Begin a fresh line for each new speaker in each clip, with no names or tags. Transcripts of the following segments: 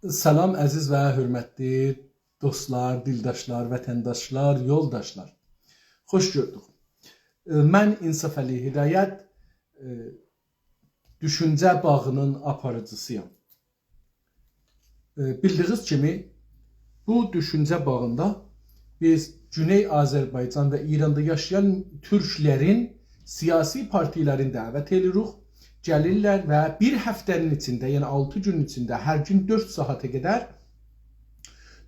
Salam əziz və hörmətli dostlar, dildaşlar, vətəndaşlar, yoldaşlar. Xoş gördük. Mən İnsaf Əli Hidayət, düşüncə bağının aparıcısıyam. Bildiyiniz kimi, bu düşüncə bağında biz Güney Azərbaycan və İranda yaşayan türklərin siyasi partilərini dəvət edirik. Gəlirlər və bir həftənin içində, yəni 6 gün içində hər gün 4 saata qədər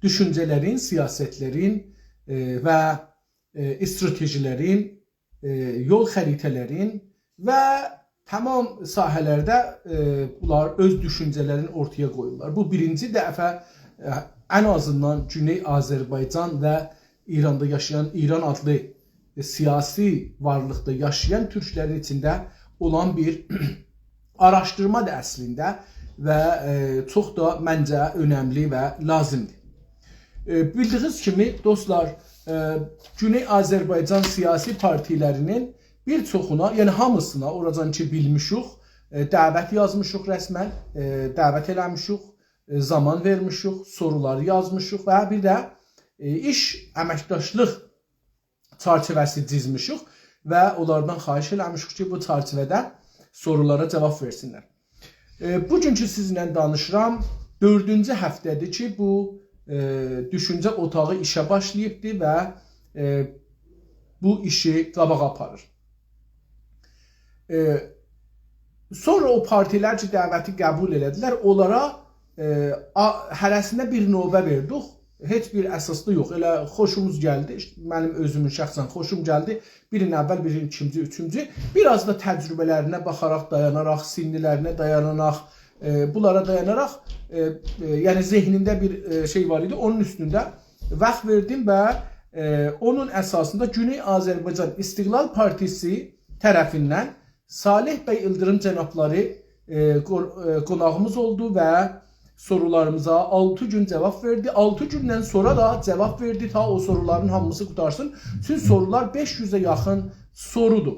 düşüncələrin, siyasətlərin və stratejilərin, yol xəritələrin və tamam sahələrdə bunlar öz düşüncələrini ortaya qoyurlar. Bu birinci dəfə ən azından Güney Azərbaycan və İranda yaşayan, İran adlı siyasi varlıqda yaşayan türklərin içində olan bir araşdırmadır əslində və çox da məncə önəmli və lazımdır. Bildiyiniz kimi dostlar, Güney Azərbaycan siyasi partilərinin bir çoxuna, yəni hamısına oracan ki bilmişik, dəvət yazmışıq rəsmən, dəvət eləmişik, zaman vermişik, soruları yazmışıq və bir də iş əməkdaşlıq çərçivəsi dizmişik və onlardan xahiş eləmişik ki, bu çərçivədə sorulara cavab versinlər. Bugünkü sizinlə danışıram, 4-cü həftədir ki, bu düşüncə otağı işə başlayıbdır və bu işi qabağa aparır. Sonra o partilər ki, dəvəti qəbul elədilər, onlara hərəsində bir növbə verdik. Heç bir əsaslı yox. Elə xoşumuz gəldi. Mənim özümün şəxsən xoşum gəldi. Birin əvvəl, birin ikinci, üçüncü. Biraz da təcrübələrinə baxaraq, dayanaraq, sinnilərinə dayanaraq, bunlara dayanaraq, yəni zehnində bir şey var idi. Onun üstündə vaxt verdim və onun əsasında Güney Azərbaycan İstiqlal Partisi tərəfindən Salih bəy İldırım cənabları qonağımız oldu və sorularımıza 6 gün cevap verdi. 6 gündən sonra da cevap verdi ta o soruların hamısı qutarsın. Çünki sorular 500'e yaxın sorudur.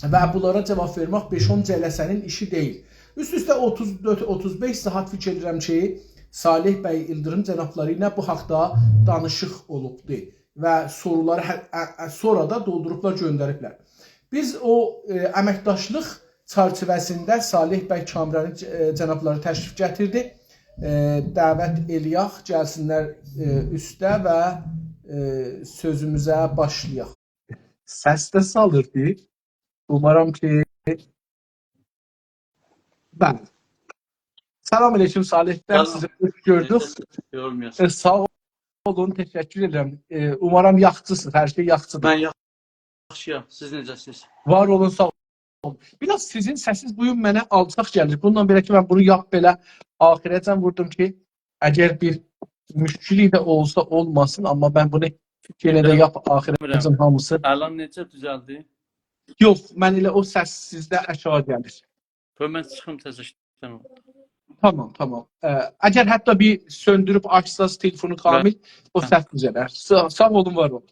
Və bunlara cevap vermək 5-10 cələsənin işi deyil. Üst-üstə 34-35 saat fikir edirəm ki, Salih bəy İldırım cənabları ilə bu haqda danışıq olubdur. Və soruları sonra da doldurublar, göndəriblər. Biz o əməkdaşlıq çərçivəsində Salih bəy Kamrani cənabları təşrif gətirdi. Dəvət eləyək, gəlsinlər üstə və sözümüzə başlayaq. Səs də salırdı. Umarım ki... Bəli. Salam aleyküm Salih bəy, sizi xoş gördük. Sağ olun, təşəkkür edirəm. Umarım yaxçısınız, hər şey yaxçıdır.
Mən yaxşıyam, siz necəsiniz?
Var olun, sağ olun. Biraz sizin səsiz bugün mənə alçaq gəlir. Bundan belə ki, mən bunu yap belə ahirəcən vurdum ki, əgər bir müşkili də olsa olmasın, amma mən bunu yenə də yap ahirəcən hamısı.
Əlan necə düzəldi?
Yox, mən elə o səs sizdə aşağı gəlir.
Mən çıxım təzəşdən oldu.
Tamam, tamam. Əgər hətta bir söndürüb açsaz telefonu kamil, o səs düzələr. Sağ olun, var olun.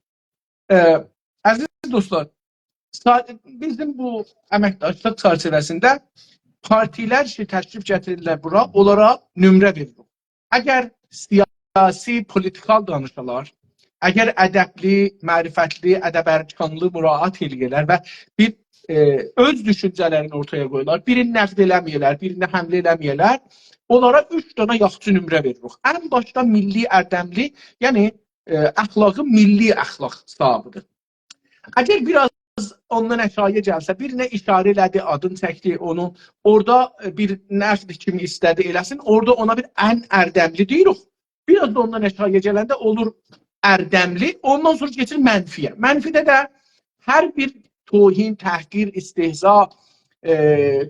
Əziz dostlar, bizim bu əməkdaşlıq çərçivəsində partilər ki, təşrif gətirirlər bura, onlara nömrə verilir. Əgər siyasi, politikal danışalar, əgər ədəbli, mərifətli, ədəb-ərkanlı müraat eləyirlər və bir öz düşüncələrini ortaya qoyurlar, birini nəqd eləməyirlər, birini həmlə eləməyirlər, onlara 3 dənə yaxçı nömrə veririk. Ən başda milli ərdəmli, yəni əxlaqı milli əxlaq sahabıdır. Əgər biraz ondan əşayə gəlsə, birinə işarə elədi, adını çəkdi, onu orada bir nəqd kimi istədi eləsin, orada ona bir ən ərdəmli deyirik. Biraz da ondan əşayə gələndə olur ərdəmli, ondan sonra geçir mənfiyə. Mənfidə də hər bir tohin, təhqir, istehza,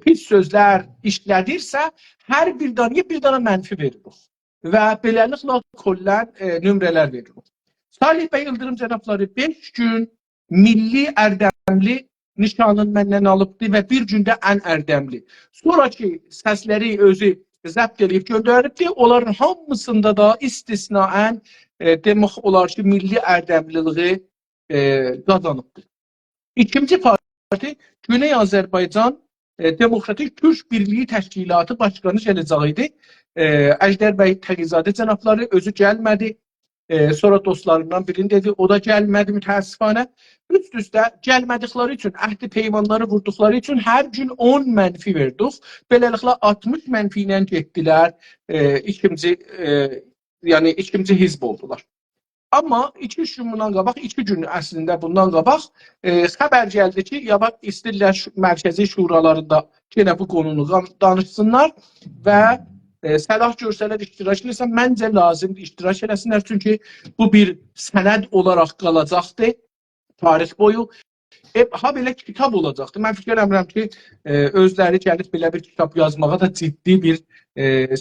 pis sözlər işlədirsə, hər bir dənə mənfi veririk. Və beləliklə kollən nömrələr veririk. Salih bəy İldırım cənabları 5 gün milli ərdəmli nişanını məndən alıbdı və bir gündə ən ərdəmli. Sonraki səsləri özü zəbt edib göndəribdi. Onların hamısında da istisnaən demək olar ki, milli ərdəmliliği qazanıbdır. İkinci parti Güney Azərbaycan Demokratik Türk Birliği Təşkilatı Başqanı gələcək idi. Əjdər bəy Təqizadə cənabları özü gəlmədi. Sonra dostlarından birini dedi, o da gəlmədi mütəəssifanə. Üst-üstə gəlmədikləri üçün, əhdi peymanları vurduqları üçün hər gün 10 mənfi verdik. Beləliklə 60 mənfi ilə getdilər, ikinci hizb oldular. Amma 2-3 gün bundan qabaq, 2 gün əslində bundan qabaq xəbər gəldi ki, istəyirlər mərkəzi şuralarında yenə bu konunu danışsınlar və səlah görsələr iştirak edirsən, məncə lazımdır iştirak eləsinlər, çünki bu bir sənəd olaraq qalacaqdır tarix boyu. Ha belə kitab olacaqdır. Mən fikir edirəm ki, özləri gəlib belə bir kitab yazmağa da ciddi bir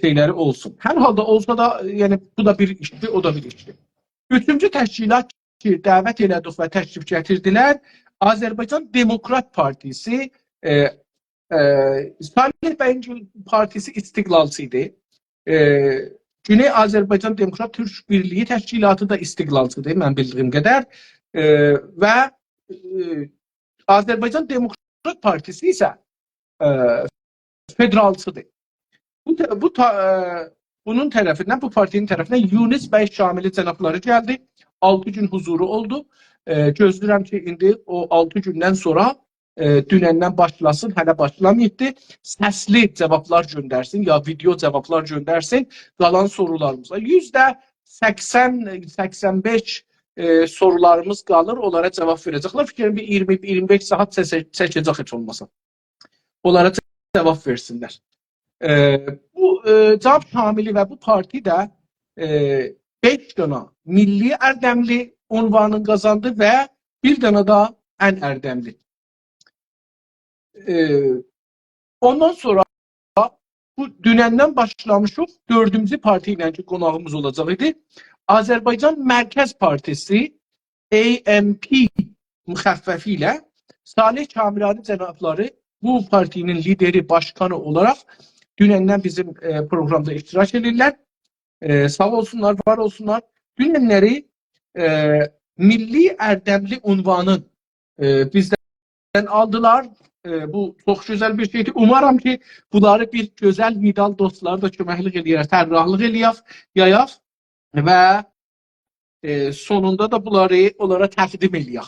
şeyləri olsun. Hər halda olsa da, yəni bu da bir işdir, o da bir işdir. Üçüncü təşkilat ki, dəvət elədik və təşrif gətirdilər, Azərbaycan Demokrat Partisi, Salih bəyin partisi istiqlalçı idi. Güney Azərbaycan Demokrat Türk Birliyi Təşkilatı da istiqlalçıdır, mən bildiyim qədər. Və Azərbaycan Demokrat Partisi isə federalçıdır. Bunun tərəfindən, bu partinin tərəfindən Yunus bəy Şamili cənabları gəldi. 6 gün huzuru oldu. Gözləyirəm ki, indi o 6 gündən sonra dünəndən başlasın, hələ başlamayıbdır. Səsli cavablar göndərsin, ya video cavablar göndərsin qalan sorularımıza. %80-85 sorularımız qalır, onlara cavab verəcəklər. Fikrim bir 20-25 saat çəkəcək heç olmasa. Onlara cavab versinlər. Bu Cavab Şamili və bu parti də 5 dənə milli ərdəmli unvanını qazandı və bir dənə da ən ərdəmli. Ondan sonra bu dünəndən başlamışıq, 4-cü parti ilə ki, qonağımız olacaq idi. Azərbaycan Mərkəz Partisi AMP müxəffəfi ilə Salih Kamirani cənabları bu partinin lideri, başkanı olaraq dünəndən bizim proqramda iştirak edirlər. Sağ olsunlar, var olsunlar. Dünənləri milli ərdəmli unvanın bizdən aldılar. Bu çox gözəl bir şeydir. Umarım ki, bunları bir gözəl medal dostları da köməklik eləyər, tərrahlıq eləyək və sonunda da bunları onlara təqdim eləyək.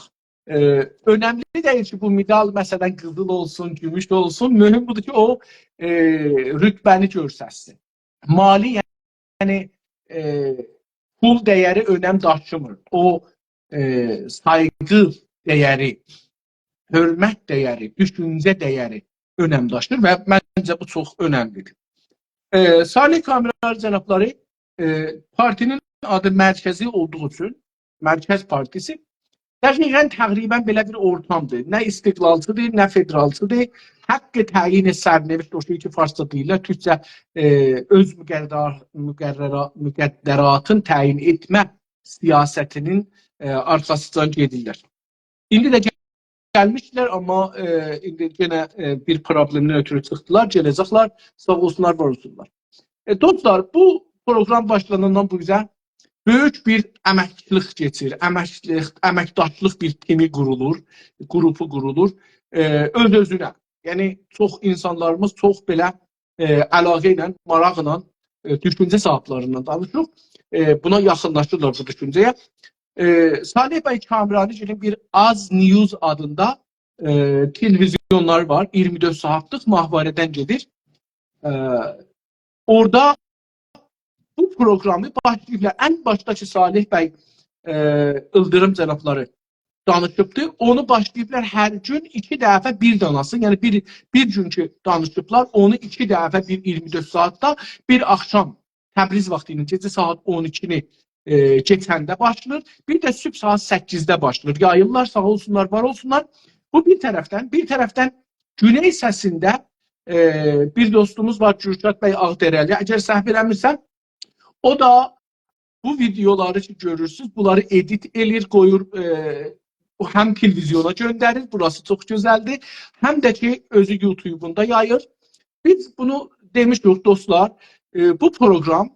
Önəmli deyil ki, bu medal məsələn qızıl olsun, gümüş olsun. Mühüm budur ki, o rütbəni görsəsin. Mali, yəni pul dəyəri önəm daşımır. O sayğı dəyəri, hörmət dəyəri, düşüncə dəyəri önəm daşır və məncə bu çox önəmlidir. Salih Kamirani cənabları partinin adı mərkəzi olduğu üçün, Mərkəz Partisi dəqiqən təqribən belə bir ortamdır. Nə istiqlalçıdır, nə federalçıdır. Haqqı təyin sərnevişt o şey ki, farsça deyirlər, türkcə öz müqəddəratın təyin etmə siyasətinin arxasından gedirlər. İndi də gəlmişlər, amma indi yenə bir problemdən ötürü çıxdılar, gələcəklər, sağ olsunlar, var olsunlar. Dostlar, bu proqram başlanandan bu üzə böyük bir əməkçilik keçir, əməkdaşlıq bir timi qurulur, qrupu qurulur, öz-özünə. Yəni, çox insanlarımız çox belə əlaqə ilə, maraqla, düşüncə sahiblərindən danışır. Buna yaxınlaşırlar bu düşüncəyə. Salih bəy Kamirani bir Az News adında televizyonlar var. 24 saatlıq mahvarədən gedir. Orada bu proqramı başlayıblar. Ən başdakı Salih bəy İldırım cənabları danışıbdır. Onu başlayıblar hər gün 2 dəfə bir danasın. Yəni bir günkü danışıblar. Onu 2 dəfə 24 saatda bir axşam Təbriz vaxtı ilə gecə saat 12-ni keçəndə başlayır. Bir də sübh saat 8-də başlayır. Yayırlar, sağ olsunlar, var olsunlar. Bu bir tərəfdən. Bir tərəfdən Güney səsində bir dostumuz var, Kürşad bəy Ağdərəli. Əgər səhv eləmirsəm, o da bu videoları ki görürsünüz, bunları edit edir, qoyur, həm televizyona göndərir, burası çox gözəldir, həm də ki özü YouTube'unda yayır. Biz bunu demişdik dostlar, bu proqram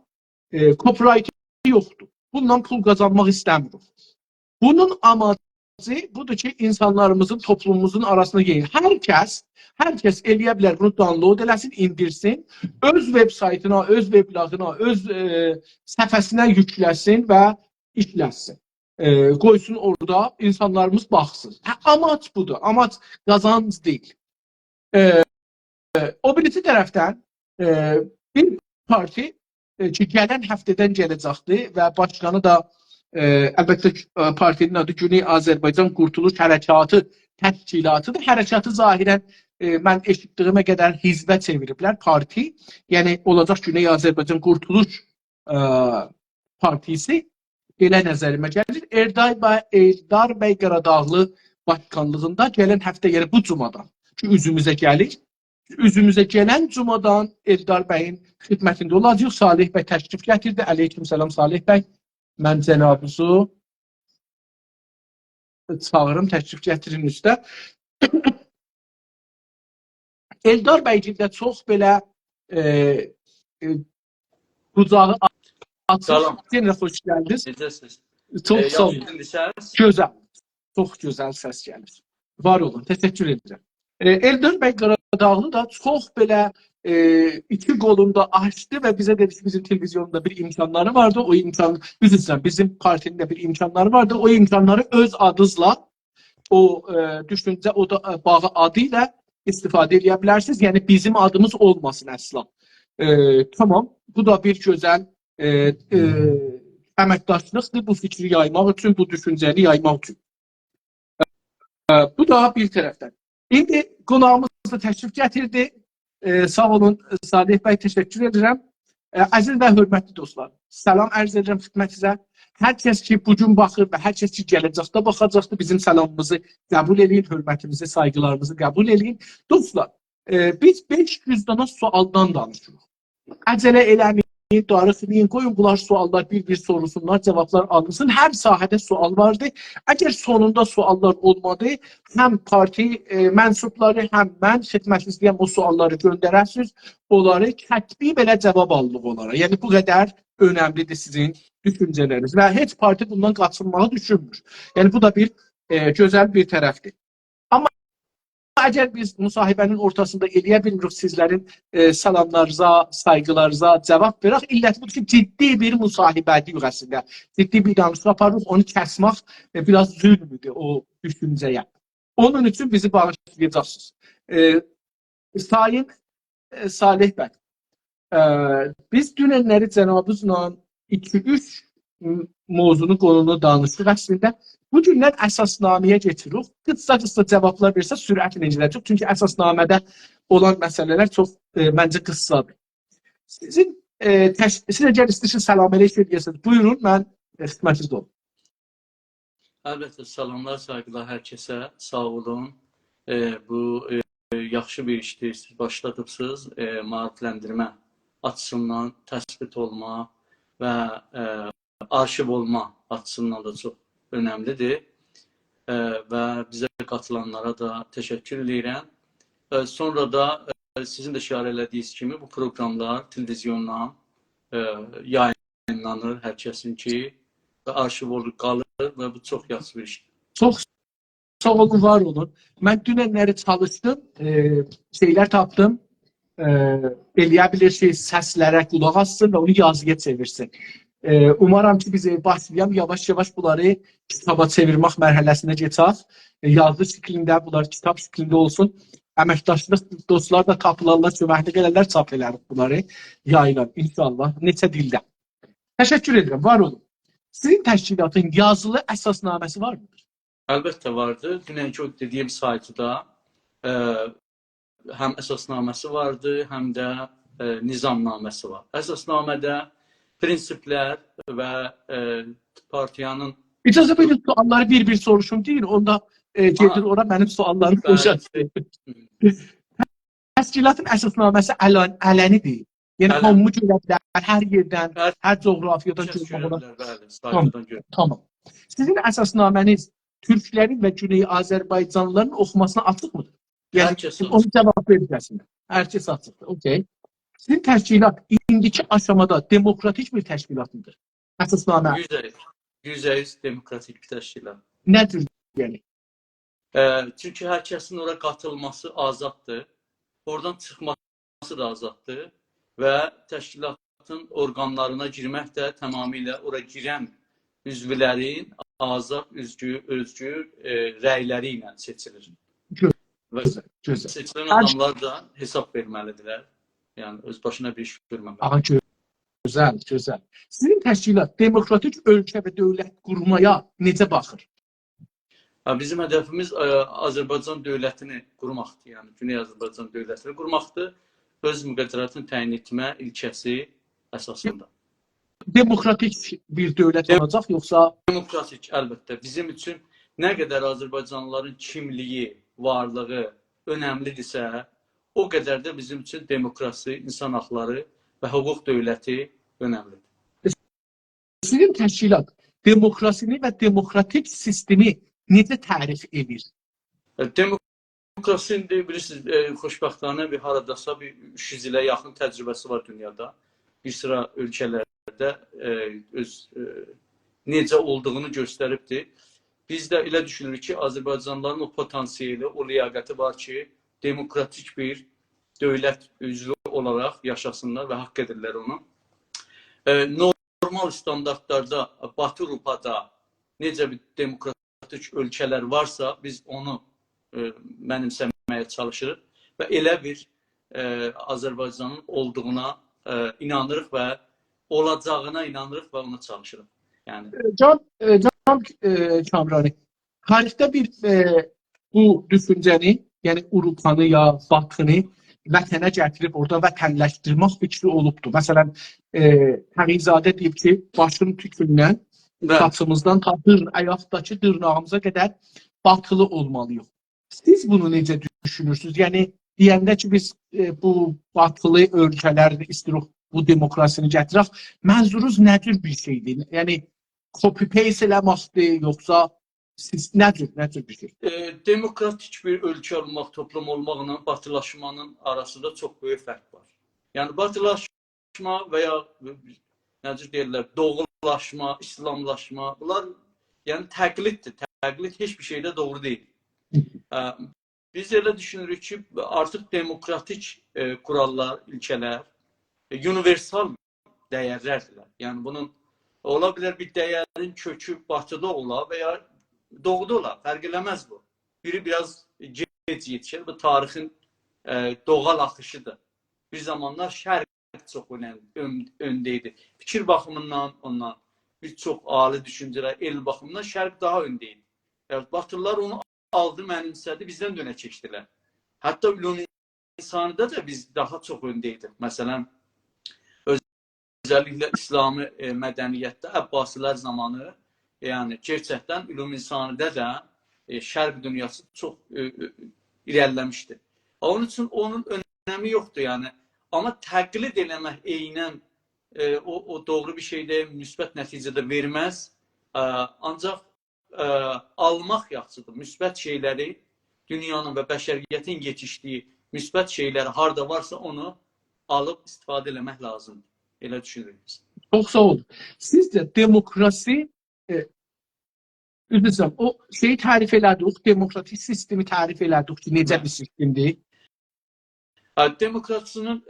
copyright yoxdur. Bundan pul qazanmaq istəmirik. Bunun amacı budur ki insanlarımızın, toplumumuzun arasında yayın. Hər kəs eləyə bilər, bunu download eləsin, indirsin, öz web saytına, öz webloguna, öz səhifəsinə yükləsin və işləsin. Qoysun orada, insanlarımız baxsın. Amaç budur, amaç qazanc deyil. O birisi tərəfdən bir parti ki, gələn həftədən gələcəkdir və başqanı da əlbəttə partinin adı Güney Azərbaycan Qurtuluş Hərəkatı təşkilatıdır. Hərəkatı zahirən mən eşitdiyimə qədər hizbə çeviriblər parti. Yəni olacaq Güney Azərbaycan Qurtuluş partisi belə nəzərimə gəlir. Eldar bəy Qaradağlı başkanlığında gələn həftə, yəni bu cumadan ki, üzümüzə gəlir. Üzümüzə gələn cumadan Eldar bəyin xidmətində olacaq. Salih bəy təşrif gətirdi. Əleyküm salam Salih bəy. Mən cənabınızı çağırım, təşrif gətirin üstə. Eldar bəycikdə çox belə bucağı açıq. Yenə xoş gəldiniz.
Necəsiniz?
Çox sağ olun. Gözəl. Çox gözəl səs gəlir. Var olun. Təşəkkür edirəm. Eldar bəy Qaradağlı da çox belə iki qolunda açdı və bizə dedi ki, bizim televizyonda bir imkanları vardı. O imkan, bizim partinin də bir imkanları vardı. O imkanları öz adınızla, o düşüncə, o da bağı adı ilə istifadə edə bilərsiniz. Yəni bizim adımız olmasın əsla. Tamam. Bu da bir gözəl əməkdaşlıqdır bu fikri yaymaq üçün, bu düşüncəni yaymaq üçün. Bu da bir tərəfdən. İndi qonağımız da təşrif gətirdi. Sağ olun Salih bəy, təşəkkür edirəm. Əziz və hörmətli dostlar, salam ərz edirəm xidmətinizə. Hər kəs ki, bugün baxır və hər kəs ki, gələcəkdə baxacaqdır, bizim salamımızı qəbul edin, hörmətimizi, saygılarımızı qəbul edin. Dostlar, biz 500 dana sualdan danışırıq. Əcələ eləməyin, darıxmayın, qoyun bunlar suallar bir-bir sorusunlar, cavablar alınsın. Hər sahədə sual vardır. Əgər sonunda suallar olmadı, həm parti mənsubları, həm mən xidmətinizliyəm o sualları göndərəsiniz, onları kətbi belə cavab alınır onlara. Yəni bu qədər önəmlidir sizin düşüncələriniz və heç parti bundan qaçınmağı düşünmür. Yəni bu da bir gözəl bir tərəfdir. Əgər biz müsahibənin ortasında eləyə bilmirik sizlərin salamlarınıza, sayğılarınıza cavab verək, illəti budur ki, ciddi bir müsahibədir əslində. Ciddi bir danışıq aparırıq, onu kəsmək biraz zülmüdür o düşüncəyə. Onun üçün bizi bağışlayacaqsınız. Sayın Salih bəy, biz dünənləri cənabınızla 2-3 mövzunu, qonunu danışdıq əslində. Bu günlər əsasnaməyə keçirik. Qısa cavablar versə sürətlə incələcək. Çünki əsasnamədə olan məsələlər çox məncə qıssadır. Sizin əgər istəyirsiniz salam əleykum deyəsiniz. Buyurun, mən xidmətinizdə olum.
Əlbəttə, salamlar, saygılar hər kəsə. Sağ olun. Bu yaxşı bir işdir. Siz başladıbsınız. Maarifləndirmə açısından təsbit olma və arşiv olma açısından da çox önəmlidir və bizə qatılanlara da təşəkkür edirəm. Sonra da sizin də işarə elədiyiniz kimi bu proqramlar televizyondan yayınlanır hər kəsin ki və arşiv olur, qalır və bu çox yaxşı bir işdir.
Çox sağ olun, var olun. Mən dünənləri çalışdım, şeylər tapdım, eləyə bilirsiniz, səslərə qulaq assın və onu yazıya çevirsin. Umarım ki, biz başlayalım, yavaş-yavaş bunları kitaba çevirmək mərhələsinə keçək. Yazı şəklində, bunlar kitab şəklində olsun. Əməkdaşlıq dostlar da tapılarlar, köməkli qədərlər çap elərik bunları yayılan, inşallah, neçə dildə. Təşəkkür edirəm, var olun. Sizin təşkilatın yazılı əsasnaməsi var mıdır?
Əlbəttə vardır. Dünənki o dediyim saytıda həm əsasnaməsi vardır, həm də nizamnaməsi var. Əsasnamədə prinsiplər və partiyanın...
İcazə verin, sualları bir-bir soruşum deyin, onda gedir ora mənim suallarım boşaltır. Təşkilatın əsasnaməsi ələnidir. Yəni, hamı görə bilər, hər yerdən, hər coğrafiyadan görmək. Tamam. Sizin əsasnaməniz türklərin və Güney Azərbaycanlıların oxumasına açıq mıdır? Yəni, onu cavab verirəsiniz. Hər kəs açıqdır, okey. Sizin təşkilat indiki aşamada demokratik bir təşkilat mıdır? Əsasnamə.
%100 demokratik bir təşkilat.
Nədir Yəni.
Çünki hər kəsin ora qatılması azaddır. Oradan çıxması da azaddır və təşkilatın orqanlarına girmək də tamamilə ora girən üzvlərin azad, özgür rəyləri ilə seçilir. Və
Gözəl.
seçilən adamlar da hesab verməlidirlər. Yəni öz başına bir iş görməməlidir.
Gözəl. Sizin təşkilat demokratik ölkə və dövlət qurmaya necə baxır?
Bizim hədəfimiz Azərbaycan dövlətini qurmaqdır. Yəni Güney Azərbaycan dövlətini qurmaqdır. Öz müqəddəratını təyin etmə ilkəsi əsasında.
Demokratik bir dövlət olacaq yoxsa?
Demokratik, əlbəttə. Bizim üçün nə qədər Azərbaycanlıların kimliyi, varlığı önəmlidirsə, o qədər də bizim üçün demokrasi, insan haqları və hüquq dövləti önəmlidir.
Sizin təşkilat demokrasini və demokratik sistemi necə tərif edir?
Demokrasi indi bilirsiniz, xoşbəxtانه bir haradasa bir 300 ilə yaxın təcrübəsi var dünyada. Bir sıra ölkələrdə öz necə olduğunu göstəribdir. Biz də elə düşünürük ki, Azərbaycanlıların o potansiyeli, o liyaqəti var ki, demokratik bir dövlət üzvü olaraq yaşasınlar və haqq edirlər onu. Normal standartlarda, Batı Avropada necə bir demokratik ölkələr varsa, biz onu mənimsəməyə çalışırıq və elə bir Azərbaycanın olduğuna inanırıq və olacağına inanırıq və ona çalışırıq. Yəni
Can Kamrani, tarixdə bir bu düşüncəni, yəni Avropanı ya Batını vətənə gətirib orada vətənləşdirmək fikri olubdur. Məsələn, Təğizadə deyib ki, başın tükündən, saçımızdan ta ayaqdakı dırnağımıza qədər batılı olmalıyıq. Siz bunu necə düşünürsünüz? Yəni, deyəndə ki, biz bu batılı ölkələrdə istirik bu demokrasini gətirək, mənzurunuz nədir bir şeydir? Yəni, copy-paste eləməkdir, yoxsa siz nədir bir şey?
Demokratik bir ölkə olmaq, toplum olmaqla batılaşmanın arasında çox böyük fərq var. Yəni, batılaşma və ya necə deyirlər, doğulaşma, İslamlaşma, bunlar yəni təqliddir. Təqlid heç bir şeydə doğru deyil. Biz elə düşünürük ki, artıq demokratik kurallar, ilkələr, universal dəyərlərdirlər. Yəni, bunun ola bilər bir dəyərin kökü batıda ola və ya doğuda ola, fərq eləməz bu. Biri biraz gec yetişir, bu tarixin doğal axışıdır. Bir zamanlar şərq çox öndə idi. Fikir baxımından ondan, bir çox ali düşüncələr, el baxımından şərq daha öndə idi. Batılılar onu aldı, mənimsədi, bizdən dönə keçdilər. Hətta ülum insanidə də biz daha çox öndə idik. Məsələn, özəlliklə İslami mədəniyyətdə Əbbasilər zamanı, yəni gerçəkdən ülum insanidə də şərq dünyası çox irəliləmişdir. Onun üçün onun önəmi yoxdur, yəni. Amma təqlid eləmək eynən o doğru bir şeydə müsbət nəticədə verməz. Ancaq almaq yaxşıdır. Müsbət şeyləri, dünyanın və bəşəriyyətin yetişdiyi müsbət şeyləri harada varsa onu alıb istifadə eləmək lazımdır. Elə düşünürük.
Çox sağ olun. Sizcə demokrasi, üzrəm, o şeyi tərif elədik, demokratik sistemi tərif elədik ki, necə bir sistemdir?
Demokrasinin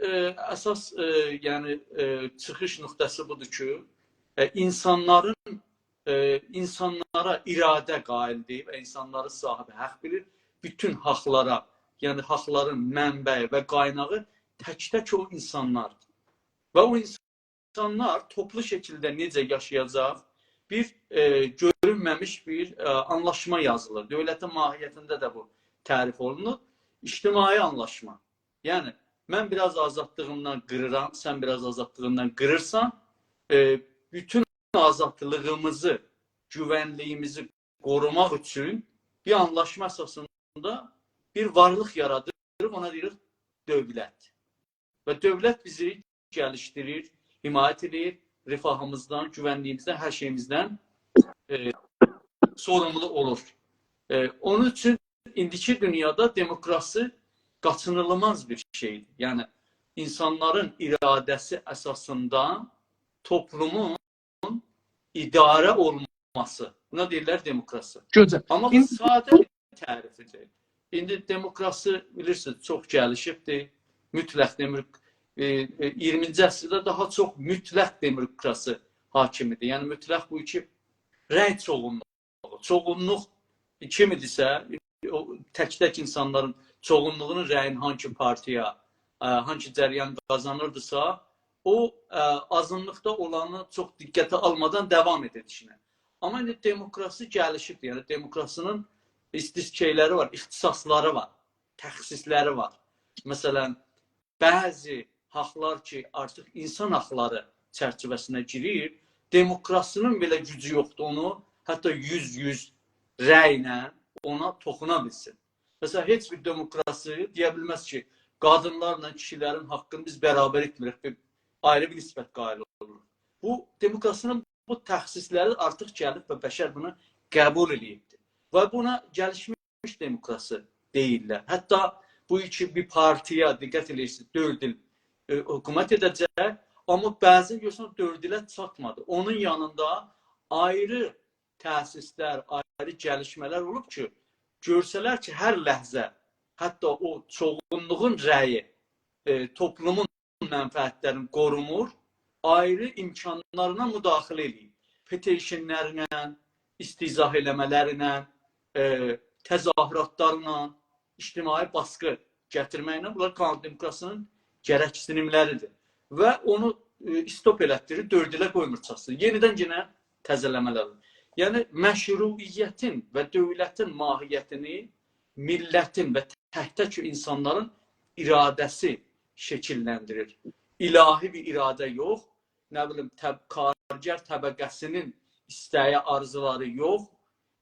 əsas yəni çıxış nöqtəsi budur ki, insanlara iradə qaildir və insanları sahibi haqq bilir. Bütün haqlara, yəni haqların mənbəyi və qaynağı tək-tək o insanlardır. Və o insanlar toplu şəkildə necə yaşayacaq, bir görünməmiş bir anlaşma yazılır. Dövlətin mahiyyətində də bu tərif olunur. İctimai anlaşma. Yəni, mən biraz azadlığımdan qırıram, sən biraz azadlığından qırırsan, bütün azadlığımızı, güvənliyimizi qorumaq üçün bir anlaşma əsasında bir varlıq yaradırıq, ona deyirik dövlət. Və dövlət bizi gəlişdirir, himayət edir, rifahımızdan, güvənliyimizdən, hər şeyimizdən sorumlu olur. Onun üçün indiki dünyada demokrasi qaçınılmaz bir şeydir. Yəni, insanların iradəsi əsasında toplumun idarə olması, Buna deyirlər demokrasi.
Gözəl.
Amma bu sadə bir tərifidir. İndi demokrasi bilirsiniz çox gəlişibdir. Mütləq 20-ci əsrdə daha çox mütləq demokrasi hakimidir. Yəni mütləq bu iki rəy çoğunluğu. Çoğunluq kimidirsə, tək-tək insanların çoğunluğunun rəyin hangi partiya, hangi cəryan qazanırdısa, o azınlıqda olanı çox diqqətə almadan davam edir işinə. Amma indi demokrasi gəlişibdir. Yəni demokrasinin şeyləri var, ixtisasları var, təxsisləri var. Məsələn, bəzi haqlar ki, artıq insan haqları çərçivəsinə girir, demokrasinin belə gücü yoxdur onu, hətta 100 rəylə ona toxuna bilsin. Məsələn, heç bir demokrasi deyə bilməz ki, qadınlarla kişilərin haqqını biz bərabər etmirik, ayrı bir nisbət qail olur. Bu, demokrasinin bu təxsisləri artıq gəlib və bəşər bunu qəbul edibdir. Və buna gəlişmiş demokrasi deyirlər. Hətta bu iki bir partiya, diqqət edirsiniz, 4 il hökumət edəcək, amma bəzən görürsən 4 ilə çatmadı. Onun yanında ayrı təsislər, ayrı gəlişmələr olub ki, görsələr ki, hər ləhzə, hətta o çoğunluğun rəyi toplumun mənfəətlərini qorumur, ayrı imkanlarına müdaxilə edir. Petitionlərlə, istizah eləmələrlə, təzahüratlarla, ictimai baskı gətirməklə bunlar qanun demokrasinin gərəksinimləridir. Və onu stop elətdirir, 4 ilə qoymur çatsın. Yenidən təzələmələr olur. Yəni, məşruiyyətin və dövlətin mahiyyətini millətin və tək-tək insanların iradəsi şəkilləndirir. İlahi bir iradə yox, nə bilim, kargər təbəqəsinin istəyi, arzuları yox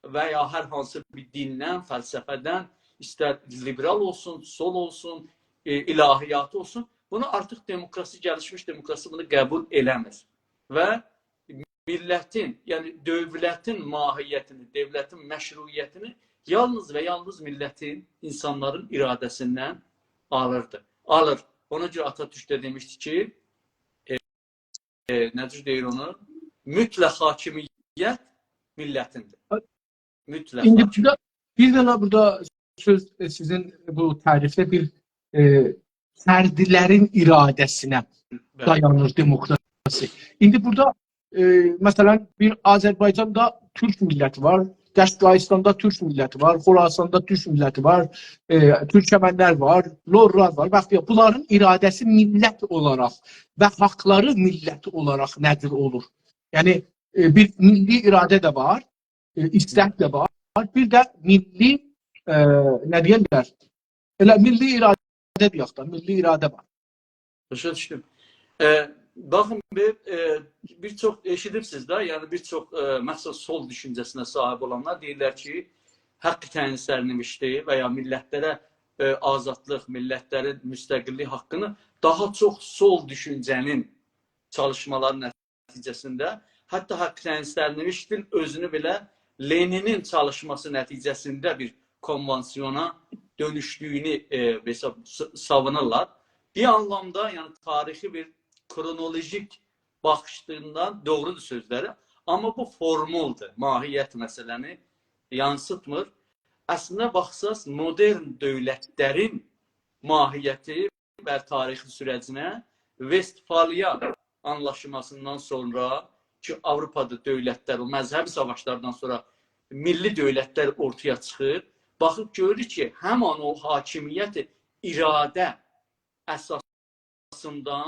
və ya hər hansı bir dindən, fəlsəfədən, istər liberal olsun, sol olsun, ilahiyyatı olsun, bunu artıq demokrasi, gəlişmiş demokrasi bunu qəbul eləmir. Və millətin, yəni dövlətin mahiyyətini, dövlətin məşruiyyətini yalnız və yalnız millətin, insanların iradəsindən alırdı. Alır. Ona görə Atatürk də demişdi ki, nədir deyir onu? Mütləq hakimiyyət millətindir. Mütləq hakimiyyət.
Bir dənə burada söz sizin bu tərifdə bir fərdilərin iradəsinə dayanır demokrasi. İndi burada məsələn bir Azərbaycanda Türk milləti var, Qəşqayistanda Türk milləti var, Xorasanda Türk milləti var, Türkmənlər var, Lorlar var. Bax, bunların iradəsi millət olaraq və haqları millət olaraq nədir olur? Yəni bir milli iradə də var, istək də var, bir də milli nə deyirlər? Elə milli iradə deyək də, milli iradə var.
Başa düşdüm. Baxın, bir çox eşidibsiniz də, yəni bir çox məxsus sol düşüncəsinə sahib olanlar deyirlər ki, haqq təyinsələnmişdir və ya millətlərə azadlıq, millətlərin müstəqillik haqqını daha çox sol düşüncənin çalışmaları nəticəsində, hətta haqq təyinsələnmişdir özünü belə Leninin çalışması nəticəsində bir konvansiyona dönüşdüyünü savunurlar. Bir anlamda, yəni tarixi bir kronolojik baxışlarından doğrudur sözləri, amma bu formuldur, mahiyyət məsələni yansıtmır. Əslində baxsaq, modern dövlətlərin mahiyyəti və tarixi sürəcinə Vestfaliya anlaşmasından sonra ki, Avropada dövlətlər, o məzhəbi savaşlardan sonra milli dövlətlər ortaya çıxır, baxıb görür ki, həman o hakimiyyəti iradə əsasında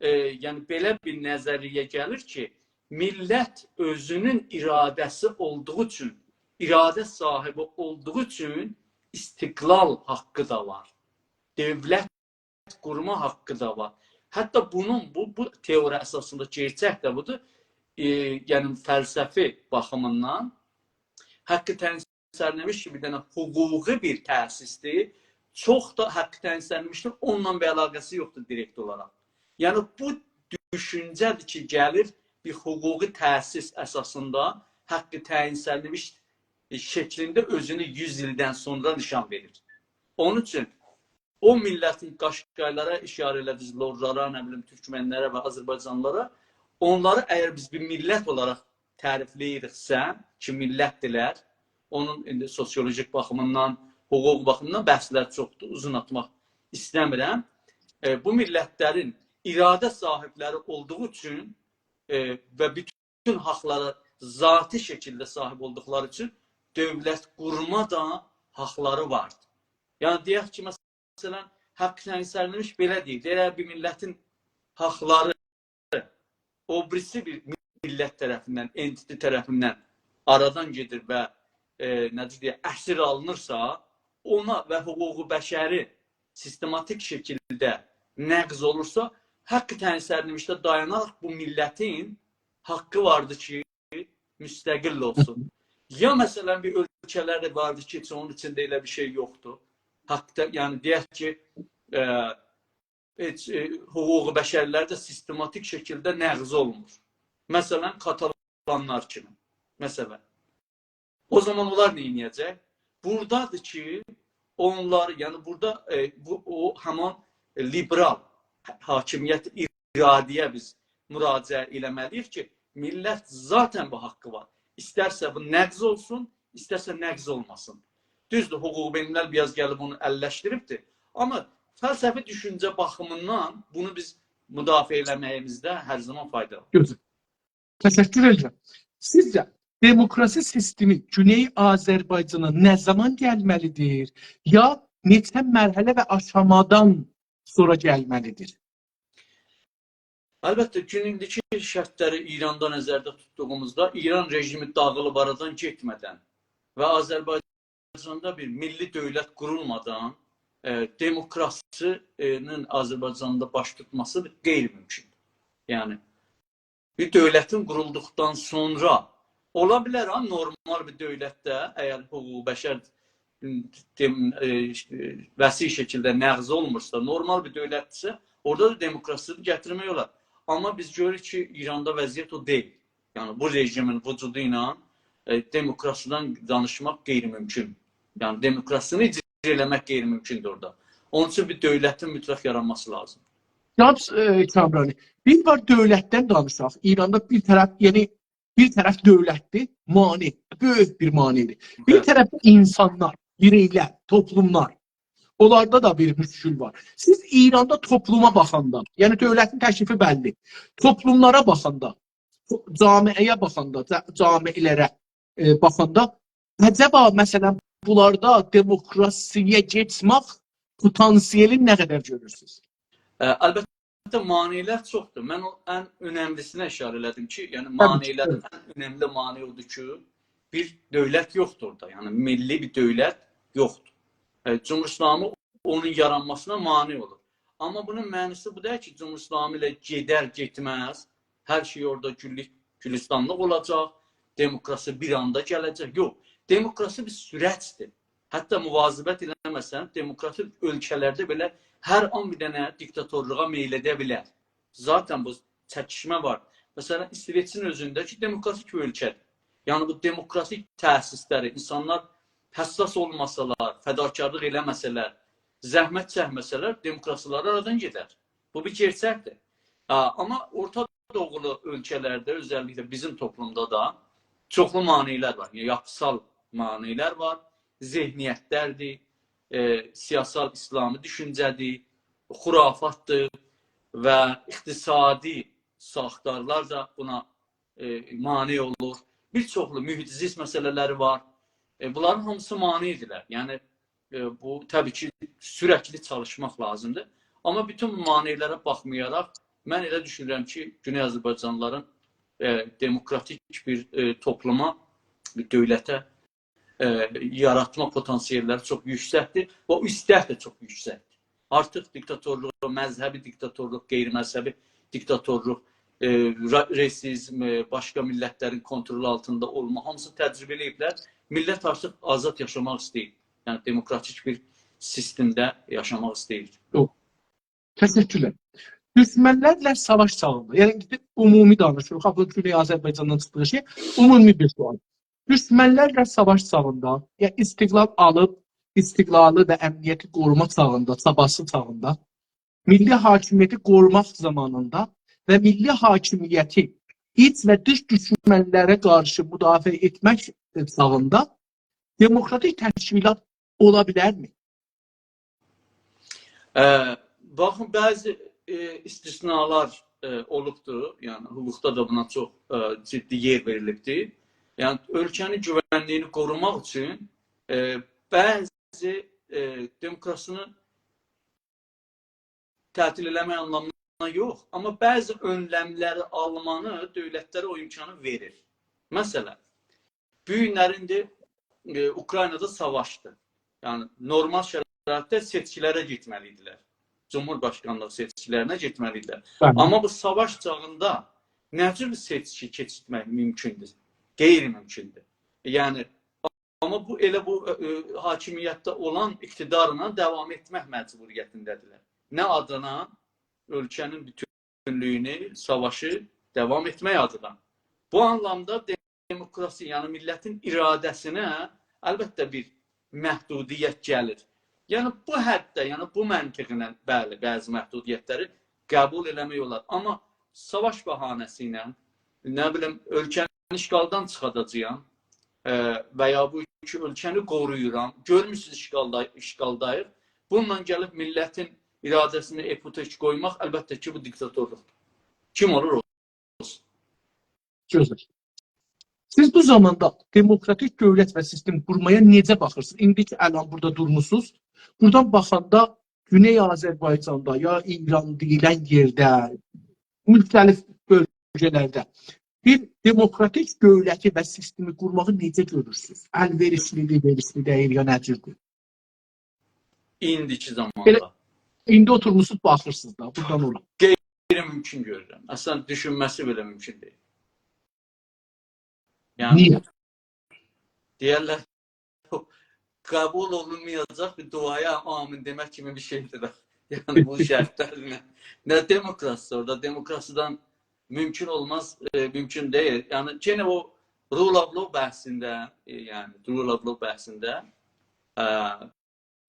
yəni belə bir nəzəriyyə gəlir ki, millət özünün iradəsi olduğu üçün, iradə sahibi olduğu üçün istiqlal haqqı da var. Dövlət qurma haqqı da var. Hətta bunun, bu teoriya əsasında gerçək də budur, yəni fəlsəfi baxımından haqqı təyinsələnmiş ki, bir dənə hüquqi bir təsisdir, çox da haqqı təyinsələnmişdir, onunla bir əlaqəsi yoxdur direkt olaraq. Yəni, bu düşüncədir ki, gəlir bir hüquqi təsis əsasında haqqı təyinsələnmiş şəklində özünü 100 ildən sonra nişan verir. Onun üçün, o millətin Qaşqaylara işarə elədiniz, Lorlara, nə bilim, Türkmənlərə və Azərbaycanlılara, onları əgər biz bir millət olaraq tərifləyiriksə ki, millətdirlər, onun indi sosiolojik baxımından, hüquq baxımından bəhslər çoxdur, uzun atmaq istəmirəm. Bu millətlərin iradə sahibləri olduğu üçün və bütün haqlara zati şəkildə sahib olduqları üçün dövlət qurma da haqları vardır. Yəni, deyək ki, məsələn, haqq tənzimlənmiş belə deyil. Deyək, bir millətin haqları o birisi bir millət tərəfindən, entiti tərəfindən aradan gedir və əsir alınırsa, ona və hüququ bəşəri sistematik şəkildə nəqz olursa, haqq tənzimlənmişdə dayanaraq bu millətin haqqı vardır ki, müstəqil olsun. Ya məsələn, bir ölkələr vardır ki, onun içində elə bir şey yoxdur. Haqqda, yəni deyək ki, hüquq bəşərlər də sistematik şəkildə nəqz olunur. Məsələn, Katalanlar kimi. Məsələn. O zaman onlar nə edəcək? Buradadır ki, onlar, yəni burada o həman liberal hakimiyyət iradiyə biz müraciə eləməliyik ki, millət zaten bu haqqı var. İstərsə bu nəqz olsun, istərsə nəqz olmasın. Düzdür, hüquq benimlər biraz gəlib onu əlləşdiribdir. Amma fəlsəfi düşüncə baxımından bunu biz müdafiə eləməyimizdə hər zaman faydalı.
Gözüm. Təşəkkür edirəm. Sizcə, demokrasi sistemi Güney Azərbaycana nə zaman gəlməlidir? Ya neçə mərhələ və aşamadan sonra gəlməlidir?
Əlbəttə, günündəki şərtləri İranda nəzərdə tutduğumuzda, İran rejimi dağılıb aradan getmədən və Azərbaycanda bir milli dövlət qurulmadan demokrasinin Azərbaycanda baş tutması qeyri-mümkündür. Yəni, bir dövlətin qurulduqdan sonra ola bilər, normal bir dövlətdə, əgər hüquq bəşər vəsi şəkildə nəqz olmursa, normal bir dövlətdirsə, orada da demokrasiyonu gətirmək olar. Amma biz görürük ki, İranda vəziyyət o deyil. Yəni, bu rejimin vücudu ilə demokrasiyadan danışmaq qeyri-mümkün. Yəni, demokrasiyonu icra eləmək qeyri-mümkündür orada. Onun üçün bir dövlətin mütləq yaranması lazım.
Cənab Kamrani, bir var dövlətdən danışaq. İranda bir tərəf dövlətdir, mani, böyük bir manidir. Bir tərəf insanlar, bireylər, toplumlar. Onlarda da bir müşkül var. Siz İranda topluma baxanda, yəni dövlətin təklifi bəlli, toplumlara baxanda, camiəyə baxanda, camiələrə baxanda, əcəba məsələn bunlarda demokrasiyə keçmək potansiyelini nə qədər görürsünüz?
Əlbəttə, maneələr çoxdur. Mən ən önəmlisinə işarə elədim ki, yəni maneələrin ən önəmli mane odur ki, bir dövlət yoxdur orada. Yəni milli bir dövlət yoxdur. Cumhur-İslamı onun yaranmasına mane olur. Amma bunun mənası bu deyil ki, Cumhur-İslamı ilə gedər, getməz, hər şey orada gülistanlıq olacaq, demokrasi bir anda gələcək. Yox, demokrasi bir sürətdir. Hətta müvazibət eləməsən, demokratik ölkələrdə belə hər an bir dənə diktatorluğa meyl edə bilər. Zaten bu çəkişmə var. Məsələn, İsveçin özündəki demokratik bir ölkədir. Yəni bu demokratik təsisləri, insanlar həssas olmasalar, fədakarlıq eləməsələr, zəhmət çəkməsələr, demokrasiyaları aradan gedər. Bu bir gerçəkdir. Amma Orta Doğulu ölkələrdə, özəlliklə bizim toplumda da çoxlu maneələr var. Yəni, yapısal maneələr var, zehniyyətlərdir, siyasal İslami düşüncədir, xurafatdır və iqtisadi saxtarlar da buna mane olur. Bir çoxlu mühitizist məsələləri var. Bunların hamısı manedirlər. Yəni, bu təbii ki, sürəkli çalışmaq lazımdır. Amma bütün maneələrə baxmayaraq, mən elə düşünürəm ki, Güney Azərbaycanlıların demokratik bir topluma, bir dövlətə yaratma potansiyelləri çox yüksəkdir və o istək də çox yüksəkdir. Artıq diktatorluq, məzhəbi diktatorluq, qeyri-məzhəbi diktatorluq, rasizm, başqa millətlərin kontrolu altında olma, hamısı təcrübə eləyiblər. Millət artıq azad yaşamaq istəyir. Yəni, demokratik bir sistemdə yaşamaq istəyir.
Təşəkkürlər. Düşmənlərlə savaş çağında, yəni ümumi danışırıq, haqqında Güney Azərbaycandan çıxdığı şey, ümumi bir sual. Düşmənlərlə savaş çağında, yəni istiqlal alıb, istiqlalı və əmniyyəti qoruma çağında, çabası çağında, milli hakimiyyəti qorumaq zamanında və milli hakimiyyəti iç və dış düşmənlərə qarşı müdafiə etmək çağında demokratik təşkilat ola bilərmi?
Baxın, bəzi istisnalar olubdur. Yəni, hüquqda da buna çox ciddi yer verilibdir. Yəni, ölkənin güvənliyini qorumaq üçün bəzi demokrasını tətil eləmək anlamına yox, amma bəzi önləmləri almanı dövlətlərə o imkanı verir. Məsələn, bu günlərində Ukraynada savaşdı. Yəni, normal şəraitdə seçkilərə getməliydilər. Cumhurbaşqanlığı seçkilərinə getməliydilər. Amma bu savaş çağında nə cür bir seçki keçirmək mümkündür? Qeyri-mümkündür. Yəni, amma bu elə bu hakimiyyətdə olan iqtidarla davam etmək məcburiyyətindədirlər. Nə adına? Ölkənin bütünlüyünü, savaşı davam etmək adına. Bu anlamda demokrasi, yəni millətin iradəsinə əlbəttə bir məhdudiyyət gəlir. Yəni bu həddə, yəni bu məntiqlə bəli, bəzi məhdudiyyətləri qəbul eləmək olar. Amma savaş bəhanəsi ilə, nə bilim, ölkəni işğaldan çıxadacağam və ya bu iki ölkəni qoruyuram, görmürsünüz işğaldayıq. Bununla gəlib millətin iradəsini ipotek qoymaq əlbəttə ki, bu diktatorluqdur. Kim olur o?
Gözəl. Siz bu zamanda demokratik dövlət və sistem qurmaya necə baxırsınız? İndi ki, əlan burada durmusunuz. Buradan baxanda Güney Azərbaycanda ya İran deyilən yerdə, müxtəlif bölgələrdə bir demokratik dövləti və sistemi qurmağı necə görürsünüz? Əlverişlidir, verişli deyil, ya nəcirdir?
İndiki zamanda.
İndi oturmuşsunuz, baxırsınız da, buradan ola.
Qeyri-mümkün görürəm. Əslən, düşünməsi belə mümkün deyil. Yəni,
niyə?
Deyərlər, qəbul olunmayacaq bir duaya amin demək kimi bir şeydir. Yəni, bu şərtlərlə. Nə demokrasi orada? Demokrasidən mümkün olmaz, mümkün deyil. Yəni, yenə o rule of law bəhsində,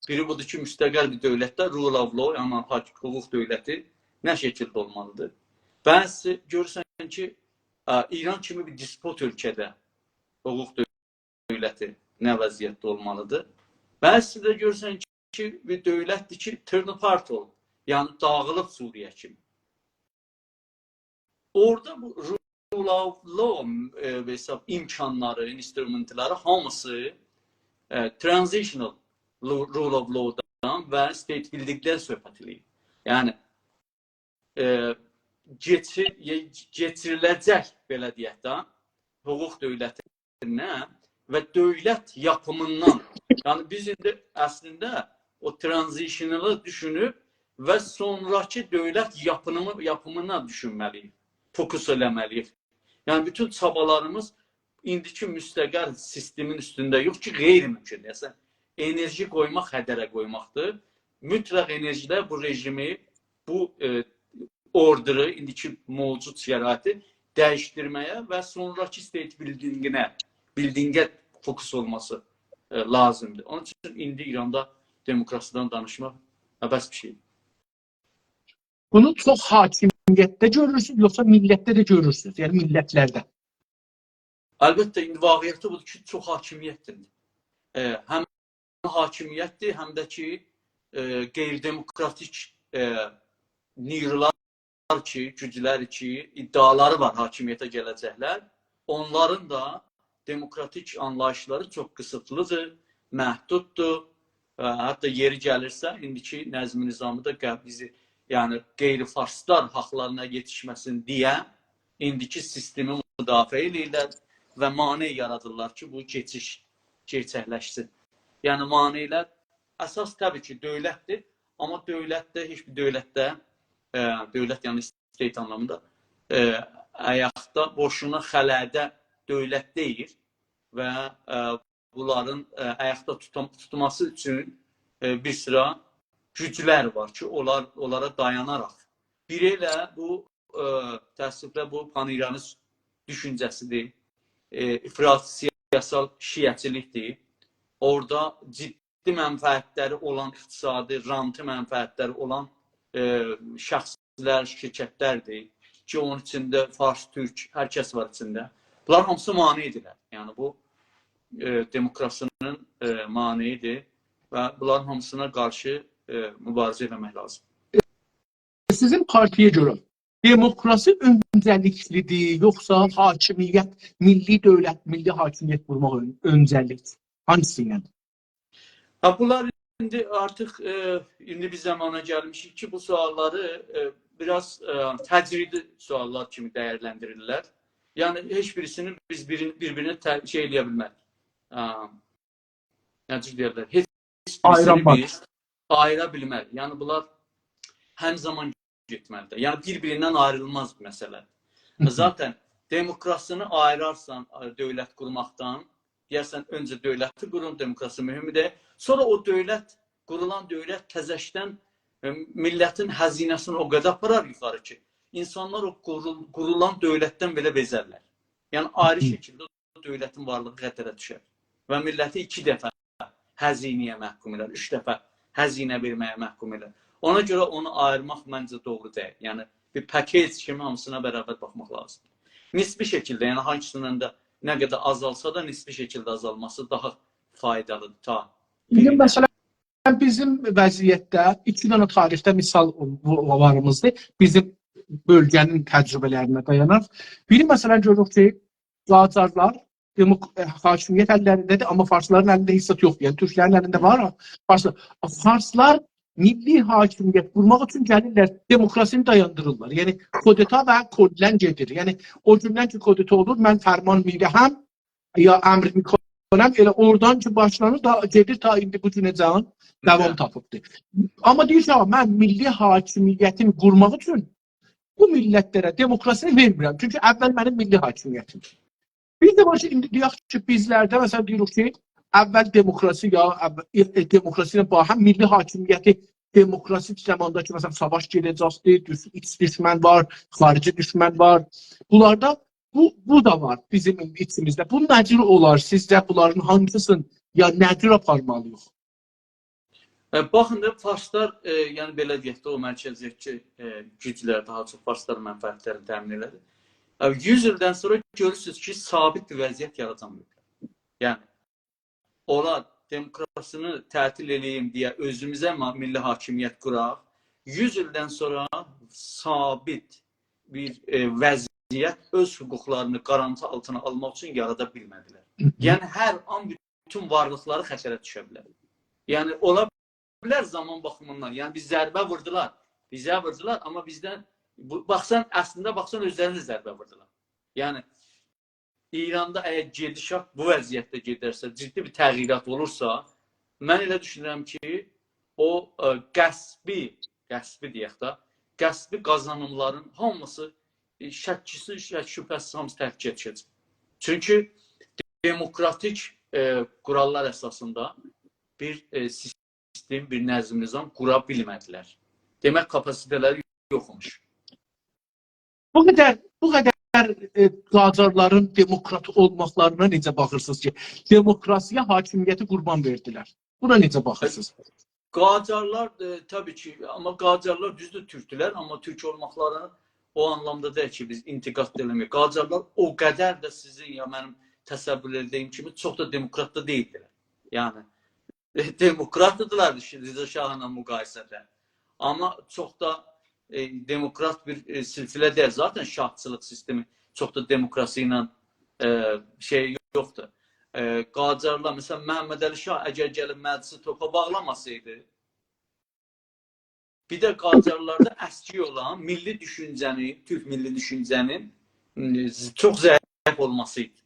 biri budur ki, müstəqəl bir dövlətdə rule of law, yəni hüquq dövləti nə şəkildə olmalıdır? Bəzi görürsən ki, İran kimi bir despot ölkədə hüquq dövləti nə vəziyyətdə olmalıdır? Bəzi də görürsən ki, bir dövlətdir ki, turn apart olub, yəni dağılıb Suriyə kimi. Orada bu rule of law imkanları, instrumentları hamısı transitional rule of law'dan və state building'dən söhbət edir. Yəni, keçiriləcək, belə deyək də, hüquq dövlətindən və dövlət yapımından. Yəni, biz indi əslində o transitionalı düşünüb və sonraki dövlət yapımına düşünməliyik, fokus eləməliyik. Yəni, bütün çabalarımız indiki müstəqəl sistemin üstündə yox ki, qeyri-mümkün deyəsən. Enerji qoymaq hədərə qoymaqdır. Mütləq enerjidə bu rejimi, bu orderi, indiki mövcud şəraiti dəyişdirməyə və sonraki state building'ə fokus olması lazımdır. Onun üçün indi İranda demokrasiyadan danışmaq əbəs bir şeydir.
Bunu çox hakimiyyətdə görürsünüz, yoxsa millətdə də görürsünüz, yəni millətlərdə?
Əlbəttə, indi vaqiyyəti budur ki, çox hakimiyyətdir. Həm hakimiyyətdir, həm də ki, qeyri-demokratik neyrolar ki, güclər ki, iddiaları var hakimiyyətə gələcəklər. Onların da demokratik anlayışları çox qısıtlıdır, məhduddur. Hətta yeri gəlirsə, indiki nəzm nizamı da bizi, yəni qeyri-farslar haqlarına yetişməsin deyə indiki sistemi müdafiə edirlər və mane yaradırlar ki, bu keçiş gerçəkləşsin. Yəni, manelər əsas təbii ki, dövlətdir, amma dövlətdə, heç bir dövlətdə, dövlət yəni state anlamında, əyaqda, boşuna xələdə dövlət deyil və bunların əyaqda tutması üçün bir sıra güclər var ki, onlara dayanaraq. Bir elə bu, təəssüflə bu pan-İranist düşüncəsidir, ifrat siyasal şiəçilikdir. Orada ciddi mənfəətləri olan iqtisadi, rantı mənfəətləri olan şəxslər, şirkətlərdir ki onun içində Fars, Türk, hər kəs var içində. Bunlar hamısı manedirlər. Yəni bu demokrasinin maneyidir və bunların hamısına qarşı mübarizə etmək lazım.
Sizin partiyə görə demokrasi öncəliklidir, yoxsa hakimiyyət, milli dövlət, milli hakimiyyət qurmaq öncəlikdir? Hangisi ilə?
Bunlar indi artıq indi bir zamana gəlmişik ki, bu sualları biraz təcridi suallar kimi dəyərləndirirlər. Yəni heç birisini biz bir-birinə şey eləyə bilmərik. Necə deyirlər? Heç birisini biz ayıra bilmərik. Yəni bunlar həm zaman getməlidir. Yəni bir-birindən ayrılmaz bir məsələ. Zaten demokrasını ayırarsan dövlət qurmaqdan, deyərsən öncə dövləti qurun, demokrasi mühümdür. Sonra o dövlət, qurulan dövlət təzəşdən millətin həzinəsini o qədər aparar yuxarı ki, insanlar o qurulan dövlətdən belə bezərlər. Yəni ayrı şəkildə o dövlətin varlığı xətərə düşər. Və milləti 2 dəfə həzinəyə məhkum edər, 3 dəfə həzinə verməyə məhkum edər. Ona görə onu ayırmaq məncə doğru deyil. Yəni bir paket kimi hamısına bərabər baxmaq lazım. Nisbi şəkildə, yəni hangisinin də nə qədər azalsa da nisbi şəkildə azalması daha faydalıdır.
Məsələn, bizim vəziyyətdə 2 dənə tarixdə misal varımızdır. Bizim bölgənin təcrübələrinə dayanır. Biri məsələn görürük ki, Qacarlar hakimiyyət əllərindədir, amma farsların əlində hissat yoxdur. Yəni türklərin əlində var. Farslar milli hakimiyyət qurmaq üçün gəlirlər, demokrasini dayandırırlar. Yəni kodeta və kodlən gedir. Yəni o gündən ki kodeta olur, mən fərman mirəhəm ya əmr mikonəm, elə oradan ki başlanır da gedir ta indi bu günəcən davam tapıbdır. Amma deyir ki, mən milli hakimiyyətin qurmaq üçün bu millətlərə demokrasini vermirəm. Çünki əvvəl mənim milli hakimiyyətim. Bir də var ki, indi deyək ki, bizlərdə məsələn deyirik ki, əvvəl demokrasi ya demokrasi ilə bağlı milli hakimiyyəti demokratik zamandakı məsələn savaş gedəcəkdir, iç düşmən var, xarici düşmən var. Bunlarda bu da var bizim içimizdə. Bu necə olar? Sizcə bunların hansısın ya necə aparmalıyıq?
Baxın da farslar, yəni belə deyək də o mərkəziyyətçi güclər daha çox farsların mənfəətlərini təmin elədi. 100 ildən sonra görürsünüz ki, sabit bir vəziyyət yaratamıyor. Yəni onlar demokrasını tətil eləyim deyə özümüzə milli hakimiyyət quraq, 100 ildən sonra sabit bir vəziyyət öz hüquqlarını qaranti altına almaq üçün yarada bilmədilər. Yəni hər an bütün varlıqları xətərə düşə bilər. Yəni ola bilər zaman baxımından, yəni biz zərbə vurdular, bizə vurdular, amma bizdən əslində baxsan özlərini zərbə vurdular. Yəni İranda əgər gedişat bu vəziyyətdə gedərsə, ciddi bir təğyirat olursa, mən elə düşünürəm ki, o qəsbi deyək də, qəsbi qazanımların hamısı şəkkisi, şübhəsiz hamısı təhlükəyə düşəcək. Çünki demokratik qurallar əsasında bir sistem, bir nəzm-nizam qura bilmədilər. Demək, kapasiteləri yoxmuş.
Bu qədər Qacarların demokrat olmaqlarına necə baxırsınız ki, demokrasiya hakimiyyəti qurban verdilər? Buna necə baxırsınız?
Qacarlar təbii ki, amma Qacarlar düzdür türkdülər, amma türk olmaqlarını o anlamda deyil ki, biz intiqad eləməyik. Qacarlar o qədər də sizin ya mənim təsəvvür edildiyim kimi çox da demokrat da deyildilər. Yəni demokratdılar Rıza Şahla müqayisədə. Amma çox da demokrat bir silsilə deyil. Zaten şahçılıq sistemi çox da demokrasi ilə şey yoxdur. Qacarlar, məsələn, Məhəmməd Əli Şah əgər gəlib məclisi topa bağlamasaydı, bir də Qacarlarda əski olan milli düşüncəni, türk milli düşüncənin çox zəif olmasıydı.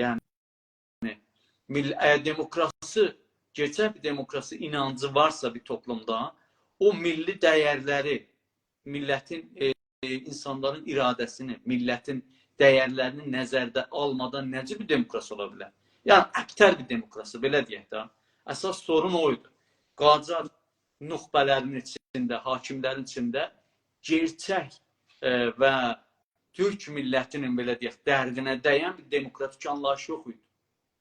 Yəni, demokrasi, gerçək bir demokrasi inancı varsa bir toplumda, o milli dəyərləri, millətin, insanların iradəsini, millətin dəyərlərini nəzərdə almadan necə bir demokrasi ola bilər? Yəni, əktər bir demokrasi, belə deyək də. Əsas sorun oydu. Qacar nuxbələrinin içində, hakimlərin içində gerçək və türk millətinin, belə deyək, dərdinə dəyən bir demokratik anlayış yox idi.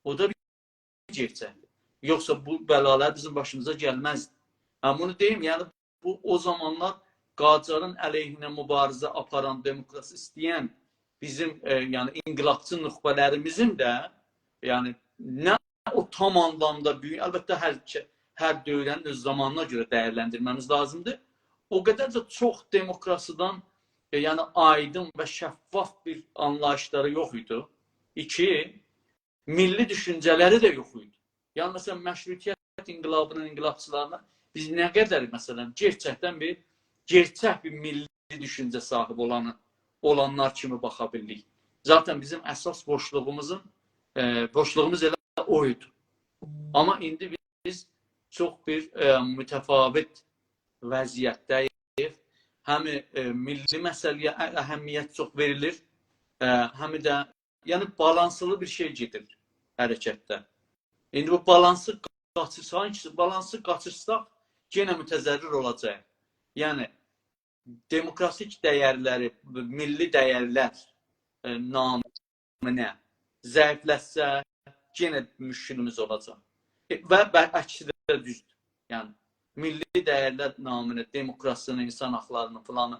O da bir gerçəkdir. Yoxsa bu bəlalar bizim başımıza gəlməzdi. Bunu deyim, yəni, bu o zamanlar Qacarın əleyhinə mübarizə aparan, demokrasi istəyən bizim yəni inqilabçı nüxbələrimizin də yəni nə o tam anlamda böyük, əlbəttə hər dövrənin öz zamanına görə dəyərləndirməmiz lazımdır. O qədər də çox demokrasiyadan yəni aydın və şəffaf bir anlayışları yox idi. İki, milli düşüncələri də yox idi. Yəni məsələn məşrutiyyət inqilabının inqilabçılarına biz nə qədər məsələn gerçək bir milli düşüncə sahibi olanlar kimi baxa bildik. Zaten bizim əsas boşluğumuz elə oydu. Amma indi biz çox bir mütəfavit vəziyyətdəyik. Həm milli məsələyə əhəmiyyət çox verilir, həm də yəni balanslı bir şey gedir hərəkətdə. İndi bu balansı qaçırsaq yenə mütəzərrir olacaq. Yəni demokratik dəyərləri, milli dəyərlər naminə zəifləşsə yenə müşkilimiz olacaq. Və əksi də düzdür. Yəni milli dəyərlər naminə demokrasiyasını, insan haqlarını filanı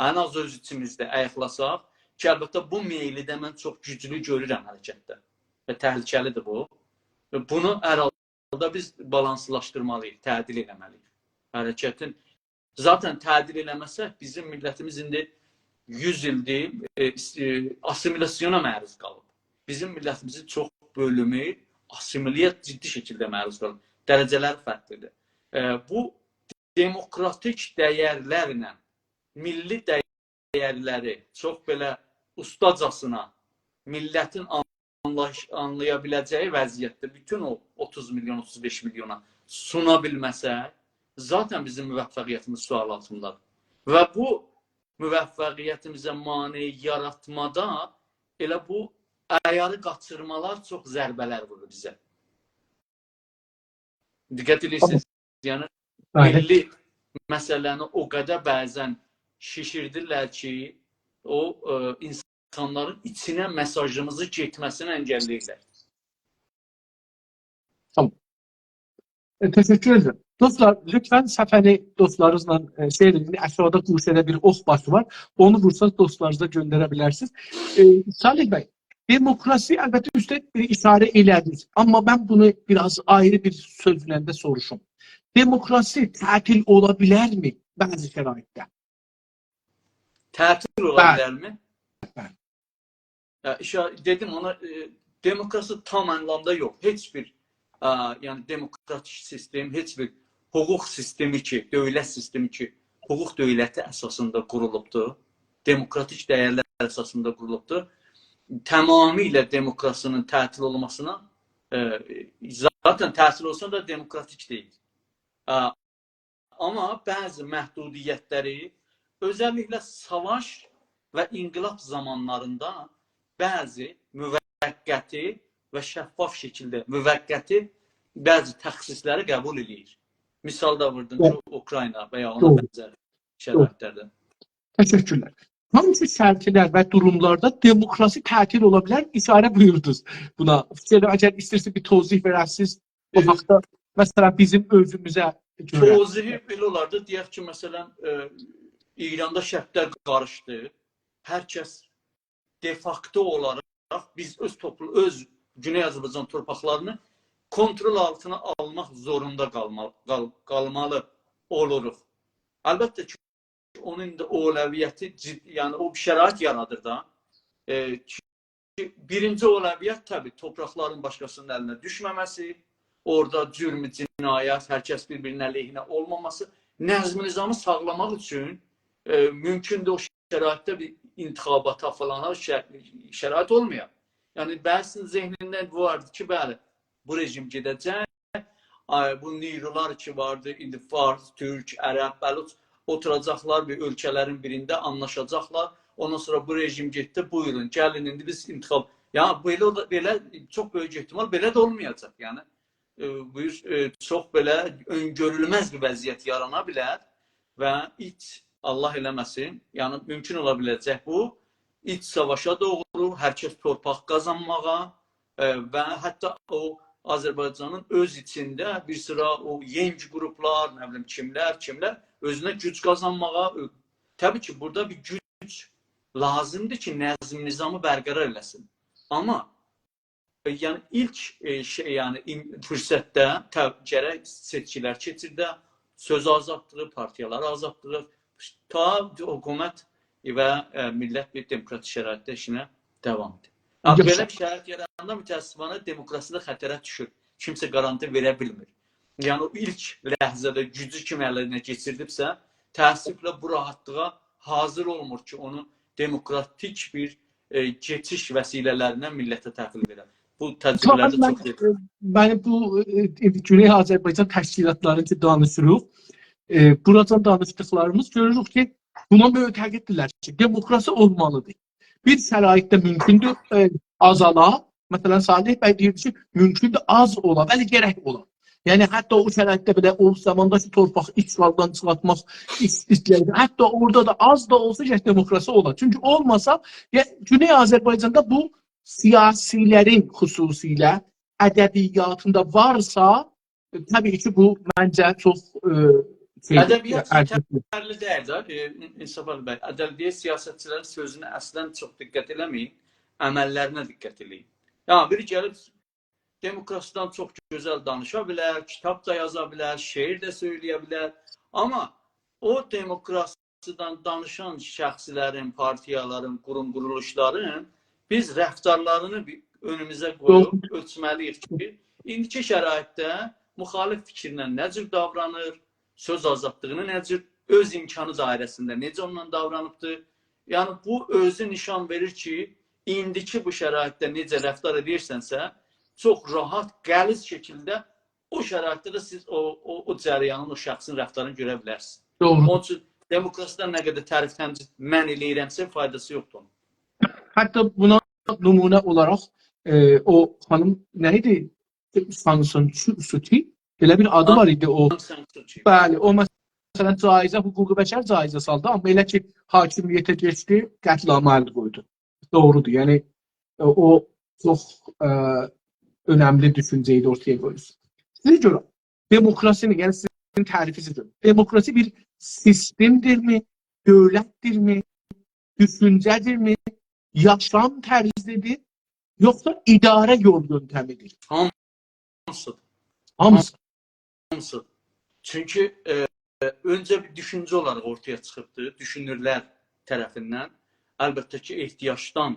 ən az öz içimizdə ayıqlasaq ki, əlbəttə bu meyli də mən çox güclü görürəm hərəkətdə və təhlükəlidir bu. Bunu hər halda biz balanslaşdırmalıyıq, tədil eləməliyik. Hərəkətin zaten tədil eləməsək bizim millətimiz indi 100 ildir assimilasyona məruz qalıb. Bizim millətimizin çox bölümü assimiliyyət ciddi şəkildə məruz qalıb. Dərəcələr fərqlidir. Bu demokratik dəyərlərlə milli dəyərləri çox belə ustacasına millətin anlaya biləcəyi vəziyyətdə bütün o 30 milyon, 35 milyona suna bilməsə, zaten bizim müvəffəqiyyətimiz sual altındadır. Və bu müvəffəqiyyətimizə mane yaratmada elə bu əyarı qaçırmalar çox zərbələr vurur bizə. Diqqət edirsiniz. Yəni, milli məsələni o qədər bəzən şişirdirlər ki, o insanların içinə mesajımızı getməsini əngəlləyirlər.
Tamam. Teşekkür ederim. Dostlar lütfen səfəni dostlarınızla seyredin. Aşağıda kursiyada bir ox başı var. Onu vursanız dostlarınıza göndərə bilərsiniz. Salih Bey, demokrasi əlbəttə üstə bir işarə elədiniz. Amma mən bunu biraz ayrı bir sözlə də soruşum. Demokrasi tətil ola bilərmi bəzi şəraitdə?
Tətil ola bilərmi? Dedim ona, demokrasi tam anlamda yox. Heç bir yəni demokratik sistem, heç bir hüquq sistemi ki, dövlət sistemi ki, hüquq dövləti əsasında qurulubdur, demokratik dəyərlər əsasında qurulubdur. Tamamilə demokrasinin tətil olmasına zaten tətil olsa da demokratik deyil. Amma bəzi məhdudiyyətləri özəlliklə savaş və inqilab zamanlarında bəzi müvəqqəti və şəffaf şəkildə müvəqqəti bəzi təxsisləri qəbul edir. Misal da vurdun ki, Ukrayna və ya ona bənzər şəraitlərdə.
Təşəkkürlər. Hangi şərtlər və durumlarda demokrasi tətil ola bilər? İşarə buyurdunuz buna. Əgər istərsiniz bir tozih verərsiniz o haqda, məsələn bizim özümüzə görə.
Tozihi belə olardı. Deyək ki, məsələn, İranda şərtlər qarışdı. Hər kəs de facto olaraq biz öz Güney Azərbaycan torpaqlarını kontrol altına almaq zorunda qalmalı oluruq. Əlbəttə ki, onun da o ələviyyəti, yəni o bir şərait yaradır da. Birinci ələviyyət təbii torpaqların başqasının əlinə düşməməsi, orada cürmü, cinayət, hər kəs bir-birinin əleyhinə olmaması, nəzm-i nizamı sağlamaq üçün mümkündür o şəraitdə bir intixabata falan şərait olmayaq. Yəni, bəzisinin zehnindən vardı ki, bəli, bu rejim gedəcək, bu neyrolar ki vardı, indi Fars, Türk, Ərəb, Bəluç oturacaqlar bir ölkələrin birində anlaşacaqlar. Ondan sonra bu rejim getdi, buyurun, gəlin, indi biz intixab. Yəni, belə çox böyük ehtimal belə də olmayacaq. Yəni, çox belə öngörülməz bir vəziyyət yarana bilər və Allah eləməsin, yəni mümkün ola biləcək bu, iç savaşa doğru, hər kəs torpaq qazanmağa və hətta o Azərbaycanın öz içində bir sıra o yenc qruplar, nə bilim kimlər özünə güc qazanmağa, təbii ki, burada bir güc lazımdır ki, nəzm nizamı bərqərar eləsin. Amma yəni ilk yəni fürsətdə gərək seçkilər keçirdə, söz azadlığı, partiyalar azadlığı, ta hökumət və millət bir demokratik şəraitdə işinə davam edir. Belə bir şərait yarananda mütəəssifانه demokrasiyada xətərə düşür. Kimsə qaranti verə bilmir. Yəni o ilk ləhzədə gücü kim əlinə keçirdibsə, təəssüflə bu rahatlığa hazır olmur ki, onu demokratik bir keçiş vəsilələrindən millətə təhvil verər. Bu təcrübələrdə çox deyil.
Mənim bu Güney Azərbaycan təşkilatlarını danışırıq. Buradan danışdıqlarımız görürük ki, buna mütəqiddirlər ki, demokrasi olmalıdır. Bir şəraitdə mümkündür azala. Məsələn, Salih bəy deyirdi ki, mümkündür az ola, bəli gərək ola. Yəni, hətta o şəraitdə belə o zamandakı torpaq işğaldan çıxartmaq istəyirdi. Hətta orada da az da olsa demokrasi ola. Çünki olmasa, Güney Azərbaycanda bu siyasilərin xüsusilə ədəbiyyatında varsa, təbii ki, bu məncə çox
ədəbiyyat yeterli deyil. İnsaf Ali bəy, ədəbiyyat siyasətçilərin sözünə əslən çox diqqət eləməyin, əməllərinə diqqət eləyin. Yəni, biri gəlib demokrasiyadan çox gözəl danışa bilər, kitab da yaza bilər, şeir də söyləyə bilər. Amma o demokrasiyadan danışan şəxslərin, partiyaların, quruluşların biz rəftarlarını önümüzə qoyub ölçməliyik ki, indiki şəraitdə müxalif fikirlə nə cür davranır, söz azadlığını nə cür öz imkanı dairəsində necə onunla davranıbdır. Yəni, bu özü nişan verir ki, indiki bu şəraitdə necə rəftar edirsənsə, çox rahat, qəliz şəkildə o şəraitdə də siz o cəryanın, o şəxsin rəftarını görə bilərsiniz. Onun üçün demokrasiyadan nə qədər tərif-təmcid mən eləyirəmsə, faydası yoxdur onun.
Hətta buna nümunə olaraq o xanım nə idi? Sansun Suçi, belə bir adı var idi o. Bəli, o məsələn caizə, hüquqi bəşər caizə saldı, amma elə ki, hakimiyyətə keçdi, qətnamə əldə qoydu. Doğrudur, yəni o çox önəmli düşüncəydi ortaya qoyursun. Sizə görə demokrasinin, yəni sizin tərifiniz görə, demokrasi bir sistemdirmi, dövlətdirmi, düşüncədirmi, yaşam tərzidir, yoxsa idarə yol yöntəmidir?
Hamısı. Hamısı. Çünki öncə bir düşüncə olaraq ortaya çıxıbdır, düşünürlər tərəfindən. Əlbəttə ki, ehtiyacdan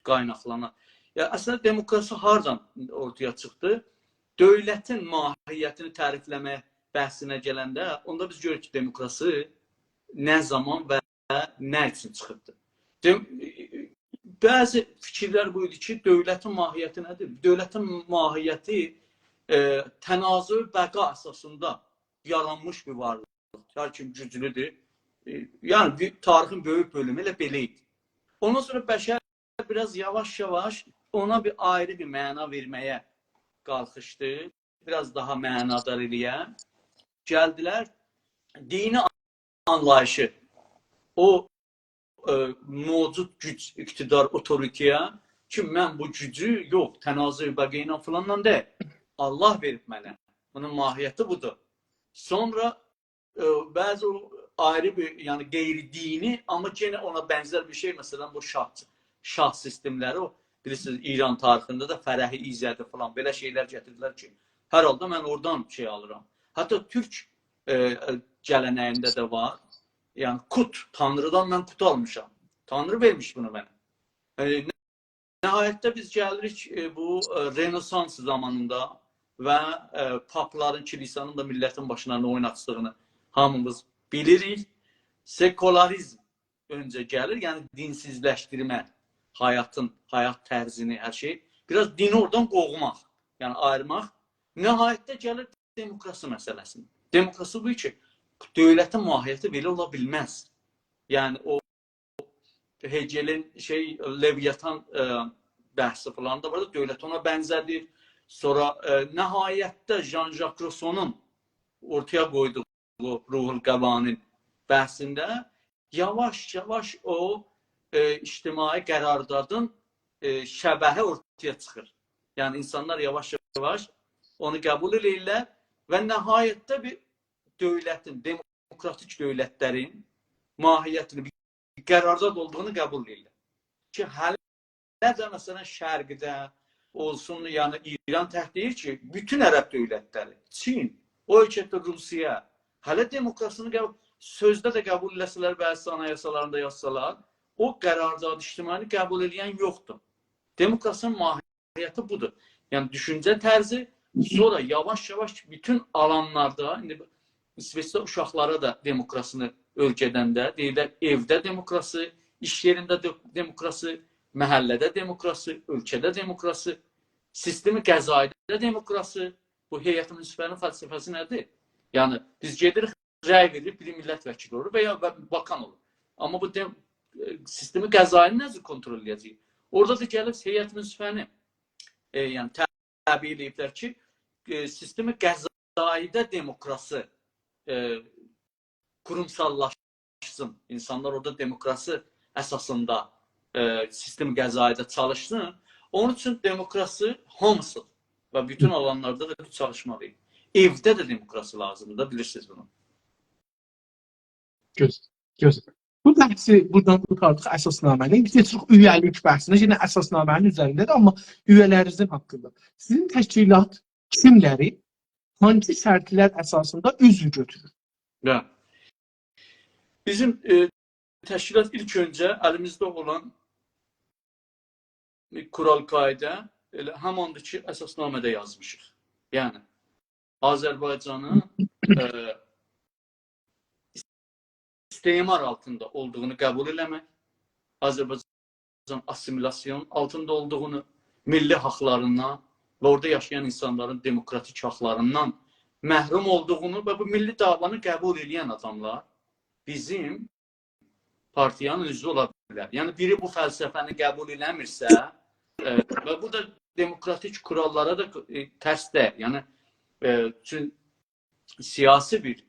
qaynaqlanan. Əslində, demokrasi hardan ortaya çıxdı? Dövlətin mahiyyətini tərifləmək bəhsinə gələndə, onda biz görürük ki, demokrasi nə zaman və nə üçün çıxıbdır? Bəzi fikirlər bu idi ki, dövlətin mahiyyəti nədir? Dövlətin mahiyyəti tənazü bəqa əsasında yaranmış bir varlıq. Hər kim güclüdür. Yəni, tarixin böyük bölümü elə belə idi. Ondan sonra bəşər biraz yavaş-yavaş ona bir ayrı bir məna verməyə qalxışdı. Biraz daha mənadar eləyə. Gəldilər, dini anlayışı, o mövcud güc, iqtidar, otoriteyə ki, mən bu gücü yox, tənazü bəqa ilə filanla deyil. Allah verib mənə. Bunun mahiyyəti budur. Sonra bəzi ayrı bir, yəni qeyri-dini, amma yenə ona bənzər bir şey, məsələn, bu şah sistemləri, o bilirsiniz, İran tarixində da Fərəhi İzzədi falan, belə şeylər gətirdilər ki, hər halda mən oradan şey alıram. Hətta türk gələnəyində də var, yəni kut, Tanrıdan mən kut almışam. Tanrı vermiş bunu mənə. Nəhayətdə biz gəlirik bu Renesans zamanında və papların, kilisanın da milletin başına nə oynatsığını hamımız bilirik. Sekularizm öncə gəlir, yəni dinsizləşdirmə, həyat tərzini, hər şey. Biraz dini oradan qovmaq, yəni ayırmaq. Nəhayətdə gəlir demokrasi məsələsini. Demokrasi bu ki, dövlətin mahiyyəti belə ola bilməz. Yəni o Hegelin Leviathan bəhsi falan da var da, dövlət ona bənzədir. Sonra nəhayətdə Jean-Jacques Rousseau'nun ortaya qoyduğu Ruhul Qəvanin bəhsində yavaş-yavaş o ictimai qərardadın şəbəhi ortaya çıxır. Yəni insanlar yavaş-yavaş onu qəbul edirlər və nəhayətdə bir dövlətin, demokratik dövlətlərin mahiyyətini, bir qərardat olduğunu qəbul edirlər. Ki, hələ də məsələn şərqdə olsun, yəni İran təhdid ki, bütün ərəb dövlətləri, Çin, o ölkədə Rusiya, hələ demokrasını sözdə də qəbul eləsələr, bəzi anayasalarında yazsalar, o qərardadı ictimai qəbul edən yoxdur. Demokrasının mahiyyəti budur. Yəni düşüncə tərzi, sonra yavaş-yavaş bütün alanlarda, indi İsveçdə uşaqlara da demokrasını ölkədən də, deyirlər, evdə demokrasi, iş yerində demokrasi, məhəllədə demokrasi, ölkədə demokrasi, sistemi qəzaidə demokrasi. Bu heyətin müsbənin fəlsəfəsi nədir? Yəni biz gedirik, rəy veririk, biri millət vəkili olur və ya bakan olur. Amma bu sistemi qəzaini necə kontrol edəcək? Orada da gəlib heyət müsbəni yəni təbii eləyiblər ki, sistemi qəzaidə demokrasi kurumsallaşsın. İnsanlar orada demokrasi əsasında sistem qəzaidə çalışsın. Onun üçün demokrasi hamısı və bütün alanlarda da çalışmalıyıq. Evdə də demokrasi lazımdır, bilirsiniz bunu.
Gözəl. Bu bəhsi buradan qurtardıq əsasnaməni. İndi keçirik üyəlik bəhsinə. Yenə əsasnamənin üzərindədir, amma üyələrinizin haqqında. Sizin təşkilat kimləri hangi şərtlər əsasında üzv götürür?
Bizim təşkilat ilk öncə əlimizdə olan kural qayda həmandır ki, əsasnamədə yazmışıq. Yəni, Azərbaycanın istimar altında olduğunu qəbul eləmək, Azərbaycan assimilasyon altında olduğunu, milli haqlarından və orada yaşayan insanların demokratik haqlarından məhrum olduğunu və bu milli davanı qəbul edən adamlar bizim partiyanın üzvü ola bilər. Yəni, biri bu fəlsəfəni qəbul eləmirsə və bu da demokratik kurallara da tərsdir. Yəni, siyasi bir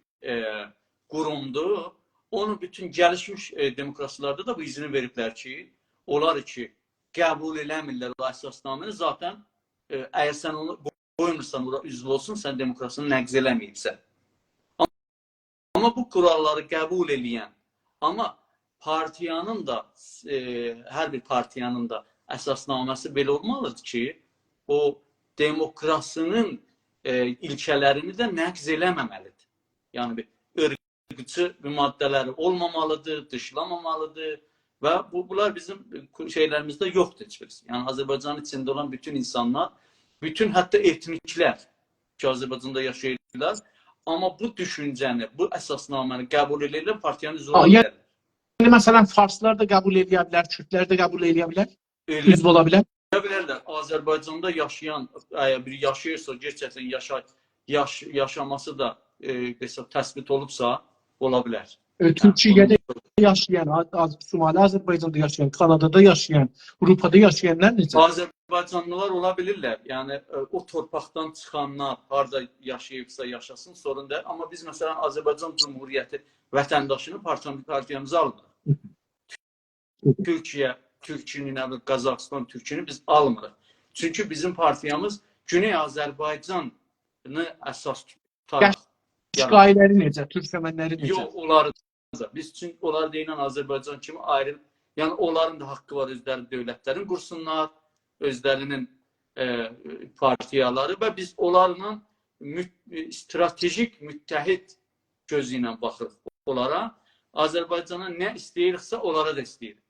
qurumdur. Onu bütün gəlişmiş demokrasiyalarda da bu izini veriblər ki, onlar ki, qəbul eləmirlər o əsasnaməni. Zaten, əgər sən onu qoymursan, üzv olsun, sən demokrasını nəqz eləməyibsən. Amma bu kuralları qəbul eləyən, amma partiyanın da, hər bir partiyanın da əsasnaməsi belə olmalıdır ki, o demokrasının ilkələrini də nəqz eləməməlidir. Yəni, bir ırqçı maddələri olmamalıdır, dışlamamalıdır və bunlar bizim şeylərimizdə yoxdur heç birisi. Yəni, Azərbaycanın içində olan bütün insanlar, bütün hətta etniklər ki, Azərbaycanda yaşayırlar, amma bu düşüncəni, bu əsasnaməni qəbul edirlər, partiyanın üzvü ola bilərlər.
Yəni, məsələn, farslar da qəbul edə bilər, türklər də qəbul edə bilər, üzv ola bilər.
Bilərlər, Azərbaycanda yaşayan, bir yaşayırsa, gerçəkdən yaşaması da təsbit olubsa, ola bilər.
Türkiyədə yaşayan, Somali Azərbaycanda yaşayan, Kanadada yaşayan, Avropada yaşayanlar necə?
Azərbaycanlılar ola bilirlər. Yəni, o torpaqdan çıxanlar harada yaşayıbsa yaşasın, sorun deyil. Amma biz, məsələn, Azərbaycan Cumhuriyyəti vətəndaşını partiyamıza almırıq. Türkiyə türkünü, Qazaxıstan türkünü biz almırıq. Çünki bizim partiyamız Güney Azərbaycanı əsas tutaraq.
Şikayələri necə? Türkmənləri necə?
Yox, onları da. Biz çünki onlar deyilən Azərbaycan kimi ayrı, yəni onların da haqqı var özləri dövlətlərin qursunlar, özlərinin partiyaları və biz onlarla stratejik müttəhid gözü ilə baxırıq onlara. Azərbaycana nə istəyiriksə onlara da istəyirik.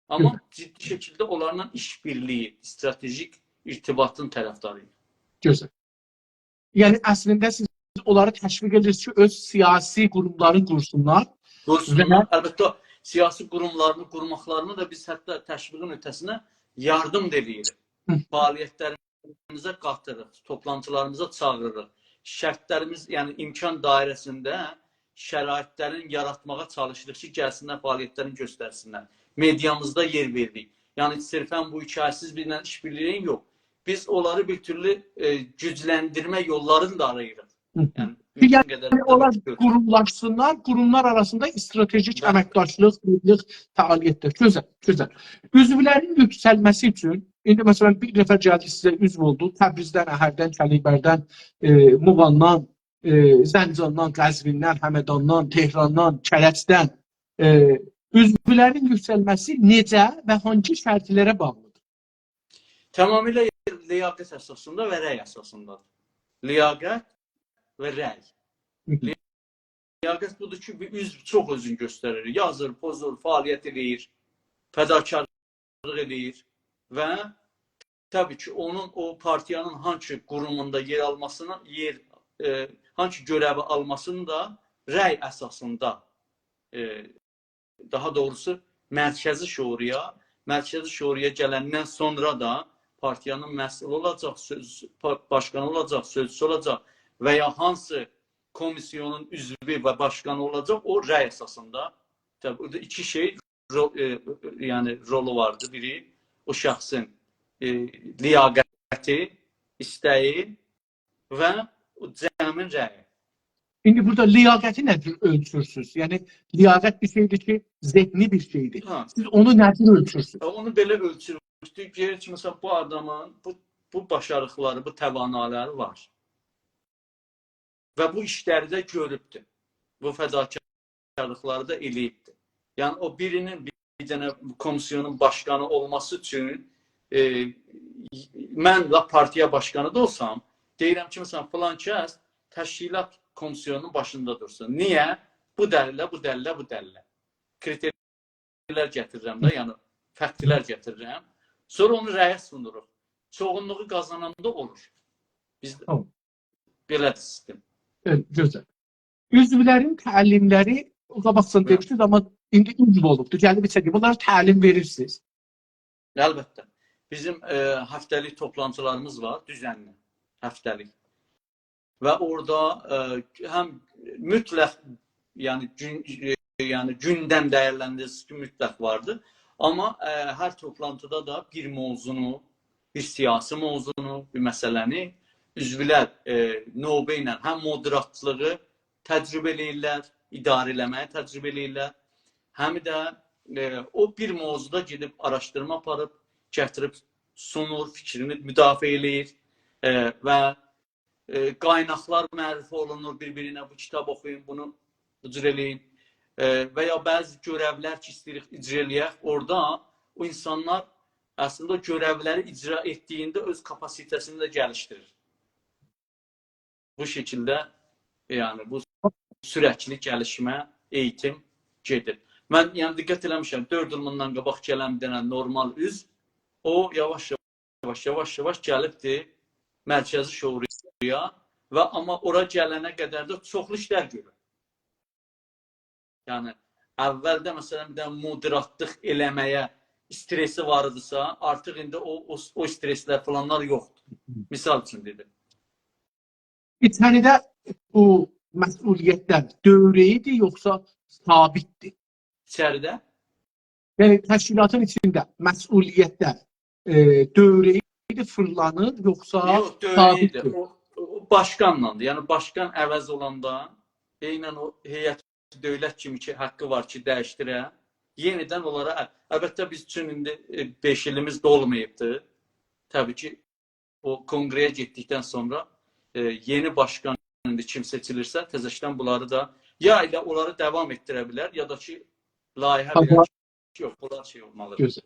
Amma ciddi şəkildə onlarla işbirliyi, stratejik irtibatın tərəfdarıyıq.
Gözəl. Yəni, əslində siz onları təşviq edirsiniz ki, öz siyasi qurumları qursunlar.
Qursunlar, əlbəttə, siyasi qurumlarını qurmaqlarını da biz hətta təşviqin ötəsinə yardım da edirik. Fəaliyyətlərimizə qatırıq, toplantılarımıza çağırırıq. Şərtlərimiz, yəni imkan dairəsində şəraitlərin yaratmağa çalışırıq ki, gəlsinlər, fəaliyyətlərini göstərsinlər. Mediamızda yer verdik. Yəni, sırfən bu hikayəsiz birlə işbirliyin yox. Biz onları bir türlü gücləndirmə yollarını da arayırıq.
Yəni, onlar qurumlaşsınlar, qurumlar arasında stratejik əməkdaşlıq, birlik, fəaliyyətdir. Gözəl. Üzvlərin yüksəlməsi üçün İndi məsələn bir nəfər gəldi sizə üzv oldu. Təbrizdən, Əhərdən, Kəlibərdən, Muğandan, Zəncandan, Qəzvindən, Həmədandan, Tehrandan, Kərəcdən üzvlərin yüksəlməsi necə və hangi şərtlərə bağlıdır?
Tamamilə liyaqət əsasında və rəy əsasındadır. Liyaqət və rəy. Liyaqət budur ki, bir üzv çox özünü göstərir. Yazır, pozur, fəaliyyət edir, fədakarlıq edir və təbii ki, onun o partiyanın hangi qurumunda yer almasına, hangi görəvi almasını da rəy əsasında, daha doğrusu mərkəzi şuriyə gələndən sonra da partiyanın məsul olacaq, başqanı olacaq, sözcüsü olacaq və ya hansı komisyonun üzvü və başqanı olacaq, o rəy əsasında. Təbii, burada iki şey, yəni rolu vardır. Biri, o şəxsin liyaqəti, istəyi və cəmin rəyi.
İndi burada liyaqəti nədir ölçürsünüz? Yəni, liyaqət bir şeydir ki, zehni bir şeydir. Siz onu nədir ölçürsünüz?
Onu belə ölçürük. Deyir ki, məsələn, bu adamın bu başarıqları, bu təvanaları var. Və bu işləri də görübdür. Bu fədakarlıqları da eləyibdir. Yəni, o birinin bir dənə komisyonun başqanı olması üçün mən partiya başqanı da olsam, deyirəm ki, məsələn, filan kəs təşkilat komisyonunun başında dursun. Niyə? Bu dəlillə, bu dəlillə, bu dəlillə. Kriterlər gətirirəm də, yəni fəktlər gətirirəm. Sonra onu rəyə sunuruq. Çoğunluğu qazananda olur. Bizdə belədir sistem.
Gözəl. Üzvlərin təlimləri o qabaqsan demişdiniz, amma indi üzv olubdur. Gəlib içə ki, bunlara təlim verirsiniz.
Əlbəttə. Bizim həftəlik toplantılarımız var, düzənli, həftəlik. Və orada həm mütləq, yəni gündəm dəyərləndiricisi ki, mütləq vardır. Amma hər toplantıda da bir mövzunu, bir siyasi mövzunu, bir məsələni üzvlər növbə ilə həm moderatlığı təcrübə eləyirlər, idarə eləməyə təcrübə eləyirlər. Həm də o bir mövzuda gedib araşdırma aparıb, gətirib sunur, fikrini müdafiə eləyir və qaynaqlar mərifə olunur bir-birinə, bu kitab oxuyun, bunu cür eləyin. Və ya bəzi görəvlər ki, istəyirik icra eləyək, orada o insanlar əslində o görəvləri icra etdiyində öz kapasitəsini də gəlişdirir. Bu şəkildə, yəni bu sürətli gəlişmə, eğitim gedir. Mən diqqət eləmişəm, 4 il bundan qabaq gələn bir dənə normal üzv, o yavaş-yavaş gəlibdir mərkəzi şuriyə və amma ora gələnə qədər də çoxlu işlər görür. Yəni, əvvəldə məsələn bir dənə moderatlıq eləməyə stresi var idisə, artıq indi o streslər falanlar yoxdur. Misal üçün dedim.
İçəridə bu məsuliyyətlər dövrəyidir, yoxsa sabitdir?
İçəridə?
Yəni, təşkilatın içində məsuliyyətlər dövrəyidir, fırlanır, yoxsa sabitdir?
O başqanlandır. Yəni, başqan əvəz olanda, eynən o heyət dövlət kimi ki, haqqı var ki, dəyişdirə, yenidən onlara, əlbəttə biz üçün indi 5 ilimiz dolmayıbdır. Təbii ki, o konqreyə getdikdən sonra yeni başqan kim seçilirsə, təzəşdən bunları da ya ilə onları davam etdirə bilər, ya da ki, layihə verər ki, yox, bunlar şey olmalıdır.
Gözəl.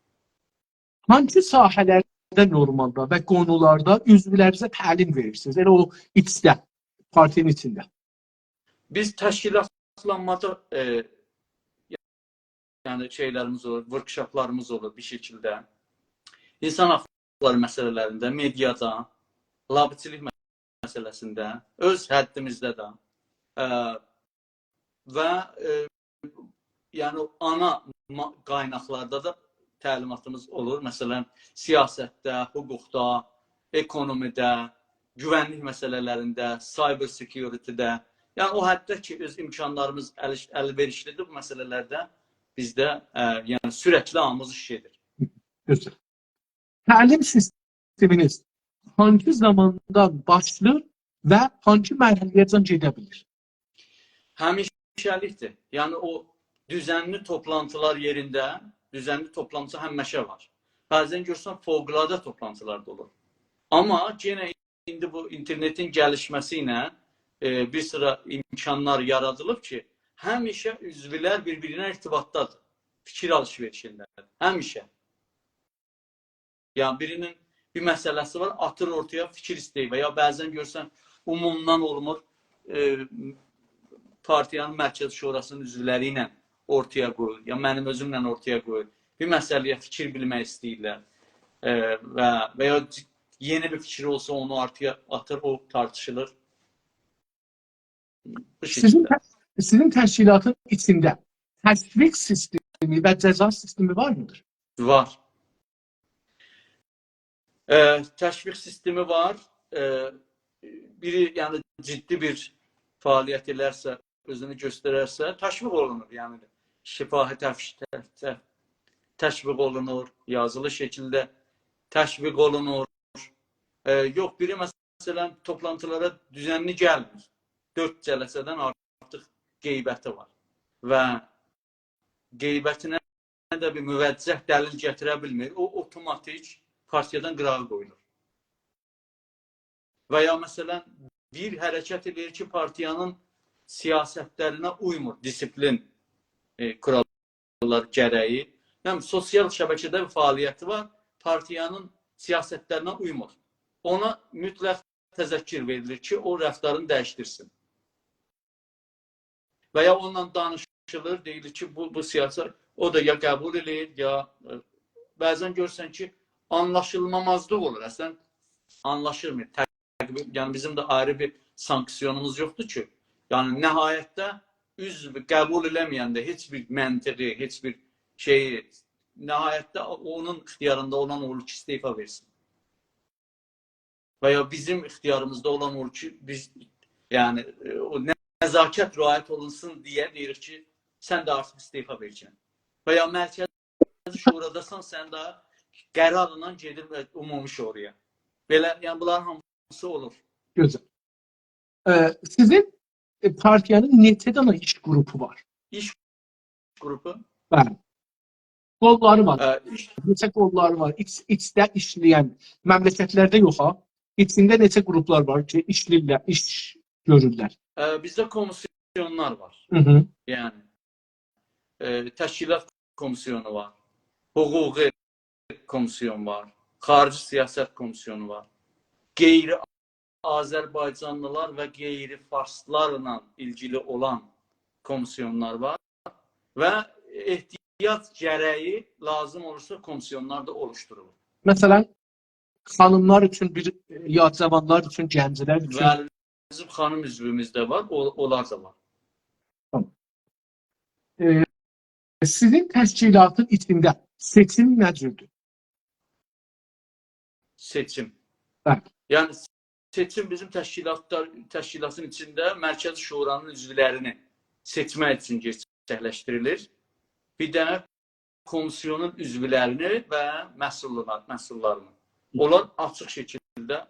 Hangi sahələrdə normalda və qonularda üzvlərinizə təlim verirsiniz? Elə o içdə, partinin içində.
Biz təşkilatlanmada yəni şeylərimiz olur, workshoplarımız olur bir şəkildə. İnsan haqları məsələlərində, mediada, labıçilik məsələsində, öz həddimizdə də və yəni ana qaynaqlarda da təlimatımız olur. Məsələn, siyasətdə, hüquqda, ekonomidə, güvənlik məsələlərində, cyber security-də. Yəni o həddə ki, öz imkanlarımız əlverişlidir bu məsələlərdə. Bizdə yəni sürətli amuzuş gedir.
Gözəl. Təlim sisteminiz hangi zamandan başlayır və hangi mərhələyəcən gedə bilir?
Həmişəlikdir. Yəni o düzənli toplantılar yerində, düzənli toplantısı həmişə var. Bəzən görsən fövqəladə toplantılar da olur. Amma yenə indi bu internetin gəlişməsi ilə bir sıra imkanlar yaradılıb ki, həmişə üzvlər bir-birinə irtibatdadır. Fikir alışverişindədir. Həmişə. Yəni birinin bir məsələsi var, atır ortaya fikir istəyir və ya bəzən görsən umumdan olmur, partiyanın mərkəzi şurasının üzvləri ilə ortaya qoyur, ya mənim özümlə ortaya qoyur. Bir məsələyə fikir bilmək istəyirlər və ya yeni bir fikir olsa onu artıya atır, o tartışılır. Bu şəkildə.
Sizin təşkilatın içində təşviq sistemi və cəza sistemi var mıdır?
Var. Təşviq sistemi var. Biri yəni ciddi bir fəaliyyət edərsə, özünü göstərərsə, təşviq olunur. Yəni şifahi təşviq olunur, yazılı şəkildə təşviq olunur. Yox, biri məsələn toplantılara düzənli gəlmir. 4 cələsədən artıq qeybəti var. Və qeybətinə də bir müvəccəh dəlil gətirə bilmir. O otomatik partiyadan qırağa qoyulur. Və ya məsələn bir hərəkət edir ki, partiyanın siyasətlərinə uymur, disiplin kuralları gərəyi. Yəni sosial şəbəkədə bir fəaliyyəti var, partiyanın siyasətlərinə uymur. Ona mütləq təzəkkür verilir ki, o rəftarını dəyişdirsin. Və ya onunla danışılır, deyilir ki, bu siyasət, o da ya qəbul edir, ya bəzən görsən ki, anlaşılmamazlıq olur. Əslən, anlaşılmır. Yəni, bizim də ayrı bir sanksiyonumuz yoxdur ki, yəni, nəhayətdə üzv qəbul eləməyəndə heç bir məntiqi, heç bir şeyi, nəhayətdə onun ixtiyarında olan olur ki, istefa versin. Və ya bizim ixtiyarımızda olan olur ki, biz, yəni, o nəzakət riayət olunsun deyə deyirik ki, sən də artıq istefa verəcəksən. Və ya mərkəzi şuradasan, sən də qərarla gedir ümumi şuraya. Belə, yəni bunların hamısı olur.
Gözəl. Sizin partiyanın neçə dənə iş qrupu var?
İş qrupu?
Bəli. Qolları var. Neçə qolları var? İçdə işləyən məmləkətlərdə yox ha? İçində neçə qruplar var ki, işləyirlər, iş görürlər?
Bizdə komisyonlar var. Yəni, təşkilat komisyonu var, hüquqi komisyon var, xarici siyasət komisyonu var, qeyri-Azərbaycanlılar və qeyri-farslarla ilgili olan komisyonlar var və ehtiyac gərəyi lazım olursa komisyonlar da oluşturulur.
Məsələn, xanımlar üçün, ya cavanlar üçün, gənclər üçün.
Və bizim xanım üzvümüz də var, onlar da var.
Tamam. Sizin təşkilatın içində seçim nə cürdür?
Seçim.
Bəli.
Yəni, seçim bizim təşkilatın içində Mərkəzi Şuranın üzvlərini seçmək üçün gerçəkləşdirilir. Bir də komisyonun üzvlərini və məhsullarını. Onlar açıq şəkildə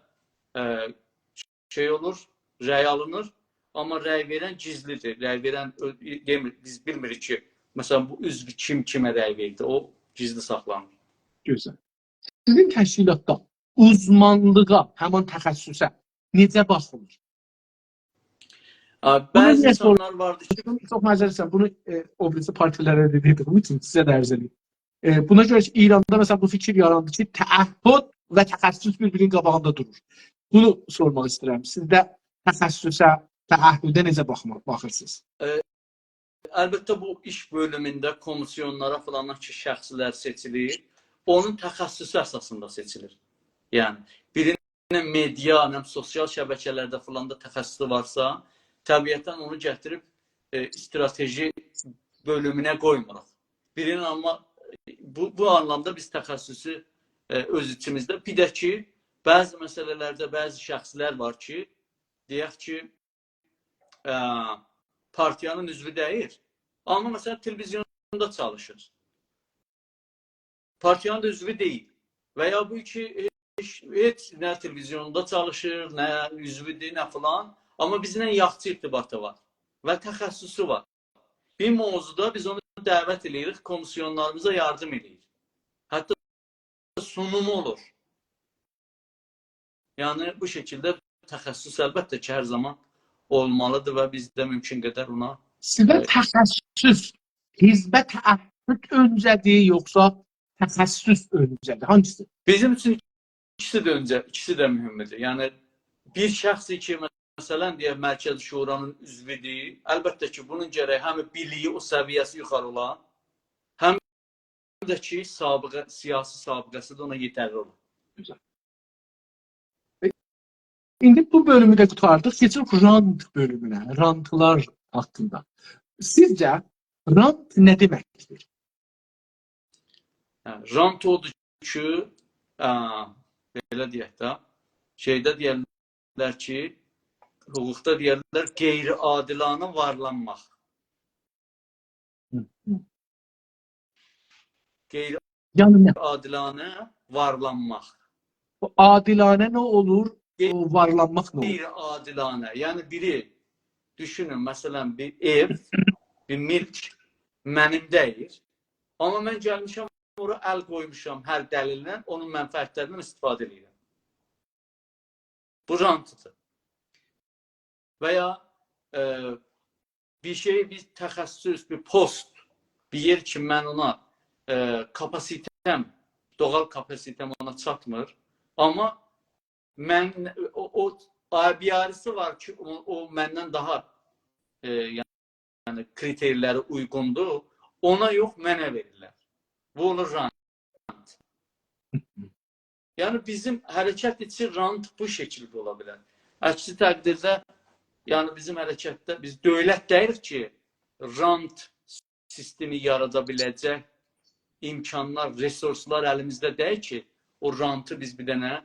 olur, rəy alınır, amma rəy verən gizlidir. Rəy verən, biz bilmirik ki, məsələn, bu üzv kimə rəy verdi, o gizli saxlanır.
Gözəl. Sizin təşkilatda uzmanlığa, həmin təxəssüsə necə baxılır?
Bəzi insanlar vardır ki...
Çox məzəlisən, bunu o birisi partilərə dediyim üçün sizə də ərz edeyim. Buna görə ki, İranda məsələn bu fikir yarandı ki, təəhhüd və təxəssüs bir-birinin qabağında durur. Bunu sormaq istəyirəm. Sizdə təxəssüsə, təəhhüdə necə baxırsınız?
Əlbəttə, bu iş bölümündə komisyonlara falan ki, şəxslər seçilir. Onun təxəssüsü əsasında seçilir. Yəni, birinin media, sosial şəbəkələrdə falan da təxəssüsü varsa, təbiətən onu gətirib strateji bölümünə qoymuruq. Birinin amma bu anlamda biz təxəssüsü öz içimizdə. Bir də ki, bəzi məsələlərdə bəzi şəxslər var ki, deyək ki, partiyanın üzvü deyil. Amma məsələn, televizyonda çalışır. Partiyanın da üzvü deyil. Və ya bu ki, heç nə televizyonda çalışır, nə üzvüdür, nə filan. Amma bizlə yaxşı irtibatı var və təxəssüsü var. Bir mövzuda biz onu dəvət edirik, komisyonlarımıza yardım edirik. Hətta sunumu olur. Yəni bu şəkildə təxəssüs əlbəttə ki, hər zaman olmalıdır və biz də mümkün qədər ona
Sizdə təxəssüs, hizbə təəssüs öncədir, yoxsa təxəssüs öncədir? Hangisi?
bizim üçün ikisi də mühümdür. Yəni bir şəxs ki, məsələn deyək Mərkəzi Şuranın üzvüdür, əlbəttə ki, bunun gərək həm biliyi, o səviyyəsi yuxarı olan, həm də ki, siyasi sabıqəsi də ona yetərli olur.
Güzel. İndi bu bölümü də qurtardıq. Keçək rant bölümünə, rantlar haqqında. Sizcə rant nə deməkdir?
Rant odur ki, belə deyək də, şeydə deyərlər ki, hüquqda deyərlər qeyri-adilanə varlanmaq. Qeyri-adilanə varlanmaq.
Adilanə nə olur? O varlanmaq nə olur?
Qeyri-adilanə. Yəni biri, düşünün, məsələn, bir ev, bir mülk mənim deyil. Amma mən gəlmişəm, ora əl qoymuşam hər dəlillə, onun mənfəətlərindən istifadə edirəm. Bu rantıdır. Və ya bir şey, bir təxəssüs, bir post, bir yer ki, mən ona kapasitem, doğal kapasitem ona çatmır. Amma mən, o abiyarisi var ki, o məndən daha yəni kriterləri uyğundur. Ona yox, mənə verirlər. Bu olur rant. Yəni bizim hərəkət için rant bu şəkildə ola bilər. Əksi təqdirdə, yəni bizim hərəkətdə biz dövlət deyirik ki, rant sistemi yarada biləcək imkanlar, resurslar əlimizdə deyil ki, o rantı biz bir dənə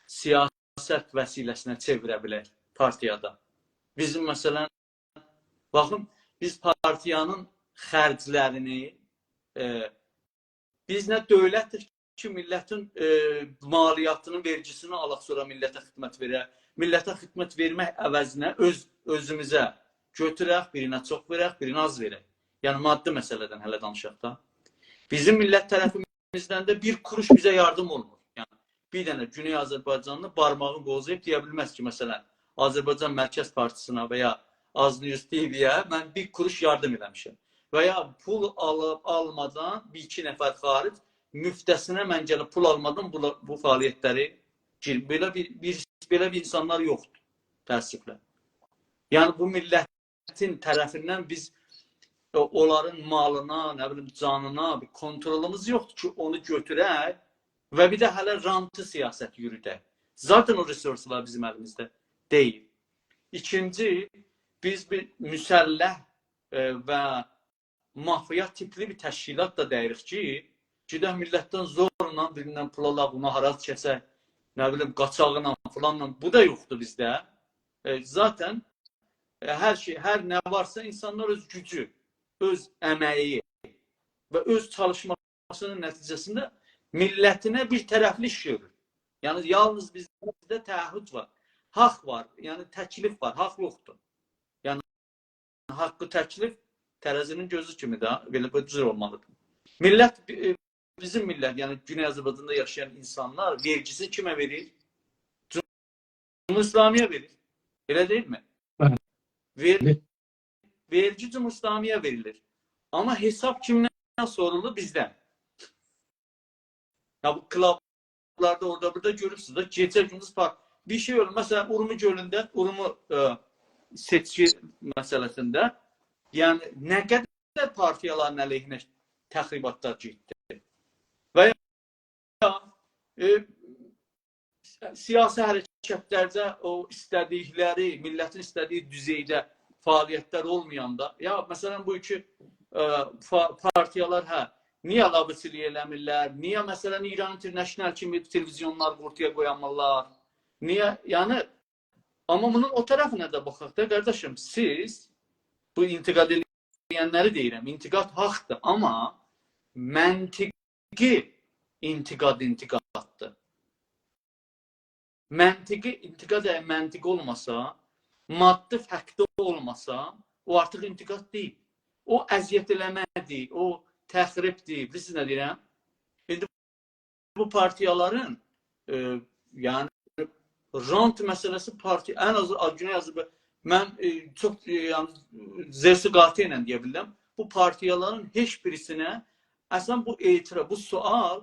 siyasət vəsiləsinə çevirə bilək partiyada. Bizim məsələn, baxın, biz partiyanın xərclərini biz nə dövlətdir ki, millətin maliyyatının vergisini alaq, sonra millətə xidmət verək. Millətə xidmət vermək əvəzinə özümüzə götürək, birinə çox verək, birinə az verək. Yəni maddi məsələdən hələ danışaq da. Bizim millət tərəfimizdən də bir kuruş bizə yardım olmur. Yəni bir dənə Güney Azərbaycanlı barmağı qozlayıb deyə bilməz ki, məsələn, Azərbaycan Mərkəz Partisına və ya Aznews TV-yə mən bir kuruş yardım eləmişəm. Və ya pul almadan bir iki nəfər xaric müftəsinə mən gəlib pul almadan bu fəaliyyətləri belə bir insanlar yoxdur, təəssüflə. Yəni bu millətin tərəfindən biz onların malına, nə bilim, canına bir kontrolumuz yoxdur ki, onu götürək və bir də hələ rantı siyasət yürüdək. Zaten o resurslar bizim əlimizdə deyil. İkinci, biz bir müsəlləh və mafya tipli bir təşkilat da deyirik ki, gedək millətdən zorla birindən pul alaq, ona haraz kəsək, nə bilim, qaçağına falanla, bu da yoxdur bizdə. Zaten hər şey, hər nə varsa insanlar öz gücü, öz əməyi və öz çalışmasının nəticəsində millətinə bir tərəfli iş görür. Yəni, yalnız bizdə təəhhüd var, haqq var, yəni təklif var, haqq yoxdur. Yəni, haqqı təklif tərəzinin gözü kimi də belə cür olmalıdır. Millət, bizim millət, yəni Güney Azərbaycanda yaşayan insanlar vergisi kimə verir? Cumhuriyet İslamiyə verir. Elə deyilmi? Vergi Cumhuriyet İslamiyə verilir. Amma hesab kimdən sorulur? Bizdən. Ya bu klublarda orada burada görürsünüz də, gecə gündüz park. Bir şey olur. Məsələn, Urmu gölündə, Urmu seçki məsələsində, yəni nə qədər partiyaların əleyhinə təxribatlar getdi. Və ya siyasi hərəkətlərdə o istədikləri, millətin istədiyi düzeydə fəaliyyətlər olmayanda, ya məsələn bu iki partiyalar niyə labıçılıq eləmirlər, niyə məsələn İran International kimi televizyonlar ortaya qoyamırlar, niyə, yəni, amma bunun o tərəfinə də baxaq da, qardaşım, siz bu intiqad edənləri deyirəm, intiqad haqdır, amma məntiqi intiqaddır. Məntiqi intiqad əgər məntiqi olmasa, maddi fəqdə olmasa, o artıq intiqad deyil. O əziyyət eləmədir, o təxribdir. Bilirsiniz nə deyirəm? İndi bu partiyaların yani rant məsələsi ən az Güney Azərbaycan mən çox yəni zərsi qatı ilə deyə bilirəm. Bu partiyaların heç birisinə əslən bu etiraf, bu sual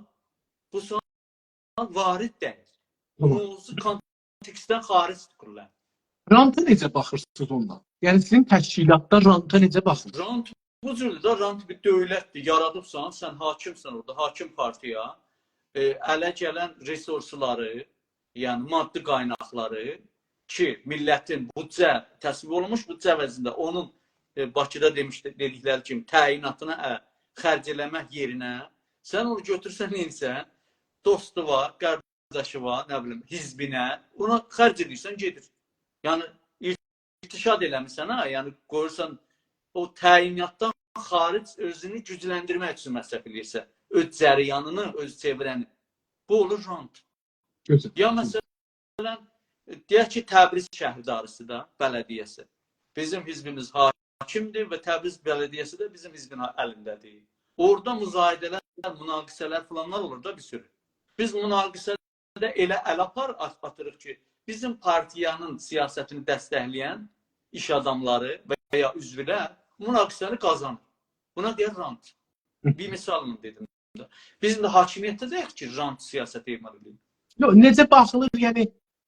varid deyil. Mövzu kontekstdən xaric tutulur.
Ranta necə baxırsınız ondan? Yəni sizin təşkilatda ranta necə baxırsınız?
Rant bu cürdür da, rant bir dövlətdir. Yaradıbsan, sən hakimsən orada, hakim partiya, ələ gələn resursları, yəni maddi qaynaqları ki, millətin büdcə, təsvib olunmuş büdcə əvəzində onun Bakıda dedikləri kimi təyinatına xərc eləmək yerinə sən onu götürsən insən, dostu var, qardaşı var, nə bilim, hizbinə, ona xərc edirsən, gedir. Yəni, irtişad eləmirsən, yəni qoyursan, o təyinatdan xaric özünü gücləndirmək üçün məsəf eləyirsə, öz cəryanını, öz çevrəni. Bu olur rant.
Gözəl.
Ya məsələn, deyək ki, Təbriz şəhərdarısı da, bələdiyyəsi. Bizim hizbimiz hakimdir və Təbriz bələdiyyəsi də bizim hizbin əlindədir. Orada müzahidələr, münaqisələr falanlar olur da bir sürü. Biz münaqisədə elə əl atırıq ki, bizim partiyanın siyasətini dəstəkləyən iş adamları və ya üzvlər münaqisəni qazanır. Buna deyir rant. Bir misalını dedim. Bizim də hakimiyyətdə deyək ki, rant siyasəti emal edir.
Yox, necə baxılır, yəni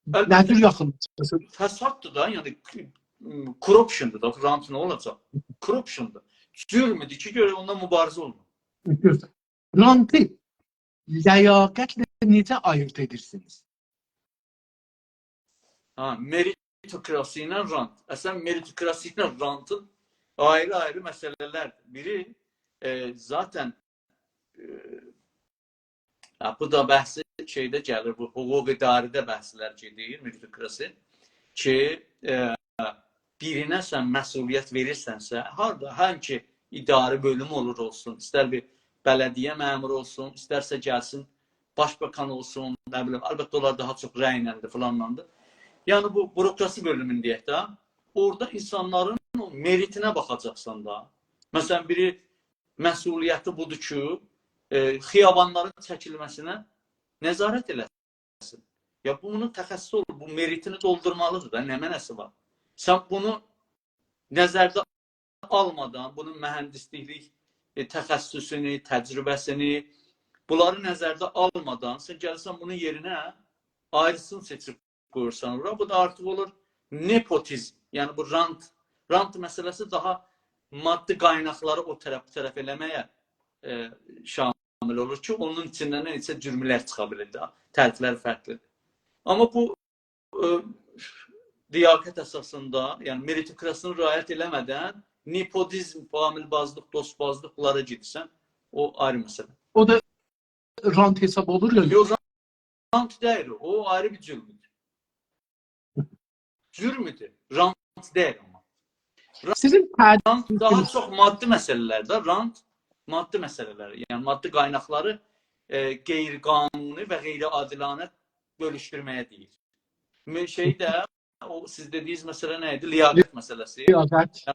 nə tür yaxınlaşır?
Fəsaddır da, yəni corruptiondur da, rant nə olacaq? Corruptiondur. Zülmüdür ki, görə ondan mübarizə olmur.
Gözəl. Rantı ləyaqətlə necə ayırt edirsiniz?
Meritokrasi ilə rant. Əslən, meritokrasi ilə rantın ayrı-ayrı məsələlərdir. Biri, zaten bu da bəhsi şeydə gəlir, bu hüquq idarədə bəhslər gedir, meritokrasi ki, birinə sən məsuliyyət verirsənsə, harada, hangi idarə bölümü olur olsun, istər bir bələdiyyə məmuru olsun, istərsə gəlsin, başbakan olsun, nə bilim, əlbəttə onlar daha çox rəynəndir, falanlandır. Yəni, bu bürokrasi bölümünü deyək də, orada insanların meritinə baxacaqsan da. Məsələn, biri məsuliyyəti budur ki, xiyabanların çəkilməsinə nəzarət eləsin. Ya, bunun təxəssüsü olur, bu meritini doldurmalıdır da, nə mənəsi var. Sən bunu nəzərdə almadan, bunun mühəndislik təxəssüsünü, təcrübəsini, bunları nəzərdə almadan, sən gəlsən bunun yerinə ayrısını seçib qoyursan ora. Bu da artıq olur nepotizm. Yəni bu rant məsələsi daha maddi qaynaqları o tərəf eləməyə şamil olur ki, onun içindən neçə cürmlər çıxa bilir də, tərklər fərqlidir. Amma bu liyaqət əsasında, yəni meritokrasını riayət eləmədən nepotizm, familbazlıq, dostbazlıq bunlara gedirsən, o ayrı məsələ.
O da rant hesab olur ya?
Yox, rant deyil, o ayrı bir cürmüdür. Cürmüdür, rant deyil amma.
Sizin
rant daha çox maddi məsələlərdə, rant maddi məsələlər, yəni maddi qaynaqları qeyri-qanuni və qeyri-adilanə bölüşdürməyə deyir. Şey də, o siz dediyiniz məsələ nə idi? Liyaqət məsələsi.
Liyaqət.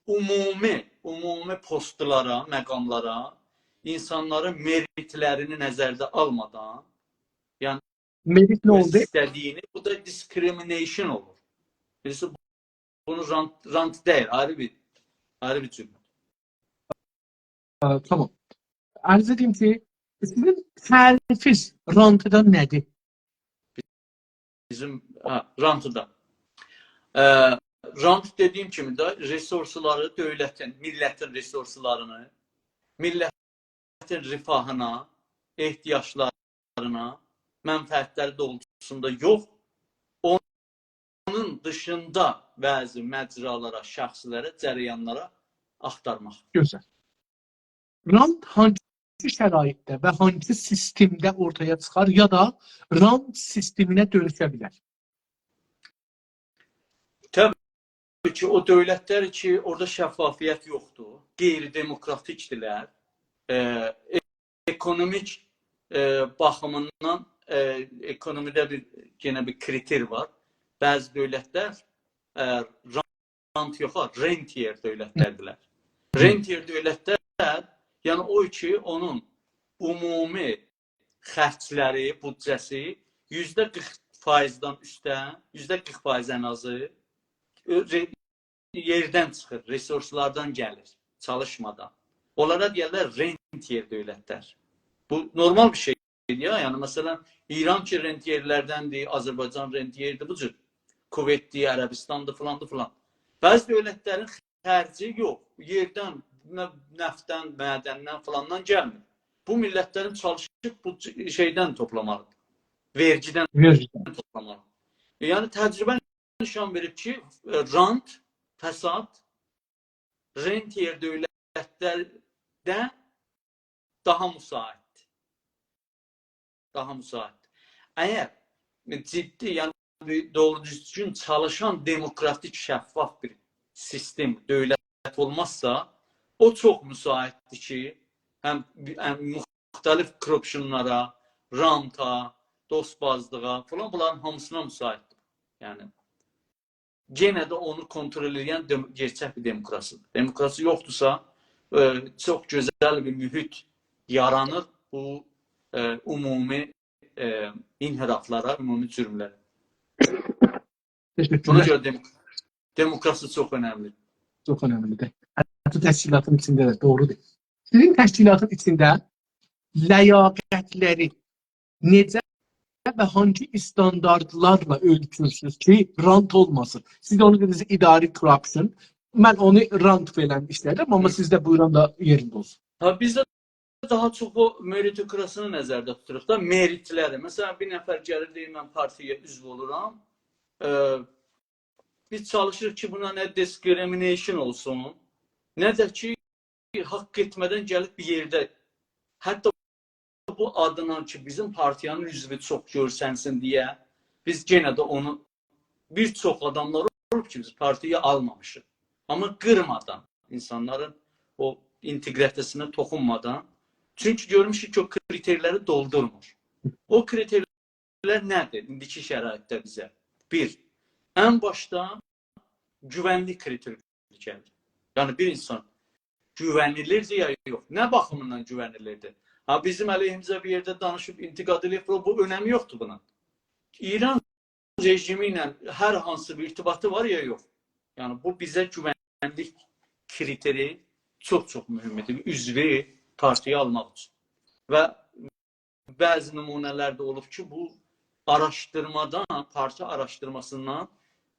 Ümumi postlara, məqamlara insanların meritlərini nəzərdə almadan, yəni
merit nə oldu?
İstədiyini, bu da discrimination olur. Birisi bunu rant deyil, ayrı bir cümlə.
Tamam. Arz edeyim ki, sizin tərifiniz rantıdan nədir?
Bizim rantıda. Rant dediyim kimi də resursları dövlətin, millətin resurslarını, millətin rifahına, ehtiyaclarına, mənfəətləri doğrultusunda yox, onun dışında bəzi məcralara, şəxslərə, cərəyanlara axtarmaq.
Gözəl. Rant hangi şəraitdə və hangi sistemdə ortaya çıxar ya da rant sisteminə dönüşə bilər?
Təbii ki, o dövlətlər ki, orada şəffafiyyət yoxdur, qeyri-demokratikdirlər, ekonomik baxımından ekonomidə yenə bir kriter var. Bəzi dövlətlər rant yox, rentier dövlətlərdirlər. Rentier dövlətlər, yəni o ki, onun ümumi xərcləri, büdcəsi %40%-dan üstə, %40% ən azı yerdən çıxır, resurslardan gəlir, çalışmadan. Onlara deyərlər rentiyer dövlətlər. Bu normal bir şeydir ya. Yəni məsələn İran ki rentiyerlərdəndir, Azərbaycan rentiyerdir, bu cür Kuveytdir, Ərəbistandır, filandır filan. Bəzi dövlətlərin xərci yox, yerdən, nəftdən, mədəndən filandan gəlmir. Bu millətlərin çalışıb bu şeydən toplamalıdır. Vergidən toplamalıdır. Yəni təcrübə nişan verir ki, rant, fəsad, rentiyer dövlətlərdə daha müsaitdir. Daha müsaitdir. Əgər ciddi, yəni doğru düzgün çalışan demokratik, şəffaf bir sistem, dövlət olmazsa, o çox müsaitdir ki, həm müxtəlif korrupsiyonlara, ranta, dostbazlığa falan bunların hamısına müsaitdir. Yəni yenə də onu kontrol edən gerçək bir demokrasiyadır. Demokrasi yoxdursa, çox gözəl bir mühit yaranır bu ümumi inhiraflara, ümumi cürmlərə. Buna görə demokrasi çox önəmlidir.
Çox önəmlidir. Hətta təşkilatın içində də doğrudur. Sizin təşkilatın içində ləyaqətləri necə və hangi standartlarla ölçürsünüz ki, rant olmasın? Siz onu dediniz, idari corruption. Mən onu rant falan işlədim, amma sizdə buyuran da yerində olsun.
Bizdə daha çox o meritokrasını nəzərdə tuturuq da, meritləri. Məsələn, bir nəfər gəlir deyir, mən partiyaya üzv oluram. Biz çalışırıq ki, buna nə discrimination olsun, nə də ki, haqq etmədən gəlib bir yerdə. Hətta bu adından ki, bizim partiyanın üzvü çox görsənsin deyə, biz genə də onu bir çox adamlar olub ki, biz partiyaya almamışıq. Amma qırmadan, insanların o inteqritetəsinə toxunmadan. Çünki görmüşük ki, o kriterləri doldurmur. O kriterlər nədir? İndiki şəraitdə bizə. Bir, ən başda güvənlik kriteri gəlir. Yəni bir insan güvənilirdir ya yox. Nə baxımından güvənilirdir? Bizim əleyhimizə bir yerdə danışıb intiqad edib, bu önəmi yoxdur buna. İran rejimi ilə hər hansı bir irtibatı var ya yox. Yəni bu bizə güvənlik kriteri çox-çox mühümdir. Üzvü partiya almaq üçün. Və bəzi nümunələr də olub ki, bu araşdırmadan, partiya araşdırmasından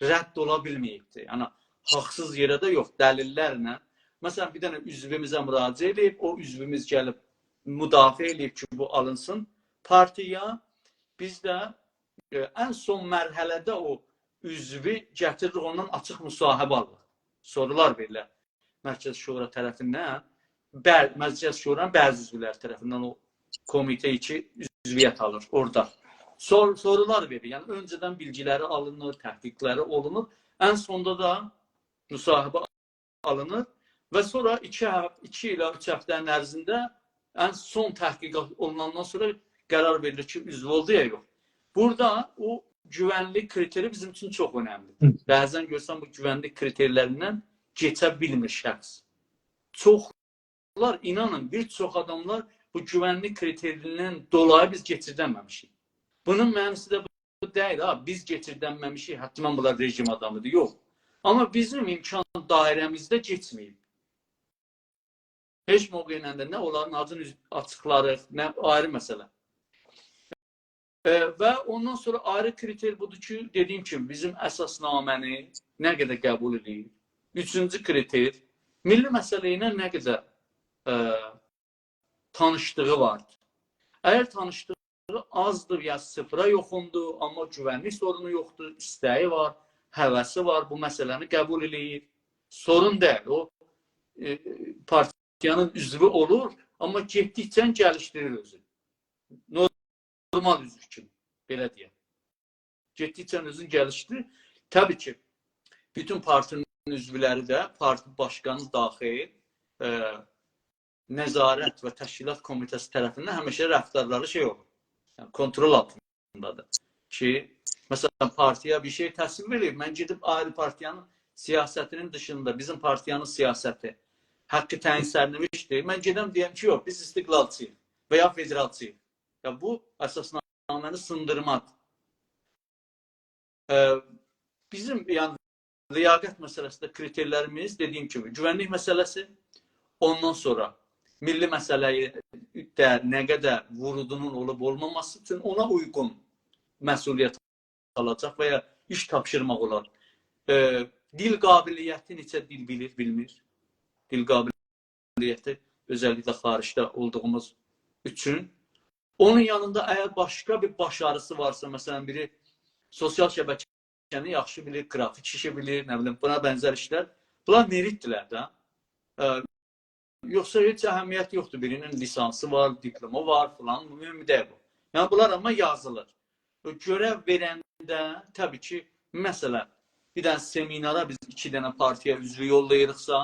rədd ola bilməyibdir. Yəni haqsız yerə də yox, dəlillərlə. Məsələn, bir dənə üzvümüzə müraciət edib, o üzvümüz gəlib müdafiə edib ki, bu alınsın. Partiya biz də ən son mərhələdə o üzvü gətiririk, ondan açıq müsahibə alır. Sorular verirlər Mərkəzi Şura tərəfindən, Məclis Şuranın bəzi üzvləri tərəfindən o komitə içi üzviyyət alır orada. Sorular verir, yəni öncədən bilgiləri alınır, təhqiqləri olunur, ən sonda da müsahibə alınır və sonra 2 ilə 3 həftənin ərzində ən son təhqiqat olunandan sonra qərar verilir ki, üzv oldu ya yox. Burada o güvənlik kriteri bizim üçün çox önəmlidir. Bəzən görsən bu güvənlik kriterlərindən keçə bilmir şəxs. Çoxlar, inanın, bir çox adamlar bu güvənlik kriterindən dolayı biz keçirdənməmişik. Bunun mənası da bu deyil, biz keçirdənməmişik, həttəmən bunlar rejim adamıdır, yox. Amma bizim imkan dairəmizdə keçməyib. Heç mövqeylə də nə onların adını açıqlarıq, nə ayrı məsələ. Və ondan sonra ayrı kriter budur ki, dediyim kimi, bizim əsasnaməni nə qədər qəbul edir. 3-cü kriter, milli məsələ ilə nə qədər tanışdığı vardır. Əgər tanışdığı azdır ya sıfıra yoxundur, amma güvənlik sorunu yoxdur, istəyi var, həvəsi var, bu məsələni qəbul edir. Sorun deyil, o partiyanın üzvü olur, amma getdikcə gəlişdirir özü. Normal üzv kimi, belə deyək. Getdikcə özünü gəlişdirir. Təbii ki, bütün partinin üzvləri də parti başqanı daxil nəzarət və təşkilat komitəsi tərəfindən həmişə rəftarları şey olur. Yəni, kontrol altındadır. Ki, məsələn, partiya bir şey təsvir verir. Mən gedib ayrı partiyanın siyasətinin dışında, bizim partiyanın siyasəti haqqı təyin sərnişdir. Mən gedəm deyəm ki, yox, biz istiqlalçıyıq və ya federalçıyıq. Ya bu əsasnaməni sındırmaq. Bizim yani liyaqət məsələsində kriterlərimiz dediyim kimi güvənlik məsələsi, ondan sonra milli məsələyə də nə qədər vurudunun olub olmaması üçün ona uyğun məsuliyyət alacaq və ya iş tapşırmaq olar. Dil qabiliyyəti neçə dil bilir, bilmir. Dil qabiliyyəti özəlliklə xaricdə olduğumuz üçün. Onun yanında əgər başqa bir başarısı varsa, məsələn biri sosial şəbəkəni yaxşı bilir, qrafik işi bilir, nə bilim, buna bənzər işlər. Bunlar meritdirlər də. Yoxsa heç əhəmiyyət yoxdur. Birinin lisansı var, diplomu var falan, mühüm deyil bu. Yəni bunlar amma yazılır. Görəv verəndə təbii ki, məsələn, bir dənə seminara biz 2 dənə partiya üzvü yollayırıqsa,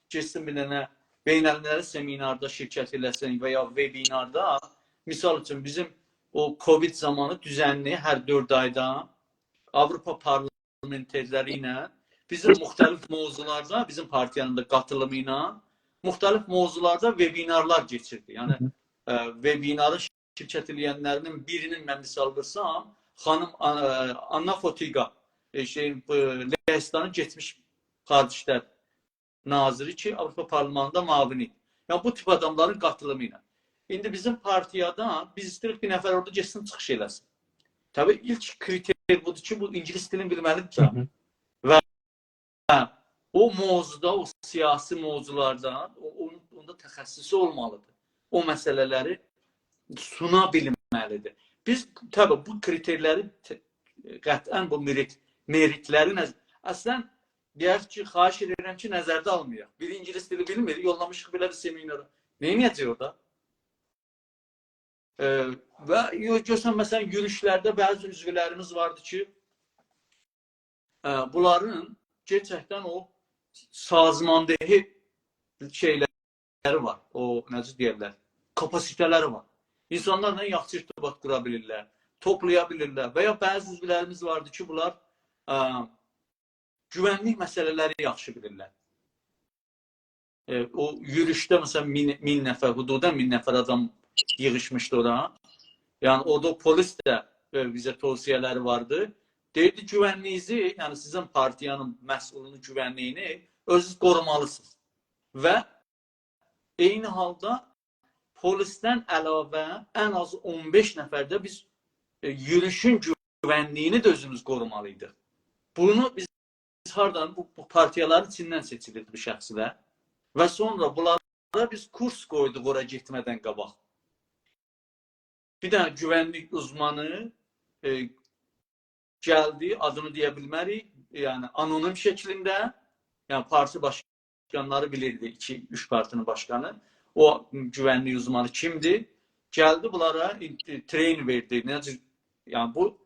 geçsin bir dənə beynəlmiləli seminarda şirkət eləsin və ya webinarda, misal üçün bizim o Covid zamanı düzənli hər 4 ayda Avropa parlamenterləri ilə bizim müxtəlif mövzularda, bizim partiyanın da qatılımı ilə müxtəlif mövzularda webinarlar keçirdi. Yəni webinarı şirkət eləyənlərinin birinin mən misal versəm, xanım Anna Fotiga, Lehistanın geçmiş xarici işlər naziri ki, Avropa parlamentində mavini. Yəni bu tip adamların qatılımı ilə. İndi bizim partiyada biz istəyirik bir nəfər orada geçsin, çıxış eləsin. Tabii ilk kriter budur ki, bu İngilis dilini bilməlidir. Və o mövzuda, o siyasi mövzularda onda təxəssüsü olmalıdır. O məsələləri suna bilməlidir. Biz tabii bu kriterləri qətlən bu meritləri əslən deyək ki, xahiş edirəm ki, nəzərdə almayaq. Biri İngilis dili bilmir, yollamışıq belə bir seminara. Neynəyəcək orada? Və görsən, məsələn, yürüşlərdə bəzi üzvlərimiz vardı ki, bunların gerçəkdən o sazmandehi şeyləri var. O, necə deyirlər, kapasiteləri var. İnsanlarla yaxşı irtibat qura bilirlər, toplaya bilirlər. Və ya bəzi üzvlərimiz vardı ki, bunlar güvənlik məsələləri yaxşı bilirlər. O yürüşdə, məsələn, 1000 nəfər, hududan 1000 nəfər adam yığışmışdı ora. Yəni, orada polis də bizə tövsiyələri vardı. Deyirdi, güvənliyinizi, yəni sizin partiyanın məsulunun güvənliyini özünüz qorumalısınız. Və eyni halda polisdən əlavə ən az 15 nəfərdə biz yürüşün güvənliyini də özümüz qorumalıydıq. Bunu biz hardan, bu partiyaların içindən seçilirdi bu şəxslər. Və sonra bunlara biz kurs qoyduq ora getmədən qabaq. Bir dənə güvənlik uzmanı gəldi, adını deyə bilmərik, yəni anonim şəklində, yəni parti başkanları bilirdi, 2-3 partinin başkanı, o güvənlik uzmanı kimdir? Gəldi bunlara treyn verdi. Yəni bu,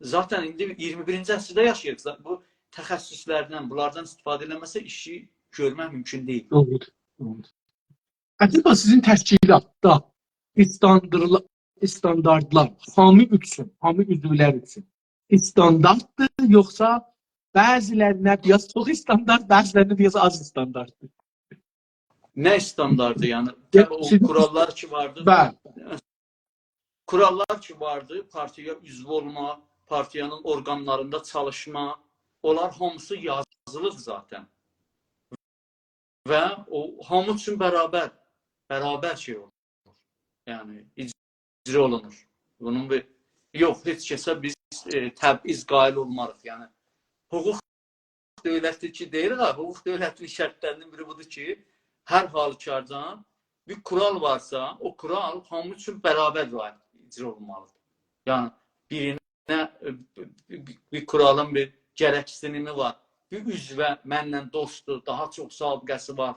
zaten indi 21-ci əsrdə yaşayırıq. Bu təxəssüslərdən, bunlardan istifadə edilməsə işi görmək mümkün deyil.
Acaba sizin təşkilatda standartlar hamı üçün, hamı üzvlər üçün standartdır, yoxsa bəzilərinə biraz çox standart, bəzilərinə biraz az standartdır?
Nə standartı yəni? O kurallar ki vardı. Kurallar ki vardı, partiya üzv olma, partiyanın orqanlarında çalışma, onlar hamısı yazılır zaten. Və o hamı üçün bərabər şey olur. Yəni icra olunur. Bunun bir yox, heç kəsə biz təbiz qail olmarıq. Yəni hüquq dövləti ki deyirik, hüquq dövlətinin şərtlərinin biri budur ki, hər halükarda bir kural varsa, o kural hamı üçün bərabər icra olunmalıdır. Yəni birinə bir kuralın bir gərəksinimi var. Bir üzvə mənlə dostdur, daha çox səbiqəsi var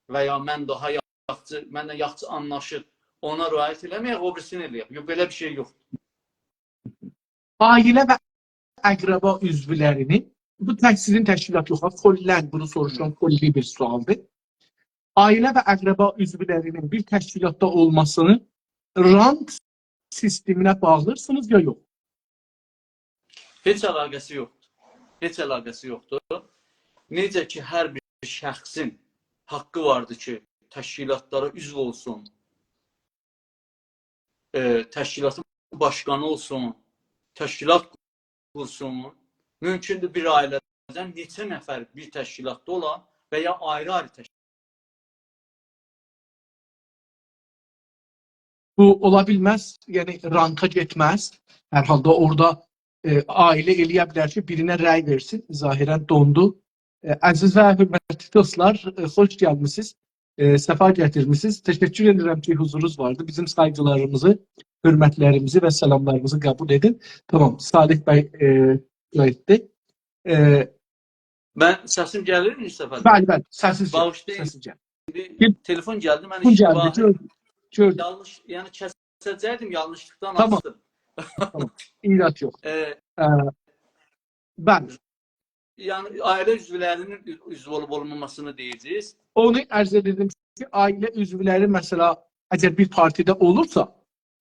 və ya mən daha yaxşı, mənlə yaxşı anlaşır, ona riayət eləməyək, o birisini eləyək. Yox, belə bir şey yoxdur.
Ailə və əqrəba üzvlərini, bu təhsilin təşkilatı yox, kollən, bunu soruşan kolli bir sualdır. Ailə və əqrəba üzvlərinin bir təşkilatda olmasını rant sisteminə bağlırsınız ya yox?
Heç əlaqəsi yoxdur. Heç əlaqəsi yoxdur. Necə ki, hər bir şəxsin haqqı vardır ki, təşkilatlara üzv olsun. təşkilatın başqanı olsun, təşkilat qursun. Mümkündür bir ailədən neçə nəfər bir təşkilatda olan və ya ayrı-ayrı təşkilat.
Bu ola bilməz, yəni ranka getməz. Hər halda orada ailə eləyə bilər ki, birinə rəy versin. Zahirən dondu. Əziz və hörmətli dostlar, xoş gəlmisiniz. Səfa gətirmisiniz. Təşəkkür edirəm ki, huzurunuz vardı. Bizim saygılarımızı, hörmətlərimizi və salamlarımızı qəbul edin. Tamam, Salih bəy etdi.
Mən səsim gəlir mi Səfa?
Bəli, bəli, səssiz gəl.
Bağışlayın.
Səssiz gəl.
Telefon gəldi, mən
Telefon
iştibahi
gəldi, gördüm.
yanlış, yəni kəsəcəkdim, yanlışlıqdan
Tamam.
açdım.
Tamam, ilat yox. Bəli.
Yəni ailə üzvlərinin üzv olub olmamasını deyəcəyiz.
Onu ərz edirdim ki, ailə üzvləri məsələ əgər bir partidə olursa,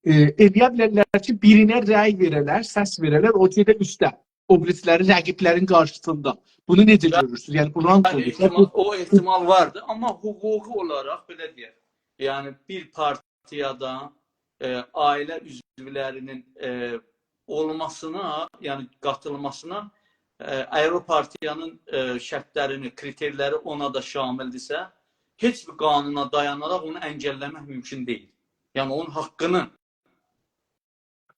eləyə bilərlər ki, birinə rəy verələr, səs verələr, o gedə üstə, o birisləri rəqiblərin qarşısında. Bunu necə görürsünüz? Yəni bu rant olur.
O ehtimal vardı, amma hüquqi olaraq belə deyək. Yəni bir partiyada ailə üzvlərinin olmasına, yəni qatılmasına əgər o partiyanın şərtlərini, kriterləri ona da şamildirsə, heç bir qanuna dayanaraq onu əngəlləmək mümkün deyil. Yəni onun haqqını.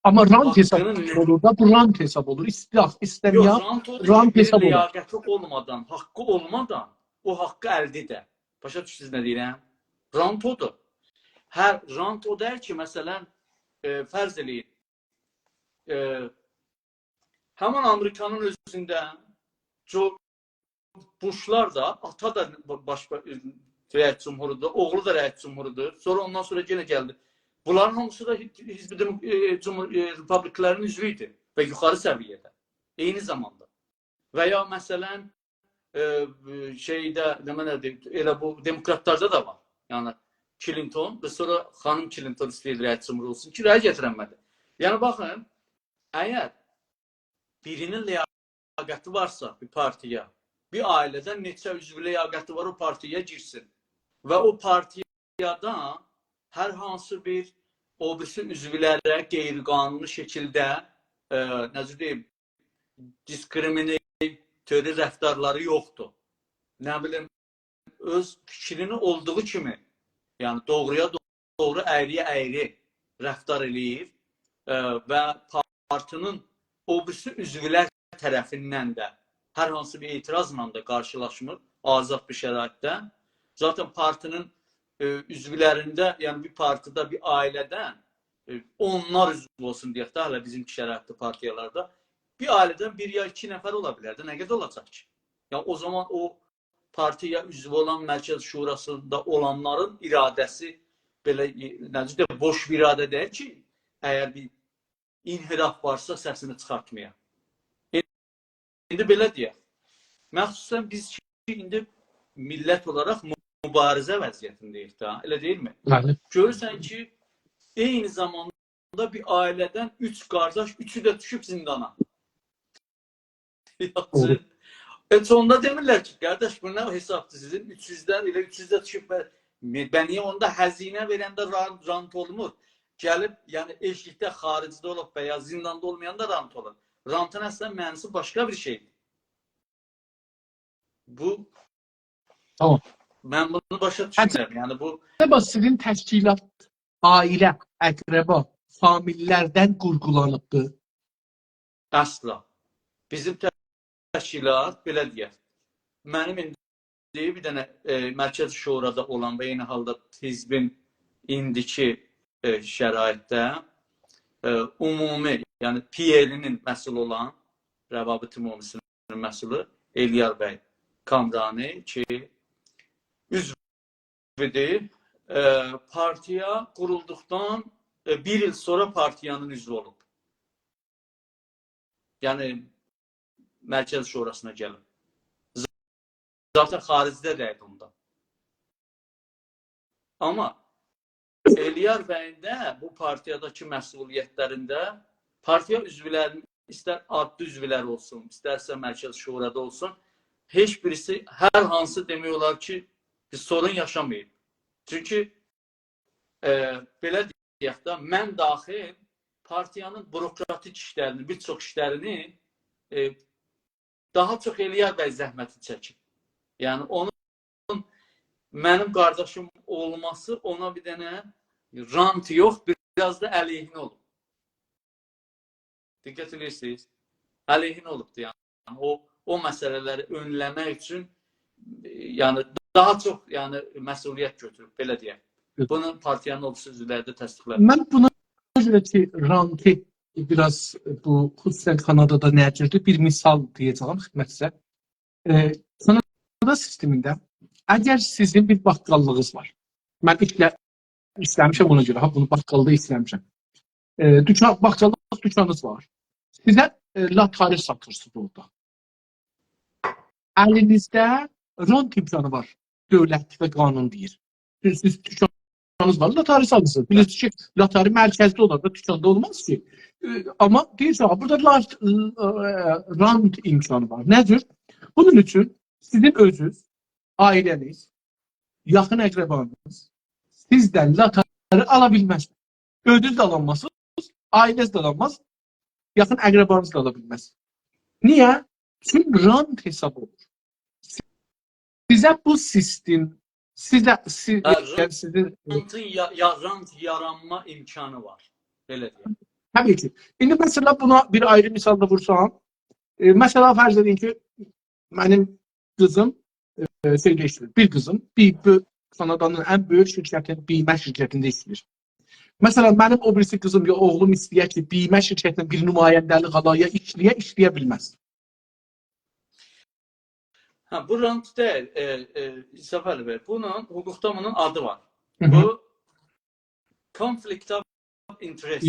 Amma rant hesab olur da, bu rant hesab olur. İstəməyən rant hesab olur.
Liyaqəti olmadan, haqqı olmadan o haqqı əldə edə. Başa düşürsünüz nə deyirəm? Rant odur. Hər rant o deyil ki, məsələn, fərz eləyin. Həmin Amerikanın özündə George Bushlar da, ata da rəis cumhurudur, oğlu da rəis cumhurudur. Sonra ondan sonra yenə gəldi. Bunların hamısı da Hizbi Republiklərin üzvüydü və yuxarı səviyyədə. Eyni zamanda. Və ya məsələn, elə bu demokratlarda da var. Yəni Clinton və sonra xanım Clinton istəyir rəis cumhur olsun ki, rəy gətirənmədi. Yəni baxın, əgər birinin liyaqəti varsa bir partiya, bir ailədən neçə üzvü liyaqəti var o partiyaya girsin və o partiyadan hər hansı bir o birisi üzvlərə qeyri-qanuni şəkildə necə deyim, diskriminativ rəftarları yoxdur. Nə bilim, öz fikrini olduğu kimi, yəni doğruya doğru, əyriyə əyri rəftar eləyir və partinin o birisi üzvlər tərəfindən də hər hansı bir etirazla da qarşılaşmır azad bir şəraitdə. Zaten partinin üzvlərində, yəni bir partida, bir ailədən onlar üzv olsun deyək də, hələ bizim şəraitli partiyalarda bir ailədən bir ya iki nəfər ola bilər də, nə qədər olacaq ki? Yəni o zaman o partiya üzv olan Mərkəz Şurasında olanların iradəsi belə, necə deyək, boş bir iradə deyil ki, əgər bir inhiraf varsa səsini çıxartmaya. İndi belə deyək, məxsusən biz indi millət olaraq mübarizə vəziyyətindəyik də, elə deyilmi?
Bəli.
Görürsən ki, eyni zamanda bir ailədən 3 qardaş, 3'ü də düşüb zindana. Sonunda demirlər ki, qardaş, bu nə hesabdır sizin? 300-dən elə 300-də düşüb, ben niyə onda həzinə verəndə rant olmur? Gəlib, yəni eşlikdə, xaricdə olub və ya zindanda olmayan da rant olur. Rantın əslən mənisi başqa bir şeydir. Bu,
tamam.
Mən bunu başa düşünürəm. Yəni bu
sizin təşkilat, ailə, əqrəba, famillərdən qurğulanıbdır.
Əsla. Bizim təşkilat, belə deyək, mənim indi bir dənə Mərkəzi Şurada olan və eyni halda hizbin indiki şəraitdə ümumi, yəni PL-nin məsul olan, Rəvabit Ümumisinin məsulu Eliyar bəy Kamrani ki, üzvüdür, partiya qurulduqdan bir il sonra partiyanın üzvü olub. Yəni, Mərkəz Şurasına gəlib. Zaten xaricdə deyil ondan. Amma Eliyar bəyin də bu partiyadakı məsuliyyətlərində partiya üzvlərinin istər adlı üzvlər olsun, istərsə Mərkəz Şurada olsun, heç birisi hər hansı demək olar ki, bir sorun yaşamayıb. Çünki belə deyək də, mən daxil partiyanın bürokratik işlərini, bir çox işlərini daha çox Eliyar bəy zəhməti çəkib. Yəni, onun mənim qardaşım olması ona bir dənə rant yox, biraz da əleyhinə olub. Diqqət edirsiniz? Əleyhinə olubdur. Yəni, o məsələləri önləmək üçün yəni, daha çox yəni, məsuliyyət götürüb, belə deyək. Bunu partiyanın ofisi üzvləri də təsdiqlər.
Mən buna görə ki, rantı biraz bu xüsusən Kanadada nəticədə bir misal deyəcəyim xidmətinizə. Kanada sistemində əgər sizin bir baqqallığınız var, mən işləmişəm ona görə, bunu baqqalda işləmişəm. Baqqallıq dükanınız var, sizə latari satırsınız orada. Əlinizdə rant imkanı var, dövlət və qanun deyir. Siz dükanınız var, latari satırsınız. Bilirsiniz ki, latari mərkəzdə olar da dükanda olmaz ki. Amma deyirsiniz, burada rant imkanı var. Nədir? Bunun üçün sizin özünüz, ailəniz, yaxın əqrəbanız sizdən latari ala bilməz. Özünüz də alanmazsınız, ailəniz də alanmaz, yaxın əqrəbanız da ala bilməz. Niyə? Çünki rant hesab olur. Sizə bu sistem, sizin
rant yaranma imkanı var. Belə deyək.
Təbii ki. İndi məsələ buna bir ayrı misalda vursam, məsələ fərz edin ki, mənim qızım şeydə işləyir. Bir qızım, Kanadanın ən böyük şirkətin BİMə şirkətində işləyir. Məsələn, mənim o birisi qızım ya oğlum istəyir ki, BİMə şirkətinin bir nümayəndəlik alaya işləyə bilməz.
Bu rant deyil, Səfəli bəy. Bunun, hüquqda bunun adı var. Bu, conflict of interest.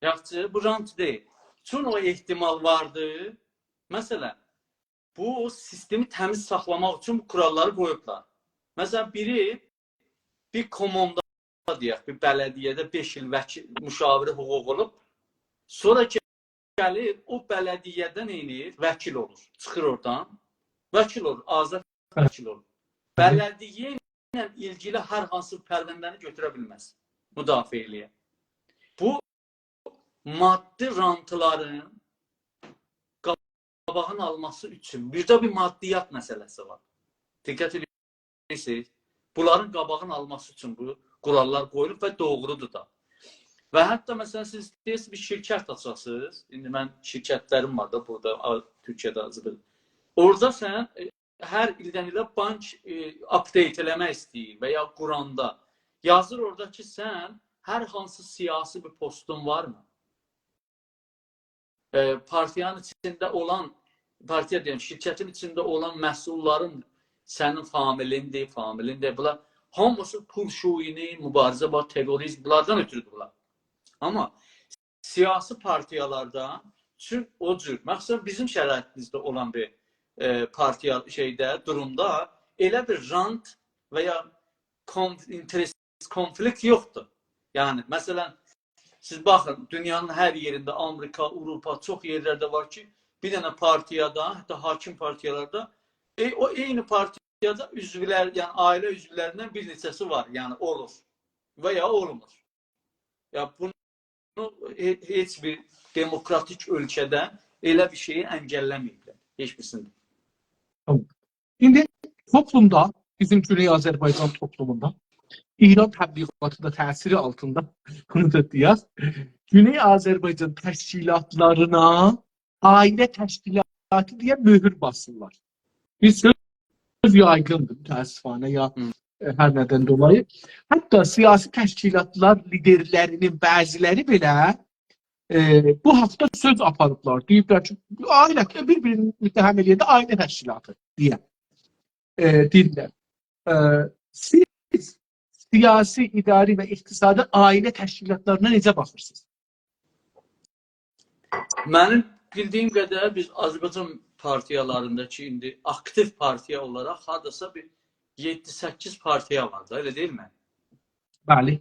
Yaxşı, bu rant deyil. Çünki o ehtimal vardı. Məsələn, bu sistemi təmiz saxlamaq üçün bu kuralları qoyublar. Məsələn, bir komonda deyək, bir bələdiyyədə 5 il müşaviri hüquq olub, sonra gəlir, o bələdiyyədən eynir, vəkil olur. Çıxır oradan, vəkil olur, azad vəkil olur. Bələdiyyə ilə ilgili hər hansı pərvəndəni götürə bilməz, müdafiə eləyə. Bu, maddi rantların qabağın alması üçün birdə bir maddiyyat məsələsi var. Diqqət edirsiniz. Bunların qabağın alması üçün bu qurallar qoyulub və doğrudur da. Və hətta məsələn siz deyirsiniz bir şirkət açasınız. İndi mən şirkətlərim var da burada Türkiyədə azıdır. Orada sən hər ildən ilə bank update eləmək istəyir və ya quranda yazır orada ki sən hər hansı siyasi bir postun varmı? Partiyanın içində olan, partiya deyəm, şirkətin içində olan məhsulların sənin familindir, bunlar hamısı pul-şuyini, mübarizə, terrorizm, bunlardan ötürüdür bunlar. Amma siyasi partiyalarda üçün o cür, məxsusən bizim şəraitimizdə olan bir partiya durumda elə bir rant və ya interest konflikt yoxdur. Yəni, məsələn, siz baxın, dünyanın hər yerində, Amerika, Avropa, çox yerlərdə var ki, bir dənə partiyada, hətta hakim partiyalarda, o eyni partiyada üzvlər, yəni ailə üzvlərindən bir neçəsi var, yəni olur və ya olmur. Ya bunu heç bir demokratik ölkədə elə bir şeyi əngəlləməyiblər, heç birisində.
İndi toplumda, bizim Güney Azərbaycan toplumunda, İran təbliğatı da təsiri altında, bunu da deyək, Güney Azərbaycan təşkilatlarına ailə təşkilatı deyə möhür basırlar. Bir söz yaygındır, təəssüfanə ya hər nədən dolayı. Hətta siyasi təşkilatlar liderlərinin bəziləri belə bu haqda söz aparıblar. Deyiblər ki, ailə, bir-birinin müttəhəm eləyəndə ailə təşkilatı deyə deyirlər. Siz siyasi, idari və iqtisadi ailə təşkilatlarına necə baxırsınız?
Mənim bildiyim qədər biz Azərbaycan partiyalarındakı indi aktiv partiya olaraq hardasa bir 7-8 partiya var da, elə deyil mi?
Bəli.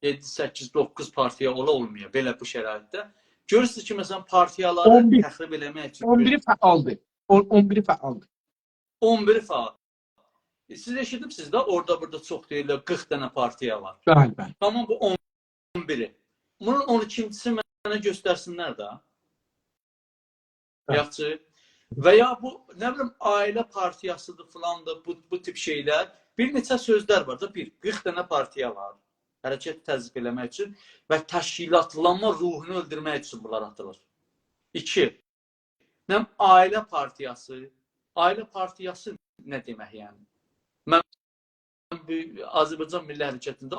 7-8-9 partiya olmaya belə bu şəraitdə. Görürsünüz ki, məsələn, partiyaları təxrib eləmək üçün...
11'i fəaldır. 11'i fəaldır.
11'i fəal. Siz eşidibsiz də, orada burada çox deyirlər, 40 dənə partiya var.
Bəli, bəli.
Tamam, bu 11'i. Bunun 12'si mənə göstərsinlər də. Yaxşı. Və ya bu, nə bilim, ailə partiyasıdır filandır, bu tip şeylər. Bir neçə sözlər var da, 40 dənə partiya var. Hərəkət təzyiq eləmək üçün və təşkilatlanma ruhunu öldürmək üçün bunlar atılır. 2. Ailə partiyası. Ailə partiyası nə demək yəni? Mən Azərbaycan Milli Hərəkətində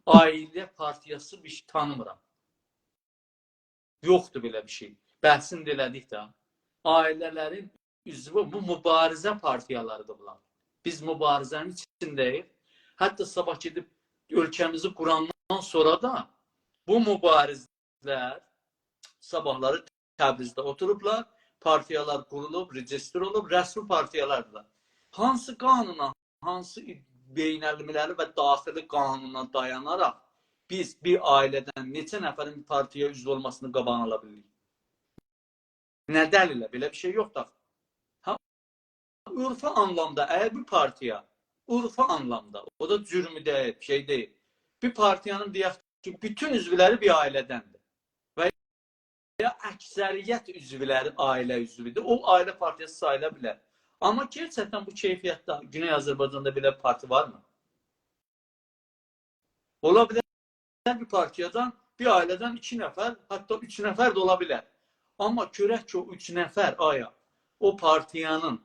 ailə partiyası bir şey tanımıram. Yoxdur belə bir şey. Bəhsini də elədik də. Ailələrin üzvü, bu mübarizə partiyalarıdır bunlar. Biz mübarizənin içindəyik. Hətta sabah gedib ölkəmizi qurandan sonra da bu mübarizlər sabahları Təbrizdə oturublar, partiyalar qurulub, registr olub, rəsmi partiyalardır. Hansı qanuna, hansı beynəlmiləri və daxili qanuna dayanaraq biz bir ailədən neçə nəfərin bir partiya üzv olmasını qabağını ala bilirik? Nə dəlillə? Belə bir şey yoxdur. Urfa anlamda, əgər bir partiya, urfa anlamda, o da cürmü deyil, şey deyil. Bir partiyanın deyək ki, bütün üzvləri bir ailədəndir. Və ya əksəriyyət üzvləri ailə üzvüdür. O ailə partiyası sayıla bilər. Amma gerçəkdən bu keyfiyyətdə Güney Azərbaycanda belə bir parti varmı? Ola bilər bir partiyadan, bir ailədən 2 nəfər, hətta 3 nəfər də ola bilər. Amma görək ki, o 3 nəfər o partiyanın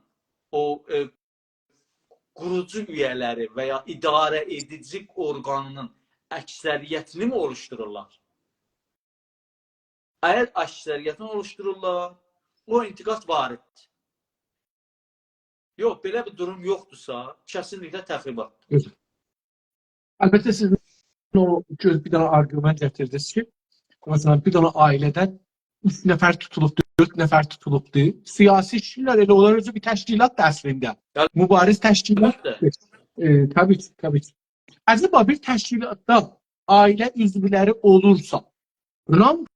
qurucu üyələri və ya idarə edici orqanının əksəriyyətini mi oluştururlar? Əgər əksəriyyətini oluştururlar, o intiqad variddir. Yox, belə bir durum yoxdursa, kəsinliklə təxribatdır.
Əlbəttə, siz bir dənə argüment gətirdiniz ki, məsələn, bir dənə ailədən 3 nəfər tutulubdur, 4 nəfər tutulubdur. Siyasi kişilər elə onlar özü bir təşkilat da əslində. Mübariz təşkilatdır. Təbii ki, təbii ki. Acaba bir təşkilatda ailə üzvləri olursa, rant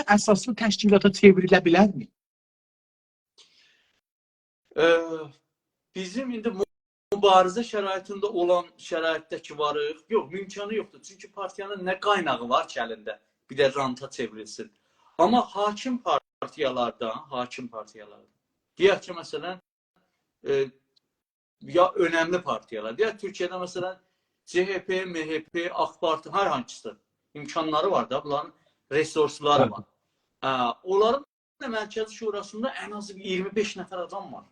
əsaslı təşkilata çevrilə bilərmi?
Bizim indi mübarizə şəraitində olan şəraitdəki varıq, yox, mümkünü yoxdur. Çünki partiyanın nə qaynağı var ki, əlində bir də ranta çevrilsin. Amma hakim partiyalarda, deyək ki, məsələn, ya önəmli partiyalar, deyək Türkiyədə məsələn, CHP, MHP, AK Parti, hər hansısı imkanları var da, bunların resursları var. Onların mərkəzi şurasında ən az 25 nəfər adam var.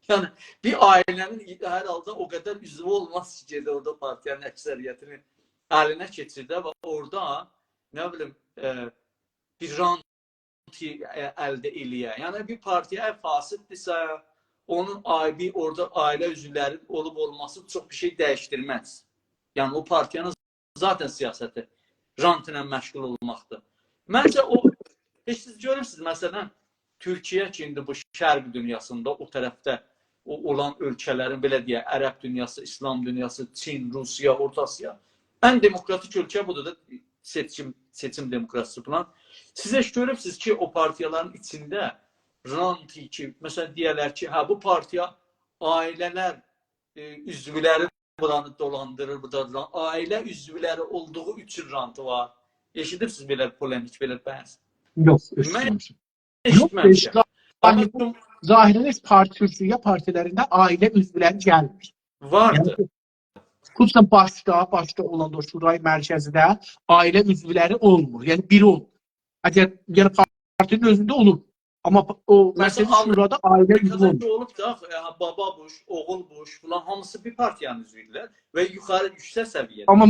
Yəni, bir ailənin hər halda o qədər üzvü olmaz ki, orada partiyanın əksəriyyətini əlinə keçirdə və orada, nə bilim, bir rant əldə eləyə. Yəni, bir partiya fasiddirsə, onun orada ailə üzvləri olub-olması çox bir şey dəyişdirməz. Yəni, o partiyanın zaten siyasəti rant ilə məşğul olmaqdır. Məncə, heç siz görürsünüz, məsələn, Türkiyə ki, indi bu şərq dünyasında o tərəfdə olan ölkələrin, belə deyək, Ərəb dünyası, İslam dünyası, Çin, Rusiya, Orta Asiya, ən demokratik ölkə budur da seçim demokrasisi falan. Siz heç görürsünüz ki, o partiyaların içində rant ki, məsələn, deyərlər ki, bu partiya ailələr üzvləri buranı dolandırır, ailə üzvləri olduğu üçün rantı var. Eşidirsiniz belə polemik, belə bəhs?
Yox, eşitməmişəm. Zahirən heç Türkiyə partilərində ailə üzvləri gəlmir.
Vardır.
Xüsusən başda olan o şurayı mərkəzində ailə üzvləri olmur. Yəni biri olur. Yəni partinin özündə olur. Amma o mərkəzi şurada ailə üzvü olur.
Olub da, baba buş, oğul buş, falan hamısı bir partiyanın üzvüdürlər və yuxarı yüksək səviyyədə.
Amma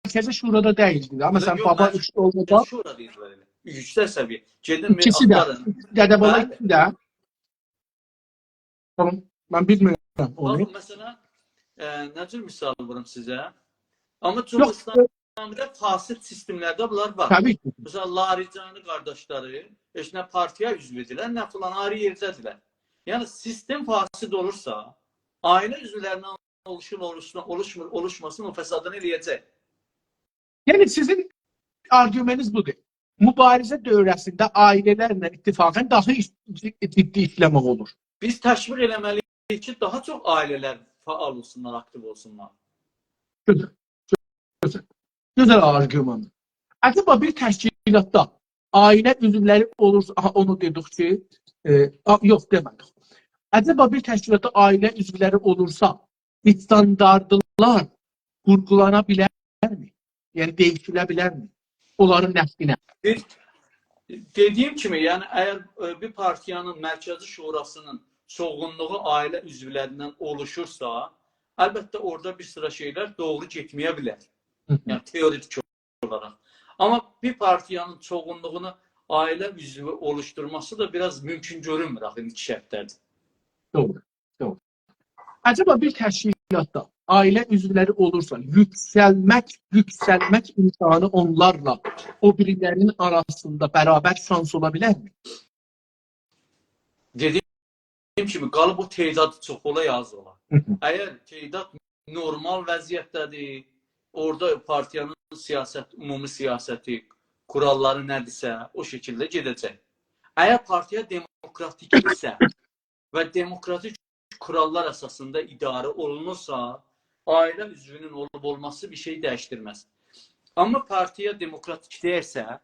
mərkəzi şurada deyildi. Məsələn, baba üçdə olmadan
şurada deyirlər elə. Yüksək səviyyə. Gedin
İkisi də. Dədəbala ikisi də. Tamam, mən bilmirəm onu.
Məsələn, nə cür misal vurum sizə? Amma çox İslamda fasid sistemlərdə bunlar var.
Təbii ki.
Məsələn, Laricani qardaşları heç nə partiya üzvüdürlər, nə filan ayrı yerdədirlər. Yəni, sistem fasid olursa, ailə üzvlərindən oluşmasın, o fəsadını eləyəcək.
Yəni, sizin argümentiniz budur. Mübarizə dövrəsində ailələrlə ittifaqən daha ciddi işləmək olur.
Biz təşviq eləməliyik ki, daha çox ailələr faal olsunlar, aktiv olsunlar.
Gözəl, gözəl. Gözəl argüman. Acaba bir təşkilatda ailə üzvləri olursa, aha, onu dedik ki, yox demədik. Acaba bir təşkilatda ailə üzvləri olursa, standartlar qurğulana bilərmi? Yəni değişilə bilərmi? Onların nəslinə.
Dediyim kimi, yəni əgər bir partiyanın mərkəzi şurasının çoğunluğu ailə üzvlərindən oluşursa, əlbəttə orada bir sıra şeylər doğru getməyə bilər. Yəni teorik olaraq. Amma bir partiyanın çoğunluğunu ailə üzvü oluşturması da biraz mümkün görünmür axı ilk şərtlərdə.
Doğru, doğru. Acaba bir təşkilatda ailə üzvləri olursa, yüksəlmək imkanı onlarla o birilərinin arasında bərabər şans ola bilərmi?
Dediyim kimi, qalıb o teydat çox ola yaz ola. Əgər teydat normal vəziyyətdədir, orada partiyanın ümumi siyasəti, kuralları nədirsə, o şəkildə gedəcək. Əgər partiya demokratik isə və demokratik kurallar əsasında idarə olunursa, ailə üzvünün olub-olması bir şey dəyişdirməz. Amma partiya demokratik deyirsə,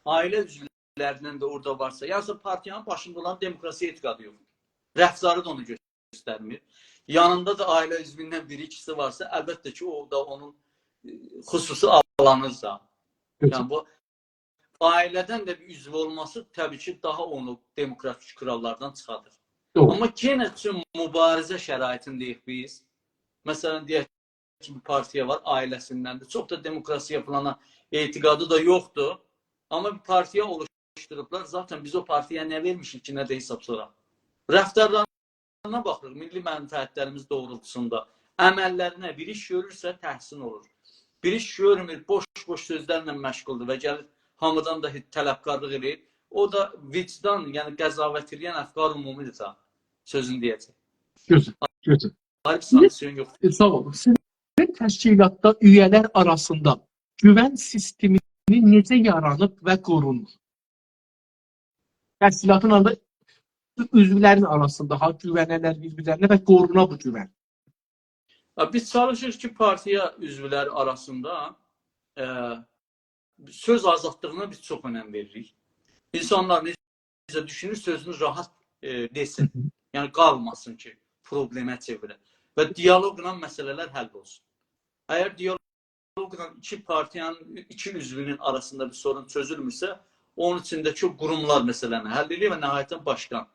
ailə üzvlərindən də orada varsa, yəni partiyanın başında olan demokrasi etiqadı yoxdur. Rəftarı da onu göstərmir. Yanında da ailə üzvündən biri, ikisi varsa, əlbəttə ki, o da onun xüsusi alanırsa. Yəni bu ailədən də bir üzv olması təbii ki, daha onu demokratik kurallardan çıxardır. Amma yenə üçün mübarizə şəraitindəyik biz. Məsələn, deyək ki, bir partiya var, ailəsindəndir. Çox da demokrasiya falana etiqadı da yoxdur. Amma bir partiya oluşturublar. Zaten biz o partiya nə vermişik ki, nə də hesab soraq. Rəftarlarına baxırıq, milli mənfəətlərimiz doğrultusunda. Əməllərinə bir iş görürsə təhsin olur. Bir iş görmür, boş-boş sözlərlə məşğuldur və gəlir hamıdan da tələbkarlıq edir. O da vicdan, yəni qəzavət edən əfqar umumidirsə sözünü deyəcək.
Gözəl.
Harbi sanksiyon yoxdur.
Sağ olun. Sizin təşkilatda üyələr arasında güvən sistemi necə yaranıb və qorunur? Təşkilatın adı üzvlərin arasında güvənələr bir-birlərinə və qoruna bu güvən.
Biz çalışırıq ki, partiya üzvləri arasında söz azadlığına biz çox önəm veririk. İnsanlar necə düşünür, sözünü rahat desin. Yəni qalmasın ki, problemə çevirə. Və diyaloqla məsələlər həll olsun. Əgər diyaloqla iki partiyanın, iki üzvünün arasında bir sorun çözülmürsə, onun içindəki qurumlar məsələni həll edir və nəhayətən başqan.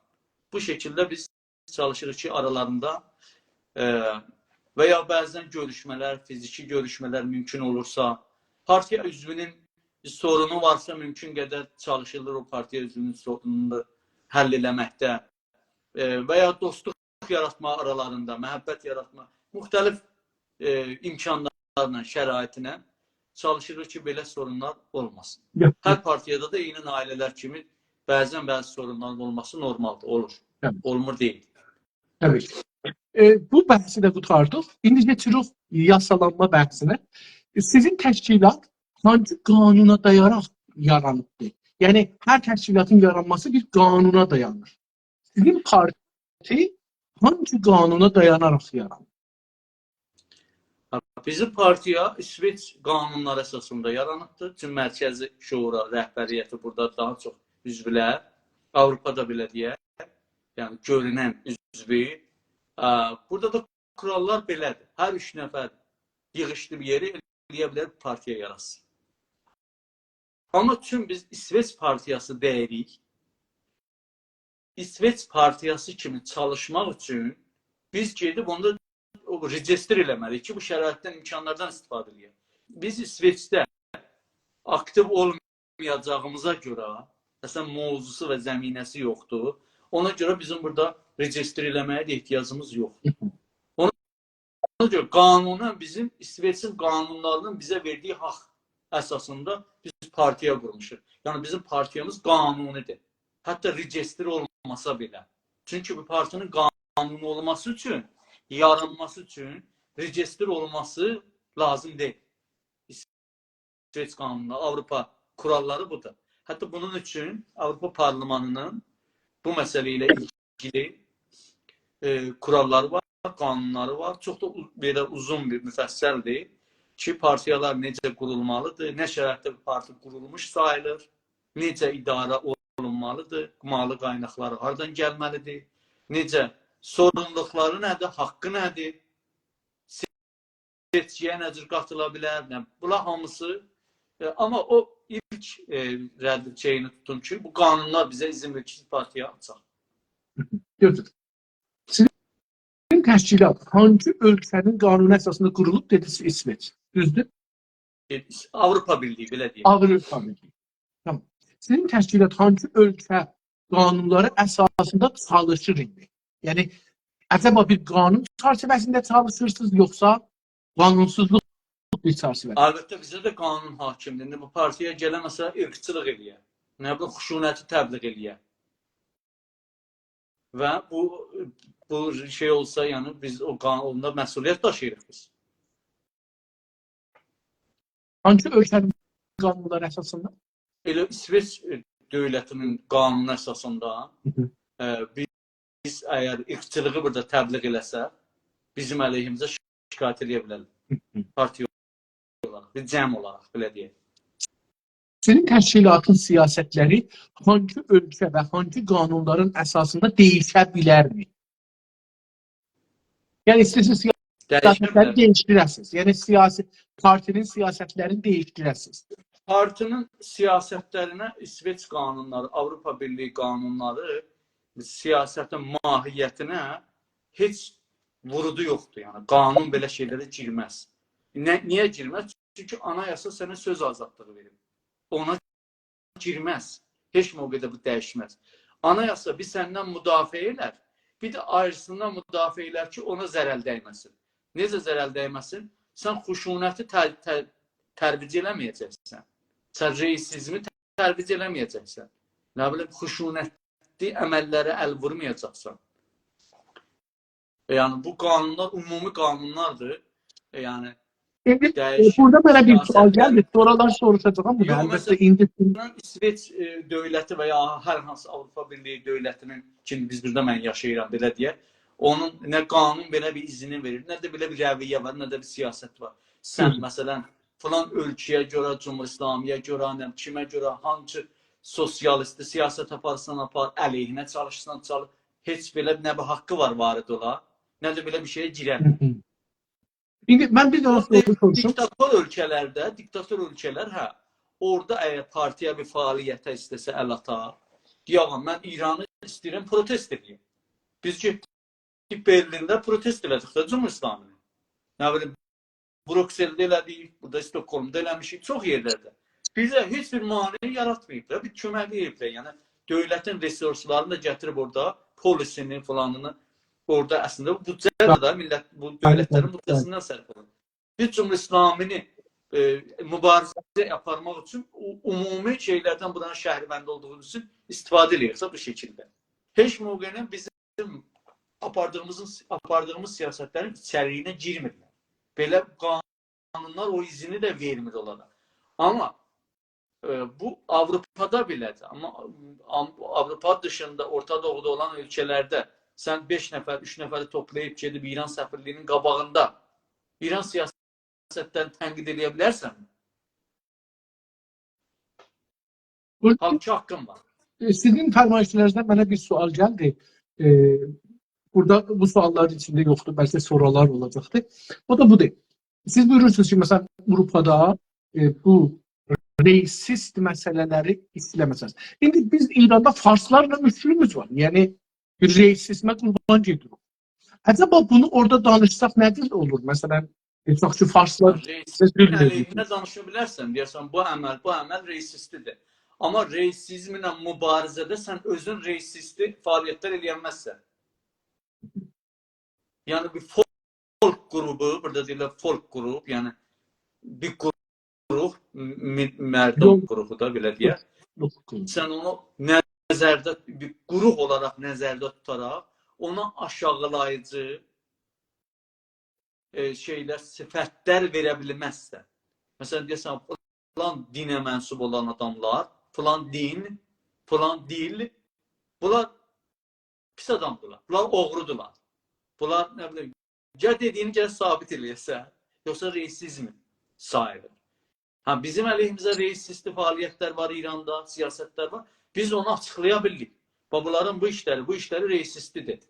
Bu şəkildə biz çalışırıq ki, aralarında və ya bəzən görüşmələr, fiziki görüşmələr mümkün olursa, partiya üzvünün sorunu varsa mümkün qədər çalışılır o partiya üzvünün sorununu həll eləməkdə və ya dostluq yaratma aralarında, məhəbbət yaratma, müxtəlif imkanlarla, şəraitinə çalışırıq ki, belə sorunlar olmasın. Hər partiyada da eyni ailələr kimi bəzən bəzi sorunların olması normaldır, olur. Olmur deyil.
Təbii ki. Bu bəhsi də qurtardıq. İndi geçirik yasalanma bəhsinə. Sizin təşkilat hangi qanuna dayaraq yaranıbdır? Yəni, hər təşkilatın yaranması bir qanuna dayanır. Sizin parti hangi qanuna dayanaraq yaranır?
Bizim partiya İsveç qanunları əsasında yaranıbdır. Tüm mərkəzi şura, rəhbəriyyəti burada daha çox üzvlər, Avropada belə deyək, yəni görünən üzvü. Burada da kurallar belədir. Hər 3 nəfər yığışdı bir yeri eləyə bilər partiya yarasın. Amma tüm biz İsveç partiyası deyirik. İsveç partiyası kimi çalışmaq üçün biz gedib onda register eləməliyik ki, bu şəraitdən, imkanlardan istifadə edək. Biz İsveçdə aktiv olmayacağımıza görə, əslən, mövzusu və zəminəsi yoxdur. Ona görə bizim burada register eləməyə də ehtiyacımız yoxdur. Ona görə qanunen bizim İsveçin qanunlarının bizə verdiyi haqq əsasında biz partiya qurmuşuq. Yəni bizim partiyamız qanunidir. Hətta register olmasa belə. Çünki bu partiyanın qanuni olması üçün, yaranması üçün register olması lazım deyil. İsveç qanunu, Avropa kuralları budur. Hətta bunun üçün Avropa Parlamentinin bu məsələ ilə ilgili kuralları var qanunları var. Çox da belə uzun bir müfəssəldir ki, partiyalar necə qurulmalıdır, nə şəraitdə bir parti qurulmuş sayılır, necə idarə olunmalıdır, malı qaynaqları hardan gəlməlidir, necə sorumluluqları nədir, haqqı nədir, seçkiyə nə cür qatıla bilər, bunlar hamısı. Amma o ilk şeyini tutun ki, bu qanunlar bizə izin verir ki, partiya açaq.
Gördük. Sizin təşkilat hangi ölkənin qanunu əsasında qurulub dediniz İsveç? Düzdür?
Avropa Birliği belə deyək.
Avropa Birliği. Tamam. Sizin təşkilat hangi ölkə qanunları əsasında çalışır indi? Yəni acaba bir qanun çərçivəsində çalışırsınız yoxsa qanunsuzluq bir çərçivədə?
Əlbəttə bizə də qanun hakimdir. İndi bu partiya gələməsə irqçılıq eləyə. Nə bilim xuşunəti təbliğ eləyə. Və bu şey olsa, yəni biz o qanunda məsuliyyət daşıyırıq biz.
Hangi ölkənin qanunları əsasında?
Elə İsveç dövlətinin qanunu əsasında biz əgər irqçılığı burada təbliğ eləsə, bizim əleyhimizə şikayət edə bilərlər. Partiya olaraq, bir cəm olaraq, belə deyək.
Sizin təşkilatın siyasətləri hangi ölkə və hangi qanunların əsasında değişə bilərmi? Yəni istəsiniz siyasətləri değişdirəsiniz. Yəni partinin siyasətlərini değişdirəsiniz.
Partinin siyasətlərinə İsveç qanunları, Avropa Birliği qanunları siyasətin mahiyyətinə heç vurudu yoxdur. Yəni qanun belə şeylərə girməz. Niyə girməz? Çünki anayasa sənə söz azadlığı verir. Ona girməz. Heç mövqedə bu dəyişməz. Anayasa bir səndən müdafiə edər, bir də ayrısından müdafiə edər ki, ona zərər dəyməsin. Necə zərər dəyməsin? Sən xuşunəti tərbic eləməyəcəksən. Sən reisizmi tərbic eləməyəcəksən. Nə bilim, xuşunətli əməllərə əl vurmayacaqsan. Yəni, bu qanunlar ümumi qanunlardır. Yəni,
burada belə bir sual gəldi. Sonralar soruşacağım bunu. Əlbəttə, indi
İsveç dövləti və ya hər hansı Avropa Birliği dövlətinin ki, biz burada mən yaşayıram, belə deyək, onun nə qanun belə bir izini verir, nə də belə bir rəviyyə var, nə də bir siyasət var. Sən, məsələn, filan ölkəyə görə, Cumhur İslamiyə görə, kimə görə, hangi sosialisti siyasət aparsan apar, əleyhinə çalışsan çalış, heç belə nə bir haqqı var varid ola, nə də belə bir şeyə girər.
İndi mən bir daha soruşum.
Diktator ölkələr, hə, orada əgər partiya bir fəaliyyətə istəsə əl atar, deyəğəm, mən İranı istəyirəm, protest edeyim. Biz getdik Berlində protest elədik də Cumhur İslamini. Nə bilim, Brükseldə elədik, burada Stokholmda eləmişik, çox yerlərdə. Bizə heç bir mane yaratmayıb da, bir kömək edib də, yəni dövlətin resurslarını da gətirib orada, polisini falanını, orada əslində bu büdcədir da, millət, bu dövlətlərin büdcəsindən sərf olur. Biz Cumhur İslamini mübarizə aparmaq üçün ümumi şeylərdən buranın şəhribəndə olduğu üçün istifadə edirik bu şəkildə. Heç mövqenin bizim apardığımız siyasətlərin içəriyinə girmirlər. Belə qanunlar o izini də vermir onlara. Amma bu Avropada belədir. Amma Avropa dışında, Orta Doğuda olan ölkələrdə sən 5 nəfər, 3 nəfəri toplayıb gedib İran səfirliyinin qabağında İran siyasətdən tənqid edə bilərsən? Halbuki haqqın var.
Sizin fərmayişlərinizdən mənə bir sual gəldi. Burada bu sualların içində yoxdur, bəlkə sorular olacaqdır. O da budur. Siz buyurursunuz ki, məsələn, Avropada bu reisist məsələləri istəməsəniz. İndi biz İranda farslarla müşkülümüz var. Yəni, bir reisizmə qurban gedirik. Acaba bunu orada danışsaq nədir olur? Məsələn, çox ki, farslar...
Reisizmin əleyhinə danışa bilərsən, deyərsən, bu əməl reisizlidir. Amma reisizmlə mübarizədə sən özün reisizli fəaliyyətlər eləyənməzsən. Yəni, bir folk qrubu, burada deyirlər folk qrup, yəni bir qrup, mərdum qrupu da belə deyək. Sən onu nəzərdə, bir qrup olaraq nəzərdə tutaraq, ona aşağılayıcı şeylər, sifətlər verə bilməzsən. Məsələn, deyəsən, filan dinə mənsub olan adamlar, filan din, filan dil, bunlar pis adamdırlar, bunlar oğrudurlar. Bunlar, nə bilim, Ya dediyini gəl sabit eləyəsə, yoxsa reisizm sayılır. Ha, bizim əleyhimizə reisistli fəaliyyətlər var İranda, siyasətlər var. Biz onu açıqlaya bildik. Babaların bu işləri reisistlidir.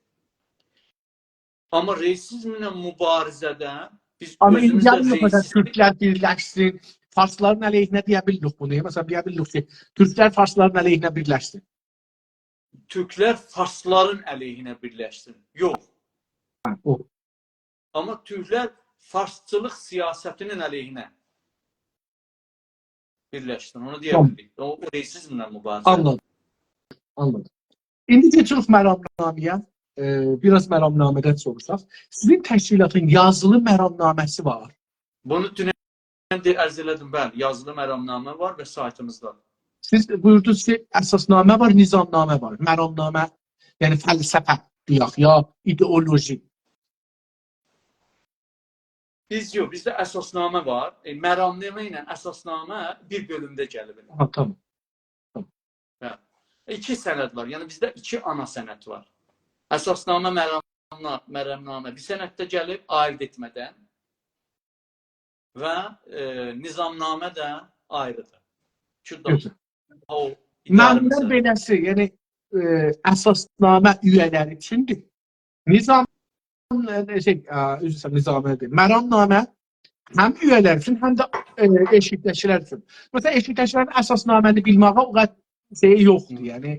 Amma reisizmlə mübarizədə biz
Ama indi
özümüzdə
gəlin mesela
reisistlik
Türkler birleşsin. Farsların aleyhine diyebildik bunu. Mesela diyebildik ki Türkler Farsların aleyhine birleşsin.
Türklər farsların əleyhinə birləşsin. Yox.
O.
Amma Türklər farsçılıq siyasətinin əleyhinə birləşsin. Onu deyə
Tamam.
bildik. O reisizmlə mübarizə.
Anladım. Anladım. İndi geçiyoruz məramnaməyə. Biraz məramnamədən soruşaq. Sizin təşkilatın yazılı məramnaməsi var.
Bunu dünən də ərz elədim. Bəli, yazılı məramnamə var və saytımızda.
Siz buyurdunuz ki, əsasnamə var, nizamnamə var. Məramnamə, yəni fəlsəfə deyək ya ideoloji.
Bizdə əsasnamə var. Məramnamə ilə əsasnamə bir bölümdə gəlib.
Ha, tamam.
Hə. İki sənəd var. Yəni bizdə iki ana sənəd var. Əsasnamə, məramnamə bir sənəddə gəlib ayırd etmədən və nizamnamə də ayrıdır.
Gözəl.
O
Məndən beləsi, yəni əsasnamə üyələri üçündür. Nizam nizamə deyil. Məramnamə həm üyələr üçün, həm də eşidləşilər üçün. Məsələn, eşidləşilərin əsasnaməni bilməyə o qədər yoxdur. Yəni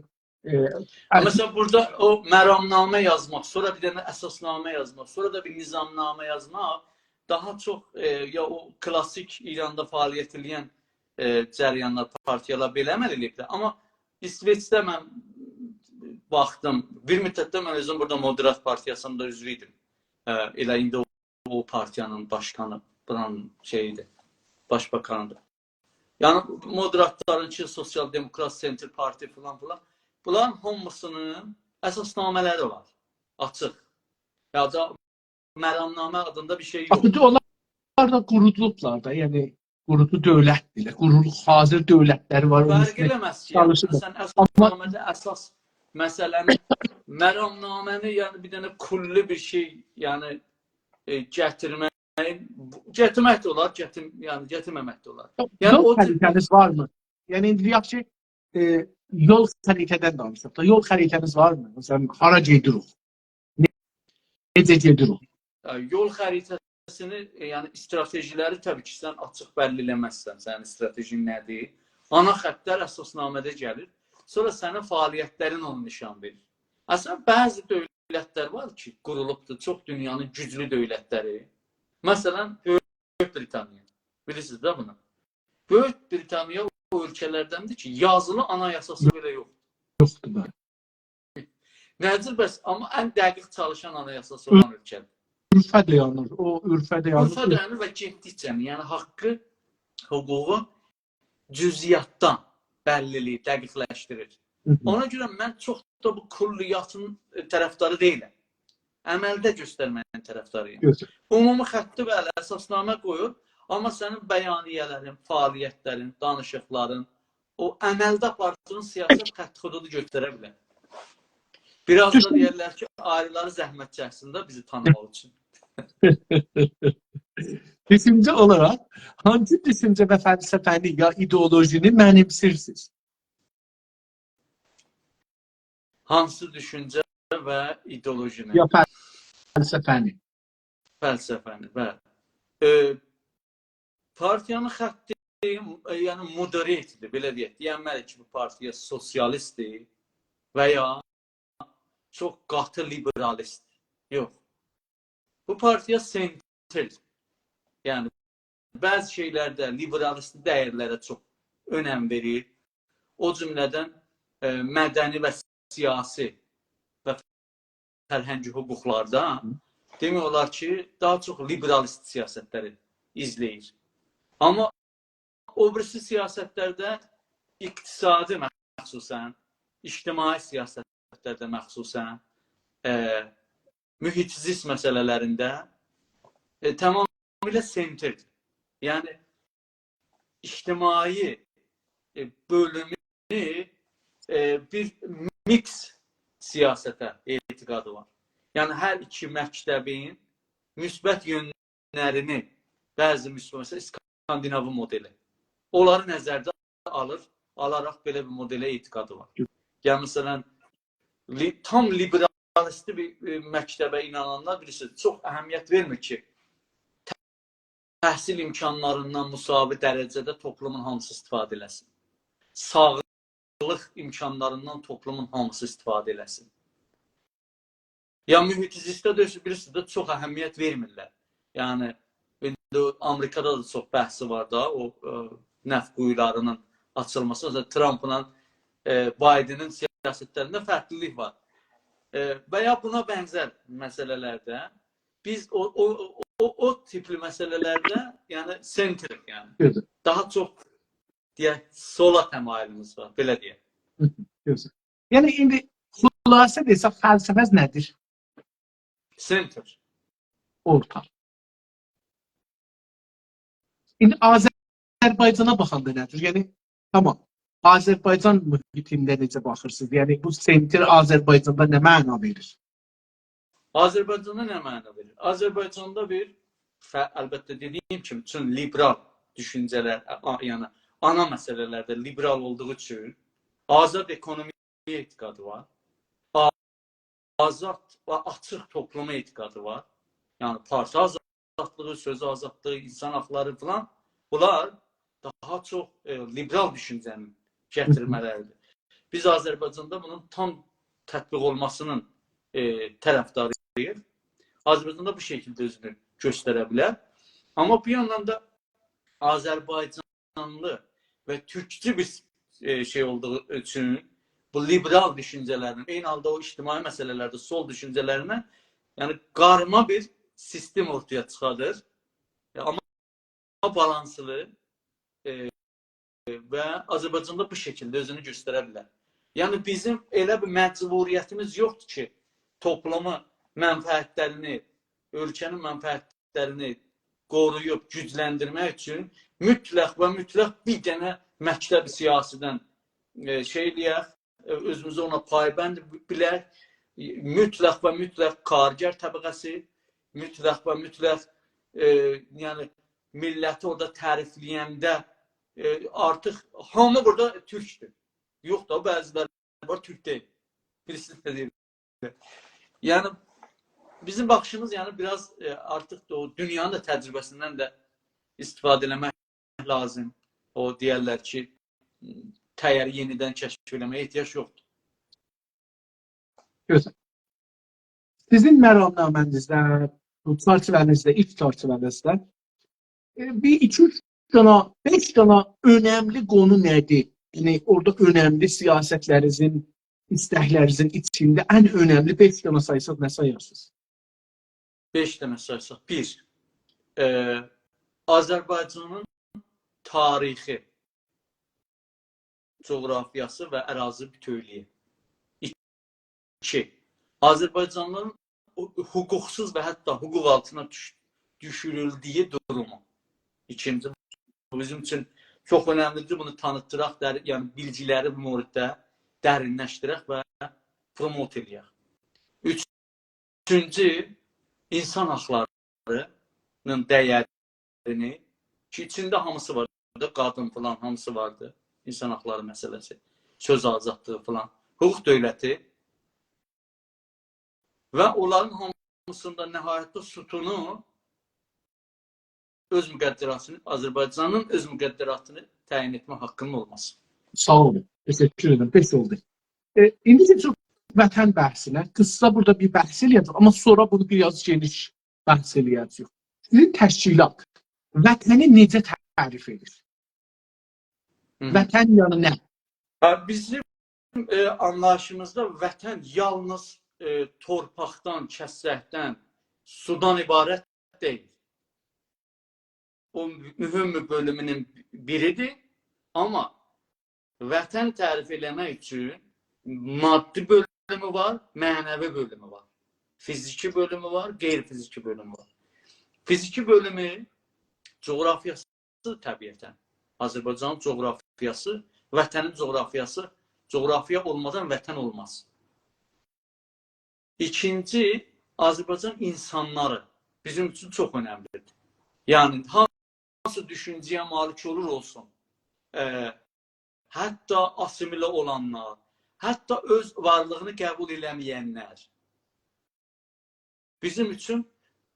mesela burada o məramnamə yazmaq, sonra bir dənə əsasnamə yazmaq, sonra da bir nizamnamə yazmaq daha çox ya o klassik İranda fəaliyyət edən cəryanlar, partiyalar belə əməl ediblər. Amma İsveçdə mən baxdım, bir müddətdə mən özüm burada Moderat Partiyasında üzvü idim. Elə indi o partiyanın başkanı, buranın şeyidir, başbakanıdır. Yəni moderatların ki, Sosial Demokrat Center Parti falan filan, bunların hamısının əsasnamələri var, açıq. Ya da məramnamə adında bir şey yox.
Axıcı onlar da qurulublar da, yəni qurudu dövlətdir. Quruluq hazır dövlətləri var.
Fərq eləməz ki, yəni, sən əsasnamədə əsas məsələni, məramnaməni, yəni bir dənə kulli bir şey, yəni gətirmək də olar, gətirməmək də olar. Yəni
yol xəritəniz varmı? Yəni indi deyək ki, yol xəritədən danışaq da, yol xəritəniz varmı? Məsələn, hara gedirik? Necə gedirik?
Yol xəritəsini, yəni stratejiləri təbii ki, sən açıq bəlli eləməzsən, sənin stratejin nədir? Ana xəttlər əsasnamədə gəlir. Sonra sənin fəaliyyətlərin onu nişan verir. Əslən, bəzi dövlətlər var ki, qurulubdur, çox dünyanın güclü dövlətləri. Məsələn, Böyük Britaniya. Bilirsiniz də bunu? Böyük Britaniya o ölkələrdəndir ki, yazılı anayasası belə yoxdur.
Yoxdur da.
Nədir bəs? Amma ən dəqiq çalışan anayasası olan ölkədir.
Ürfə dayanır. O ürfə dayanır.
Ürfə dayanır və getdikcə, yəni haqqı, hüququ cüziyyatdan bəlliliyi dəqiqləşdirir. Ona görə mən çox da bu kulliyyatın tərəfdarı deyiləm. Əməldə göstərməyin tərəfdarıyım. Ümumi xətti bəli, əsasnamə qoyur, amma sənin bəyaniyələrin, fəaliyyətlərin, danışıqların, o əməldə apardığın siyasət xətt xududu göstərə bilər. Biraz da deyərlər ki, ayrıları zəhmət çəksin bizi tanımaq üçün.
Düşüncə olaraq, hangi düşüncə və fəlsəfəni ya ideolojini mənimsirsiniz?
Hansı düşüncə və ideolojini?
Ya fəlsəfəni.
Fəlsəfəni, bəli. Partiyanın xətti, yəni moderatdir, belə deyək. Deyənməli ki, bu partiya sosialistdir və ya çox qatı liberalistdir. Yox. Bu partiya sentrdir. Yəni, bəzi şeylərdə liberalist dəyərlərə çox önəm verir. O cümlədən mədəni və siyasi və fərhəngi hüquqlarda demək olar ki, daha çox liberalist siyasətləri izləyir. Amma o birisi siyasətlərdə iqtisadi məxsusən, ictimai siyasətlərdə məxsusən, mühitizist məsələlərində tamamilə sentrdir. Yəni, ictimai bölümü bir mix siyasətə etiqadı var. Yəni, hər iki məktəbin müsbət yönlərini, bəzi müsbət, məsələn, İskandinavi modeli, onları nəzərdə alaraq belə bir modelə etiqadı var. Yəni, məsələn, tam liberalisti bir məktəbə inananlar bilirsiniz, çox əhəmiyyət vermir ki, təhsil imkanlarından müsavi dərəcədə toplumun hamısı istifadə eləsin. Sağlıq imkanlarından toplumun hamısı istifadə eləsin. Ya mühitizistə bilirsiniz də çox əhəmiyyət vermirlər. Yəni, Amerikada da çox bəhsi var da, o nəft quyularının açılması. Trump'la Biden'in siyasətlərində fərqlilik var. Və ya buna bənzər məsələlərdə biz o tipli məsələlərdə, yəni center, yəni daha çox deyək, sola təmayülümüz var, belə deyək.
Yəni, indi xülasə desək, fəlsəfəz nədir?
Center.
Orta. İndi Azərbaycana baxanda nədir? Yəni, tamam, Azərbaycan mühitində necə baxırsınız? Yəni, bu center Azərbaycanda nə məna verir?
Azərbaycanda nə məna verir? Azərbaycanda bir, əlbəttə dediyim kimi, üçün liberal düşüncələr, yəni ana məsələlərdə liberal olduğu üçün azad ekonomiya etiqadı var, azad və açıq topluma etiqadı var. Yəni, parça azadlığı, söz azadlığı, insan haqları falan, bunlar daha çox liberal düşüncənin gətirmələridir. Biz Azərbaycanda bunun tam tətbiq olmasının tərəfdarıyıq. Azərbaycanda bu şəkildə özünü göstərə bilər. Amma bir yandan da Azərbaycanlı və türkçü bir şey olduğu üçün bu liberal düşüncələrin, eyni halda o ictimai məsələlərdə sol düşüncələrinə, yəni qarma bir sistem ortaya çıxadır. Amma balanslı və Azərbaycanda bu şəkildə özünü göstərə bilər. Yəni bizim elə bir məcburiyyətimiz yoxdur ki, toplumu mənfəətlərini, ölkənin mənfəətlərini qoruyub, gücləndirmək üçün mütləq və mütləq bir dənə məktəb siyasidən şey eləyək, özümüzü ona paybənd bilək, mütləq və mütləq kargər təbəqəsi, mütləq və mütləq yəni milləti orada tərifləyəndə artıq hamı burada türkdür. Yox da, bəziləri var, türk deyil. Birisi də deyil. Yəni, bizim baxışımız biraz artıq da o dünyanın da təcrübəsindən də istifadə eləmək lazım. O deyərlər ki, təyyarı yenidən kəşf eləməyə ehtiyac yoxdur.
Gözəl. Sizin məramnamənizdə, çərçivənizdə, ilk çərçivənizdə bir 2-3 dana, 5 dana önəmli qonu nədir? Yəni, orada önəmli siyasətlərinizin, istəklərinizin içində ən önəmli 5 dana sayısaq nə sayarsınız?
5 dənə saysaq. 1. Azərbaycanın tarixi, coğrafiyası və ərazi bütövlüyü. 2. Azərbaycanın hüquqsuz və hətta hüquq altına düşürüldüyü durumu. 2. Bu bizim üçün çox önəmlidir. Bunu tanıtdıraq, yəni bilgiləri bu mövriddə dərinləşdirək və promote edək. 3. İnsan haqlarının dəyərini, ki, içində hamısı var, qadın falan hamısı vardır, insan haqları məsələsi, söz azadlığı falan, hüquq dövləti və onların hamısında nəhayətdə sütunu öz müqəddəratını, Azərbaycanın öz müqəddəratını təyin etmə haqqının olması.
Sağ olun, təşəkkür edirəm, pes oldu. İndi çox vətən bəhsinə, qısa burada bir bəhs eləyəcək, amma sonra bunu biraz geniş bəhs eləyəcək. Sizin təşkilat vətəni necə tərif edir? Vətən yanı nə?
Bizim anlayışımızda vətən yalnız torpaqdan, kəsrəkdən, sudan ibarət deyil. O mühüm bir bölümünün biridir, amma vətən tərif eləmək üçün maddi bölümü var, mənəvi bölümü var. Fiziki bölümü var, qeyri-fiziki bölümü var. Fiziki bölümü coğrafiyası təbiətən. Azərbaycanın coğrafiyası, vətənin coğrafiyası, coğrafiya olmadan vətən olmaz. İkinci, Azərbaycan insanları. bizim üçün çox önəmlidir. Yəni, hansı düşüncəyə malik olur olsun, hətta asimilə olanlar, hətta öz varlığını qəbul eləməyənlər, bizim üçün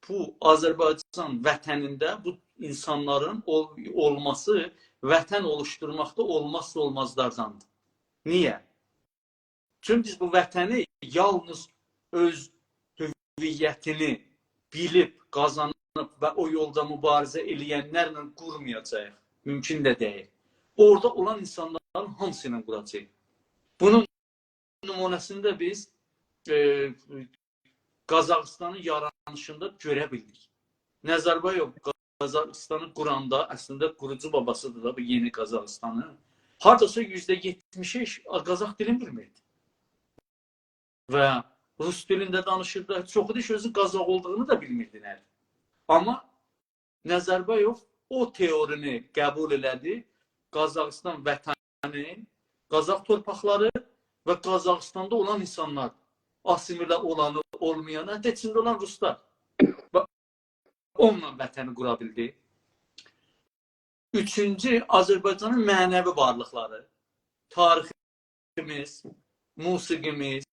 bu Azərbaycan vətənində bu insanların olması, vətən oluşturmaqda olmazsa olmazlardandır. Niyə? Çünki biz bu vətəni yalnız öz hüviyyətini bilib, qazanıb və o yolda mübarizə eləyənlərlə qurmayacaq. Mümkün də deyil. Orada olan insanların hamısı ilə quracaq. Bunun nümunəsində biz Qazaxıstanın yaranışında görə bildik. Nəzərbayev Qazaxıstanı quranda, əslində qurucu babasıdır da bu yeni Qazaxıstanı. Hardasa %70'i Qazax dilini bilmirdi. Və Rus dilində danışırdı. Çoxu da sözün Qazax olduğunu da bilmirdi. Amma Nəzərbayev o teorini qəbul elədi. Qazaxıstan vətəni, Qazax torpaqları və Qazaxıstanda olan insanlar, asimilə olanı, olmayanı, hətta içində olan Ruslar. Və onunla vətəni qura bildi. Üçüncü, Azərbaycanın mənəvi varlıqları, tariximiz, musiqimiz,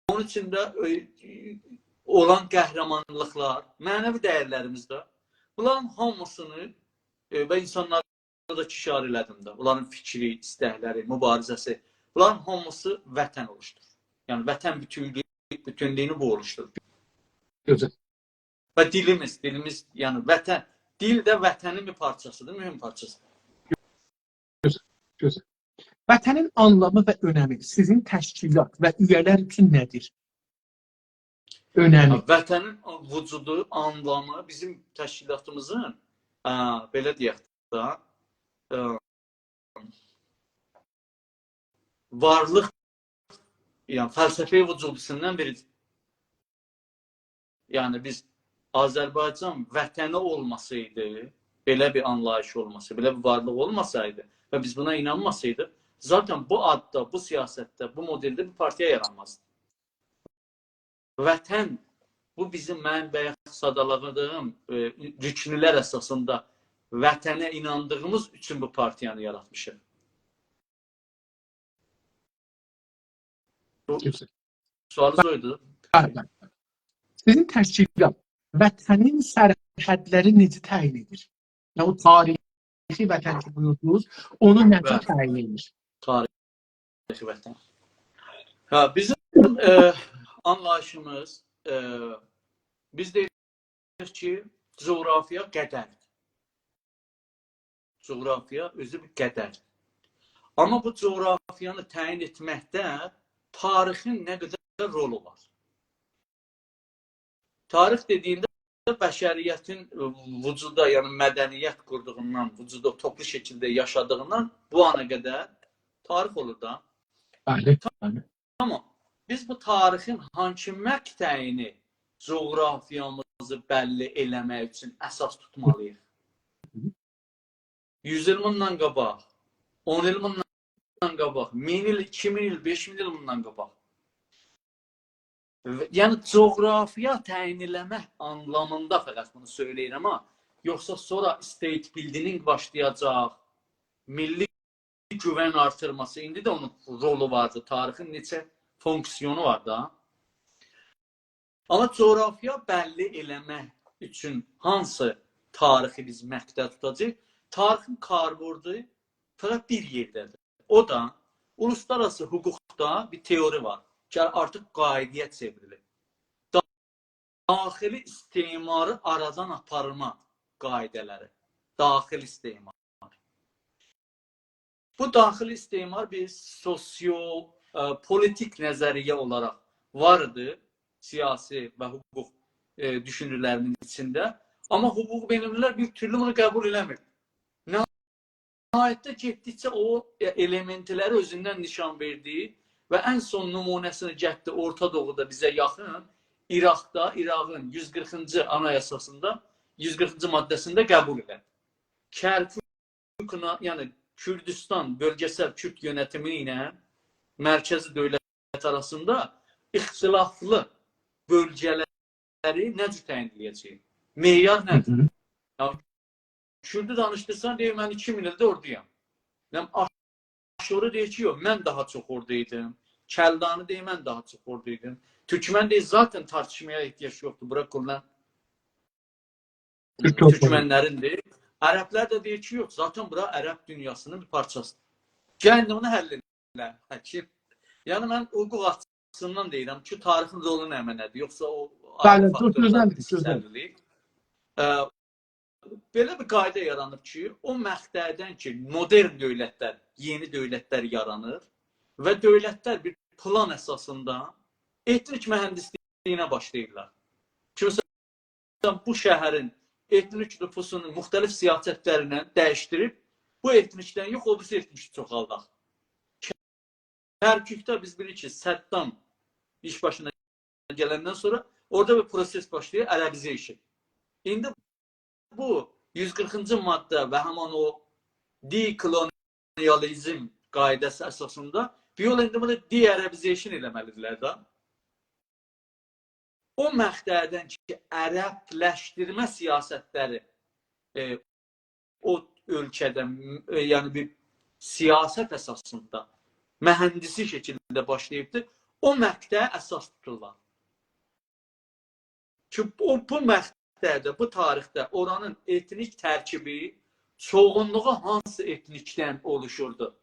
onun içində olan qəhrəmanlıqlar, mənəvi dəyərlərimiz də, bunların hamısını və insanlara da işarə elədim də, onların fikri, istəkləri, mübarizəsi, bunların hamısı vətən oluşdur. Yəni, vətən bütünlüyünü bu oluşdur.
Gözəl.
Və dilimiz, yəni vətən, dil də vətənin bir parçasıdır, mühüm parçasıdır.
Gözəl. Vətənin anlamı və önəmi sizin təşkilat və üyələr üçün nədir? Önəmi.
Vətənin vücudu, anlamı bizim təşkilatımızın, belə deyək da, varlıq, yəni fəlsəfi vücudusundan biridir. Yəni biz Azərbaycan vətəni olmasaydı, belə bir anlayış olmasaydı, belə bir varlıq olmasaydı və biz buna inanmasaydıq, zaten bu adda, bu siyasətdə, bu modeldə bir partiya yaranmazdı. Vətən, bu bizim mən bayaq sadaladığım rüknülər əsasında vətənə inandığımız üçün bu partiyanı yaratmışıq. Sualınız oydu.
Sizin təşkilat vətənin sərhədləri necə təyin edir? Yəni, o tarixi vətən ki buyurdunuz, onu necə təyin edir?
Tarixi vətən. Bizim anlayışımız, biz deyirik ki, coğrafiya qədərdir. Coğrafiya özü bir qədərdir. Amma bu coğrafiyanı təyin etməkdə tarixin nə qədər rolu var? Tarix dediyində bəşəriyyətin vücuda, yəni mədəniyyət qurduğundan, vücuda toplu şəkildə yaşadığından bu ana qədər tarix olur da. Tamam. Biz bu tarixin hakimiyyət təyini coğrafiyamızı bəlli eləmək üçün əsas tutmalıyıq. 100 il bundan qabaq, 10 il bundan qabaq, 1000 il, 2000 il, 5000 il bundan qabaq. Yəni, coğrafiya təyin eləmək anlamında fəqət bunu söyləyir, amma yoxsa sonra state building başlayacaq, milli güvən artırması, indi də onun rolu vardı, tarixin neçə fonksiyonu var da. Amma coğrafiya bəlli eləmək üçün hansı tarixi biz məqdə tutacaq? Tarixin karbordu fəqət bir yerdədir. O da, uluslararası hüquqda bir teori var. Artıq qaidəyə çevrilir. Daxili istemarı aradan aparma qaidələri. Daxili istemar. Bu daxili istemar bir sosio-politik nəzəriyyə olaraq vardı siyasi və hüquq düşünürlərinin içində. Amma hüquq bilimlilər bir türlü bunu qəbul eləmir. Nəhayətdə getdikcə o elementləri özündən nişan verdiyi və ən son nümunəsini getdi Orta Doğuda bizə yaxın, İraqda, İraqın 140-cı anayasasında, 140-cı maddəsində qəbul edən. Kərkukuna, yəni Kürdistan bölgəsel Kürt yönətimi ilə mərkəzi dövlət arasında ixtilaflı bölgələri nə cür təyin edəcəyik? Meyar nədir? Yəni, Kürdü danışdırsan, deyir, mən 2000 ildə oradayam. Yəni, Aşoru deyir ki, yox, mən daha çox oradaydım. Kəldanı deyir, mən daha çox oradaydım. Türkmen deyir, zaten tartışmaya ehtiyac yoxdur. Bırak onlar Türkmenlərindir. Ərəblər də deyir ki, yox, zaten bura Ərəb dünyasının bir parçasıdır. Gəlin onu həll edirlər. Həkim. Yəni, mən hüquq açısından deyirəm ki, tarixin rolu nə mənədir? Yoxsa o ayrı faktorlar hissəlilik. Belə bir qayda yaranır ki, o məqtədən ki, modern dövlətlər, yeni dövlətlər yaranır və dövlətlər bir plan əsasında etnik mühəndisliyinə başlayırlar. Kimsə bu şəhərin etnik nüfusunu müxtəlif siyasətlərindən dəyişdirib, bu etnikdən yox, o birisi etnik çoxaldaq. Kərkükdə biz bilirik ki, Səddam iş başına gələndən sonra orada bir proses başlayır, ərəbizə işi. İndi bu 140-cı maddə və həman o dekolonializm qaydası əsasında bir yol indi bunu de-ərəbization eləməlidirlər də. O məqtədən ki, ərəbləşdirmə siyasətləri o ölkədə, yəni bir siyasət əsasında mühəndisi şəkildə başlayıbdır, o məqtəyə əsas tuturlar. Ki, bu məqtədə, bu tarixdə oranın etnik tərkibi çoğunluğu hansı etnikdən oluşurdu?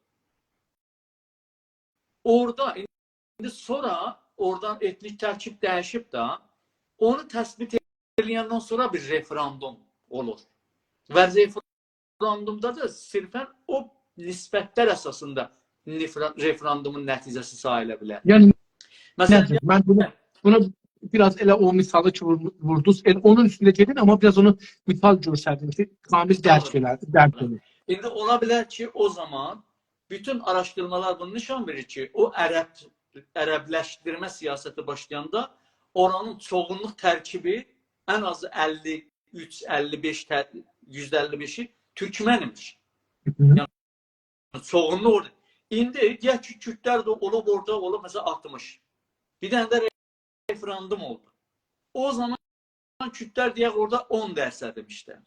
Orada, indi sonra oradan etnik tərkib dəyişib də, onu təsbit ediləyəndən sonra bir referandum olur. Və referandumda da sirfən o nisbətlər əsasında referandumun nəticəsi sayıla bilər.
Yəni, mən bunu biraz elə o misalı ki vurdunuz, onun üstündə gedin, amma biraz onu misal göstərdiniz ki, kamil dərk edin.
İndi ola bilər ki, o zaman bütün araşdırmalar bunu nişan verir ki, o ərəbləşdirmə siyasəti başlayanda oranın çoğunluq tərkibi ən azı 53-55, %55-i türkmen imiş. Yəni, çoğunluq orada. İndi deyək ki, Kürdlər də olub orada, olub məsələn 60. Bir dənə də referandum oldu. O zaman Kürdlər deyək orada 10% demişlər.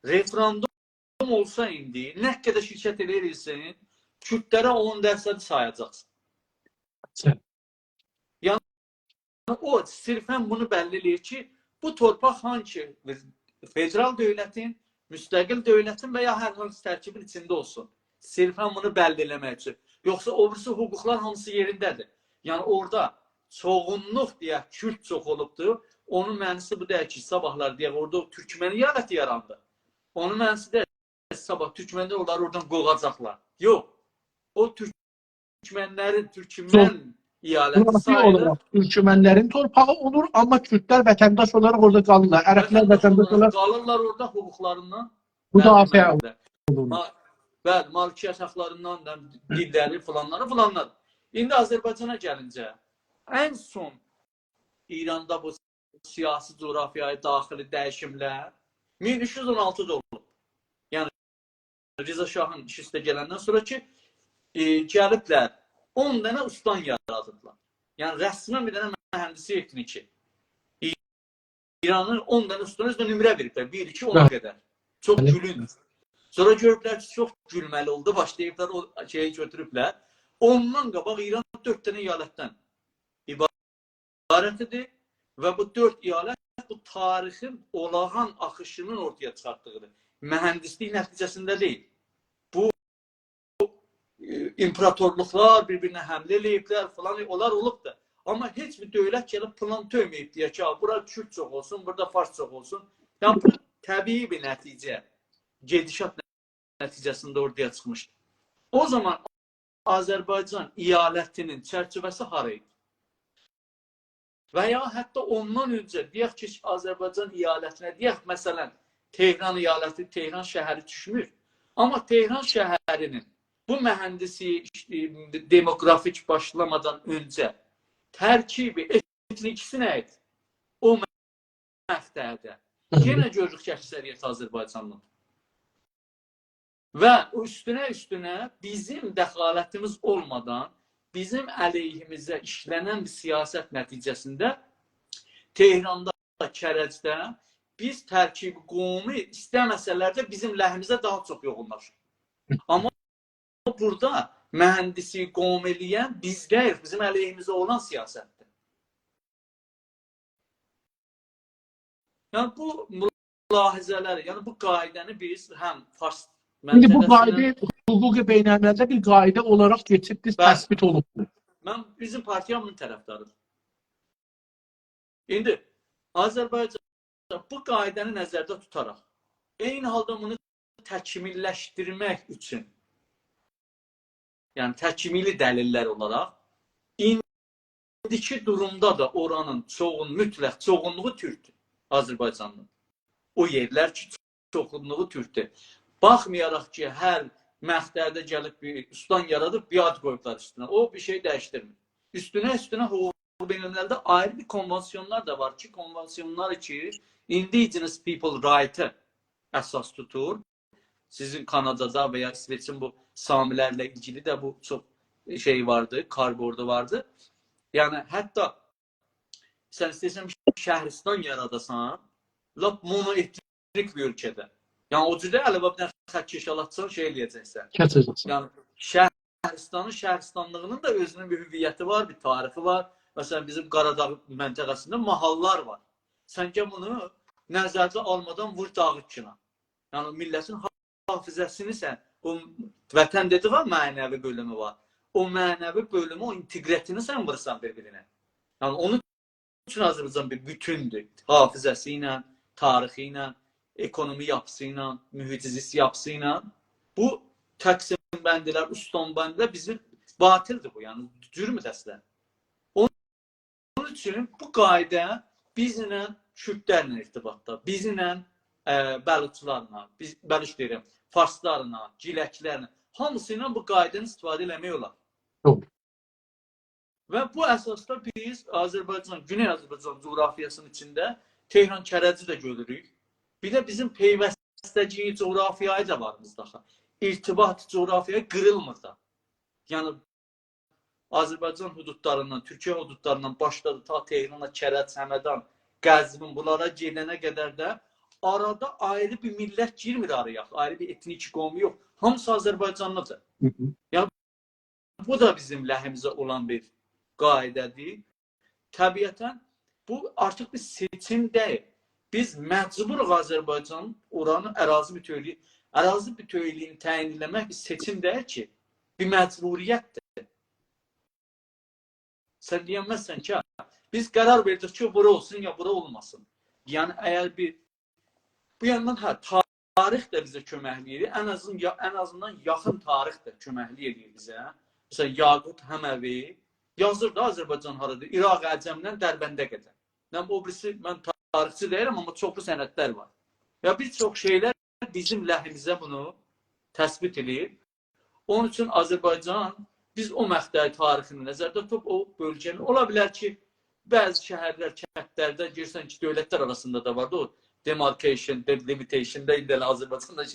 Referandum olsa indi, nə qədər şirkət eləyirsin, Kürdlərə 10% sayacaqsın. Yəni, o sirfən bunu bəlli eləyir ki, bu torpaq hangi federal dövlətin, müstəqil dövlətin və ya hər hansı tərkibin içində olsun. Sirfən bunu bəlli eləmək üçün. Yoxsa o birisi hüquqlar hamısı yerindədir. Yəni, orada çoğunluq deyək, Kürd çox olubdur. Onun mənisi bu deyək ki, sabahlar deyək, orada Türkmen iyaləti yarandı. Onun mənisi deyək, sabah Türkmenlər onları oradan qovacaqlar. Yox. O Türkmenlərin, Türkmen iyaləti sayılır.
Türkmenlərin torpağı olur, amma Kürdlər vətəndaş olaraq orada qalırlar. Ərəblər vətəndaş olaraq
qalırlar orada hüquqlarından.
Müdafiə olur.
Bəli, malkiyyət haqlarından, dilləri, filanlar. İndi Azərbaycana gəlincə, ən son İranda bu siyasi coğrafiyaya daxili dəyişimlər 1316-da olub. Yəni, Rıza Şahın iş üstə gələndən sonra ki, gəliblər 10 dənə ustan yaradıblar. Yəni, rəsmən bir dənə mühəndisi etniki. İranın 10 dənə ustanı özdə nümerə veriblər. 1, 2, 10'a qədər. Çox gülün. Sonra görüblər ki, çox gülməli oldu. Başlayıblar, o şeyi götürüblər. Ondan qabaq İran 4 dənə iyalətdən ibarətidir və bu 4 iyalət bu tarixin olağan axışının ortaya çıxartdığıdır. Mühəndislik nəticəsində deyil. Bu imperatorluqlar bir-birinə həmlə eləyiblər falan, onlar olub da. Amma heç bir dövlət gəlib plan töyməyib deyək ki, bura Kürt çox olsun, burada Fars çox olsun. Yəni, bu təbii bir nəticə, gedişat nəticəsində ortaya çıxmışdır. O zaman Azərbaycan iyalətinin çərçivəsi haraydı? Və ya hətta ondan öncə deyək ki, Azərbaycan iyalətinə, deyək məsələn, Tehran iyaləti, Tehran şəhəri düşmür. Amma Tehran şəhərinin bu mühəndisi demografik başlamadan öncə tərkibi, etnikisi nə idi? O məqtədə. Yenə görürük ki, əksəriyyət Azərbaycanlıdır. Və üstünə bizim dəxalətimiz olmadan bizim əleyhimizə işlənən bir siyasət nəticəsində Tehranda, Kərəcdə biz tərkibi qovumu istəməsələr də bizim ləhimizə daha çox yoğunlaşır. Amma burada mühəndisi qovum eləyən bizdəyik, bizim əleyhimizə olan siyasətdir. Yəni bu mülahizələri, yəni bu qaydəni biz həm fars
İndi bu qayda hüquqi beynəlmiləldə bir qayda olaraq keçibdir, təsbit olubdur.
Mən bizim partiya bunun tərəfdarıdır. İndi Azərbaycan bu qaydanı nəzərdə tutaraq, eyni halda bunu təkmilləşdirmək üçün, yəni təkmili dəlillər olaraq, indiki durumda da oranın mütləq çoğunluğu türkdür Azərbaycanın. O yerlər ki, çoxunluğu türkdür. Baxmayaraq ki, hər məxdərdə gəlib bir üstan yaradıb, bir ad qoyublar üstünə. O bir şey dəyişdirmir. Üstünə hüquq beynəlmiləldə ayrı bir konvansiyonlar da var ki, konvansiyonlar ki, Indigenous People Right-ı əsas tutur. Sizin Kanadada və ya İsveçin bu samilərlə ilgili də bu çox şey vardı, karbordu vardı. Yəni, hətta sən istəyirsən şəhristan yaradasan, lap monoetnik bir ölkədə. Yəni, o cürdə əlavə bir xətt keşalatsan, şey eləyəcəksən.
Keçəcəksən.
Yəni, şəhristanlığının da özünün bir hüviyyəti var, bir tarixi var. Məsələn, bizim Qaradağ məntəqəsində mahallar var. Səncə bunu nəzərdə almadan vur dağıtçına. Yəni, millətin hafizəsini sən, o vətən dediği var, mənəvi bölümü var. O mənəvi bölümü, o inteqrətini sən vursan bir-birinə. Yəni, onun üçün Azərbaycan bir bütündür. Hafizəsi ilə, tarixi ilə, ekonomi yapısı ilə, mühitizist yapısı ilə. Bu təqsim bəndilər, ustan bəndilər bizim batildir bu, yəni cürmü dəstə. Onun üçün bu qayda bizlə Kürtlərlə irtibatda, bizlə bəluçlarla, bəluç deyirəm, farslarla, giləklərlə, hamısı ilə bu qaydanı istifadə eləmək olar. Və bu əsasda biz Azərbaycan, Güney Azərbaycan coğrafiyasının içində Tehran Kərəci də görürük. Bir də bizim peyvəstəciyi coğrafiyayı da var bizdə. İrtibat coğrafiyaya qırılmır da. Yəni, Azərbaycan hududlarından, Türkiyə hududlarından başladı ta Tehrana, Kərəc, Həmədan, Qəzvin, bunlara gelənə qədər də arada ayrı bir millət girmir araya, ayrı bir etnik qomu yox. Hamısı Azərbaycanlıdır. Yəni, bu da bizim ləhimizə olan bir qaydədir. Təbiətən, bu artıq bir seçim deyil. Biz məcburuq Azərbaycanın oranı ərazi bütövlüyünü təyin eləmək bir seçim deyil ki, bir məcburiyyətdir. Sən deyəməzsən ki, biz qərar verdik ki, bura olsun ya bura olmasın. Yəni, əgər bu yandan tarix də bizə köməkli edir, ən azından yaxın tarix də köməkli edir bizə. Məsələn, Yaqut Həməvi yazır da Azərbaycan haradır, İraq Əcəmdən Dərbəndə qədər. O birisi, mən tarixçi deyirəm, amma çoxlu sənədlər var. Və bir çox şeylər bizim ləhimizə bunu təsbit edir. Onun üçün Azərbaycan, biz o məxdəri tarixini nəzərdə tutub, o bölgəni ola bilər ki, bəzi şəhərlər, kəndlərdə görürsən ki, dövlətlər arasında da var da o demarcation, delimitation da indi Azərbaycanda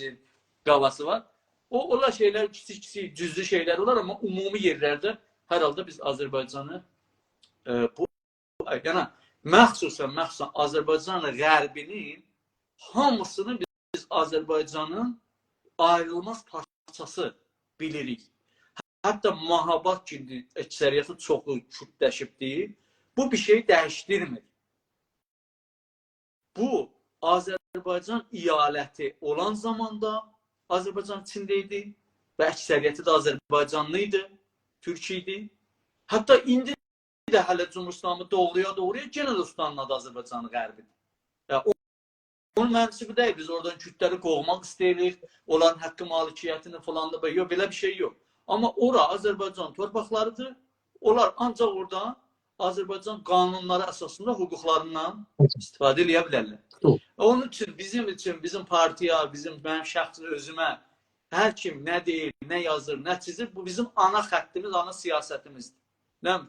qavası var. Ola şeylər, kiçik-kiçik, cüzlü şeylər olar, amma ümumi yerlərdə hər halda biz Azərbaycanı yəni, məxsusən Azərbaycanın qərbinin hamısını biz Azərbaycanın ayrılmaz parçası bilirik. Hətta Mahabat ki, əksəriyyəti çoxu kürdləşibdir. Bu bir şey dəyişdirmir. Bu, Azərbaycan iyaləti olan zamanda Azərbaycan içində idi və əksəriyyəti də Azərbaycanlı idi, Türk idi. Hətta indi də hələ Cumhurbaşqanlığı doğruya genel ustanın adı Azərbaycanın qərbidir. Onun mənsibi deyil, biz oradan Kürtləri qovmaq istəyirik, onların haqqı malikiyyətini falan da, yox, belə bir şey yox. Amma ora Azərbaycan torpaqlarıdır, onlar ancaq orada Azərbaycan qanunları əsasında hüquqlarından istifadə edə bilərlər. Onun üçün, bizim partiya, mənim şəxsi özümə, hər kim nə deyir, nə yazır, nə çizir, bu bizim ana xəttimiz, ana siyasətimizdir.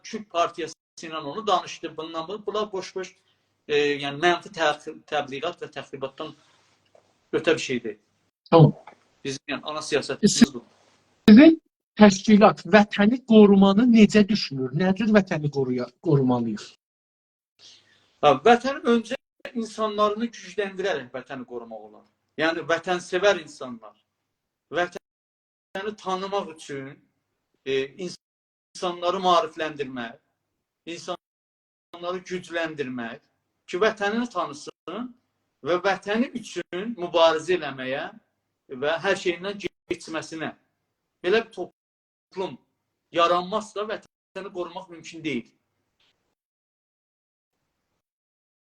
Kürt partiyası ilə onu danışdı, bunlar boş-boş, yəni mənfi təbliğat və təxribatdan ötə bir şeydir.
Tamam.
Bizim ana siyasətimiz bu.
Sizin təşkilat vətəni qorumanı necə düşünür? Nədir vətəni qorumalıyıq?
Vətən öncə insanlarını gücləndirərək vətəni qorumaq olar. Yəni vətənsevər insanlar vətəni tanımaq üçün insanları maarifləndirmək, insanları gücləndirmək ki, vətənini tanısın və vətəni üçün mübarizə eləməyə və hər şeyindən geçməsinə. Belə bir toplum yaranmazsa vətəni qorumaq mümkün deyil.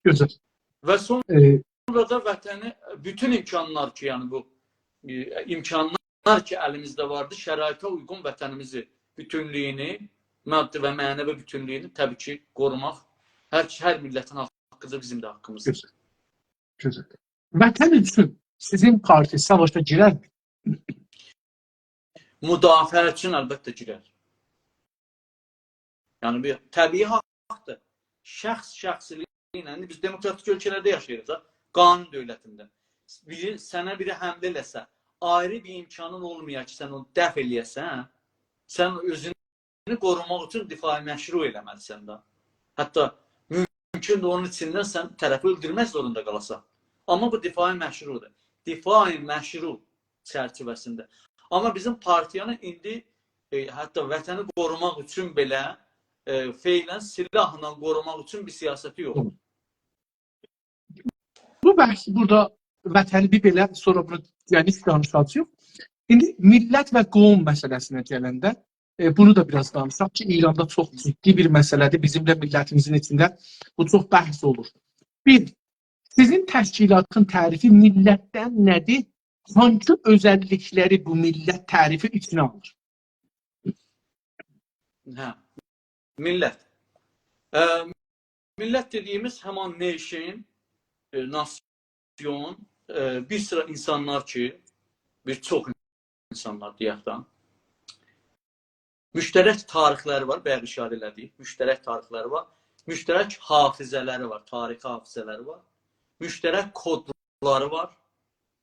Gözəl.
Və sonra da vətəni bütün imkanlar ki, yəni bu imkanlar ki əlimizdə vardı, şəraitə uyğun vətənimizi, bütünlüyünü, maddi və mənəvi bütünlüyünü təbii ki qorumaq hər millətin haqqıdır, bizim də haqqımızdır.
Gözəl. Gözəl. Vətən üçün sizin parti savaşa girər mi?
Müdafiə üçün əlbəttə girər. Yəni bir təbii haqqdır. Şəxsliyi ilə biz demokratik ölkələrdə yaşayırıq, qanun dövlətində. Sənə biri həmlə eləsə, ayrı bir imkanın olmayacaq ki, sən onu dəf eləyəsən, sən özünü qorumaq üçün difai məşru eləməlisən də. Hətta mümkün də onun içindən sən tərəfi öldürmək zorunda qalasan. Amma bu difai məşrudur. Difai məşru çərçivəsində. Amma bizim partiyanın indi hətta vətəni qorumaq üçün belə feylən silahla qorumaq üçün bir siyasəti yoxdur.
Bu bəhs burada vətəni bir belə, sonra bunu geniş danışacağıq yox. İndi millət və qovum məsələsinə gələndə bunu da biraz danışaq ki, İranda çox ciddi bir məsələdir. Bizim də millətimizin içində bu çox bəhs olur. Bir, sizin təşkilatın tərifi millətdən nədir? Hangi özəllikləri bu millət tərifi içinə alır?
Millət. Millət dediyimiz həman nation, nasyon, bir sıra insanlar ki, bir çox insanlar deyəkdən, müştərək tarixləri var, bəyə işarə elədik, müştərək tarixləri var, müştərək hafizələri var, tarixi hafizələri var, müştərək kodları var.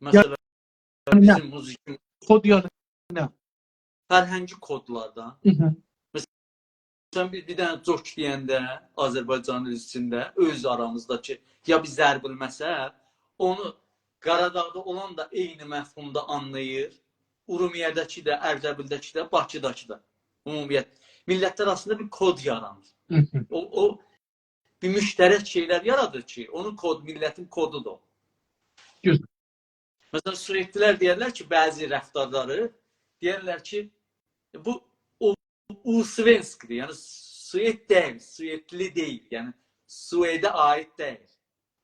Məsələn, bizim musiqi
kod yəni nə?
Fərhəngi kodlardan. Məsələn, bir dənə coş deyəndə Azərbaycanın içində öz aramızdakı ya bir zərbil məsəl, onu Qaradağda olan da eyni məfhumda anlayır. Urumiyədəki də, Ərdəbildəki də, Bakıdakı da. Ümumiyyət, millətlər arasında bir kod yaranır. O bir müştərək şeylər yaradır ki, onun milletin kodudur.
Güzel.
Mesela Suedlilər deyərlər ki, bəzi rəftarları deyərlər ki, bu usvenskdir. Yəni Sued deyil, Suedli deyil. Yəni Suedə aid deyil.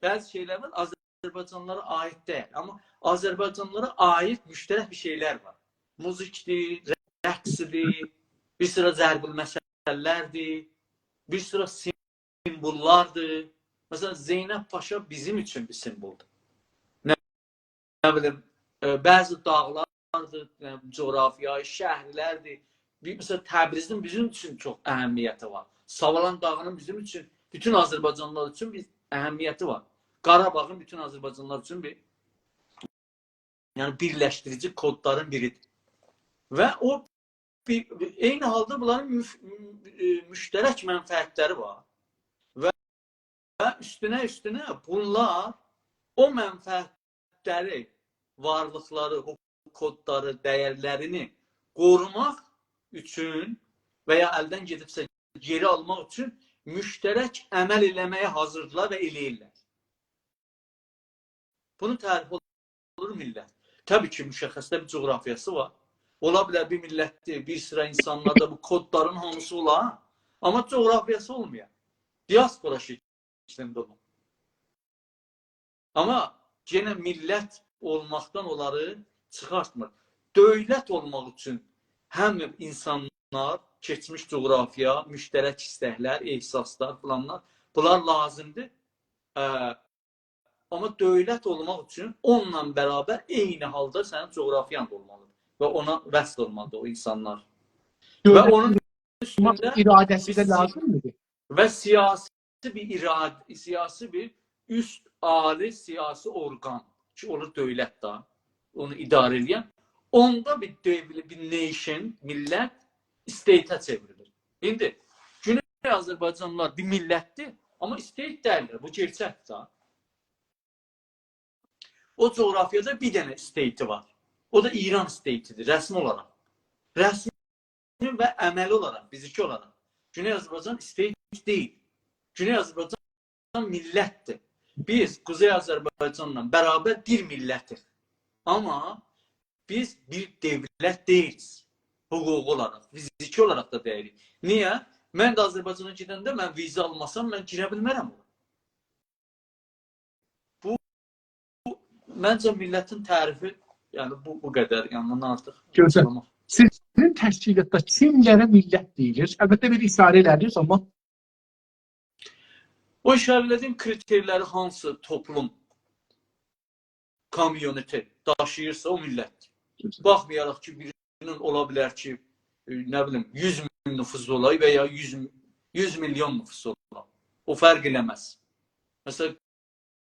Bəzi şeylər var, Azərbaycanlılara aid deyil. Amma Azərbaycanlılara aid müştərək bir şeylər var. Muzikdir, rəqsidir, bir sıra zərbil məsələlərdir, bir sıra simbollardır. Mesela Zeynəb Paşa bizim üçün bir simboldur. Nə bilim, bəzi dağlardır, coğrafiya, şəhərlərdir. Mesela Təbrizin bizim üçün çox əhəmiyyəti var. Savalan dağının bizim üçün, bütün Azərbaycanlılar üçün bir əhəmiyyəti var. Qarabağın bütün Azərbaycanlılar üçün bir birləşdirici kodların biridir. Və o eyni halda bunların müştərək mənfəətləri var. Və üstünə bunlar o mənfəətləri, varlıqları, o kodları, dəyərlərini qorumaq üçün və ya əldən gedibsə geri almaq üçün müştərək əməl eləməyə hazırdılar və eləyirlər. Bunun tərifi olur millət. Təbii ki, müşəxəsdə bir coğrafiyası var. Ola bilər bir millətdir, bir sıra insanlarda bu kodların hamısı olar, amma coğrafiyası olmuyor. Diaspora şeklində olur. Amma yenə millət olmaqdan onları çıxartmır. Dövlət olmaq üçün həm insanlar, keçmiş coğrafiya, müştərək istəklər, ehsaslar, planlar, bunlar lazımdır. Amma dövlət olmaq üçün onunla bərabər eyni halda sənin coğrafiyan da olmalıdır. Və ona vəsl olmalıdır o insanlar. Və onun üstündə
iradəsi də lazımdır.
Və siyasi bir üst ali siyasi orqan ki, olur dövlət da, onu idarə edən. Onda bir nation, millət statə çevrilir. İndi Güney Azərbaycanlılar bir millətdir, Amma state deyirlər. Bu gerçəkdir. O coğrafiyada bir dənə state var. O da İran state'idir rəsmi olaraq. Rəsmi və əməli olaraq, fiziki olaraq. Güney Azərbaycan state deyil. Güney Azərbaycan millətdir. Biz Kuzey Azərbaycanla bərabər bir millətik. Amma biz bir devlət deyilik. Hüquq olaraq, fiziki olaraq da deyilik. Niyə? Mən də Azərbaycana gedəndə mən viza almasam, mən girə bilmərəm. Bu məncə millətin tərifi, yəni bu qədər, yəni bundan artıq.
Gözəl. Sizin təşkilatda kimlərə millət deyilir? Əlbəttə bir işarə elədiniz, amma
o işarələdiyim kriterləri hansı toplum kamyoneti daşıyırsa o millətdir. Baxmayaraq ki, birinin ola bilər ki, nə bilim, 100 min nüfusu ola və ya 100 milyon nüfusu ola. O fərq eləməz. Məsələn,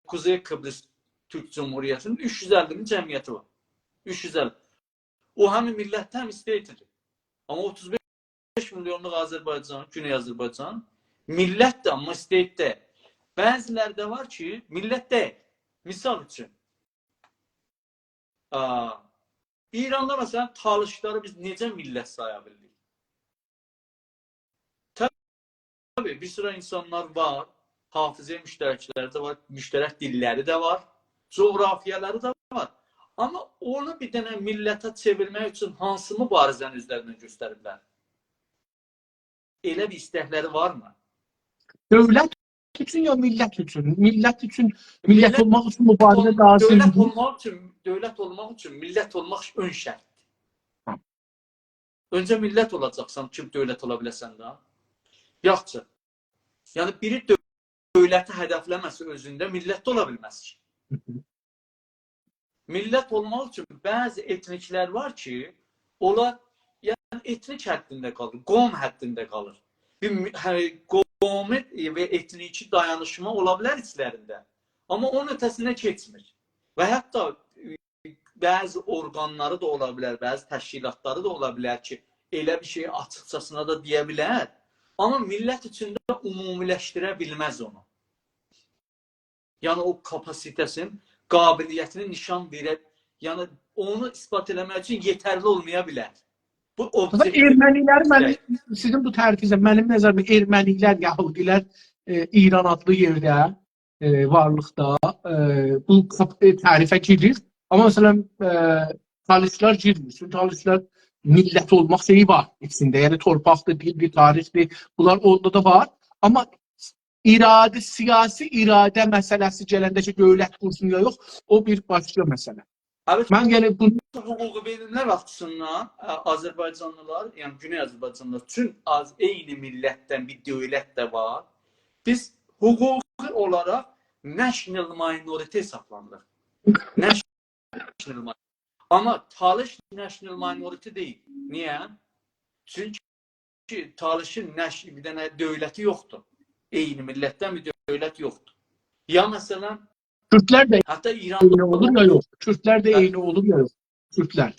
Kuzey Kıbrıs Türk Cumhuriyyətinin 350 min cəmiyyəti var. 350. O həmin millət həm state'dir. Amma 35 milyonluq Azərbaycan, Güney Azərbaycan millətdir, amma state deyil. Bəzilərdə var ki, millət deyil. Misal üçün, İranda məsələn talışları biz necə millət saya bildik? Tabii bir sıra insanlar var, hafizə müştərəkləri də var, müştərək dilləri də var, coğrafiyaları da var. Amma onu bir dənə millətə çevirmək üçün hansı mübarizəni üzlərindən göstəriblər? Elə bir istəkləri varmı?
dövlət üçün ya millət üçün? Millət üçün, millət olmaq üçün mübarizə lazım.
Dövlət olmaq üçün millət olmaq ön şərtdir. Öncə millət olacaqsan ki, dövlət ola biləsən də. Yaxşı. Yəni biri dövləti hədəfləməsi özündə millət ola bilməz ki. Millət olmaq üçün bəzi etniklər var ki, onlar yəni etnik həddində qalır, qom həddində qalır. Qomi və etniki dayanışma ola bilər içlərində. Amma onun ötəsinə keçmir. Və hətta bəzi orqanları da ola bilər, bəzi təşkilatları da ola bilər ki, elə bir şey açıqcasına da deyə bilər. Amma millət içində ümumiləşdirə bilməz onu. Yəni o kapasitəsin, qabiliyyətini nişan verə, yəni onu ispat eləmək üçün yetərli olmaya bilər. Bu
Ermənilər, sizin bu tərifizə, mənim nəzərimdə ermənilər, yahudilər İran adlı yerdə, varlıqda bu tərifə girir. Amma məsələn, talişlər girmir. Çünki talişlər millət olmaq şeyi var içində. Yəni torpaqdır, bir tarixdir. Bunlar orada da var. Amma siyasi iradə məsələsi gələndə ki, dövlət qursun ya yox, o bir başqa məsələ. Mən yəni bunu
hüququ verilənlər açısından Azərbaycanlılar, yəni Güney Azərbaycanlılar üçün eyni millətdən bir dövlət də var. Biz hüquqi olaraq national minority hesablanırıq. National minority. Amma talış national minority deyil. Niyə? Çünki talışın bir dənə dövləti yoxdur. Eyni millətdən bir dövlət yoxdur. Ya məsələn,
Kürtlər də
hətta İranda
olur ya yox. Kürtlər də eyni olur ya yox. Kürtlər.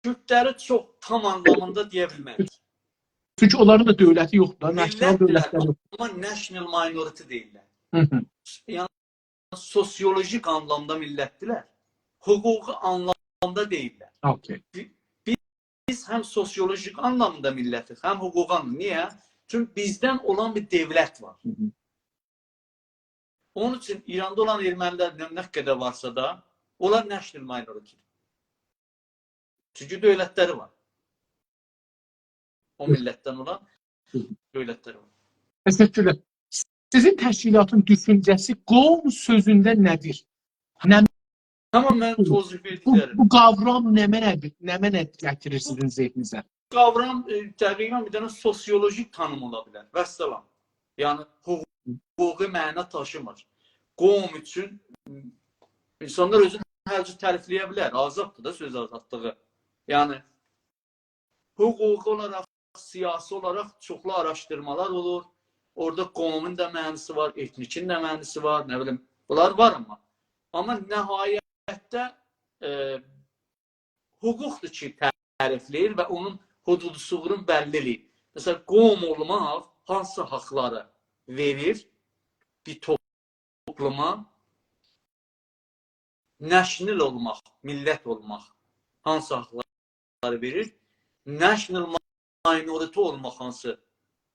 Kürtləri çox tam anlamında deyə bilmərik.
Çünki onların da dövləti yoxdur. Nasional dövlətləri yoxdur.
Amma national minority deyirlər. Yəni sosiolojik anlamda millətdirlər. Hüquqi anlamda deyirlər.
Okay.
Biz həm sosiolojik anlamda millətik, həm hüquqi anlamda. Niyə? Çünki bizdən olan bir dövlət var. Onun üçün İranda olan ermənilər nə qədər varsa da, onlar national minority. Çünki dövlətləri var. O millətdən olan dövlətləri var.
Təşəkkürlər. Sizin təşkilatın düşüncəsi qovm sözündə nədir?
Tamam, mən tozif edərəm.
Bu qavram nə mənə gətirir sizin zehninizə?
Qavram təqribən bir dənə sosiolojik tanım ola bilər. Vəssalam. Yəni hüquqi məna taşımır. Qovm üçün insanlar özünü hər cür tərifləyə bilər. Azaddır da söz azadlığı. Yəni hüquqi olaraq, siyasi olaraq çoxlu araşdırmalar olur. Orada qovmun da mənası var, etnikin də mənası var, nə bilim. Bunlar var amma. Amma nəhayətdə hüquqdur ki, tərifləyir və onun hududu-suğurun bəllidir. Məsələn, qovm olmaq hansı haqları verir bir topluma national olmaq, millət olmaq hansı haqları verir? National minority olmaq hansı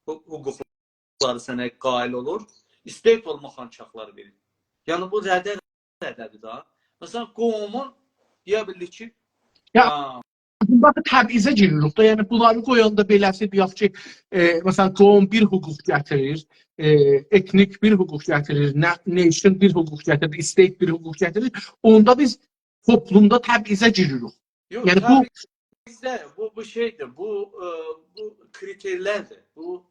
hüquqları sənə qail olur? State olmaq hansı haqları verir? Yəni bu rədədir da. Məsələn, qovumun deyə bilir ki,
Bunda təbizə giririk da, yəni bunları qoyanda beləsi deyək ki, məsələn, qovum bir hüquq gətirir, etnik bir hüquq gətirir, nation bir hüquq gətirir, state bir hüquq gətirir, onda biz toplumda təbizə giririk.
yox,
Yəni
bu şeydir, bu kriterlərdir, bu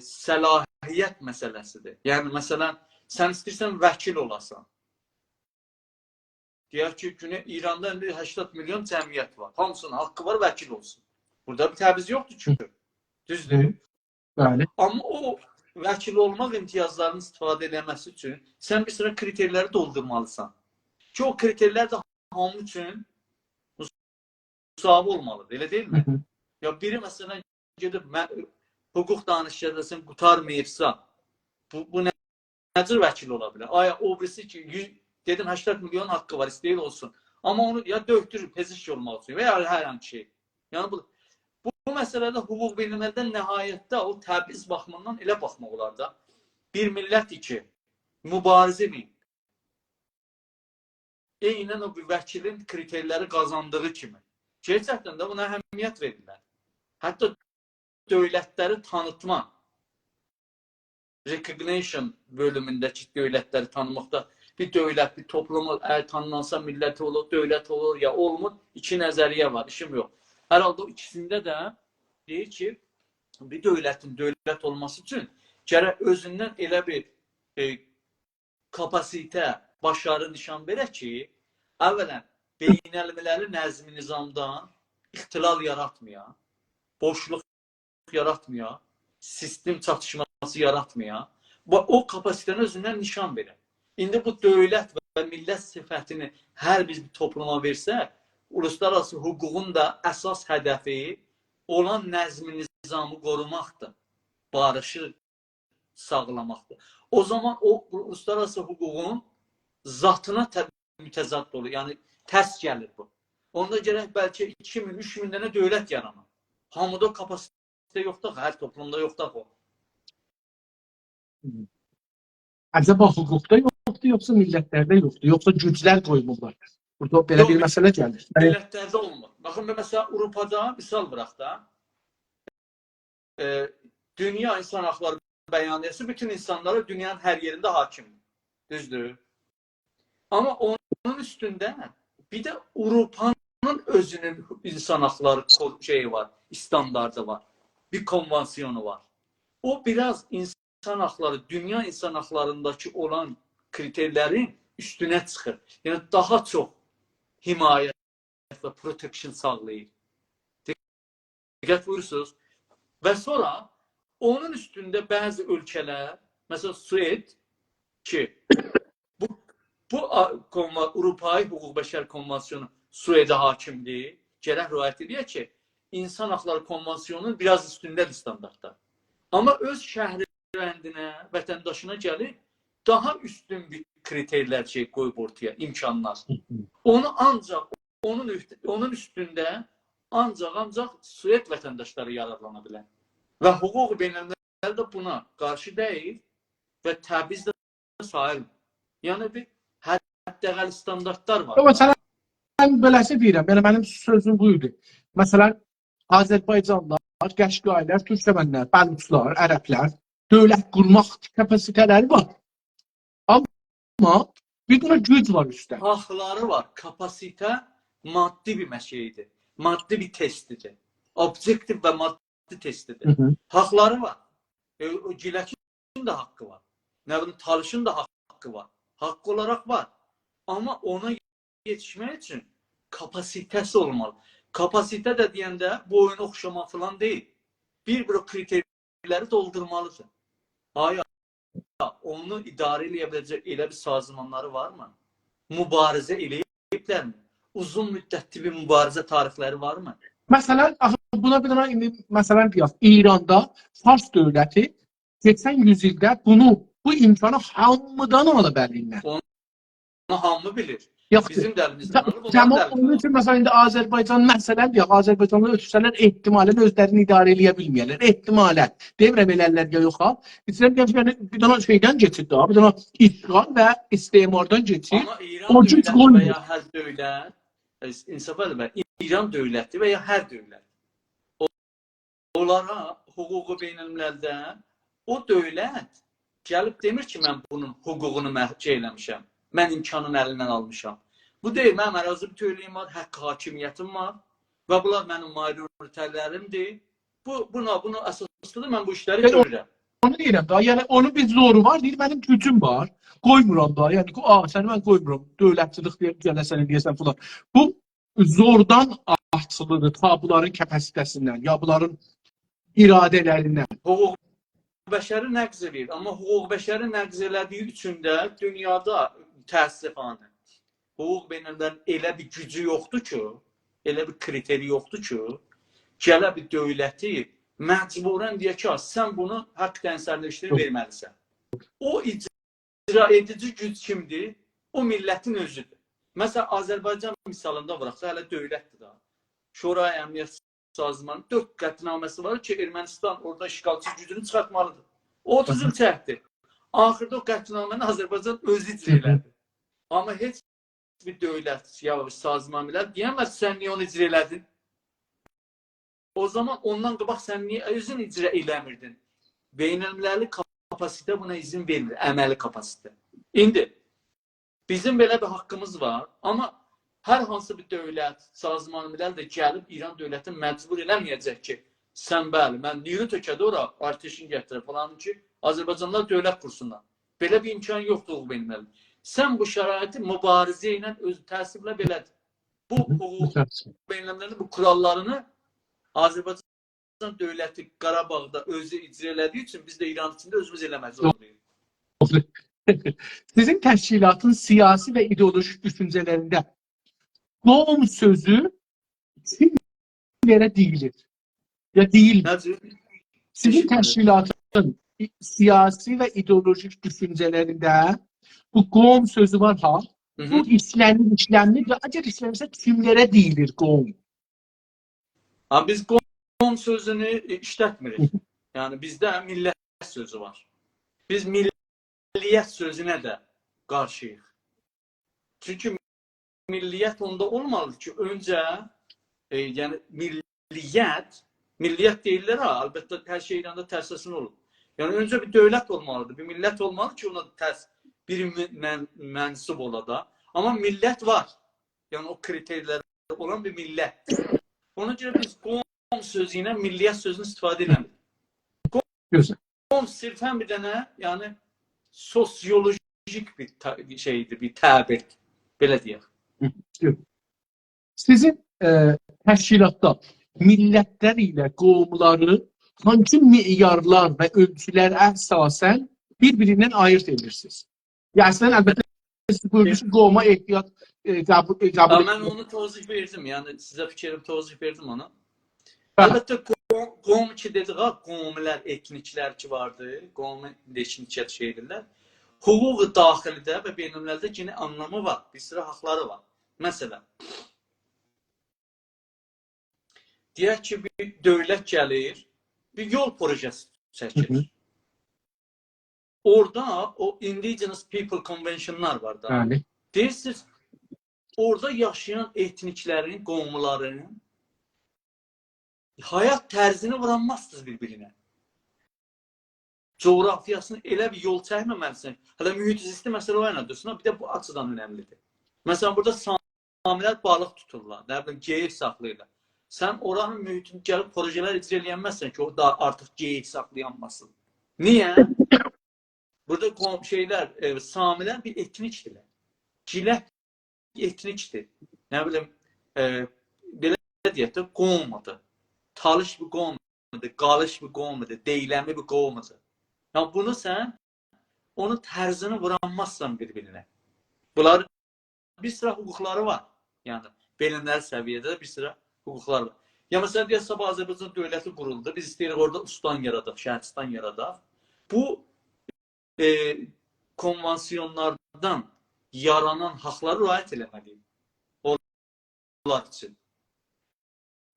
səlahiyyət məsələsidir. Yəni, məsələn, sən istəyirsən vəkil olasan. Deyək ki, İranda 80 milyon cəmiyyət var. Hamısının haqqı var, vəkil olsun. Burada bir təbiz yoxdur çünki. Düzdür.
Bəli.
Amma o vəkil olmaq imtiyazlarını istifadə eləməsi üçün sən bir sıra kriterləri doldurmalısan. Ki, o kriterlər də hamı üçün müsavə olmalıdır. Elə deyilmi? Ya biri məsələn gedib hüquq danışacaqsın, qutarmayırsa, bu necə vəkil ola bilər? Aya, o birisi ki, dedim 80 milyon haqqı var, istəyir olsun. Amma onu ya döktürür, peziş olmaq üçün və ya hər hansı şey. Yəni bu məsələdə hüquq bilimlərdə nəhayətdə o təbiz baxımından elə baxmaq olar da. Bir millət ki, mübarizə edir. Eynən o bir vəkilin kriterləri qazandığı kimi. Gerçəkdən də buna əhəmiyyət verirlər. Hətta dövlətləri tanıtma, recognition bölümündəki dövlətləri tanımaqda bir dövlət, bir toplumu tanınansa milləti olur, dövlət olur, ya olmur. İki nəzəriyyə var, işim yox. Hər halda o ikisində də deyir ki, bir dövlətin dövlət olması üçün gərək özündən elə bir kapasitə, başarı nişan verək ki, əvvələn beynəlmiləli nəzmi nizamdan ixtilal yaratmaya, boşluq yaratmaya, sistem çatışması yaratmaya, o kapasitəni özündən nişan verir. İndi bu dövlət və millət sifətini hər bir topluma versə, uluslararası hüququn da əsas hədəfi olan nəzmi nizamı qorumaqdır, barışı sağlamaqdır. O zaman o uluslararası hüququn zatına mütəzad olur, yəni tərs gəlir bu. Onda gərək bəlkə 2000-3000 dənə dövlət yaranır. Hamıda o kapasite yoxdur, hər toplumda yoxdur o.
Acaba hüquqda yoxdur, yoxsa millətlərdə yoxdur, yoxsa güclər qoymurlar? Burada belə bir məsələ gəlir.
Millətlərdə olmur. Baxın, məsələn, Avropada, misal bıraq da, dünya insan haqları bəyaniyəsi bütün insanlara dünyanın hər yerində hakimdir. Düzdür. Amma onun üstündə bir də Avropanın özünün insan haqları şeyi var, standardı var, bir konvansiyonu var. O biraz insan haqları, dünya insan haqlarındakı olan kriterlərin üstünə çıxır. Yəni daha çox himayət və protection sağlayır. Diqqət buyursunuz. Və sonra onun üstündə bəzi ölkələr, məsələn Sued ki, bu Avropai Hüquq Bəşər Konvansiyonu Suedə hakimdir. Gərək riayət edək ki, insan haqları konvansiyonunun biraz üstündədir standartlar. Amma öz şəhri rəndinə, vətəndaşına gəlir, daha üstün bir kriterlər qoyub ortaya, imkanlar. Onu ancaq, onun üstündə ancaq Sued vətəndaşları yararlana bilər. Və hüquq beynəlmiləl də buna qarşı deyil və təbiz də sayılmır. Yəni bir həddəqəl standartlar var.
Mən beləsi deyirəm, yəni mənim sözüm buydu. Məsələn, Azərbaycanlılar, Qəşqailər, Türkmənlər, Bəluçlar, Ərəblər dövlət qurmaq kapasiteləri var. Amma bir dənə güc var üstə.
Haqları var. Kapasitə maddi bir şeydir. Maddi bir testidir. Objektiv və maddi testidir. Haqları var. O Giləkin də haqqı var. Nə bilim, Talışın da haqqı var. Haqqı olaraq var. Amma ona yetişmək üçün kapasitəsi olmalı. Kapasitə də deyəndə bu oyunu oxşamaq falan deyil. Bir kriterləri doldurmalıdır. Aya, onu idarə eləyə biləcək elə bir sazmanları varmı? Mübarizə eləyiblərmi? Uzun müddətli bir mübarizə tarixləri varmı?
Məsələn, buna bir dənə indi məsələn deyək, İranda Fars dövləti keçən yüzildə bunu bu imkanı hamıdan ala bəlliyindən.
Onu hamı bilir.
Yoxdur.
Bizim dəlimizdən alıb, onların
Tamam,
dəlimizdən
onun
alıb.
üçün məsələn indi Azərbaycan məsələn yox, Azərbaycanlı ötürsələr ehtimalən özlərini idarə eləyə bilməyərlər. Ehtimalən. Demirəm elələr ya yox ha. İstəyirəm yəni bir dənə şeydən keçid daha, bir dənə işğal və istemardan keçid.
Amma İran
O güc
dövləti və
qoymur.
ya hər dövlət, insaf edin, İran dövləti və ya hər dövlət, onlara hüququ beynəlmiləldə o dövlət gəlib demir ki, mən bunun hüququnu məhkə eləmişəm, mən imkanını əlindən almışam. Bu deyil, mənim ərazi bütövlüyüm var, haqq hakimiyyətim var və bunlar mənim minoritələrimdir. Buna əsaslıdır, mən bu işləri görürəm.
Onu deyirəm da, yəni onun bir zoru var, deyir mənim gücüm var, qoymuram da, yəni səni mən qoymuram, dövlətçilik deyəsən deyəsən falan. Bu zordan asılıdır, ta bunların kapasitəsindən, ya bunların iradələrindən.
Hüquq bəşəri nəqz edir, amma hüquq bəşəri nəqz elədiyi üçün də dünyada təəssüfanə hüquq beynəlmiləllərin elə bir gücü yoxdur ki, elə bir kriteri yoxdur ki, gələ bir dövləti məcburən deyək ki, sən bunu haqq tənsərləşdirib verməlisən. O icra edici güc kimdir? O millətin özüdür. Məsələn, Azərbaycan misalında vuraq, hələ dövlətdir da. Şuraya Əmniyyət Sazmanın 4 qətnaməsi var ki, Ermənistan orada işğalçı gücünü çıxartmalıdır. 30 il çəkdi. Axırda o qətnaməni Azərbaycan özü icra elədi. Amma heç bir dövlət ya sazmanilər deyəməz, sən niyə onu icra elədin? O zaman ondan qabaq sən niyə özün icra eləmirdin? Beynəlmiləli kapasite buna izin verir, əməli kapasite. İndi bizim belə bir haqqımız var, amma hər hansı bir dövlət, sazman milləl də gəlib İran dövlətin məcbur eləməyəcək ki, sən bəli, mən nüyü tökədə ora arteşin gətirə falan ki, Azərbaycanlar dövlət qursunlar. Belə bir imkan yoxdur beynəlmiləli. Sən bu şəraiti mübarizə ilə öz təsirlə belədir. Bu hüquq beynəlmiləli bu kurallarını Azərbaycan dövləti Qarabağda özü icra elədiyi üçün biz də İran içində özümüz eləmək zorundayıq.
Sizin təşkilatın siyasi və ideolojik düşüncələrində qovm sözü kimlərə deyilir? Ya deyilmir. Sizin təşkilatın siyasi və ideolojik düşüncələrində bu qovm sözü var ha? Bu işlənir və əgər işlənirsə kimlərə deyilir qovm?
Biz qovm sözünü işlətmirik. Yəni bizdə millət sözü var. Biz milliyyət sözünə də qarşıyıq. Çünki milliyyət onda olmalıdır ki, öncə yəni milliyyət deyirlər ha, əlbəttə hər şey İranda tərsəsin olur. Yəni öncə bir dövlət olmalıdır, bir millət olmalıdır ki, ona bir mənsub ola da. Amma millət var. Yəni o kriterlərdə olan bir millət. Ona görə biz qovm sözü ilə milliyyət sözünü istifadə eləmirik. Qovm sirfən bir dənə, yəni sosiolojik bir şeydir, bir təbirdir. Belə deyək.
Sizin təşkilatda millətlər ilə qovmları hangi meyarlar və ölçülər əsasən bir-birindən ayırt edirsiniz? Yəni, əslən, əlbəttə, qovma ehtiyat qəbul
mən onu tozih verdim, yəni sizə fikrim tozih verdim ona. Əlbəttə, qovm ki dedik, qovmilər, etniklər ki vardı, qovmun etnikə şey edirlər. Hüquq daxilidə və beynəlmiləldə yine anlamı var, bir sıra haqları var. Məsələn, deyək ki, bir dövlət gəlir, bir yol projesi çəkir. Orada o Indigenous People Convention'lar var da. Deyirsiniz, orada yaşayan etniklərin, qovmuların hayat tərzini vuranmazsınız bir-birinə. Coğrafiyasını elə bir yol çəkməməlisin. Hələ mühitizlisti məsələ var ilə bir də bu açıdan önəmlidir. Məsələn, burada samilər balıq tuturlar, nə bilim, geyik saxlayırlar. Sən oranın mühitini gəlib projelər icra eləyənməzsən ki, o da artıq geyik saxlayanmasın. Niyə? Burada şeylər, samilər bir etnikdirlər. Gilək etnikdir. Nə bilim, belə deyək də, qovmadır. Talış bir qovmadır, qalış bir qovmadır, deyləmi bir qovmadır. Yəni, bunu sən, onun tərzini vuranmazsan bir-birinə. Bunlar bir sıra hüquqları var. Yəni, beynəlmiləli səviyyədə bir sıra hüquqlar var. Ya, məsələn, deyək, sabah Azərbaycan dövləti quruldu. Biz istəyirik orada ustan yaradaq, şəhəristan yaradaq. Bu, konvansiyonlardan yaranan haqları riayət eləməliyik onlar üçün.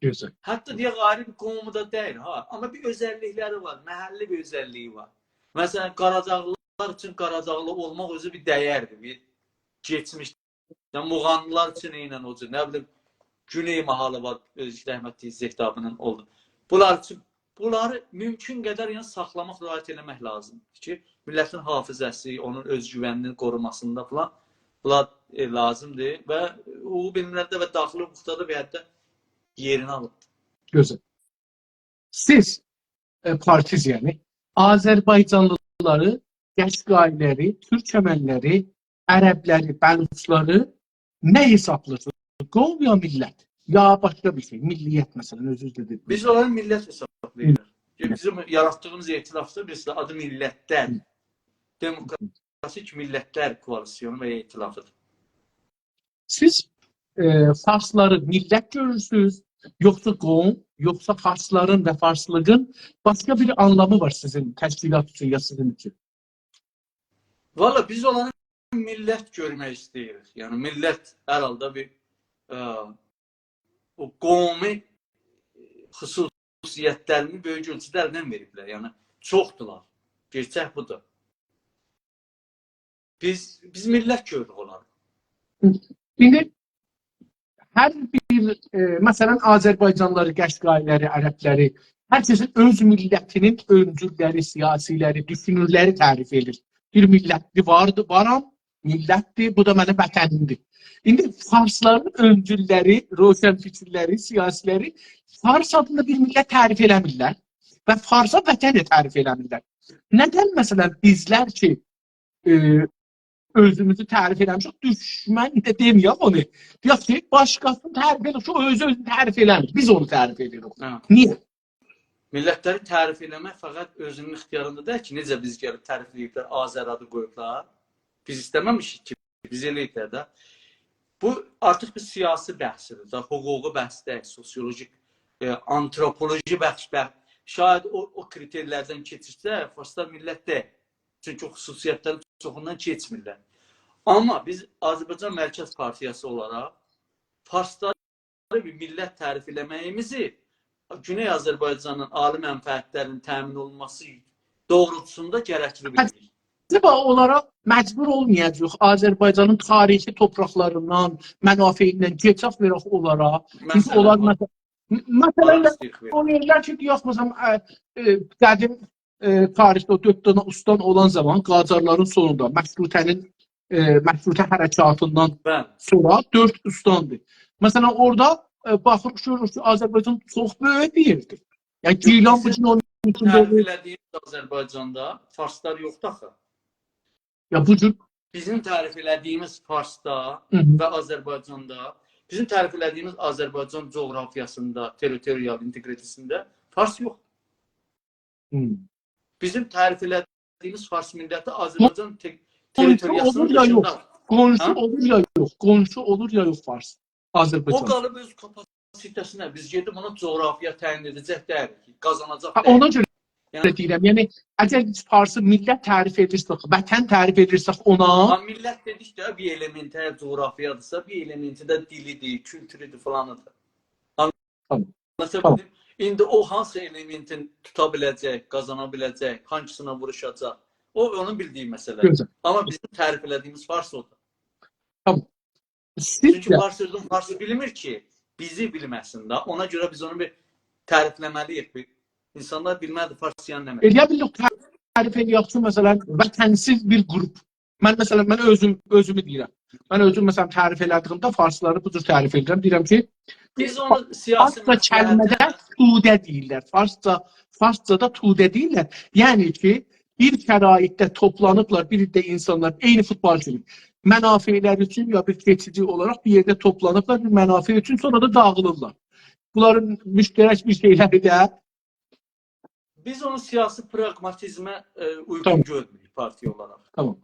Gözəl.
Hətta deyək ayrı bir qohumu da deyil, ha. Amma bir özəllikləri var, məhəlli bir özəlliyi var. Məsələn, Qaracaqlılar üçün Qaracaqlı olmaq özü bir dəyərdir, bir geçmiş. Yəni, Muğanlılar üçün eynən o cür, nə bilim, Güney mahalı var, Özgür Əhməd Zehtabının oldu. Bunlar üçün, bunları mümkün qədər yəni, saxlamaq, riayət eləmək lazımdır ki, millətin hafizəsi, onun özgüvəninin qorumasında falan bunlar lazımdır və o bilimlərdə və daxili hüquqda da bir həddə yerini alıbdır.
Gözəl. Siz partiz yəni Azərbaycanlıları, Qəşqailəri, Türkəmənləri, Ərəbləri, Bəluçları nə hesablırsınız? Qovm ya millət? Ya başqa bir şey, milliyyət məsələn, özünüz də dediniz.
Biz onları millət hesablayırıq. Bizim yarattığımız etilafda birisi də adı millətlər. Demokratik millətlər koalisyonu və etilafıdır.
Siz farsları millət görürsünüz, yoxsa qovm, yoxsa farsların və farslığın başqa bir anlamı var sizin təşkilat üçün ya sizin üçün?
Valla biz onları millət görmək istəyirik. Yəni millət hər halda bir o qovmi xüsusiyyətlərini böyük ölçüdə əldən veriblər. Yəni çoxdular. Gerçək budur. Biz millət görürük onları.
İndi hər bir, məsələn, Azərbaycanlıları, Qəşqailəri, Ərəbləri, hər kəsin öz millətinin öncülləri, siyasiləri, düşünürləri tərif edir. Bir millətli varam, millətdir, bu da mənim vətənimdir. İndi farsların öncülləri, roşənfikirləri, siyasiləri Fars adında bir millət tərif eləmirlər və Farsa vətən də tərif eləmirlər. Nədən məsələn bizlər ki, özümüzü tərif eləmişik, düşmən də deməyək onu. Deyək ki, başqasını tərif eləmiş, o özünü tərif eləmir. Biz onu tərif edirik. Niyə?
Millətləri tərif eləmək fəqət özünün ixtiyarında deyil ki, necə biz gəlib tərifləyiblər, Azər adı qoyublar. Biz istəməmişik ki, biz eləyiblər də. Bu artıq bir siyasi bəhsidir, hüquqi bəhs deyil, sosiolojik, antropoloji bəhs. Şayad o kriterlərdən keçirsə, farslar millət deyil. Çünki o xüsusiyyətlərin çoxundan keçmirlər. Amma biz Azərbaycan Mərkəz Partiyası olaraq farsları bir millət tərif eləməyimizi Güney Azərbaycanın ali mənfəətlərinin təmin olunması doğrultusunda gərəkli bilirik.
Biz olaraq məcbur olmayacaq Azərbaycanın tarixi torpaqlarından, mənafeyindən keçək verək olaraq. Məsələn, o yerlər ki, deyək, məsələn, qədim tarixdə o 4 dənə ustan olan zaman Qacarların sonunda məşrutə hərəkatından sonra 4 ustandır. Məsələn, orada baxırıq, görürük ki, Azərbaycan çox böyük bir yerdir. Yəni, Gilan bu üçün onun
üçün tərif elədiyimiz Azərbaycanda farslar yoxdur axı.
Ya bu cür
bizim tərif elədiyimiz Farsda və Azərbaycanda, bizim tərif elədiyimiz Azərbaycan coğrafiyasında, territorial integritisində Fars yoxdur. Bizim tərif elədiyimiz Fars milləti Azərbaycan territoriyasının dışında.
Qonşu olur ya yox. Qonşu olur ya yox Fars. Azərbaycan.
O qalıb öz kapasitəsinə. Biz gedib ona coğrafiya təyin edəcək dəyirik ki, qazanacaq
dəyirik. Ona görə deyirəm. Yəni, əgər biz Farsı millət tərif edirsək, vətən tərif edirsək ona...
Millət dedik də bir elementi əgər coğrafiyadırsa, bir elementi də dilidir, kültürüdür falanıdır. Məsələn, indi o hansı elementin tuta biləcək, qazana biləcək, hangisına vuruşacaq, o onun bildiyi məsələdir. Amma bizim tərif elədiyimiz Fars odur.
Tamam.
Çünki Farsı bilmir ki, bizi bilməsin də. Ona görə biz onu bir tərifləməliyik. İnsanlar bilməlidir Farsiyan nə məqam.
Eləyə bilirik, tərif eləyək ki, məsələn, vətənsiz bir qrup. Mən özümü deyirəm. Mən özüm, məsələn, tərif elədiyimdə Farsları bu cür tərif edirəm. Deyirəm ki,
biz onu siyasi
Farsca kəlmədə tudə deyirlər. Farscada tudə deyirlər. Yəni ki, bir şəraitdə toplanıblar, bir də insanlar, eyni futbolçu mənafelər üçün ya bir keçici olaraq bir yerdə toplanıblar, bir mənafe üçün sonra da dağılırlar. Bunların müştərək bir şeyləri də.
Biz onu siyasi pragmatizmə uyğun görmürük partiya olaraq.
Tamam.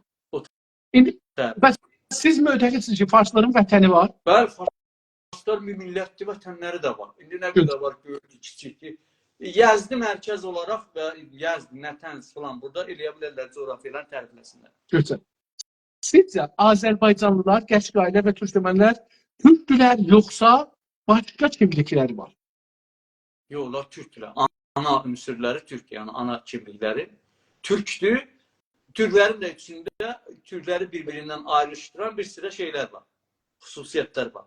İndi siz mütəqqidsiniz ki, Farsların vətəni var?
Bəli, Farslar bir millətli vətənləri də var. İndi nə qədər var, böyük, kiçik ki, Yazdı mərkəz olaraq və yazdı, Nətəns falan burada eləyə bilərlər, coğrafiyalar tərifləsinlər.
Gözəl. Sizcə Azərbaycanlılar, Qəşqaylar və Türkmənlər Türkdülər yoxsa başqa kimlikləri var?
Yox, onlar türkdülər. Ana ünsürləri türk, yəni ana kimlikləri türkdür. Türklərin də içində türkləri bir-birindən ayrışdıran bir sıra şeylər var, xüsusiyyətlər var.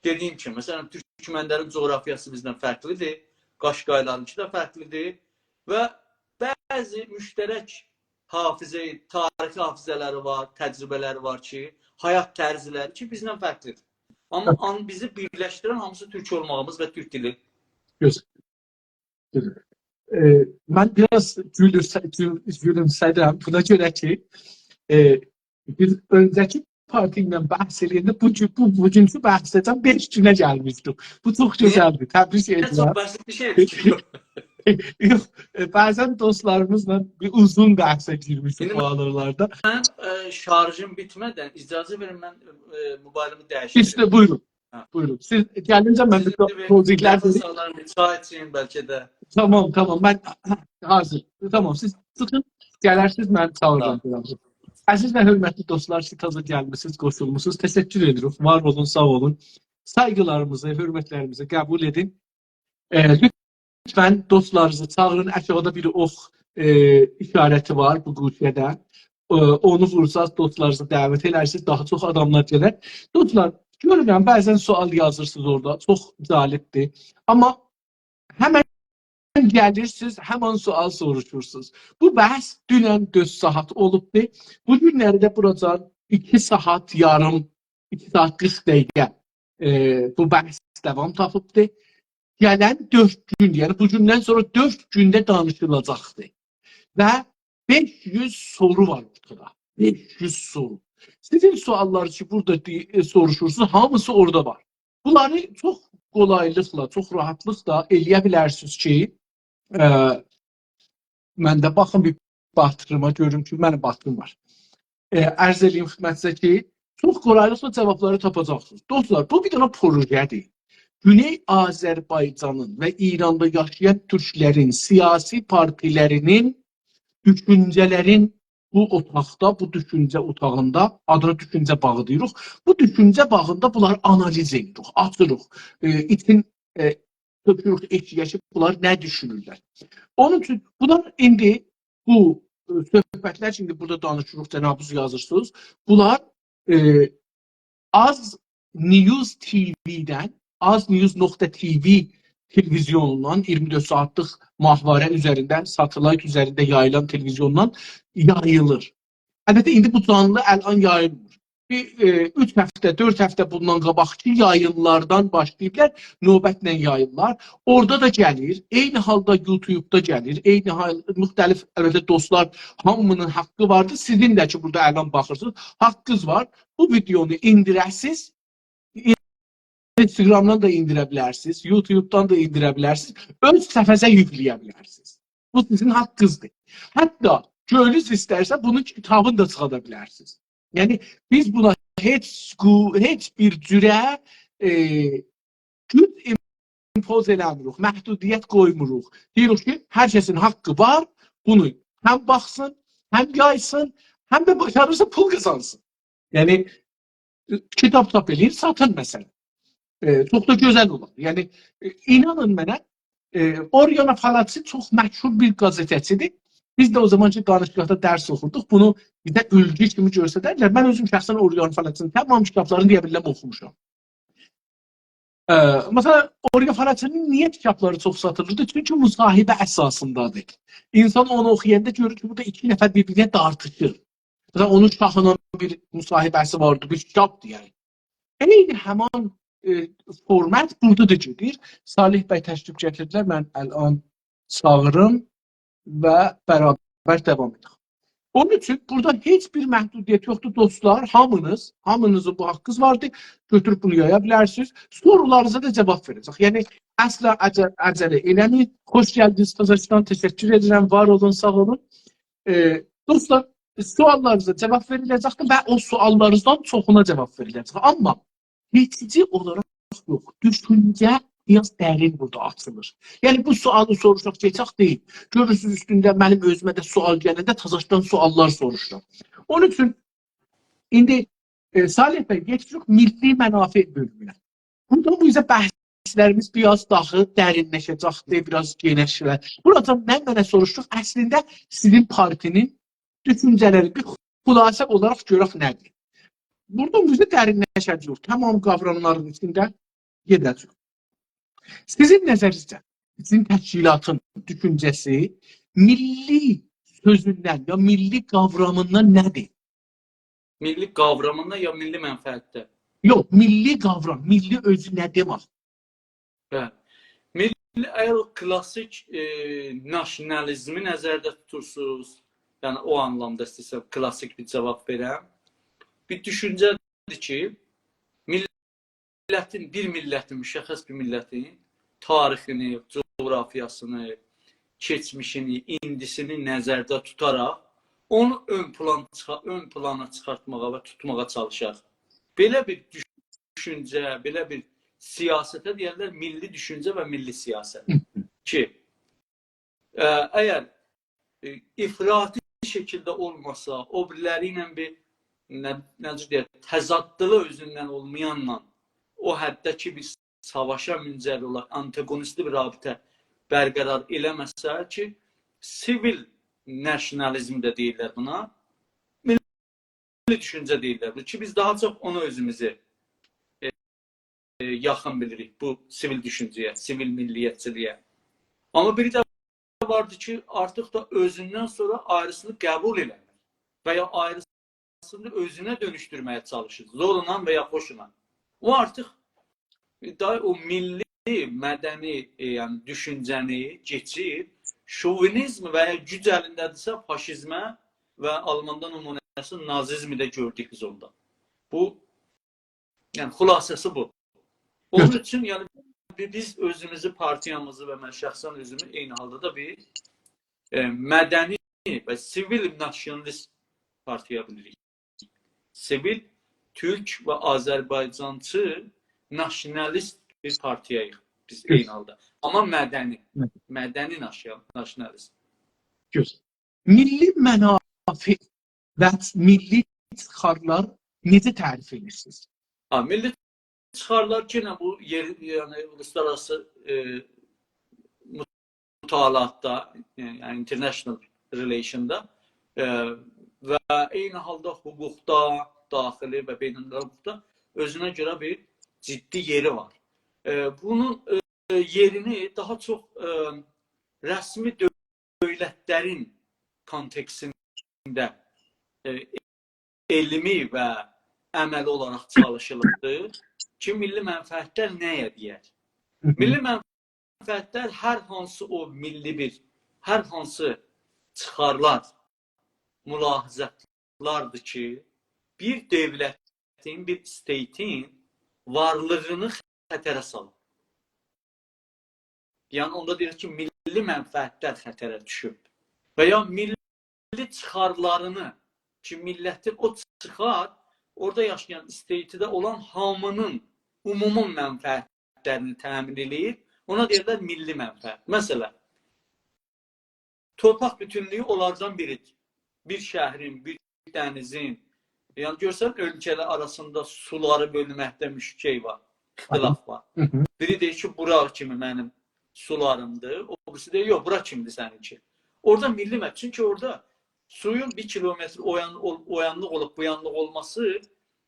Dediyim kimi, məsələn, türkmənlərin coğrafiyası bizdən fərqlidir, Qaşqaylarınki də fərqlidir və bəzi müştərək tarixi hafizələri var, təcrübələri var ki, həyat tərzləri ki, bizdən fərqlidir. Amma bizi birləşdirən hamısı türk olmağımız və türk dili.
Gözəl. Mən biraz gülümsədim. Buna görə ki, biz öncəki parti ilə bəhs edəndə bugünkü bəhsdən 5 günə gəlmişdik. Bu çox gözəldir. Təbrik edirəm.
Çox bəsit bir şeydir.
Yox, bəzən dostlarımızla bir uzun bəhsə girmişdik bu anlarda.
Mən şarjım bitmədən icazə verin, mən mobilimi dəyişdim.
İşte buyurun. Buyurun. Siz gəlincə mən proziklər
müsaitsiniz bəlkə də.
Tamam. Mən hazır. Tamam. Siz çıxın, gələrsiniz, mən çağıracağım. Əziz və hörmətli dostlar, siz təzə gəlmisiniz, qoşulmusunuz. Təşəkkür edirik. Var olun, sağ olun. Sayğılarımızı, hörmətlərimizi qəbul edin. Lütfən dostlarınızı çağırın. Aşağıda bir ox işarəti var bu quşədə. Onu vursaz dostlarınızı dəvət edərsiniz. Daha çox adamlar gələr. Dostlar, görürəm, bəzən sual yazırsınız orada. Çox cəlibdir. Amma həmən gəlirsiniz, həmən sual soruşursunuz. Bu bəhs dünən 4 saat olubdur. Bu günlərdə burada 2 saat yarım, 2 saat 40 dəqiqə bu bəhs davam tapıbdır. Gələn 4 gün, yəni bu gündən sonra 4 gündə danışılacaqdır. Və 500 soru var ortada. 500 soru. Sizin sualları ki, burada soruşursunuz, hamısı orada var. Bunları çox qolaylıqla, çox rahatlıqla eləyə bilərsiniz ki, mən də baxın bir batırıma görüm ki, mənim batırım var. Ərz edeyim xidmətinizə ki, çox qolaylıqla cavabları tapacaqsınız. Dostlar, bu bir dənə projədir. Güney Azərbaycanın və İranda yaşayan türklərin siyasi partilərinin düşüncələrin bu otaqda, bu düşüncə otağında, adına düşüncə bağı deyirik. Bu düşüncə bağında bunlar analiz edirik, açırıq. İtin tökürük, eşyəşib bunlar nə düşünürlər. Onun üçün, bunlar indi bu söhbətlər, şimdi burada danışırıq, cənabınız yazırsınız. Bunlar Az News TV-dən, aznews.tv televizyonundan 24 saatlıq mahvarə üzərində, satelit üzərində yayılan televizyondan yayılır. Əlbəttə, indi bu canlı əlan yayılmır. 3 həftə, 4 həftə bundan qabaqki yayınlardan başlayıblar, növbətlə yayınlar. Orada da gəlir, eyni halda YouTube-da gəlir, eyni halda müxtəlif əlbəttə dostlar, hamının haqqı vardır. Sizin də ki, burada əlan baxırsınız, haqqınız var. Bu videonu indirəsiz, Instagramdan da indirə bilərsiniz, YouTube-dan da indirə bilərsiniz, öz səfəzə yükləyə bilərsiniz. Bu sizin haqqınızdır. Hətta gönlünüz istərsə bunun kitabını da çıxada bilərsiniz. Yəni biz buna heç bir cürə güc impoz eləmirik, məhdudiyyət qoymuruq. Deyirik ki, hər kəsin haqqı var, bunu həm baxsın, həm yaysın, həm də başarırsa pul qazansın. Yəni kitab tap eləyir, satın məsələn. Çox da gözəl olur. Yəni, inanın mənə, Oriana Falatçı çox məşhur bir qazetəçidir. Biz də o zaman ki, danışqada dərs oxurduq. Bunu bir də ülgü kimi görsədərlər. Mən özüm şəxsən Oriana Falatçının tamam kitablarını deyə biləm oxumuşam. Məsələn, Oriana Falatçının niyə kitabları çox satılırdı? Çünki müsahibə əsasındadır. İnsan onu oxuyanda görür ki, burada 2 nəfər bir-birinə dartışır. Məsələn, onun şahının bir müsahibəsi vardı, bir kitabdır yəni. Eyni həman format burada da gedir. Salih bəy təşrif gətirdilər. Mən əlan çağırım və bərabər devam edək. Onun üçün burada heç bir məhdudiyyət yoxdur dostlar. Hamınızın bu haqqınız vardır. Götürüb bunu yaya bilərsiniz. Sorularınıza da cavab verəcək. Yəni, əsla əcələ eləməyin. Xoş gəldiniz Tazakistan. Təşəkkür edirəm. Var olun, sağ olun. Dostlar, suallarınıza cavab veriləcəkdir və o suallarınızdan çoxuna cavab veriləcək. Amma netici olaraq yox, düşüncə biraz dərin burada açılır. Yəni bu sualı soruşaq keçək deyil. Görürsünüz üstündə mənim özümə də sual gələndə təzəşdən suallar soruşuram. Onun üçün indi Salih bəy geçirik milli mənafe bölümünə. Burada bu bizə bəhslərimiz biraz daha dərinləşəcəkdir, biraz genişlər. Burada mənə soruşduq, əslində sizin partinin düşüncələri bir xülasə olaraq görək nədir? Burada bizə dərinləşəcək, tamam qavramların içində gedəcək. Sizin nəzərinizdə, sizin təşkilatın düşüncəsi milli sözündən ya milli qavramından nədir?
Milli qavramında ya milli mənfəətdə?
Yox, milli qavram, milli özü nə demək?
Bəli. Milli, əgər klassik nasionalizmi nəzərdə tutursunuz, yəni o anlamda istəsəm klassik bir cavab verəm, bir düşüncədir ki, bir millətin, müşəxəs bir millətin tarixini, coğrafiyasını, keçmişini, indisini nəzərdə tutaraq onu ön plana çıxartmağa və tutmağa çalışar. Belə bir düşüncə, belə bir siyasətə deyərlər milli düşüncə və milli siyasət. Ki, əgər ifrati şəkildə olmasa, o biriləri ilə bir təzadlığı özündən olmayanla o həddə ki, bir savaşa müncəl olaraq antagonistli bir rabitə bərqərar eləməsə ki, sivil nasionalizm də deyirlər buna, milli düşüncə deyirlər. Ki, biz daha çox onu özümüzü yaxın bilirik bu sivil düşüncəyə, sivil milliyyətçiliyə. Amma biri də vardır ki, artıq da özündən sonra ayrısını qəbul eləmir və ya ayrısını özünə dönüşdürməyə çalışır, zorla və ya xoşuna. O artıq o milli, mədəni yəni düşüncəni keçir, şovinizm və ya güc əlindədirsə faşizmə və Almandan nümunəsi nazizmi də gördük biz onda. Bu, yəni xülasəsi bu. Onun üçün yəni biz özümüzü, partiyamızı və mən şəxsən özümü eyni halda da bir mədəni və sivil nasionalist partiya bilirik. Sivil, türk və Azərbaycançı nasionalist bir partiyayıq biz eyni halda. Amma mədəni nasionalist.
Gözəl. Milli mənafe və milli çıxarlar necə tərif edirsiniz?
Milli çıxarlar ki, bu yəni uluslararası mutalatda, yəni international relation'da və eyni halda hüquqda, daxili və beynəlxalq hüquqda özünə görə bir ciddi yeri var. Bunun yerini daha çox rəsmi dövlətlərin kontekstində elmi və əməli olaraq çalışılırdı ki, milli mənfəətlər nəyə deyər? Milli mənfəətlər hər hansı o hər hansı çıxarlar, mülahizatlardır ki, bir dövlətin, bir state'in varlığını xətərə salır. Yəni, onda deyir ki, milli mənfəətlər xətərə düşüb. Və ya milli çıxarlarını ki, millətin o çıxar, orada yaşayan state'də olan hamının umumun mənfəətlərini təmin edir. Ona deyirlər milli mənfəət. Məsələn, torpaq bütünlüyü onlardan biridir. Bir şəhrin, bir dənizin, yəni görsən ölkələr arasında suları bölməkdə müşkil var, ixtilaf var. Biri deyir ki, bura kimi mənim sularımdır, o birisi deyir, yox, bura kimdir səninki. Orada milli mənfəət, çünki orada suyun 1 kilometr oyanlıq olub, buyanlıq olması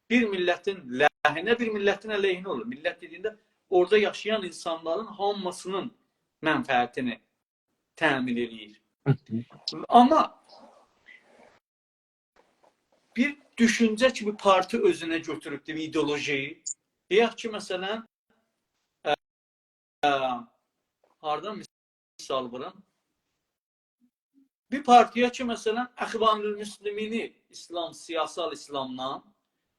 bir millətin ləhinə, bir millətin əleyhinə olur. Millət dediyində orada yaşayan insanların hamısının mənfəətini təmin edir. Amma bir düşüncə kimi parti özünə götürübdür, ideolojiyi. Deyək ki, məsələn, hardan misal vuram? Bir partiya ki, məsələn, Əxvanül-Müslimini, siyasal İslamdan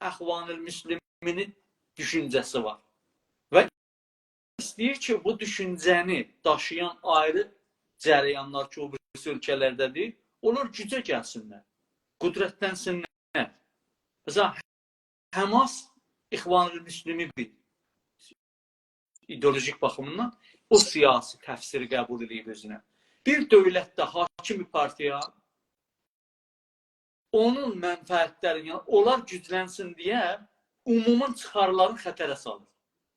Əxvanül-Müslimini düşüncəsi var. Və istəyir ki, bu düşüncəni daşıyan ayrı cərəyanlar ki, o birisi ölkələrdədir, onlar gücə gəlsinlər, qüdrətlənsinlər. Məsələn, Həmas İxvanül-Müslimi bir ideolojik baxımından o siyasi təfsiri qəbul edib özünə. Bir dövlətdə hakim bir partiya onun mənfəətləri, yəni onlar güclənsin deyə ümumi çıxarların xətərə salır.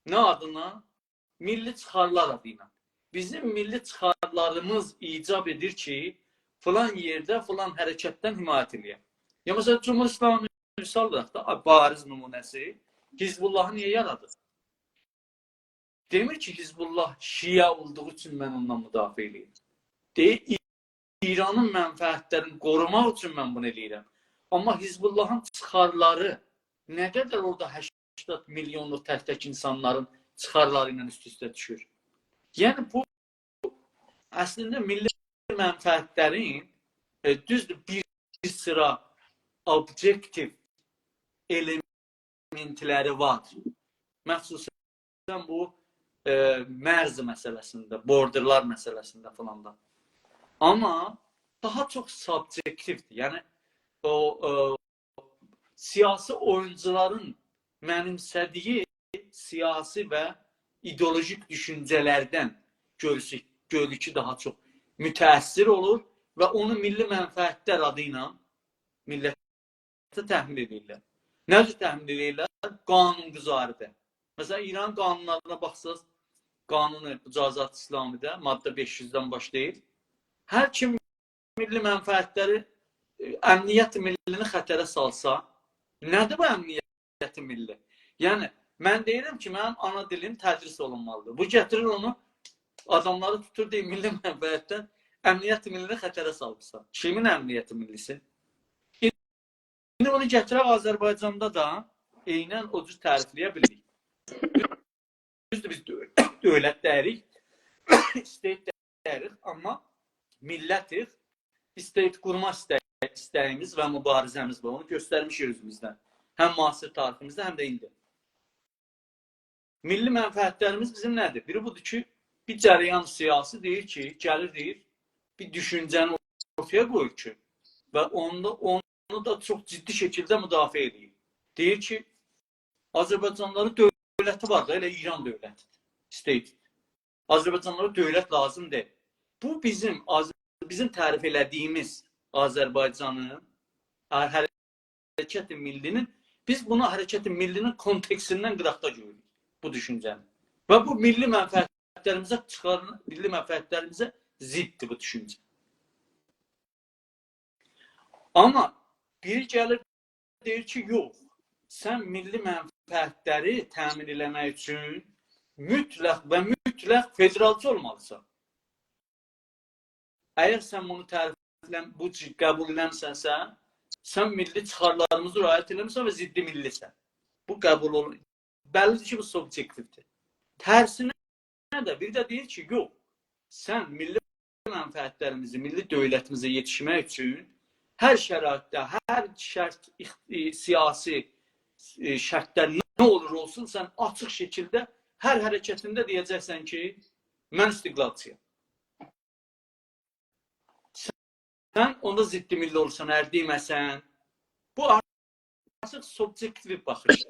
Nə adına? Milli çıxarlar adıyla. Bizim milli çıxarlarımız icab edir ki, filan yerdə, filan hərəkətdən himayət edir. Ya məsələn, Cumhur İslamı misal olaraq da bariz nümunəsi Hizbullahı niyə yaradır? Demir ki, Hizbullah Şia olduğu üçün mən ondan müdafiə edeyim. Deyir, İranın mənfəətlərini qorumaq üçün mən bunu eləyirəm. Amma Hizbullahın çıxarları nə qədər orada 80 milyonluq tək-tək insanların çıxarları ilə üst-üstə düşür. Yəni, bu əslində milli mənfəətlərin düzdür, bir sıra objektiv elementləri var. Məxsusən bu mərz məsələsində, borderlar məsələsində falan da. Amma daha çox subjektivdir. Yəni, o siyasi oyuncuların mənimsədiyi siyasi və ideolojik düşüncələrdən görülüşü daha çox mütəəssir olur və onu milli mənfəətlər adı ilə millətə təhmil edirlər. Nə cür təhmil edirlər? Qanun-güzaridə. Məsələn, İran qanunlarına baxsaq, qanunu Mücazat İslamidə maddə 500-dən başlayır. Hər kim milli mənfəətləri, əmniyyət millini xətərə salsa, nədir bu əmniyyət milli? Yəni, mən deyirəm ki, mənim ana dilim tədris olunmalıdır. Bu gətirir onu, adamları tutur deyil, milli mənfəətdən əmniyyət millini xətərə salırsa. Kimin əmniyyəti millisi? İndi onu gətirək Azərbaycanda da eynən o cür tərifləyə bilirik. Düzdür, biz dövlət dəyirik, state dəyirik, amma millətik, state qurma istəyimiz və mübarizəmiz var. Onu göstərmişik özümüzdən. Həm müasir tariximizdə, həm də indi. Milli mənfəətlərimiz bizim nədir? Biri budur ki, bir cərəyan siyasi deyir ki, gəlir deyir, bir düşüncəni ortaya qoyur ki, və onu da çox ciddi şəkildə müdafiə edir. Deyir ki, Azərbaycanların dövləti var da, elə İran dövlətidir, state. Azərbaycanlara dövlət lazım deyil. Bu bizim tərif elədiyimiz Azərbaycanın hərəkət-i millinin, biz bunu hərəkət-i millinin kontekstindən qıraqda görürük, bu düşüncəni. Və bu milli mənfəətlərimizə ziddir bu düşüncə. Amma biri gəlir, deyir ki, yox, sən milli mənfəətləri təmin eləmək üçün mütləq və mütləq federalcı olmalısan. Əgər sən bunu bu qəbul eləmsənsə, sən milli çıxarlarımızı rəayət eləmirsən və ziddi millisən. Bu qəbul olunur. Bəllidir ki, bu subjektivdir. Tərsinə də bir də deyir ki, yox, sən milli mənfəətlərimizi, milli dövlətimizə yetişmək üçün hər şəraitdə, hər şərt siyasi şərtlər nə olur olsun, sən açıq şəkildə hər hərəkətində deyəcəksən ki, mən istiqlalçıyam. Sən onda ziddi milli olursan, əgər deməsən, bu artıq subjektiv bir baxış.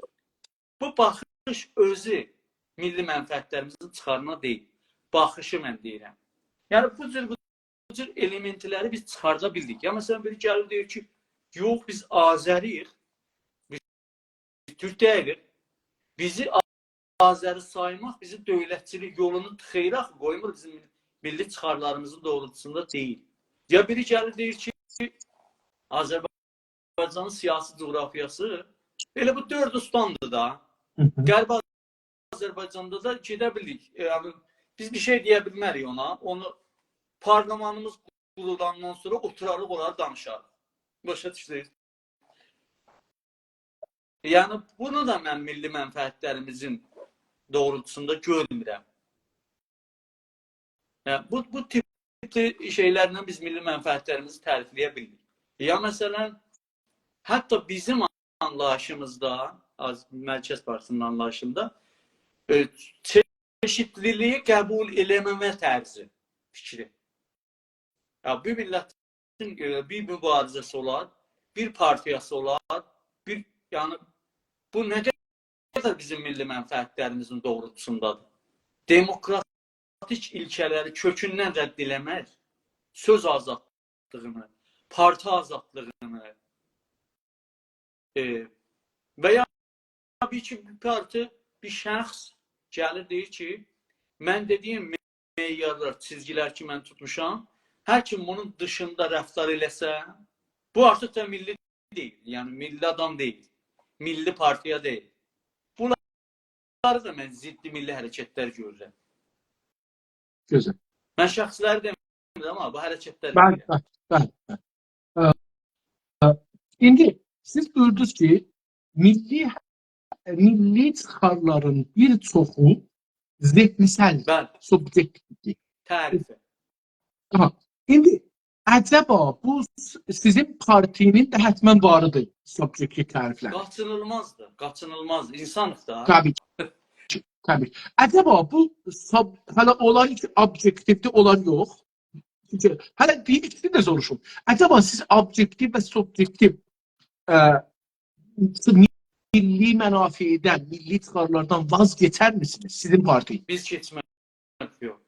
Bu baxış özü milli mənfəətlərimizin çıxarına deyil. Baxışı mən deyirəm. Yəni, bu cür elementləri biz çıxarda bildik. Ya, məsələn, biri gəlir deyir ki, yox, biz Azəriyik, biz Türk deyilik, bizi Azəri saymaq, bizi dövlətçilik yolunu tıxeyraq qoymur bizim milli çıxarlarımızın doğrultusunda deyil. Ya biri gəlir deyir ki, Azərbaycanın siyasi coğrafiyası elə bu 4 ustandır da. Qərb Azərbaycanda da gedə bildik. Yəni, biz bir şey deyə bilmərik ona. Onu parlamanımız qurulandan sonra oturarıq, onları danışarıq. Başa düşdük. Yəni, bunu da mən milli mənfəətlərimizin doğrultusunda görmürəm. Yəni, bu tipli şeylərlə biz milli mənfəətlərimizi tərifləyə bildik. Ya, məsələn, hətta bizim anlayışımızda, Mərkəz Partisinin anlayışında çeşitliliyi qəbul eləməmə tərzi fikri. Ya, bir millətin bir mübarizəsi olar, bir partiyası olar, yəni, bu nə qədər bizim milli mənfəətlərimizin doğrultusundadır. demokratik ilkələri kökündən rədd eləmək, söz azadlığını, parti azadlığını və ya bir ki, bir parti, bir şəxs gəlir deyir ki, mən dediyim meyarlar, çizgilər ki, mən tutmuşam, hər kim bunun dışında rəftar eləsə, bu artıq da milli deyil, yəni milli adam deyil, milli partiya deyil. Bunları da mən ziddi milli hərəkətlər görürəm.
Gözəl.
Mən şəxsləri demirəm, amma bu hərəkətlər
Bəli. İndi siz buyurdunuz ki, milli çıxarların bir çoxu zehnisel, subjektif.
Tərifi.
İndi əcəba bu sizin partinin də hətmən varıdır subjektiv təriflər.
Qaçınılmazdır. İnsanıq da.
Təbii. Əcəba bu hələ olan ki, objektivdə olan yox. Çünki hələ bir ikisi də soruşum. Əcəba siz objektiv və subjektiv milli mənafeydən, milli çıxarlardan vaz geçər misiniz sizin partiyi?
Biz keçmək yox.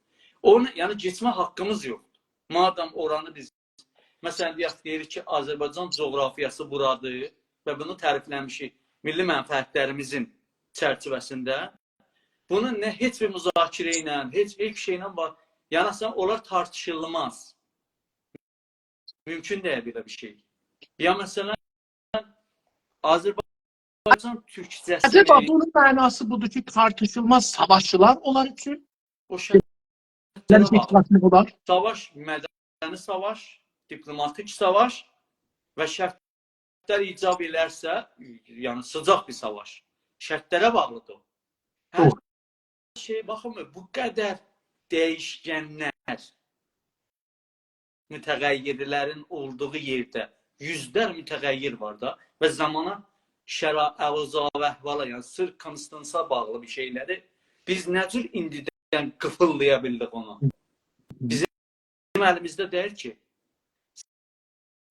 Onu, yəni keçmə haqqımız yoxdur. Madam oranı biz, məsələn, deyirik ki, Azərbaycan coğrafiyası buradır və bunu tərifləmişik milli mənfəətlərimizin çərçivəsində. Bunu nə heç bir müzakirə ilə, heç bir şeylə var. Yəni, sən onlar tartışılmaz. Mümkün deyil belə bir şey. Ya məsələn, Azərbaycan türkcəsini...
Əcəba bunun mənası budur ki, tartışılmaz savaşçılar onlar üçün?
O şərtlərə
bağlı.
Savaş, mədəni savaş, diplomatik savaş və şərtlər icab elərsə, yəni sıcaq bir savaş. Şərtlərə bağlıdır. Hər şey, baxın, bu qədər dəyişkənlər, mütəğəyyirlərin olduğu yerdə yüzlər mütəğəyyir var da və zamana əvza və əhvala, yəni sırf konstansa bağlı bir şeyləri biz nə cür indidən qıfıllaya bildik onu? Bizim əlimizdə deyil ki,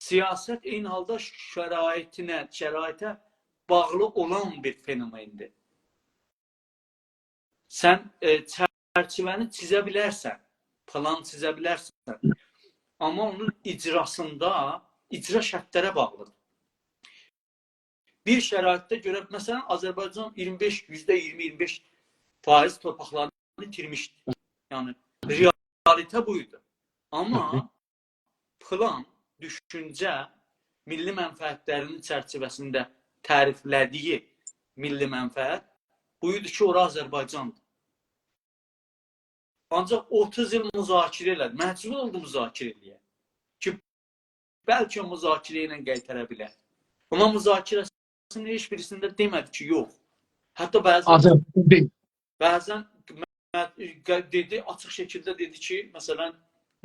siyasət eyni halda şəraitə bağlı olan bir fenomendir. Sən çərçivəni çizə bilərsən, plan çizə bilərsən, amma onun icrasında icra şərtlərə bağlıdır. Bir şəraitdə görə, məsələn, Azərbaycan %20-25% torpaqlarını itirmişdir. Yəni, realitə buydu. Amma plan, düşüncə, milli mənfəətlərinin çərçivəsində təriflədiyi milli mənfəət buydu ki, ora Azərbaycandır. Ancaq 30 il müzakirə elədi. Məcbur oldu müzakirə eləyə. Ki, bəlkə müzakirə ilə qaytara bilər. Amma müzakirəsinin heç birisində demədi ki, yox. Hətta bəzən dedi, açıq şəkildə dedi ki, məsələn,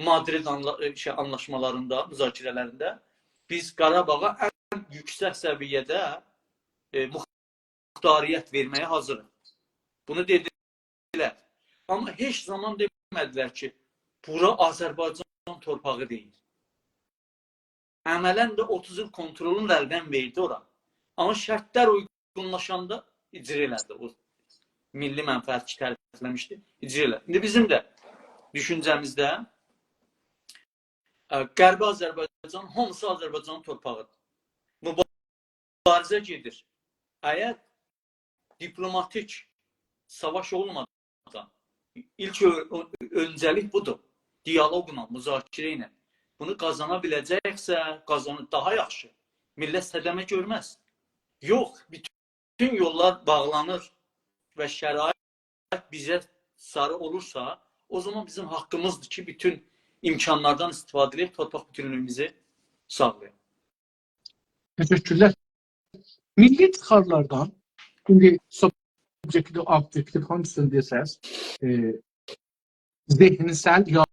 Madrid anlaşmalarında, müzakirələrində biz Qarabağa ən yüksək səviyyədə muxtariyyət verməyə hazırıq. Bunu dedilər. Amma heç zaman demədilər ki, bura Azərbaycan torpağı deyil. Əmələn də 30 il kontrolunu əldən verdi ora. Amma şərtlər uyğunlaşanda icra elədi. O milli mənfəət ki, tərifləmişdi, icra elədi. İndi bizim də düşüncəmizdə Qərbi Azərbaycan, hamısı Azərbaycanın torpağıdır. Mübarizə gedir. Əgər diplomatik savaş olmadan ilk öncəlik budur. Diyaloqla, müzakirə ilə. Bunu qazana biləcəksə, daha yaxşı. Millət sədəmə görməz. Yox, bütün yollar bağlanır və şərait bizə sarı olursa, o zaman bizim haqqımızdır ki, bütün imkanlardan istifadə edib torpaq bütünlüyümüzü sağlayaq.
Təşəkkürlər. Milli çıxarlardan, indi subjektiv, objektiv hangisini desəz, zehninsel ya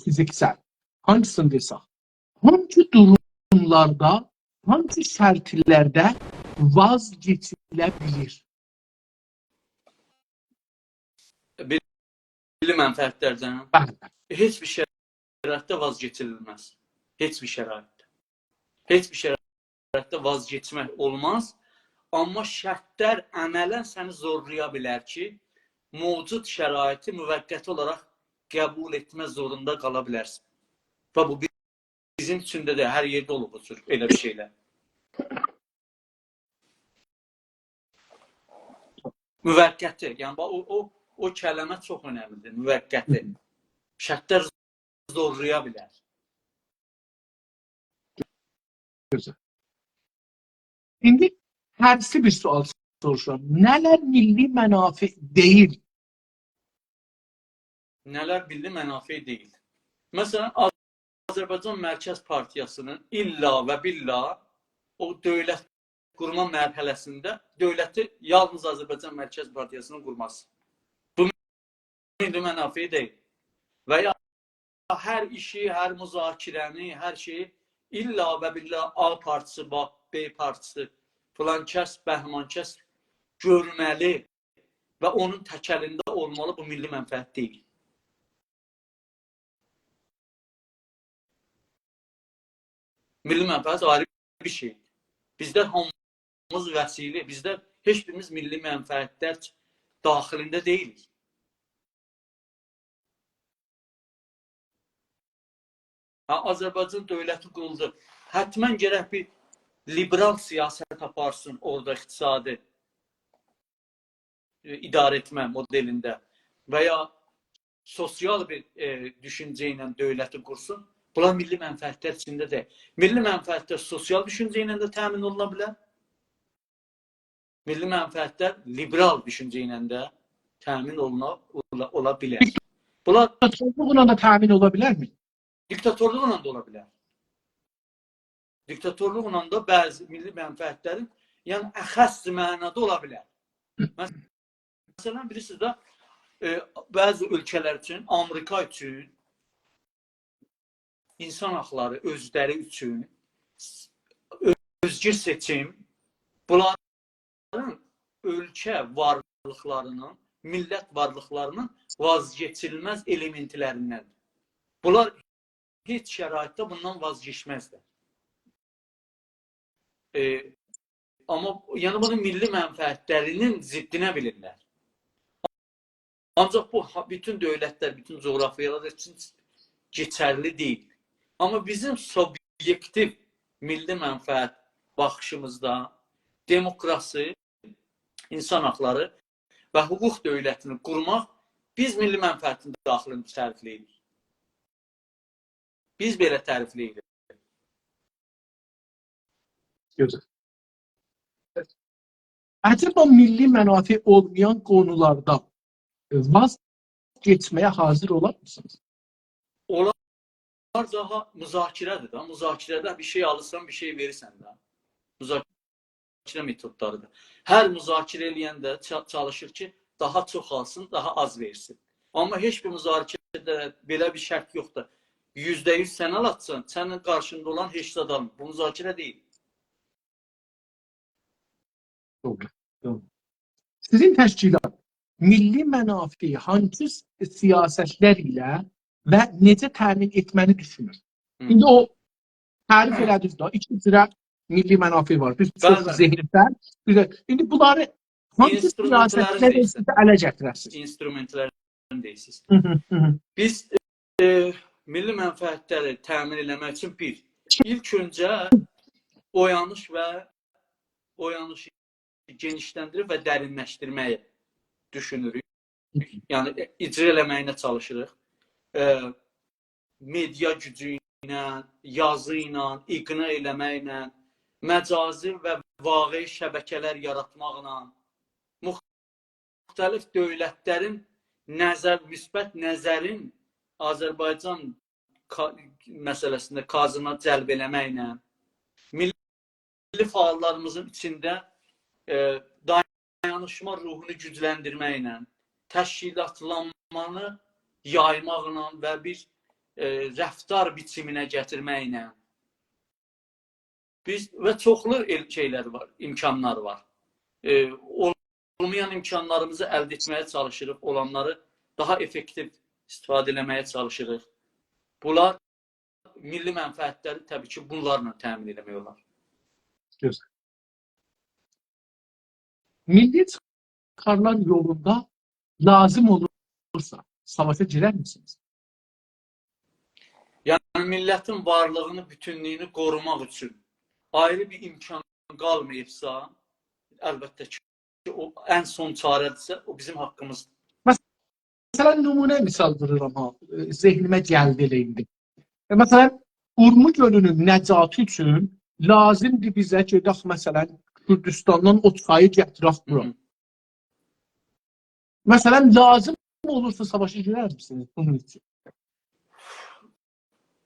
fiziksel, hangisini desək, hangi durumlarda, hangi şərtlərdə vazgeçilə bilir?
Milli mənfəətlərdən heç bir şəraitdə vazgeçilməz. Heç bir şəraitdə. Heç bir şəraitdə vazgeçmək olmaz. Amma şərtlər əmələn səni zorlaya bilər ki, mövcud şəraiti müvəqqəti olaraq qəbul etmə zorunda qala bilərsən. Və bu bizim üçün də hər yerdə olub bu cür elə bir şeylər. Müvəqqəti, yəni o kəlmə çox önəmlidir, müvəqqəti. Şərtlər zorlaya bilər.
Güzel. Şimdi tersi bir sual soruşuram. Nələr milli mənafi deyil?
Nələr milli mənafi deyil? Məsələn, Azərbaycan Mərkəz Partiyasının illa və billah o dövlət qurma mərhələsində dövləti yalnız Azərbaycan Mərkəz Partiyasının qurması. Bu milli mənafi deyil. Və ya hər işi, hər müzakirəni, hər şeyi illa və billah A partisi, B partisi, filan kəs, bəhman kəs görməli və onun təkəlində olmalı, bu milli mənfəət deyil. Milli mənfəət ayrı bir şey. Bizdə hamımız vəsili, bizdə heç birimiz milli mənfəətlər daxilində deyilik. Azərbaycan dövləti quruldu. Hətmən gərək bir liberal siyasət aparsın orada iqtisadi idarə etmə modelində və ya sosial bir düşüncə ilə dövləti qursun. Bunlar milli mənfəətlər içində deyil. Milli mənfəətlər sosial düşüncə ilə də təmin oluna bilər. Milli mənfəətlər liberal düşüncə ilə də təmin ola bilər. Bunlar
Diktatörlüklə da təmin ola bilərmi?
Diktatörlüklə də ola bilər. Diktatörlüklə də bəzi milli mənfəətlərin yəni əxəs mənada ola bilər. Məsələn, bilirsiniz də bəzi ölkələr üçün, Amerika üçün, insan haqları özləri üçün özgür seçim bunların ölkə varlıqlarının, millət varlıqlarının vazgeçilməz elementlərindəndir. Bunlar heç şəraitdə bundan vazgeçməzlər. Amma yəni bunu milli mənfəətlərinin ziddinə bilirlər. Ancaq bu bütün dövlətlər, bütün coğrafyalar üçün keçərli deyil. Amma bizim subyektiv milli mənfəət baxışımızda demokrasi, insan haqları və hüquq dövlətini qurmaq biz milli mənfəətin daxilində tərifləyirik. Biz belə tərifləyirik.
Güzel. Acaba milli mənafi olmayan konularda vazgeçmeye hazır olar mısınız?
Onlar daha müzakirədir da. Müzakirədə bir şey alırsan, bir şey verirsən də. Müzakirə metodlarıdır. Hər müzakirə eləyəndə çalışır ki, daha çox alsın, daha az versin. Amma heç bir müzakirədə belə bir şərt yoxdur. %100 sən alatsan, sənin qarşında olan heç də adam. Bu müzakirə deyil.
Doğru. Sizin təşkilat milli mənafi hangi siyasətlər ilə və necə təmin etməni düşünür? İndi o tərif elədiniz də, iki cürə milli mənafi var. Bir çox zehirlər. İndi bunları hangi siyasətlər sizə ələ gətirəsiniz?
İnstrumentlərini deyirsiniz. Biz milli mənfəətləri təmin eləmək üçün ilk öncə oyanışı genişləndirib və dərinləşdirməyi düşünürük. Yəni, icra eləməyinə çalışırıq. Media gücü ilə, yazı ilə, iqna eləməklə, məcazi və vaqi şəbəkələr yaratmaqla, müxtəlif dövlətlərin müsbət nəzərin Azərbaycan məsələsində qazına cəlb eləməklə, milli fəallarımızın içində dayanışma ruhunu gücləndirməklə, təşkilatlanmanı yaymaqla və bir rəftar biçiminə gətirməklə və çoxlu şeylər var, imkanlar var. Olmayan imkanlarımızı əldə etməyə çalışırıq, olanları daha effektiv istifadə eləməyə çalışırıq. Bunlar milli mənfəətləri təbii ki, bunlarla təmin eləmək olar.
Güzel. Milli çıxarlar yolunda lazım olursa savaşa girər misiniz?
Yəni millətin varlığını, bütünlüyünü qorumaq üçün ayrı bir imkan qalmayıbsa, əlbəttə ki, o ən son çarədirsə, o bizim haqqımızdır.
Məsələn, nümunə misal vururam ha, zehnimə gəldi elə indi. Məsələn, Urmu gölünün nəcatı üçün lazımdır bizə gedək, məsələn, Kürdistandan o çayı gətirək bura. Məsələn, lazım olursa savaşa girər misiniz bunun üçün?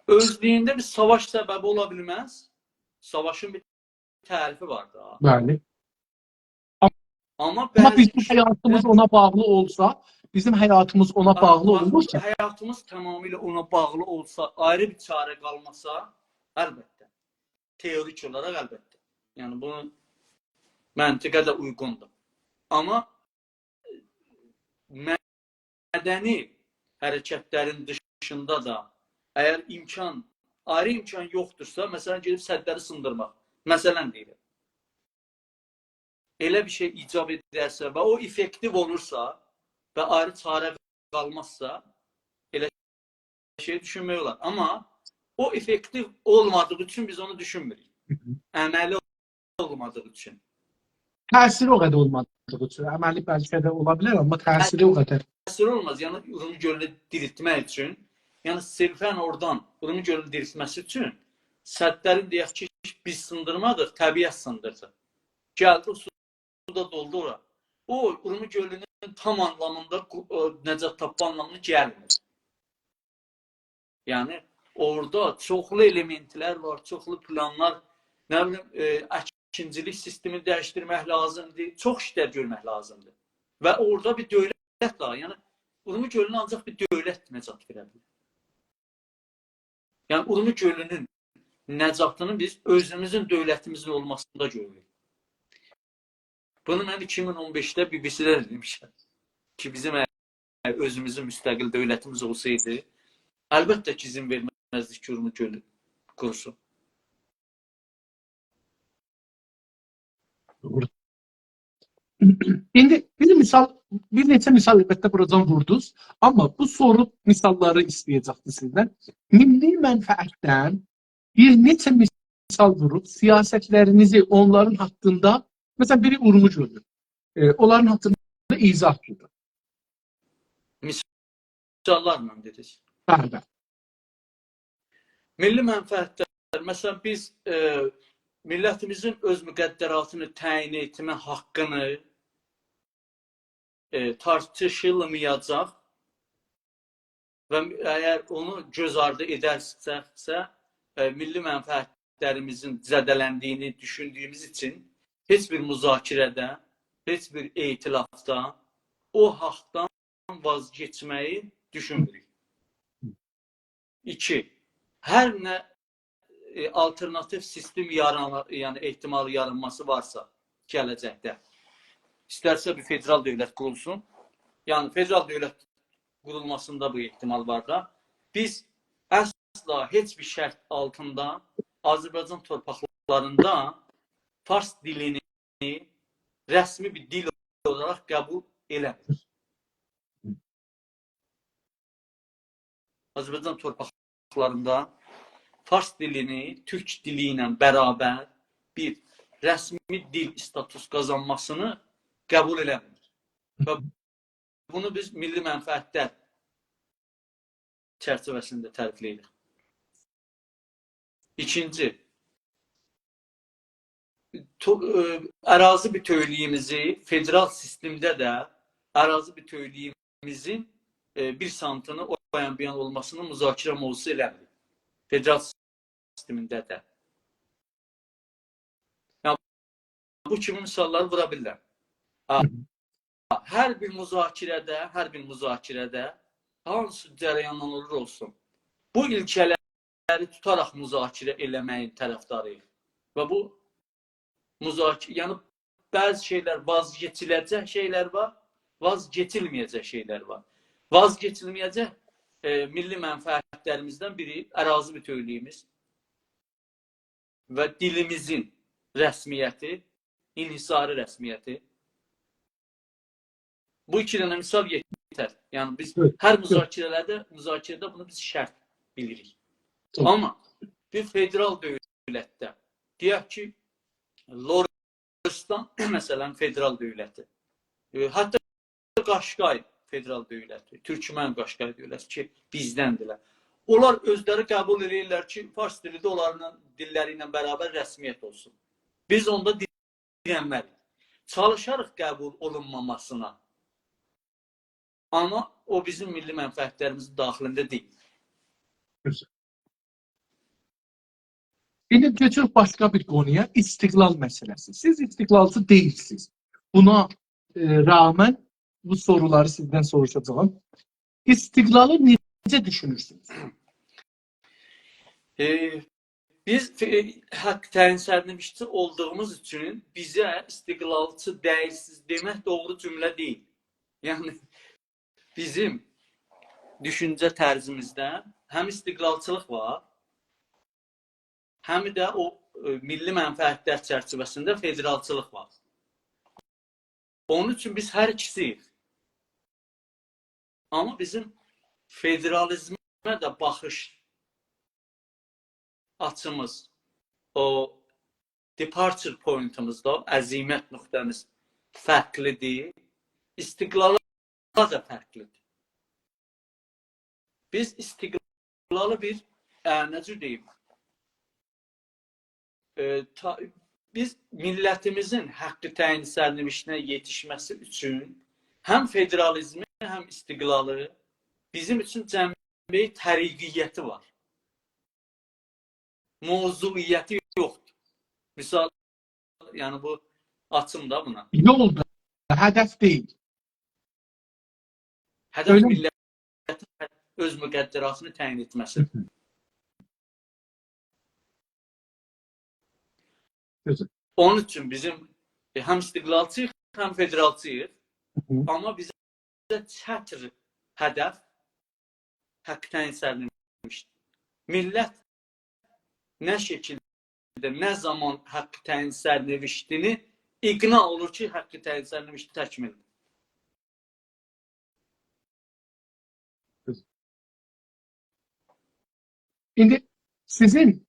Özlüyündə bir savaş səbəbi ola bilməz. Savaşın bir tərifi var da.
Bəli.
Amma
bizim həyatımız ona bağlı olsa, bizim həyatımız ona bağlı olursa,
həyatımız tamamilə ona bağlı olsa, ayrı bir çarə qalmasa, əlbəttə. Teorik olaraq əlbəttə. Yəni bunu məntiqə də uyğundur. Amma mədəni hərəkətlərin dışında da əgər ayrı imkan yoxdursa, məsələn, gedib səddləri sındırmaq. Məsələn deyirəm. Elə bir şey icab edərsə və o effektiv olursa və ayrı çarə qalmazsa, elə şey düşünmək olar. Amma o effektiv olmadığı üçün biz onu düşünmürük. Əməli olmadığı üçün.
Təsiri o qədər olmadığı üçün. Əməli bəlkə də ola bilər, amma təsiri o qədər.
Təsiri olmaz. Yəni, Urmu gölünü diriltmək üçün, yəni sirfən oradan Urmu gölünü diriltməsi üçün səddlərin deyək ki, biz sındırmadıq, təbiət sındırdı. Gəldi, o suda doldu ora. O, Urmu gölünün tam anlamında nəcat tapma anlamını gəlmir. Yəni, orada çoxlu elementlər var, çoxlu planlar, nə bilim, əkinçilik sistemi dəyişdirmək lazımdır, çox işlər görmək lazımdır. Və orada bir dövlət var. Yəni, Urmu gölünü ancaq bir dövlət nəcat verə bilir. Yəni, Urmu gölünün nəcatını biz özümüzün dövlətimizin olmasında görürük. Bunu mən 2015-də BBC-də demişəm ki, bizim özümüzün müstəqil dövlətimiz olsaydı, əlbəttə ki, izin verməzdik ki, Urmu gölü qurusun.
Doğru. İndi bir neçə misal əlbəttə buradan vurdunuz, amma bu soru misalları istəyəcəkdir sizdən. Milli mənfəətdən bir neçə misal vurub siyasətlərinizi onların haqqında, məsələn, biri Urmu gölü, onların haqqında izah edir.
Misallarla dedik.
Bəli.
Milli mənfəətlər, məsələn, biz millətimizin öz müqəddəratını təyin etmə haqqını tartışılmayacaq və əgər onu göz ardı edərsə, milli mənfəətlərimizin zədələndiyini düşündüyümüz üçün heç bir müzakirədə, heç bir etilafda o haqdan vazgeçməyi düşünmürük. 2. Hər nə alternativ sistem yəni ehtimal yaranması varsa gələcəkdə, istərsə bir federal dövlət qurulsun, yəni federal dövlət qurulmasında bu ehtimal var da, biz əsla heç bir şərt altında Azərbaycan torpaqlarında fars dilini rəsmi bir dil olaraq qəbul eləmir. Azərbaycan torpaqlarında fars dilini türk dili ilə bərabər bir rəsmi dil status qazanmasını qəbul eləmir. Və bunu biz milli mənfəətlər çərçivəsində tərifləyirik. İkinci, ərazi bütövlüyümüzü federal sistemdə də ərazi bütövlüyümüzün bir santını o yan olmasının müzakirə mövzusu eləmir. Federal sistemində də. Yəni, bu kimi misalları vura bilirəm. Hər bir müzakirədə hansı cərəyandan olur olsun, bu ilkələri tutaraq müzakirə eləməyin tərəfdarıyıq. Və bu müzakirə, yəni bəzi şeylər vazgeçiləcək şeylər var, vazgeçilməyəcək şeylər var. Vazgeçilməyəcək milli mənfəətlərimizdən biri ərazi bütövlüyümüz və dilimizin rəsmiyyəti, inhisari rəsmiyyəti. Bu iki dənə misal yetər. Yəni biz
Evet,
hər
evet.
müzakirədə bunu biz şərt bilirik.
Çok.
Amma bir federal dövlətdə deyək ki, Loristan məsələn federal dövləti. Hətta Qaşqay federal dövləti, Türkmen Qaşqay dövləti ki, bizdəndirlər. Onlar özləri qəbul edirlər ki, fars dili də onların dilləri ilə bərabər rəsmiyyət olsun. Biz onda dirənmərik. Çalışarıq qəbul olunmamasına. Amma o bizim milli mənfəətlərimizin daxilində deyil.
Güzel. Şimdi geçiyoruz başka bir konuya. İstiklal meselesi. Siz istiklalcı değilsiniz. Buna rağmen bu soruları sizden soracağım. İstiklalı necə düşünürsünüz?
Biz haqq təyin sərnişinçisi olduğumuz üçün bizə istiqlalçı dəyilsiz demək doğru cümlə deyil. Yəni bizim düşüncə tərzimizdə həm istiqlalçılıq var, həm də o milli mənfəətlər çərçivəsində federalçılıq var. Onun üçün biz hər ikisiyik. Amma bizim federalizmə də baxış açımız, o departure pointimiz da, əzimət nöqtəmiz fərqlidir. İstiqlala da fərqlidir. Biz istiqlalı bir, necə deyim, biz millətimizin haqqı təyin sərnişinə yetişməsi üçün həm federalizmi, həm istiqlalı bizim üçün cəmi təriqiyyəti var. Mövzuiyyəti yoxdur. Misal, yəni bu açım da buna.
Yolda, hedef değil.
Hədəf
Öyle mi?
millətin öz müqəddəratını təyin etməsidir.
Güzel.
Onun üçün bizim həm istiqlalçıyıq, həm federalçıyıq. Amma bizə çətir hədəf haqq təyin sərnişindir. Millət nə şəkildə, nə zaman haqq təyin sərnişinini iqna olur ki, haqq təyin sərnişini təkmildir.
Şimdi sizin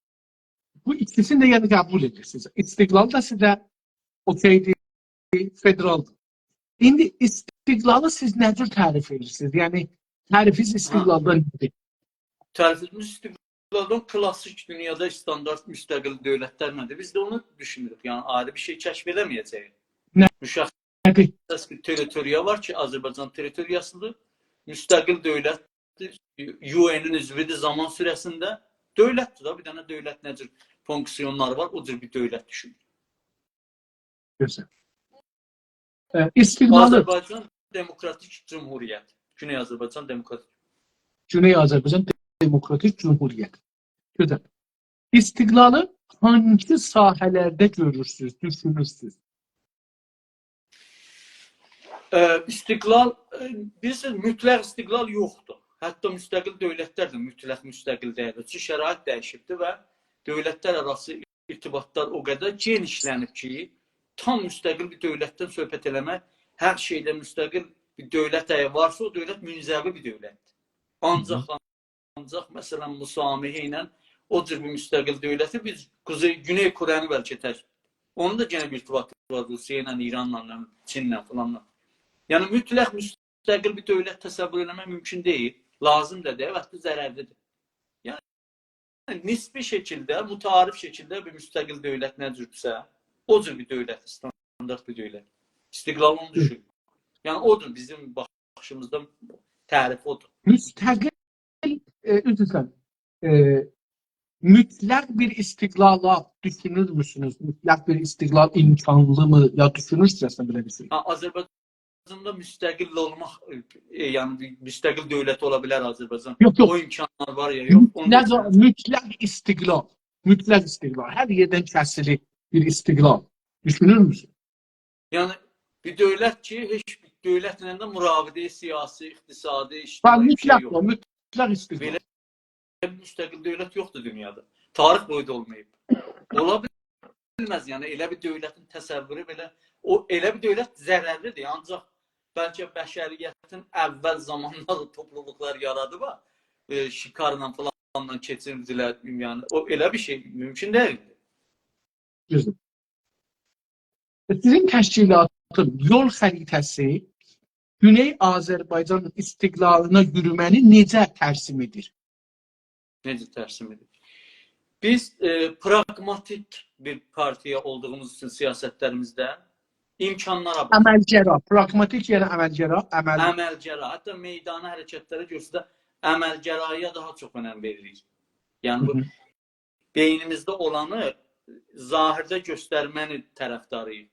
bu ikisini de yani kabul edirsiniz. İstiklal da size okeydi, federaldı. Şimdi istiklalı siz ne tür tarif edirsiniz? Yani tarifiniz istiklaldan nedir?
Tərifimiz istiqlaldan klassik dünyada standart müstəqil dövlətlər nədir? Biz də onu düşünürük. Yəni ayrı bir şey kəşf edəməyəcəyik.
Nə?
Müşəxəs bir territoriya var ki, Azərbaycan territoriyasıdır. Müstəqil dövlətdir. UN-in üzvüdür zaman sürəsində. Dövlətdir da, bir dənə dövlət nə cür fonksiyonları var, o cür bir dövlət düşünür.
Güzel. İstiklalı
Azərbaycan Demokratik Cumhuriyyət. Güney Azərbaycan Demokratik.
Güney Azerbaycan Demokratik Cumhuriyeti. Güzel. İstiklalı hangi sahelerde görürsünüz, düşünürsünüz?
İstiqlal, bilirsiniz, mütləq istiqlal yoxdur. Hətta müstəqil dövlətlər də mütləq müstəqil deyil. Çünki şərait dəyişibdir və dövlətlər arası irtibatlar o qədər genişlənib ki, tam müstəqil bir dövlətdən söhbət eləmək, hər şeydə müstəqil bir dövlət əgər varsa, o dövlət münzəvi bir dövlətdir. Ancaq məsələn, müsamihi ilə o cür bir müstəqil dövləti biz Güney Koreyanı bəlkə tək. Onun da genə bir irtibatı var Rusiya ilə, İranla, Çinlə falanla. Yəni mütləq müstəqil bir dövlət təsəvvür etmək mümkün deyil. Lazım da deyil, hətta zərərlidir. Yəni nisbi şəkildə, mütarif şəkildə bir müstəqil dövlət nə cürdsə, o cür bir dövlət, standart bir dövlət. İstiqlal onu düşün. Yəni odur bizim baxışımızda tərif odur.
Müstəqil, üzrsən, mütləq bir istiqlala düşünür müsünüz? Mütləq bir istiqlal imkanlı mı? Ya düşünürsünüz belə bir şey?
Azərbaycanda müstəqil olmaq, yəni müstəqil dövlət ola bilər Azərbaycan.
Yox.
O imkanlar var ya, yox.
Mütləq istiqlal. Mütləq istiqlal. Hər yerdən kəsili bir istiqlal. Düşünür müsün?
Yəni bir dövlət ki, heç bir dövlətlə də müravidə siyasi, iqtisadi, ictimai bir şey yox.
Mütləq istiqlal.
Belə bir müstəqil dövlət yoxdur dünyada. Tarix boyu da olmayıb. Ola bilməz, yəni elə bir dövlətin təsəvvürü belə, o elə bir dövlət zərərlidir. Ancaq bəlkə bəşəriyyətin əvvəl zamanında da topluluqlar yaradıba, şikarla falanla keçirdilər. Yəni, o elə bir şey mümkün deyildi.
Düzdür. Sizin təşkilatın yol xəritəsi Güney Azərbaycan istiqlalına yürüməni necə tərsim edir?
Necə tərsim edir? Biz pragmatik bir partiya olduğumuz üçün siyasətlərimizdə imkanlara baxırıq.
Əməlgəra, pragmatik yəni əməlgəra,
Əməlgəra, hətta meydana hərəkətlərə görsə əməlgəraya daha çox önəm veririk. Yəni bu beynimizdə olanı zahirdə göstərməni tərəfdarıyıq.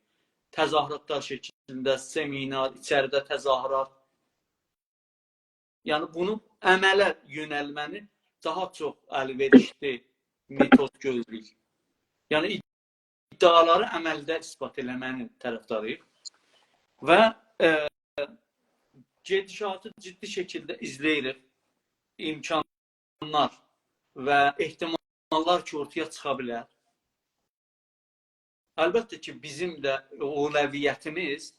Təzahüratlar şəklində, seminar, içəridə təzahürat. Yəni bunu əmələ yönəlməni daha çox əlverişli metod gözləyir. Yəni iddiaları əməldə isbat eləmənin tərəfdarıyıq. Və gedişatı ciddi şəkildə izləyirik. İmkanlar və ehtimallar ki, ortaya çıxa bilər. Əlbəttə ki, bizim də ovlaviyyətimiz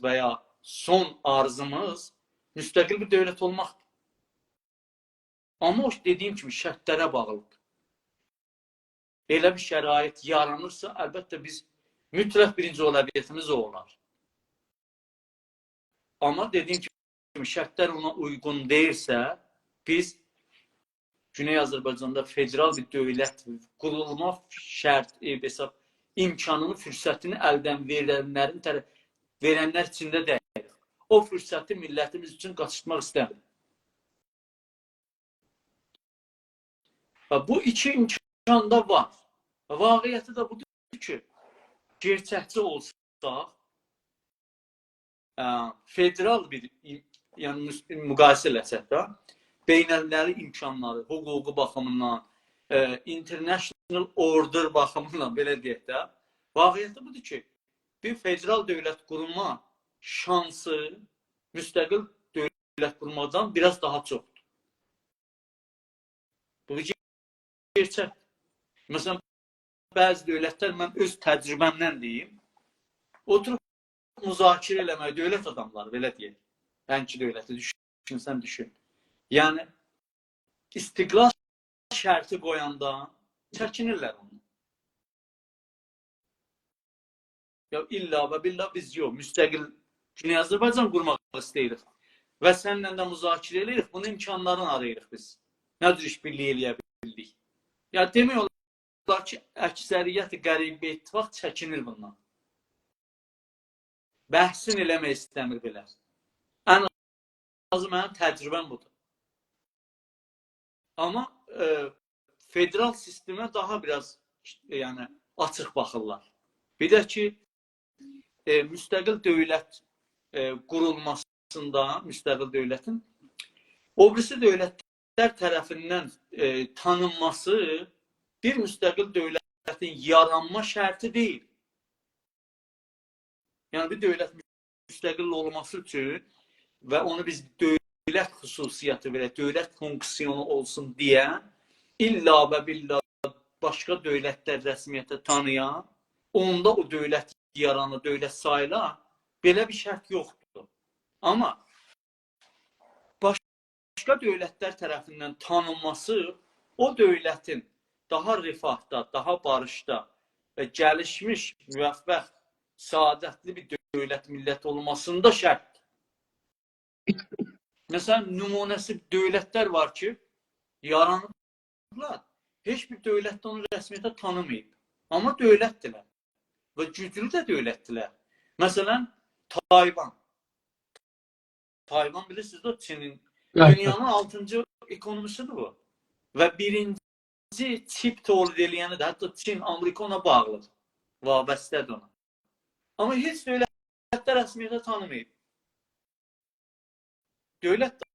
və ya son arzımız müstəqil bir dövlət olmaqdır. Amma o dediyim kimi şərtlərə bağlıdır. Elə bir şərait yaranırsa, əlbəttə biz mütləq birinci ovlaviyyətimiz o olar. Amma dediyim kimi şərtlər ona uyğun deyilsə, biz Güney Azərbaycanda federal bir dövlət qurulma şərt, hesab, imkanını, fürsətini əldən verənlər içində deyil. O fürsəti millətimiz üçün qaçırtmaq istəmir. Bu iki imkan da var. Vaqiyyəti də budur ki, gerçəkçi olsaq, federal bir müqayisə eləsək də, beynəlmiləli imkanları, hüququ baxımından, international order baxımından, belə deyək də, vaqiyyəti budur ki, bir federal dövlət qurma şansı müstəqil dövlət qurmadan biraz daha çoxdur. Bu gerçək. Məsələn, bəzi dövlətlər, mən öz təcrübəmdən deyim, oturub müzakirə eləmək, dövlət adamları, belə deyək, hənki dövləti düşünsən düşün. Yəni, istiqlal şərti qoyanda çəkinirlər onu. Ya illa və billah biz yox, müstəqil Güney Azərbaycan qurmaq istəyirik. Və səninlə də müzakirə edirik, bunun imkanlarını arayırıq biz. Nə cür iş birliyi eləyə bildik. Ya demək olar ki, əksəriyyəti qəribə ittifaq çəkinir bundan. Bəhsin eləmək istəmir belə. Ən azı mənim təcrübəm budur. Amma federal sistemə daha biraz açıq baxırlar. Bir də ki, müstəqil dövlət qurulmasında, müstəqil dövlətin, o birisi dövlətlər tərəfindən tanınması bir müstəqil dövlətin yaranma şərti deyil. Yəni, bir dövlət müstəqil olması üçün və onu biz dövlət xüsusiyyəti verək, dövlət funksiyonu olsun deyə illa və billah başqa dövlətlər rəsmiyyətə tanıyan, onda o dövlət yaranı, dövlət sayıla, belə bir şərt yoxdur. Amma başqa dövlətlər tərəfindən tanınması o dövlətin daha rifahda, daha barışda və gəlişmiş, müvəffəq, saadətli bir dövlət millət olmasında şərtdir. Məsələn, nümunəsi dövlətlər var ki, yaranıblar. Heç bir dövlətdə onu rəsmiyyətə tanımayıb. Amma dövlətdirlər. Və güclü də dövlətdirlər. Məsələn, Tayvan. Tayvan bilirsiniz də Çinin. Dünyanın 6-cı ekonomisidir bu. Və birinci çip tolid eləyəni də, hətta Çin, Amerika ona bağlıdır. Vabəstədir ona. Amma heç dövlətdə rəsmiyyətə tanımayıb. Dövlət də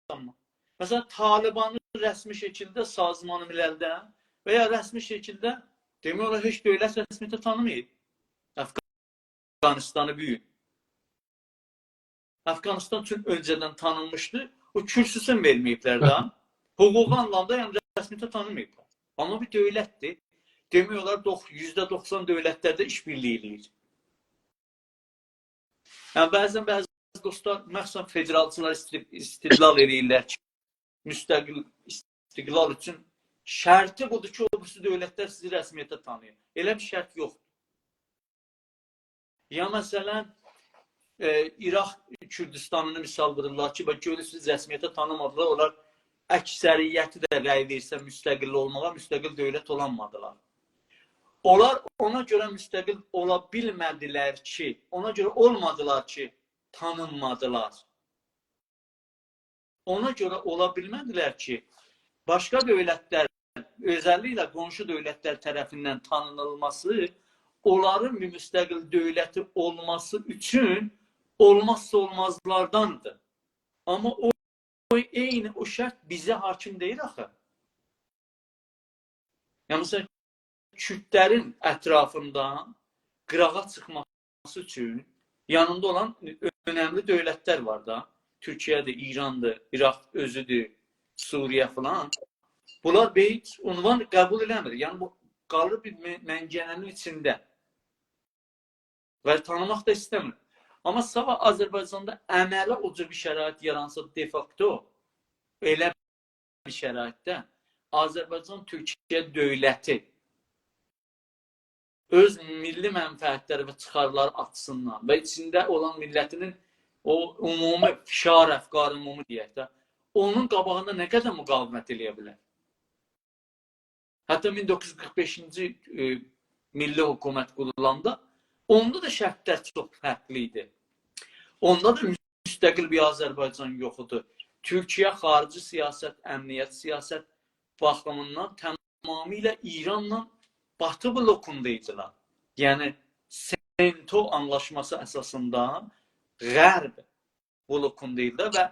tanımır. Məsələn, Talibanı rəsmi şəkildə Sazman-ı Miləldə və ya rəsmi şəkildə demək olar, heç dövlət rəsmiyyətə tanımayıb. Əfqanistanı büyük. Əfqanistan üçün öncədən tanınmışdı. O kürsüsün verməyiblər də. Hüquqi anlamda rəsmiyyətə tanımayıblar. Amma bir dövlətdir. Demək olar, %90 dövlətlərdə işbirliyi eləyir. Yəni bəzi dostlar, məxsusən federalçılar istidlal edirlər ki, müstəqil istiqlal üçün şərti budur ki, o birisi dövlətlər sizi rəsmiyyətə tanıyır. Elə bir şərt yoxdur. Ya məsələn, İraq Kürdistanını misal vururlar ki, görürsünüz rəsmiyyətə tanımadılar, onlar əksəriyyəti də rəy versə müstəqil olmağa, müstəqil dövlət olanmadılar. Onlar ona görə müstəqil ola bilmədilər ki, ona görə olmadılar ki, tanınmadılar. Ona görə ola bilmədilər ki, başqa dövlətlər, özəlliklə qonşu dövlətlər tərəfindən tanınılması, onların bir müstəqil dövləti olması üçün olmazsa olmazlardandır. Amma eyni o şərt bizə hakim deyil axı. Yəni, məsələn, Kürdlərin ətrafından qırağa çıxması üçün yanında olan önəmli dövlətlər var da. Türkiyədir, İrandır, İraq özüdür, Suriyə falan. Bunlar heç unvan qəbul eləmir. Yəni, bu qalır bir məngənənin içində. Və tanımaq da istəmir. Amma sabah Azərbaycanda əməli o cür bir şərait yaransa de facto, elə bir şəraitdə Azərbaycan Türkiyə dövləti öz milli mənfəətləri və çıxarları açısından və içində olan millətinin o ümumi fişar əfqarı ümumi deyək də, onun qabağında nə qədər müqavimət eləyə bilər? Hətta 1945-ci milli hökumət qurulanda, onda da şərtlər çox fərqli idi. Onda da müstəqil bir Azərbaycan yox idi. Türkiyə xarici siyasət, əmniyyət siyasət baxımından tamamilə İranla Batı blokundaydılar. Yəni, Sento anlaşması əsasında Qərb blokundaydılar və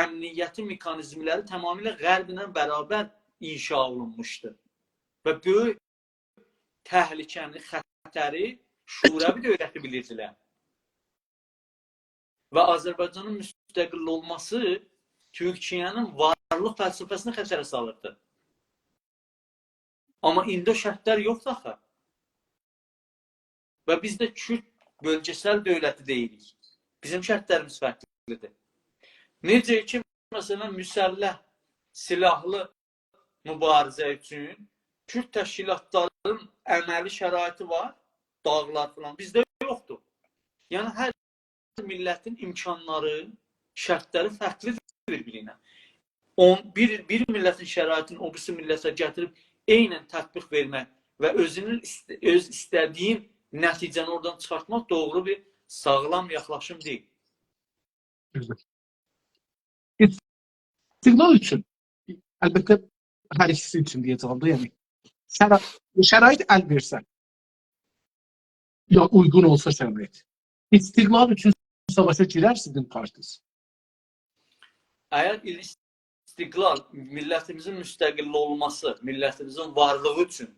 əmniyyəti mekanizmləri tamamilə Qərblə bərabər inşa olunmuşdu. Və böyük təhlükəni, xətəri şurəvi dövləti bilirdilər. Və Azərbaycanın müstəqil olması Türkiyənin varlıq fəlsəfəsini xətərə salırdı. Amma indi şərtlər yoxdur axı. Və biz də Kürd bölgesel dövləti deyirik. Bizim şərtlərimiz fərqlidir. Necə ki, məsələn, müsəlləh, silahlı mübarizə üçün Kürd təşkilatlarının əməli şəraiti var, dağlar falan. Bizdə yoxdur. Yəni, hər millətin imkanları, şərtləri fərqlidir bir-birinə. Bir millətin şəraitini o birisi millətə gətirib eynən tətbiq vermək və öz istədiyin nəticəni oradan çıxartmaq doğru bir sağlam yaxlaşım deyil.
İstiqlal üçün, əlbəttə hər ikisi üçün deyəcəm da, yəni şərait əl versən, ya uyğun olsa şərait, istiqlal üçün savaşa girər sizin partisi?
Əgər istiqlal, millətimizin müstəqil olması, millətimizin varlığı üçün,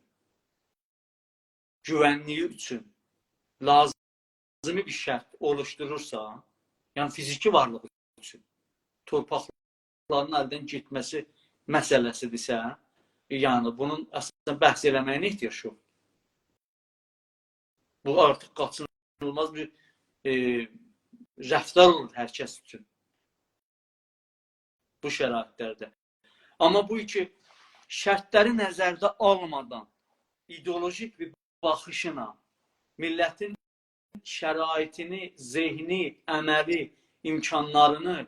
güvənliyi üçün lazımi bir şərt oluşturursa, yəni fiziki varlığı üçün, torpaqların əldən getməsi məsələsidirsə, yəni bunun əslində bəhs eləməyinə ehtiyac yox. Bu artıq qaçınılmaz bir rəftar olur hər kəs üçün. Bu şəraitlərdə. Amma bu iki şərtləri nəzərdə almadan ideolojik bir baxışına millətin şəraitini, zehni, əməli, imkanlarını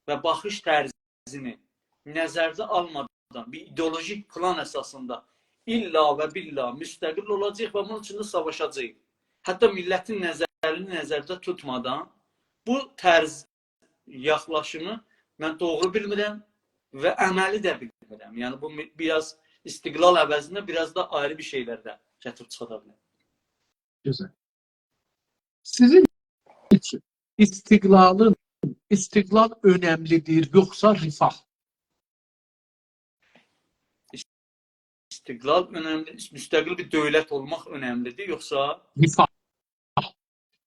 və baxış tərzini nəzərdə almadan bir ideolojik plan əsasında illa və billah müstəqil olacaq və bunun üçün də savaşacaq. Hətta millətin nəzərini nəzərdə tutmadan bu tərz yaxlaşımı mən doğru bilmirəm və əməli də bilmirəm. Yəni, bu biraz istiqlal əvəzində biraz da ayrı bir şeylər də gətirib çıxada bilər.
Güzel. Sizin için istiqlal önemlidir, yoksa rifah?
İstiqlal önemli, müstəqil bir dövlət olmaq önemlidir, yoksa
rifah.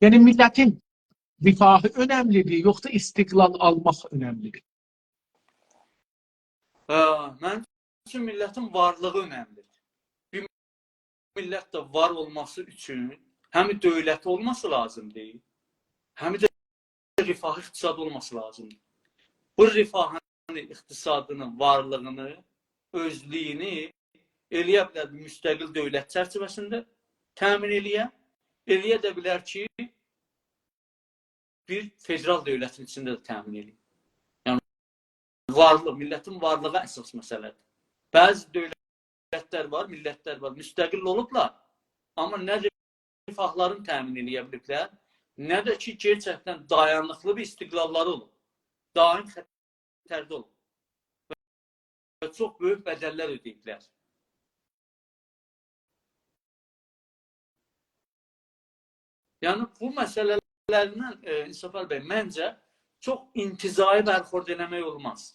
Yani milletin rifahı önemlidir, yoksa istiqlal almaq önemlidir?
Mənim üçün millətin varlığı önemlidir. Bir millət də var olması üçün həm dövləti olması lazım deyil, həm də rifah iqtisadı olması lazımdır. Bu rifahın iqtisadının varlığını, özlüyünü eləyə bilər bir müstəqil dövlət çərçivəsində təmin eləyə də bilər ki, bir federal dövlətin içində də təmin eləyir. Yəni, varlıq, millətin varlığı əsas məsələdir. Bəzi dövlətlər var, millətlər var, müstəqil olublar, amma nə rifahlarını təmin eləyə biliblər, nə də ki, gerçəkdən dayanıqlı bir istiqlalları olub. Daim xətərdə olub. Və çox böyük bədəllər ödəyiblər. Yəni, bu məsələlərindən İnsafar bəy, məncə çox intizai bərxord eləmək olmaz.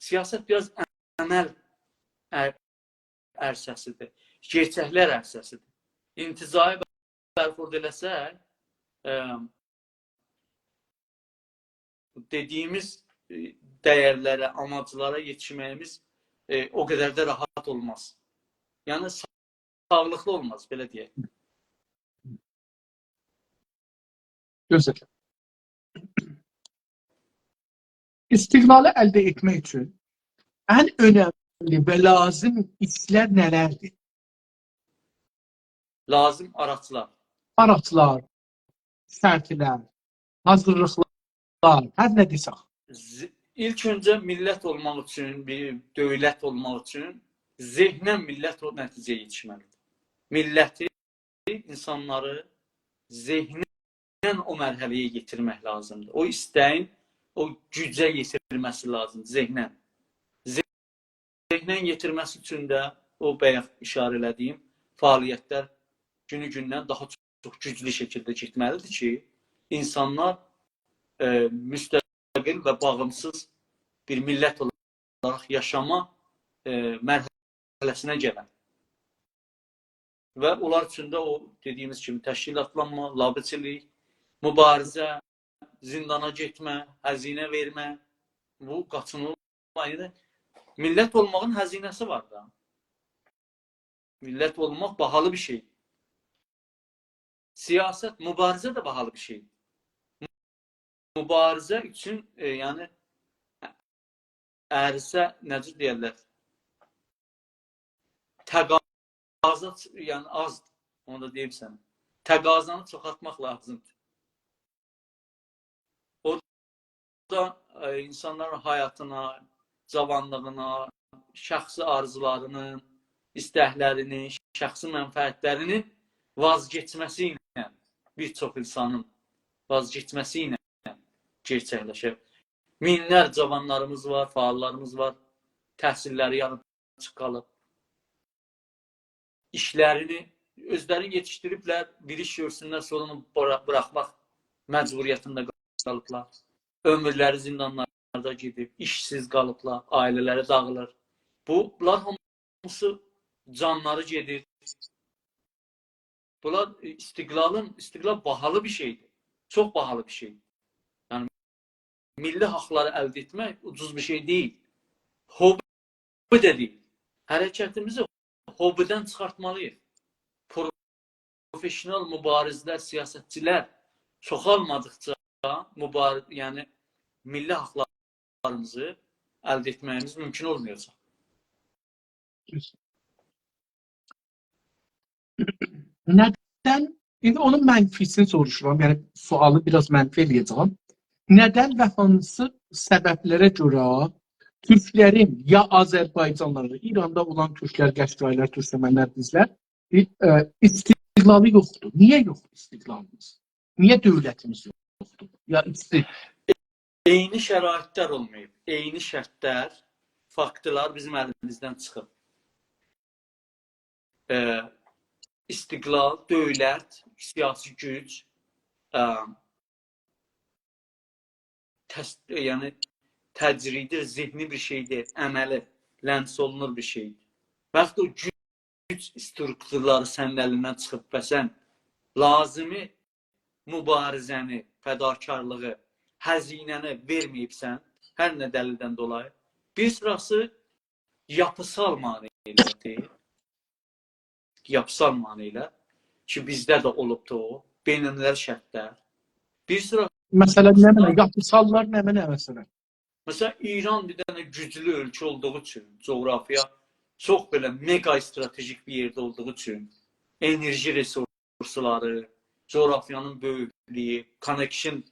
Siyasət biraz əməl ərsəsidir, gerçəklər ərsəsidir. İntizai bərxord eləsək, dediyimiz dəyərlərə, amaclara yetişməyimiz o qədər də rahat olmaz. Yəni, sağlıqlı olmaz, belə deyək.
Gözəl. İstiqlalı əldə etmək üçün ən önəmli və lazım işlər nələrdir?
Lazım araçlar.
Araçlar, şərtlər, hazırlıqlar, hər nə desək.
İlk öncə millət olmaq üçün, bir dövlət olmaq üçün zehnən millət o nəticəyə yetişməlidir. Milləti, insanları zehnən o mərhələyə getirmək lazımdır. O istəyin, o gücə yetirməsi lazımdır, zehnən. Zehnən yetirməsi üçün də o bayaq işarə elədiyim fəaliyyətlər günü-gündən daha çox güclü şəkildə getməlidir ki, insanlar müstəqil və bağımsız bir millət olaraq yaşama mərhələsinə gələn. Və onlar üçün də o dediyimiz kimi təşkilatlanma, labıçilik, mübarizə, zindana getmə, həzinə vermə, bu qaçınılmaz. Millət olmağın həzinəsi var da. Millət olmaq bahalı bir şey. Siyasət, mübarizə də bahalı bir şey. Mübarizə üçün, yəni, ərizə, necə deyərlər, təqazı, yəni azdır, onu da deyim sənə. Təqazanı çoxaltmaq lazımdır. O da insanların həyatına, cavanlığına, şəxsi arzularının, istəklərinin, şəxsi mənfəətlərinin vazgeçməsi ilə bir çox insanın vazgeçməsi ilə gerçəkləşir. Minlər cavanlarımız var, fəallarımız var, təhsilləri yarım qalıb. İşlərini özləri yetişdiriblər, bir iş görsünlər, sonra onu buraxmaq məcburiyyətində qalıblar. Ömürləri zindanlarda gedib, işsiz qalıblar, ailələri dağılır. Bunlar hamısı canları gedir. Bunlar istiqlal bahalı bir şeydir. Çox bahalı bir şeydir. Yəni, milli haqları əldə etmək ucuz bir şey deyil. Hobi də deyil. Hərəkətimizi hobidən çıxartmalıyıq. Profesional mübarizlər, siyasətçilər çoxalmadıqca yəni milli haqlarımızı əldə etməyimiz mümkün olmayacaq.
Nədən? İndi onun mənfisini soruşuram. Yəni sualı biraz mənfi eləyəcəm. Nədən və hansı səbəblərə görə Türklərin ya Azərbaycanlıları, İranda olan Türklər, Qəşqaylar, Türkməmənlər bizlər istiqlalı yoxdur. Niyə yoxdur istiqlalımız? Niyə dövlətimiz yoxdur? Ya
Eyni şəraitlər olmayıb. Eyni şərtlər, faktlar bizim əlimizdən çıxıb. İstiqlal, dövlət, siyasi güc, yəni təcridir, zihni bir şeydir, əməli, ləms olunur bir şeydir. Və yaxud o güc strukturları sənin əlindən çıxıb və sən lazımi mübarizəni, fədakarlığı, həzinəni verməyibsən, hər nə dəlildən dolayı. Bir sırası yapısal maneələrdir. Yapısal maneələr ki, bizdə də olubdur o, beynəlmiləl şərtlər. Bir sırası
Mesela ne mənə? Yapısallar nə mənə məsələn?
Mesela İran bir tane güclü ölkə olduğu için, coğrafya çok böyle mega stratejik bir yerde olduğu için, enerji resursları, coğrafyanın böyüklüğü, connection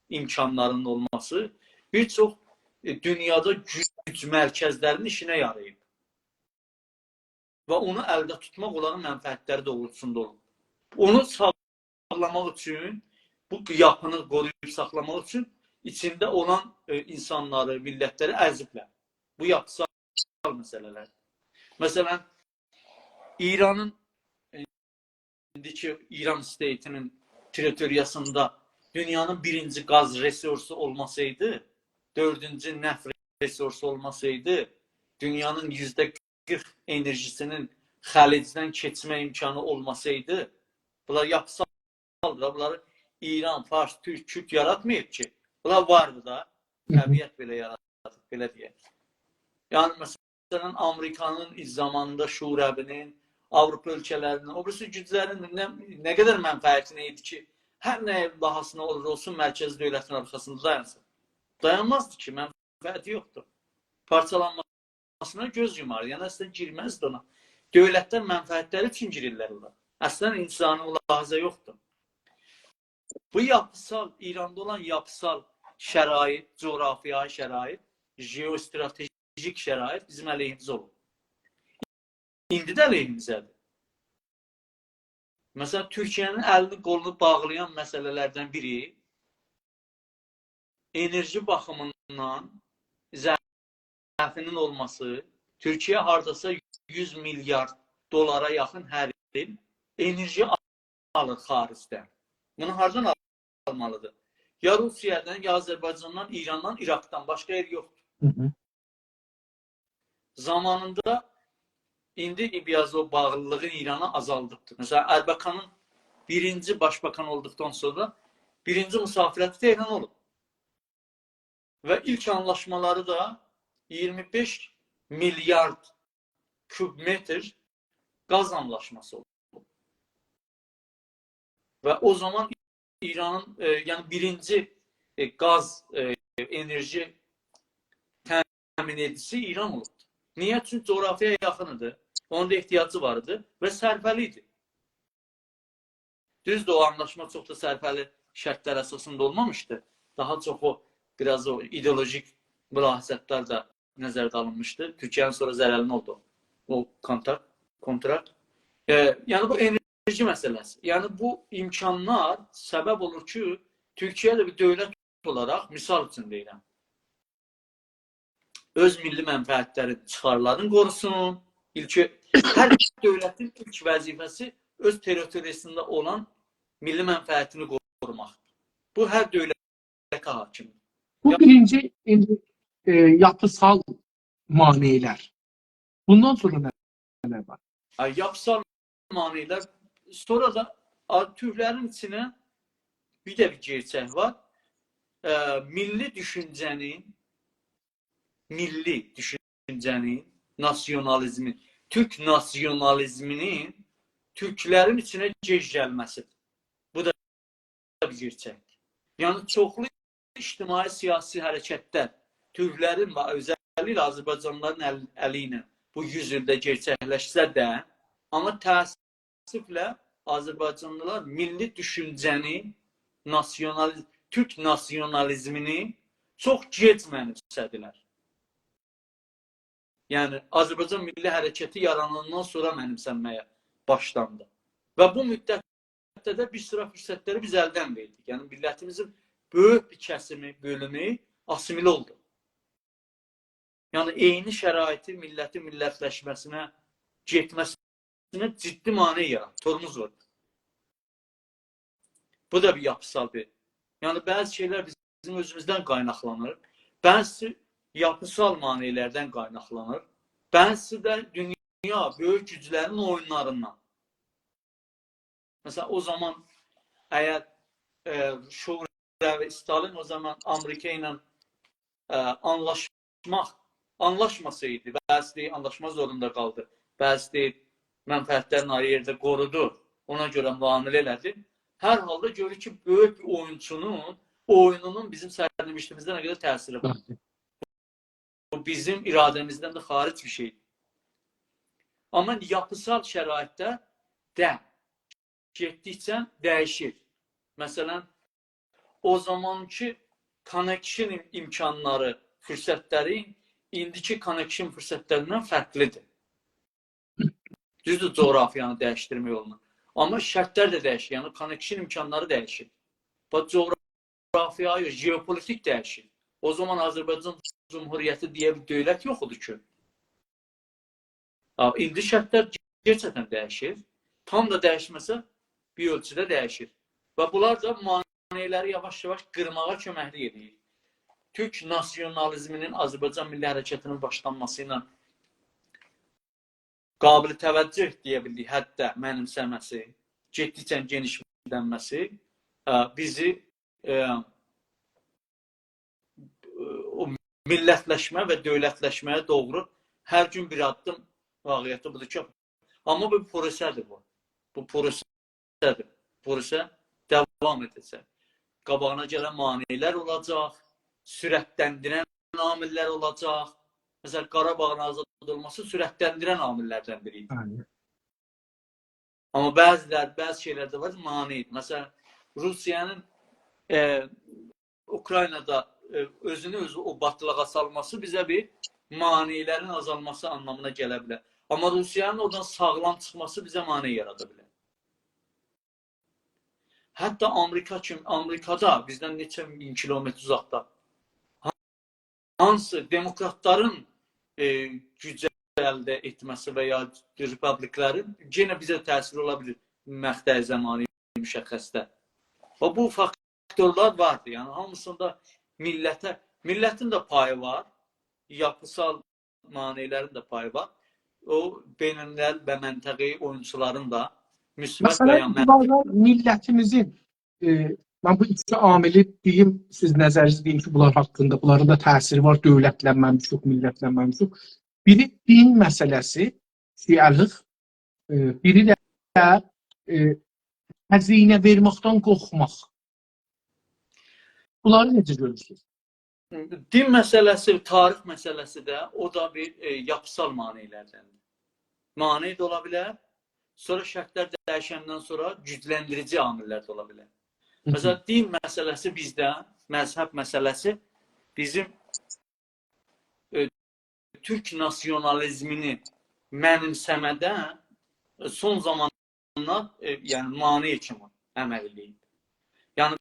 imkanlarının olması birçok dünyada güc mərkəzlərinin işinə yarayıb. Və onu əldə tutmaq onların mənfəətləri doğrultusunda olur. Onu sağlamaq üçün, bu yapını qoruyub saxlamaq üçün içində olan insanları, millətləri əziblər. Bu yapısal məsələlər. Məsələn, İranın indiki İran State'inin teritoriyasında dünyanın birinci qaz resursu olmasaydı, dördüncü neft resursu olmasaydı, dünyanın %40 enerjisinin Xəlicdən keçmə imkanı olmasaydı, bunlar yapısaldır. Bunları İran, Fars, Türk, Kürt yaratmayıb ki. Bunlar vardı da, təbiət belə yaratıb, belə deyək. Yəni, məsələn, Amerikanın zamanında Şurəbinin, Avropa ölkələrinin, o birisi güclərinin nə qədər mənfəətinə idi ki, hər nə bahasına olur olsun, mərkəzi dövlətin arxasında dayansın. Dayanmazdı ki, mənfəəti yoxdur. Parçalanmasına göz yumar, yəni əslən girməzdi ona. Dövlətlər mənfəətləri üçün girirlər ona. Əslən insani mülahizə yoxdur. Bu yapısal, İranda olan yapısal şərait, coğrafiya şərait, jeostratejik şərait bizim əleyhimizə olur. İndi də əleyhimizədir. Məsələn, Türkiyənin əlini qolunu bağlayan məsələlərdən biri enerji baxımından zəfinin olması, Türkiyə hardasa 100 milyard dolara yaxın hər il enerji alır xaricdən. Bunu hardan almalıdır? Ya Rusiyadan, ya Azərbaycandan, İrandan, İraqdan, başqa yer yoxdur. Zamanında indi biraz o bağlılığın İrana azaldıbdır. Mesela Erbakan'ın birinci başbakan olduktan sonra birinci misafirəti Tehran olub. Və ilk anlaşmaları da 25 milyard kubmetr qaz anlaşması oldu. Və o zaman İranın yəni birinci qaz enerji təmin edicisi İran oldu. Niyə? Çünki coğrafiyaya yaxınıdır. Onun da ehtiyacı vardı və sərfəli idi. Düzdür, o anlaşma çox da sərfəli şərtlər əsasında olmamışdı. Daha çox o, biraz o ideolojik mülahizətlər də nəzərdə alınmışdı. Türkiyənin sonra zərərli oldu o kontrakt. Yəni bu enerji məsələsi. Yəni bu imkanlar səbəb olur ki, Türkiyə də bir dövlət olaraq, misal üçün deyirəm, öz milli mənfəətlərin, çıxarlarını qorusun. Hər dövlətin ilk vəzifəsi öz teritoriyasında olan milli mənfəətini qorumaqdır. Bu hər dövlətə hakimdir.
Bu birinci yapısal maneələr. Bundan sonra nələr var?
Yapısal maneələr. Sonra da Türklərin içinə bir də bir gerçək var. Milli düşüncənin, nasyonalizmin, Türk nasyonalizminin Türklərin içinə gec gəlməsidir. Bu da bir gerçəkdir. Yəni, çoxlu ictimai siyasi hərəkətlər Türklərin və özəlliklə Azərbaycanlıların əli ilə bu 100 ildə gerçəkləşsə də, amma təəssüflə Azərbaycanlılar milli düşüncəni, Türk nasyonalizmini çox gec mənimsədilər. Yəni, Azərbaycan milli hərəkəti yaranandan sonra mənimsənməyə başlandı. Və bu müddətdə də bir sıra fürsətləri biz əldən verdik. Yəni, millətimizin böyük bir kəsimi, bölümü asimil oldu. Yəni, eyni şəraiti millətin millətləşməsinə, getməsinə ciddi mane yarattı. Tormuz var. Bu da bir yapısal bir. Yəni, bəzi şeylər bizim özümüzdən qaynaqlanır. Bəzi yapısal maneələrdən qaynaqlanır. Bəzi də dünya böyük güclərin oyunlarından. Mesela o zaman əgər Şura və Stalin o zaman Amerika ilə anlaşmasaydı, bəzi anlaşma zorunda qaldı, bəzi mənfəətlərini ayrı yerdə qorudu, ona görə müamil elədi. Hər halda görür ki, böyük bir oyunçunun oyununun bizim sərnişimizdə nə qədər təsiri var. Bu bizim iradəmizdən də xaric bir şeydir. Amma yapısal şəraitdə getdikcə dəyişir. Məsələn, o zamanki connection imkanları, fürsətləri indiki connection fürsətlərindən fərqlidir. Düzdür, coğrafiyanı dəyişdirmək olmaz. Amma şərtlər də dəyişir, yəni connection imkanları dəyişir. Bu coğrafiya, jeopolitik dəyişir. O zaman Azərbaycan Cumhuriyyəti deyə bir dövlət yox idi ki. İndi şərtlər gerçəkdən dəyişir. Tam da dəyişməsə bir ölçüdə dəyişir. Və bunlar da maneələri yavaş-yavaş qırmağa köməklik edir. Türk nasionalizminin Azərbaycan Milli Hərəkatının başlanması ilə qabili təvəccüh deyə bildik, hətta mənimsəməsi, getdikcə genişlənməsi bizi o millətləşmə və dövlətləşməyə doğru hər gün bir addım vaqiyyəti budur ki, amma bu prosesdir bu. Bu prosesdir. Proses davam edəcək. Qabağına gələn maneələr olacaq, sürətləndirən amillər olacaq. Məsələn, Qarabağın azad olması sürətləndirən amillərdən biridir. Amma bəzi şeylərdə var, maneədir. Məsələn, Rusiyanın Ukraynada özünü o batılığa salması bizə bir maneələrin azalması anlamına gələ bilər. Amma Rusiyanın oradan sağlam çıxması bizə maneə yarada bilər. Hətta Amerikada bizdən neçə min kilometr uzaqda hansı demokratların gücə əldə etməsi və ya republiklərin yenə bizə təsir ola bilir məqtəi zamanı müşəxəsdə. Və bu faktorlar vardır. Yəni hamısında millətin də payı var, yapısal maneələrin də payı var. O beynəlmiləl və məntəqi oyunçuların da müsbət və ya
məntiqi. Millətimizin, mən bu iki amili deyim, siz nəzərinizi deyin ki, bunlar haqqında, bunların da təsiri var, dövlətlənməmişlik, millətlənməmişlik. Biri din məsələsi, şiəlıq, biri də xəzinə verməkdən qorxmaq. Bunları necə görürsünüz?
Din məsələsi, tarix məsələsi də o da bir yapısal maneələrdəndir. Maneə də ola bilər, sonra şərtlər dəyişəndən sonra gücləndirici amillər də ola bilər. Məsələn, din məsələsi bizdə, məzhəb məsələsi bizim Türk nasionalizmini mənimsəmədə son zamanlar yəni maneə kimi əməl eləyib. Yəni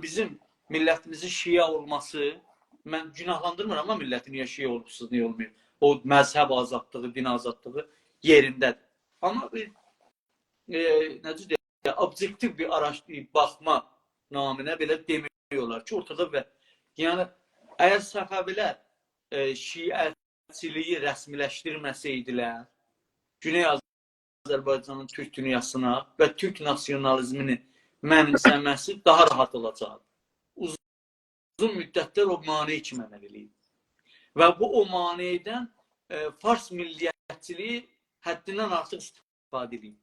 bizim millətimizin şia olması, mən günahlandırmıram amma milləti niyə şia olubsuz, niyə olmuyor? O məzhəb azadlığı, din azadlığı yerindədir. Amma bir necə deyək, objektiv bir baxma naminə belə demiyorlar ki, ortada və yəni əgər Səfəvilər şiəçiliyi rəsmiləşdirməsəydilər, Güney Azərbaycanın Türk dünyasına və Türk nasionalizmini mənimsəməsi daha rahat olacaqdır. Uzun müddətlər o maneə kimi əməl eləyib. Və bu o maneədən Fars milliyyətçiliyi həddindən artıq istifadə edib.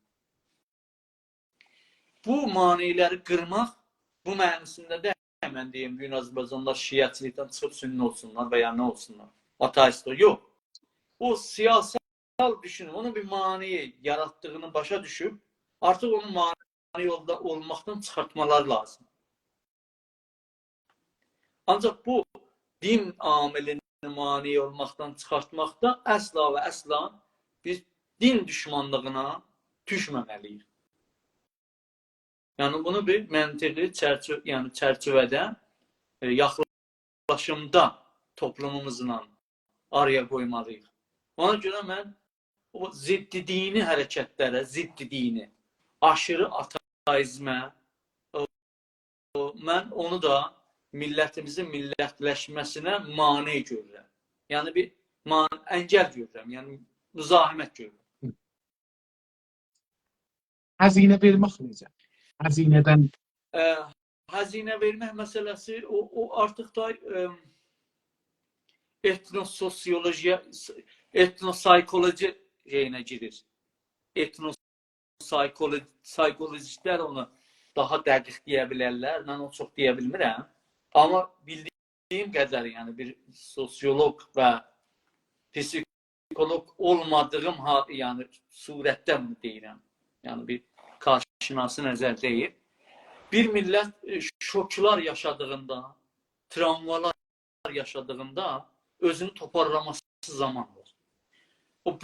Bu maneələri qırmaq, bu mənasında da mən deyim, bugün Azərbaycanlılar şiəçilikdən çıxıb sünni olsunlar və ya nə olsunlar, ateist yox. O siyasal düşünür, onun bir maneə yaratdığını başa düşüb, artıq onun maneə yolda olmaqdan çıxartmalar lazım. Ancaq bu din amilini maneə olmaqdan çıxartmaqda əsla və əsla biz din düşmanlığına düşməməliyik. Yəni bunu bir məntiqi çərçivədə yaxınlaşımda toplumumuzla araya qoymalıyıq. Ona görə mən o ziddi dini hərəkətlərə, ziddi dini, aşırı ateizmə, mən onu da millətimizin millətləşməsinə maneə görürəm. Yəni bir əngəl görürəm, yəni müzahimət görürəm.
Xəzinə vermək necə? Xəzinədən
xəzinə vermək məsələsi o artıq da etnososiolojiya, etnosayikoloji şeyinə girir. Etnosaykolojistlər onu daha dəqiq deyə bilərlər. Mən onu çox deyə bilmirəm. Amma bildiyim qədər, yəni bir sosiolog və psikolog olmadığım yəni surətdə bunu deyirəm. Yəni bir qarşınaşı nəzər deyil. Bir millət şoklar yaşadığında, travmalar yaşadığında özünü toparlaması zaman var. O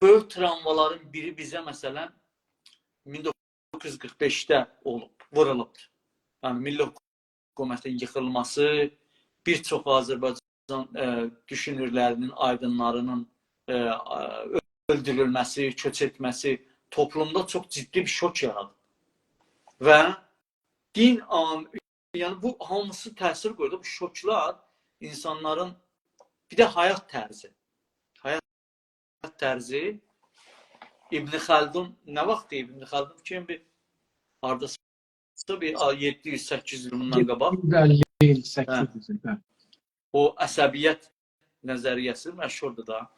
böyük travmaların biri bizə məsələn 1945-də olub, vurulubdur. Yəni milli hökumətin yıxılması, bir çox Azərbaycan düşünürlərinin, aydınlarının öldürülməsi, köç etməsi toplumda çox ciddi bir şok yaradı. Və din, yəni bu hamısı təsir qoydu. Bu şoklar insanların bir də həyat tərzi. Həyat tərzi İbn Xəldun nə vaxt deyib? İbn Xəldun kim bir hardasa bir 700-800 il bundan qabaq.
800 il.
O əsəbiyyət nəzəriyyəsi məşhurdur da.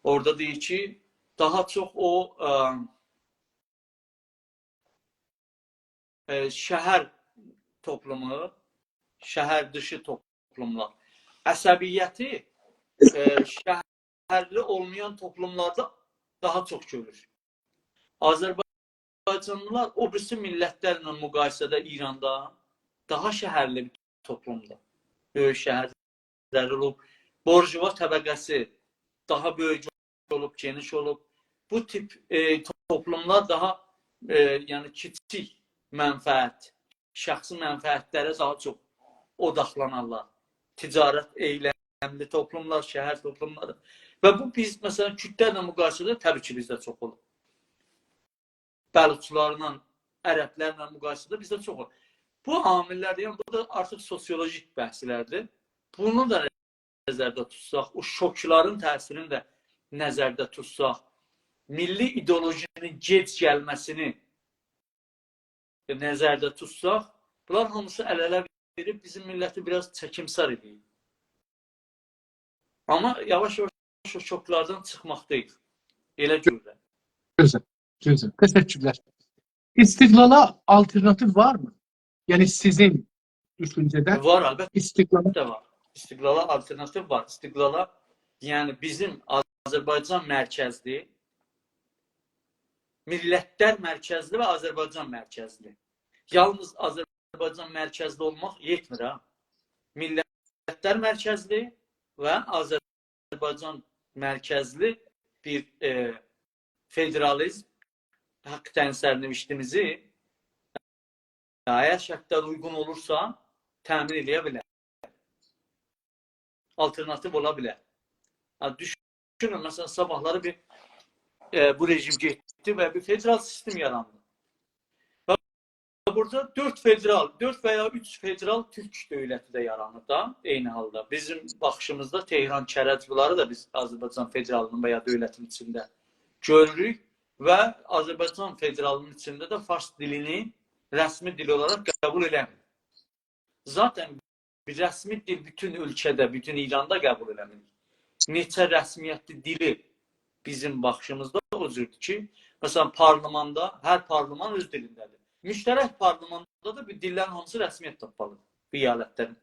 Orada deyir ki, daha çox o şəhər toplumu, şəhər dışı toplumlar əsəbiyyəti şəhərli olmayan toplumlarda daha çox görür. Azərbaycanlılar o birisi millətlərlə müqayisədə İranda daha şəhərli bir toplumda. Böyük şəhərlər olub, borjuva təbəqəsi daha böyük olub, geniş olub. Bu tip toplumlar daha yəni kiçik mənfəət, şəxsi mənfəətlərə daha çox odaqlanarlar. Ticarət eyləmli toplumlar, şəhər toplumları. Və bu biz məsələn kürdlərlə müqayisədə təbii ki bizdə çox olur. Bəluçlarla, ərəblərlə müqayisədə bizdə çox olur. Bu amillər, yəni bu da artıq sosiolojik bəhslərdir. Bunu da nəzərdə tutsaq, o şokların təsirini də nəzərdə tutsaq, milli ideolojinin gec gəlməsini nəzərdə tutsaq, bunlar hamısı əl-ələ verib bizim milləti biraz çəkimsar edir. Amma yavaş-yavaş o şoklardan çıxmaqdayıq. Elə görürəm.
Gözəl. Təşəkkürlər. İstiqlala alternativ var mı? Yəni sizin düşüncədə?
Var, əlbəttə
İstiqlala
var. İstiqlala alternativ var. İstiqlala, yəni bizim Azərbaycan mərkəzli, millətlər mərkəzli və Azərbaycan mərkəzli. Yalnız Azərbaycan mərkəzli olmaq yetmir, ha? Millətlər mərkəzli və Azərbaycan mərkəzli bir federalizm həqiqətən sərnişdimizi əgər şərtlər uyğun olursa təmin edə bilər. Alternativ ola bilər. Düşünün, məsələn, sabahları bu rejim getdi və bir federal sistem yarandı. Və burada 4 və ya 3 federal türk dövləti də yaranır da, eyni halda. Bizim baxışımızda Tehran kərəcbuları da biz Azərbaycan federalının və ya dövlətin içində görürük və Azərbaycan federalının içində də fars dilini rəsmi dil olaraq qəbul eləmir. Zaten bir rəsmi dil bütün ölkədə, bütün İranda qəbul eləmir. Neçə rəsmiyyətli dili bizim baxışımızda o cürdür ki, məsələn, parlamentda, hər parlament öz dilindədir. Müştərək parlamentda da bir dillərin hamısı rəsmiyyət tapmalıdır. Bu eyalətlərin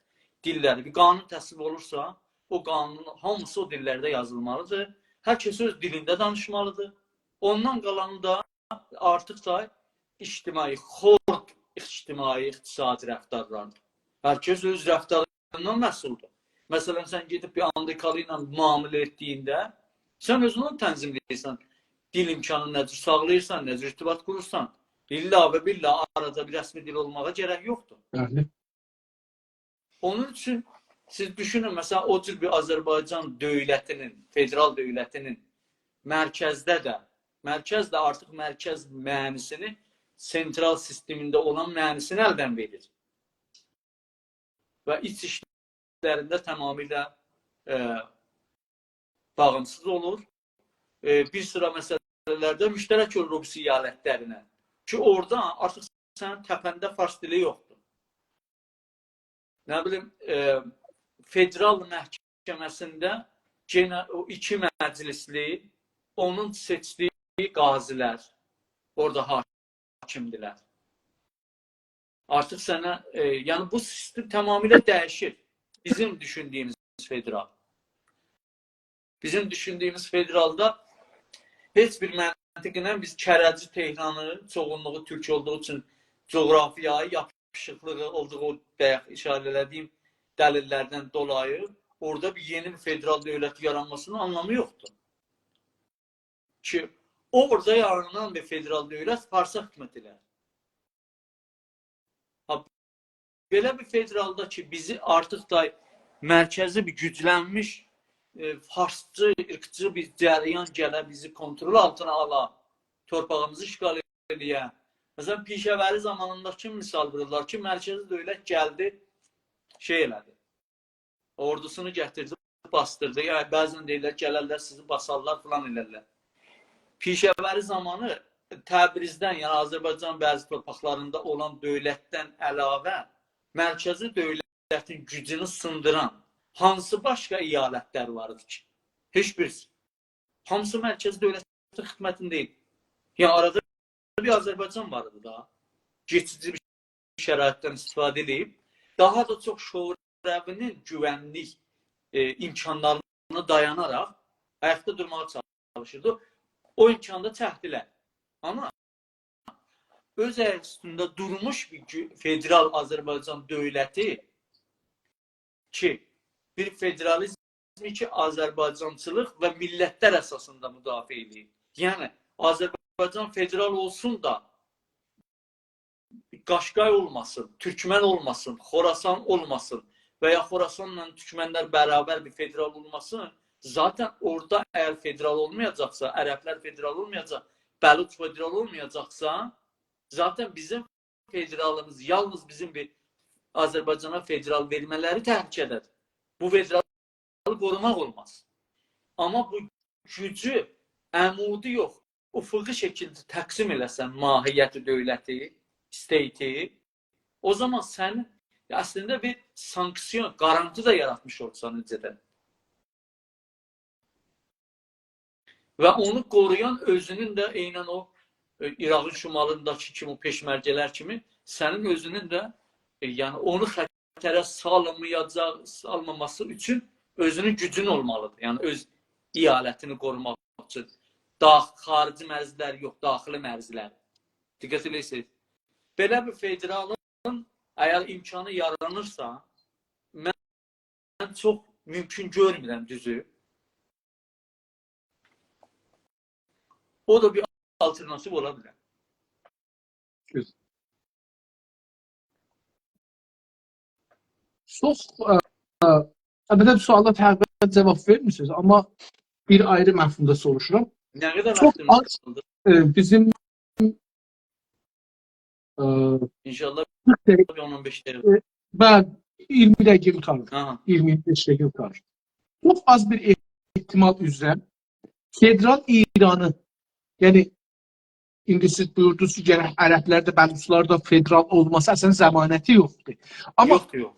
dilləri. Bir qanun təsvib olursa, o qanunun hamısı o dillərdə yazılmalıdır. Hər kəs öz dilində danışmalıdır. Ondan qalanı da artıq da ictimai, xord ictimai, iqtisadi rəftarlardır. Hər kəs öz rəftarından məsuldur. Məsələn, sən gedib bir Amerikalı ilə müamilə etdiyində, sən özünü tənzimləyirsən. Dil imkanı nədir sağlayırsan, nədir irtibat qurursan. İlla və billah arada bir rəsmi dil olmağa gərək yoxdur.
Bəli.
Onun üçün siz düşünün, məsələn, o cür bir Azərbaycan dövlətinin, federal dövlətinin mərkəzdə artıq mərkəz mənisini, sentral sistemində olan mənisini əldən verir. Və iç işlərində tamamilə bağımsız olur. Bir sıra məsələlərdə müştərək olur o eyalətlərinə. Ki, orada artıq sənin təpəndə fars dili yoxdur. Nə bilim, federal məhkəməsində o 2 məclisli, onun seçdiyi qazilər orada hakimdilər. Artıq sənə, yəni bu sistem tamamilə dəyişir. Bizim düşündüyümüz federal. Bizim düşündüyümüz federalda heç bir məntiqlə biz Kərəci Tehranı çoğunluğu türk olduğu üçün coğrafiyaya yapışıqlığı olduğu işarə elədiyim dəlillərdən dolayı orada bir yeni bir federal dövlət yaranmasının anlamı yoxdur. Ki orada yaranan bir federal dövlət Farsa hökumət elər. Belə bir federalda ki bizi artıq da mərkəzi bir güclənmiş farsçı, ırkçı bir cəryan gələ bizi kontrol altına ala, torpağımızı işgal eləyə. Məsələn, Pişəvəri zamanındakı misal vururlar ki, mərkəzi dövlət gəldi, şey elədi, ordusunu gətirdi, bastırdı. Yəni, bəzən deyirlər, gələrlər, sizi basarlar, falan elərlər. Pişəvəri zamanı Təbrizdən, yəni Azərbaycan bəzi torpaqlarında olan dövlətdən əlavə mərkəzi dövlətin gücünü sındıran hansı başqa iyalətlər vardı ki? Heç birisi. Hamısı mərkəzi dövlətin xidmətində deyil. Yəni, arada bir Azərbaycan vardı da. Geçici bir şəraitdən istifadə edib, daha da çox Şourəvinin güvənlik imkanlarına dayanaraq ayaqda durmağa çalışırdı. O imkanda təhdilər. Amma öz əyak üstündə durmuş bir federal Azərbaycan dövləti ki, bir federalizmi ki, Azərbaycançılıq və millətlər əsasında müdafiə edir. Yəni, Azərbaycan federal olsun da Qaşqay olmasın, Türkmən olmasın, Xorasan olmasın və ya Xorasanla Türkmənlər bərabər bir federal olmasın. Zaten orada əgər federal olmayacaqsa, ərəblər federal olmayacaq, Bəluç federal olmayacaqsa, zaten bizim federalımız yalnız bizim bir Azərbaycana federal vermələri təhlükədədir. Bu federalı qorumaq olmaz. Amma bu gücü əmudi yox, ufuqi şəkildə təqsim eləsən mahiyyəti dövləti, state-i, o zaman sən əslində bir sanksiyon, qarantı da yaratmış olsan öncədən. Və onu qoruyan özünün də eynən o İraqın şimalındakı kimi, o peşmərgələr kimi sənin özünün də yəni onu xətərə salmaması üçün özünün gücün olmalıdır. Yəni öz iyalətini qorumaq üçün. Xarici mərzilər yox, daxili mərzilər. Diqqət eləyirsiniz. Belə bir federalın əgər imkanı yaranırsa, mən çox mümkün görmürəm düzü. O da bir alternatif ola bilər.
Güzel. Çox əlbəttə bu suala təqribən cavab vermirsiniz, amma bir ayrı məfhumda soruşuram.
Nə qədər
Çox
vaxtımız qaldı?
Bizim
İnşallah 10-15 dəqiqə.
Ben 20 dəqiqə qalır.
Aha.
25 dəqiqə qalır. Çox az bir ehtimal üzrə federal İranı, yəni indi siz buyurdunuz ki, gene Ərəblərdə, Bəluçlarda federal olması əslən zəmanəti yoxdur. Amma
Yoxdur.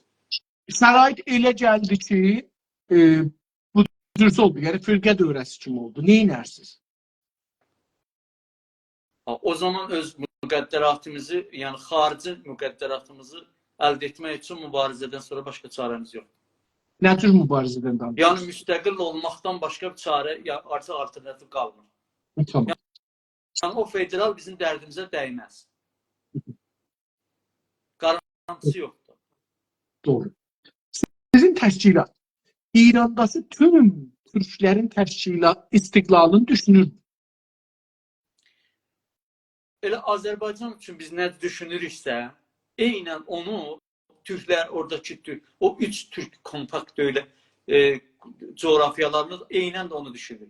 şərait elə gəldi ki, bu cürsə oldu. Yəni firqə dövrəsi kimi oldu. Nə edərsiniz?
O zaman öz müqəddəratımızı, yəni xarici müqəddəratımızı əldə etmək üçün mübarizədən sonra başqa çarəmiz yoxdur.
Nə tür mübarizədən danışırsınız?
Yəni müstəqil olmaqdan başqa bir çarə, artıq alternativ qalmır.
Tamam.
Yəni o federal bizim dərdimizə dəyməz. Qarantisi yoxdur.
Doğru. Sizin təşkilat İrandakı tüm Türklərin istiqlalını düşünür.
Elə Azərbaycan üçün biz nə düşünürüksə, eynən onu Türklər, oradakı o 3 Türk kompakt dövlət coğrafyalarımız eynən də onu düşünür.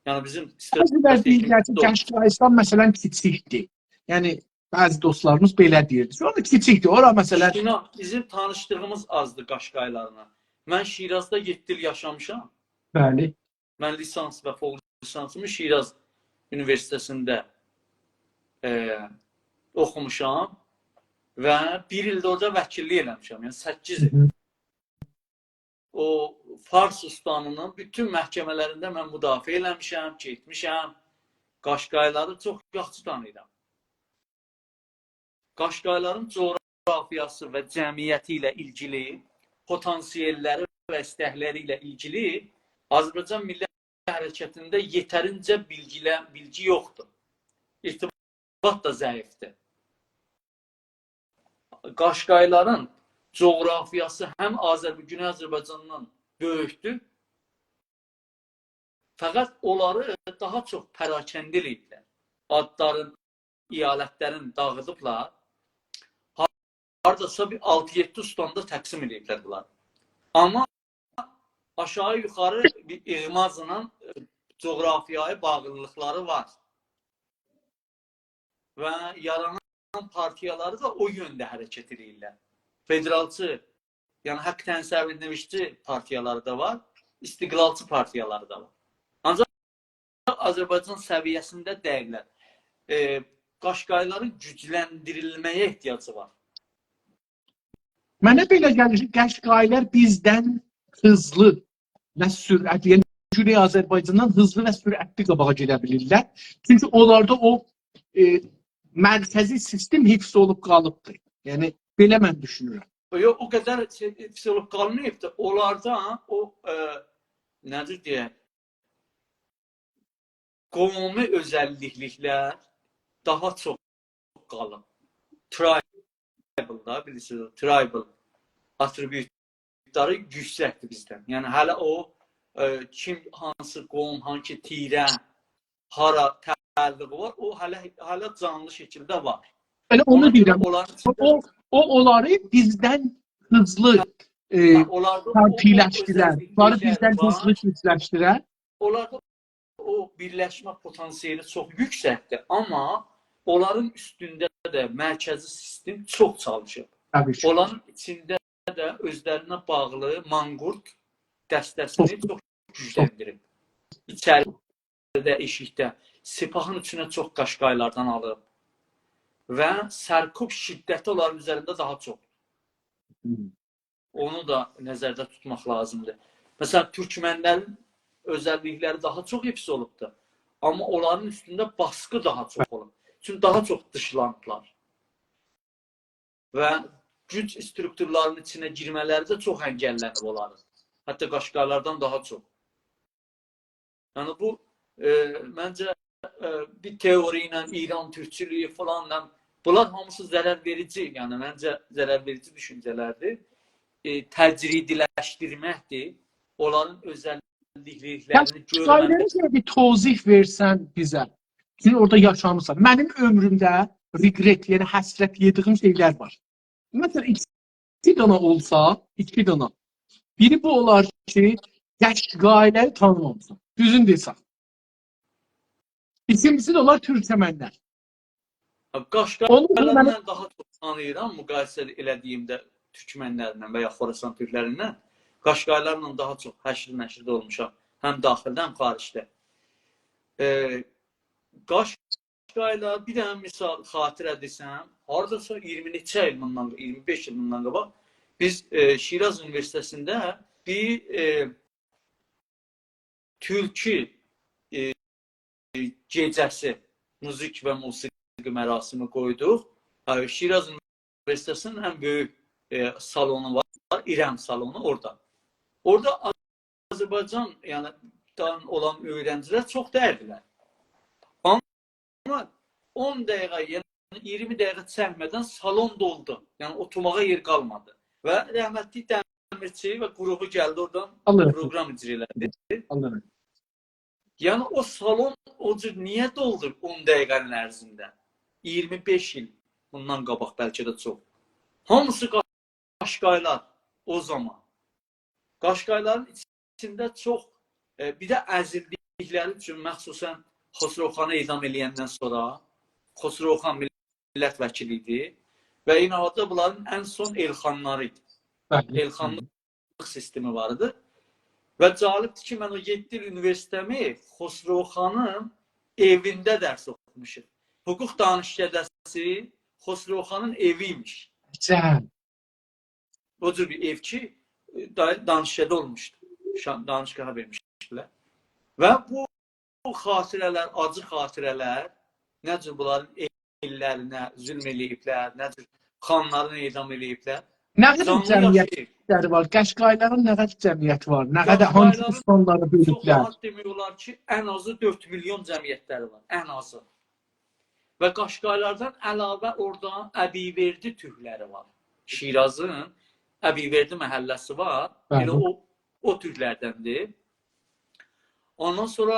Yəni bizim
Bəziləri deyirlər ki, Gəncləristan məsələn kiçikdir. Yəni bəzi dostlarımız belə deyirdi. Sonra kiçikdir. Ora məsələn
bizim tanışdığımız azdır Qaşqaylarına. Mən Şirazda 7 il yaşamışam.
Bəli.
Mən lisans və fol lisansımı Şiraz Üniversitesində oxumuşam və 1 ildə orada vəkillik eləmişəm. Yəni 8 il. O Fars ustanının bütün məhkəmələrində mən müdafiə eləmişəm, getmişəm. Qaşqayları çox yaxşı tanıyıram. Qaşqayların coğrafiyası coğrafiyası və cəmiyyəti ilə ilgili, potansiyelləri və istəkləri ilə ilgili Azərbaycan Milli Hərəkətində yetərincə bilgi yoxdur. İrtibat da zəifdir. Qaşqayların coğrafiyası həm Güney Azərbaycandan böyükdür, fəqət onları daha çox pərakəndə eləyiblər. Adların, iyalətlərin dağıdıblar, haradasa bir 6-7 ustandə təqsim eləyiblər bunlar. Amma aşağı yuxarı bir iğmazla coğrafiyaya bağlılıqları var. Və yaranan partiyaları da o yöndə hərəkət edirlər. Federalçı, yəni haqq tənsəvvürləmişçi partiyaları da var, istiqlalçı partiyaları da var. Ancaq Azərbaycan səviyyəsində deyirlər, Qaşqayların gücləndirilməyə ehtiyacı var.
Mənə belə gəlir ki, Qaşqaylar bizdən hızlı və sürətli, yəni Güney Azərbaycandan hızlı və sürətli qabağa gedə bilirlər. Çünki onlarda o mərkəzi sistem hifz olub qalıbdır. Yəni, belə mən düşünürəm.
Yox, o qədər hifz olub qalmayıbdır. Onlarda o, nədir deyək, qovmi özəlliklər daha çox qalıb. Tribal da, bilirsiniz, tribal atributları yüksəkdir bizdən. Yəni, hələ o, kim, hansı qovm, hansı tirə, hara təəlluqu var, o hələ canlı şəkildə var.
Elə onu deyirəm. O, onları bizdən hızlı partiləşdirər. Onları bizdən hızlı gücləşdirər.
Onlarda o birləşmə potansiyeli çox yüksəkdir, amma onların üstündə də mərkəzi sistem çox çalışır. Onların içində də özlərinə bağlı manqurt dəstəsini çox gücləndirib. İçəridə, eşikdə, Sepahın içinə çox Qaşqaylardan alıb və sərkub şiddəti onların üzərində daha çoxdur. Onu da nəzərdə tutmaq lazımdır. Məsələn, türkmənlərin özəllikləri daha çox hifz olubdur. Amma onların üstündə baskı daha çox olub. Çünki daha çox dışlanıblar. Və güc strukturlarının içinə girmələri də çox əngəllənib onların. Hətta Qaşqaylardan daha çox. Yəni bu, məncə, bir teori ilə, İran türkçülüyü falan, bunlar hamısı zərər verici, yəni məncə zərər verici düşüncələrdir. Təcridiləşdirməkdir. Onların özəlliklərini
görməkdir. Bir tozih versən bizə. Çünki orada yaşamırsan. Mənim ömrümdə regret, yəni həsrət yediyim şeylər var. Məsələn, 2 dana olsa, 2 dana. Biri bu olar ki, Qaşqayları tanımamışsan. Düzün desən. İkincisi də olar türkmənlər.
Qaşqaylarla mən daha çox tanıyıram, müqayisə elədiyimdə türkmənlərlə və ya Xorasan türklərindən. Qaşqaylarla daha çox həşr nəşrdə olmuşam. Həm daxildə, həm xaricdə. Qaşqaylar, bir dənə misal xatirə desəm, haradasa 20 neçə il bundan, 25 il bundan qabaq, biz Şiraz Universitetində bir türkü gecəsi, müzik və musiqi mərasimi qoyduq. Şiraz Universitetinin ən böyük salonu var, İrəm salonu orada. Orada Azərbaycan olan öyrəncilər çox dəyirdilər. Amma 10 dəqiqə, yəni 20 dəqiqə çəkmədən salon doldu. Yəni oturmağa yer qalmadı. Və rəhmətli Dəmirçi və qrupu gəldi oradan proqram icra elədi. Yəni o salon o cür niyə doldu 10 dəqiqənin ərzində? 25 il bundan qabaq bəlkə də çox. Hamısı Qaşqaylar o zaman. Qaşqayların içində çox, bir də əzildikləri üçün məxsusən Xosrovxanı edam eləyəndən sonra, Xosrovxan millət vəkili idi və inavada bunların ən son elxanları idi. Elxanlıq sistemi vardı. Və cəlibdir ki, mən o 7 il universitetimi Xosrovxanın evində dərs oxumuşum. Hüquq danışgədəsi Xosrovxanın eviymiş. O cür bir ev ki, danışgədə olmuşdu. Danışqaha vermişdilər. Və bu xatirələr, acı xatirələr, nə cür bunların ellərinə zülm eləyiblər, nə cür xanlarını edam eləyiblər.
Nə qədər
Canlı
cəmiyyət
yaşayır.
ləri var? Qəşqayların nə qədər cəmiyyəti var? Nə qədər hansı
Qaşqayların
insanları
çox
bölüblər?
rahat demək olar ki, ən azı 4 milyon cəmiyyətləri var. Ən azı. Və Qaşqaylardan əlavə oradan Əbiverdi türkləri var. Şirazın Əbiverdi məhəlləsi var. Elə o türklərdəndir. Ondan sonra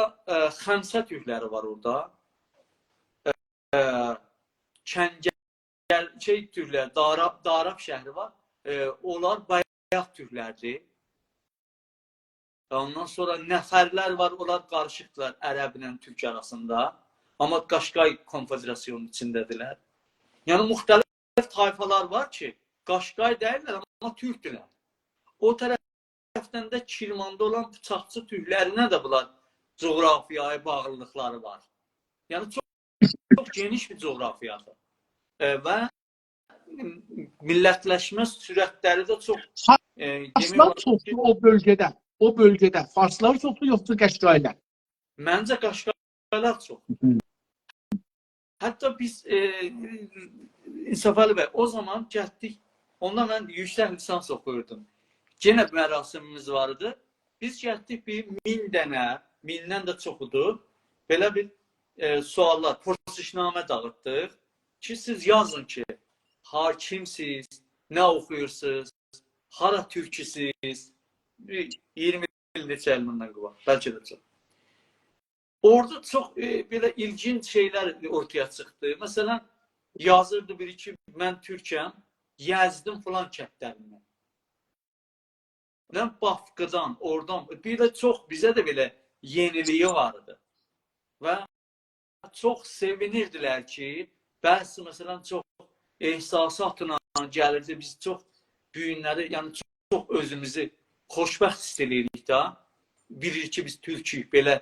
Xəmsə türkləri var orada. Kəngər türklər, Darab şəhəri var. Onlar bayaq türklərdir. Ondan sonra nəfərlər var, onlar qarışıqdırlar ərəblə türk arasında. Amma Qaşqay konfederasyonun içindədirlər. Yəni müxtəlif tayfalar var ki, Qaşqay deyirlər, amma türkdürlər. O tərəfdən də Kirmanda olan bıçaqçı türklərinə də bunlar coğrafiyaya bağlılıqları var. Yəni çox geniş bir coğrafiyadır. Və millətləşmə sürətləri də çox
Farslar çoxdur o bölgədə. O bölgədə Farslar çoxdur, yoxsa Qəşqaylar?
Məncə Qaşqaylar çoxdur. Hətta biz İnsaf Əli bəy, o zaman getdik. Onda mən yüksək lisans oxuyurdum. Yenə mərasimimiz vardı. Biz getdik bir 1000 dənə, 1000-dən də çoxudur. Belə bir suallar, prosişnamə dağıtdıq ki, siz yazın ki, hakimsiz, nə oxuyursunuz, hara türküsüz, 20 il neçə ilmindən qıvar, bəlkə də çox. Orada çox belə ilginç şeylər ortaya çıxdı. Məsələn, yazırdı biri ki, mən türkəm, Yəzdin filan kəndlərindən. Mən Bafqadan, oradan, bir də çox, bizə də belə yeniliyi vardı. Və çox sevinirdilər ki, bəzi məsələn çox ehsasatla gəlirdi, biz çox düyünləri, yəni çox özümüzü xoşbəxt hiss edirik da. Bilir ki, biz türküyük, belə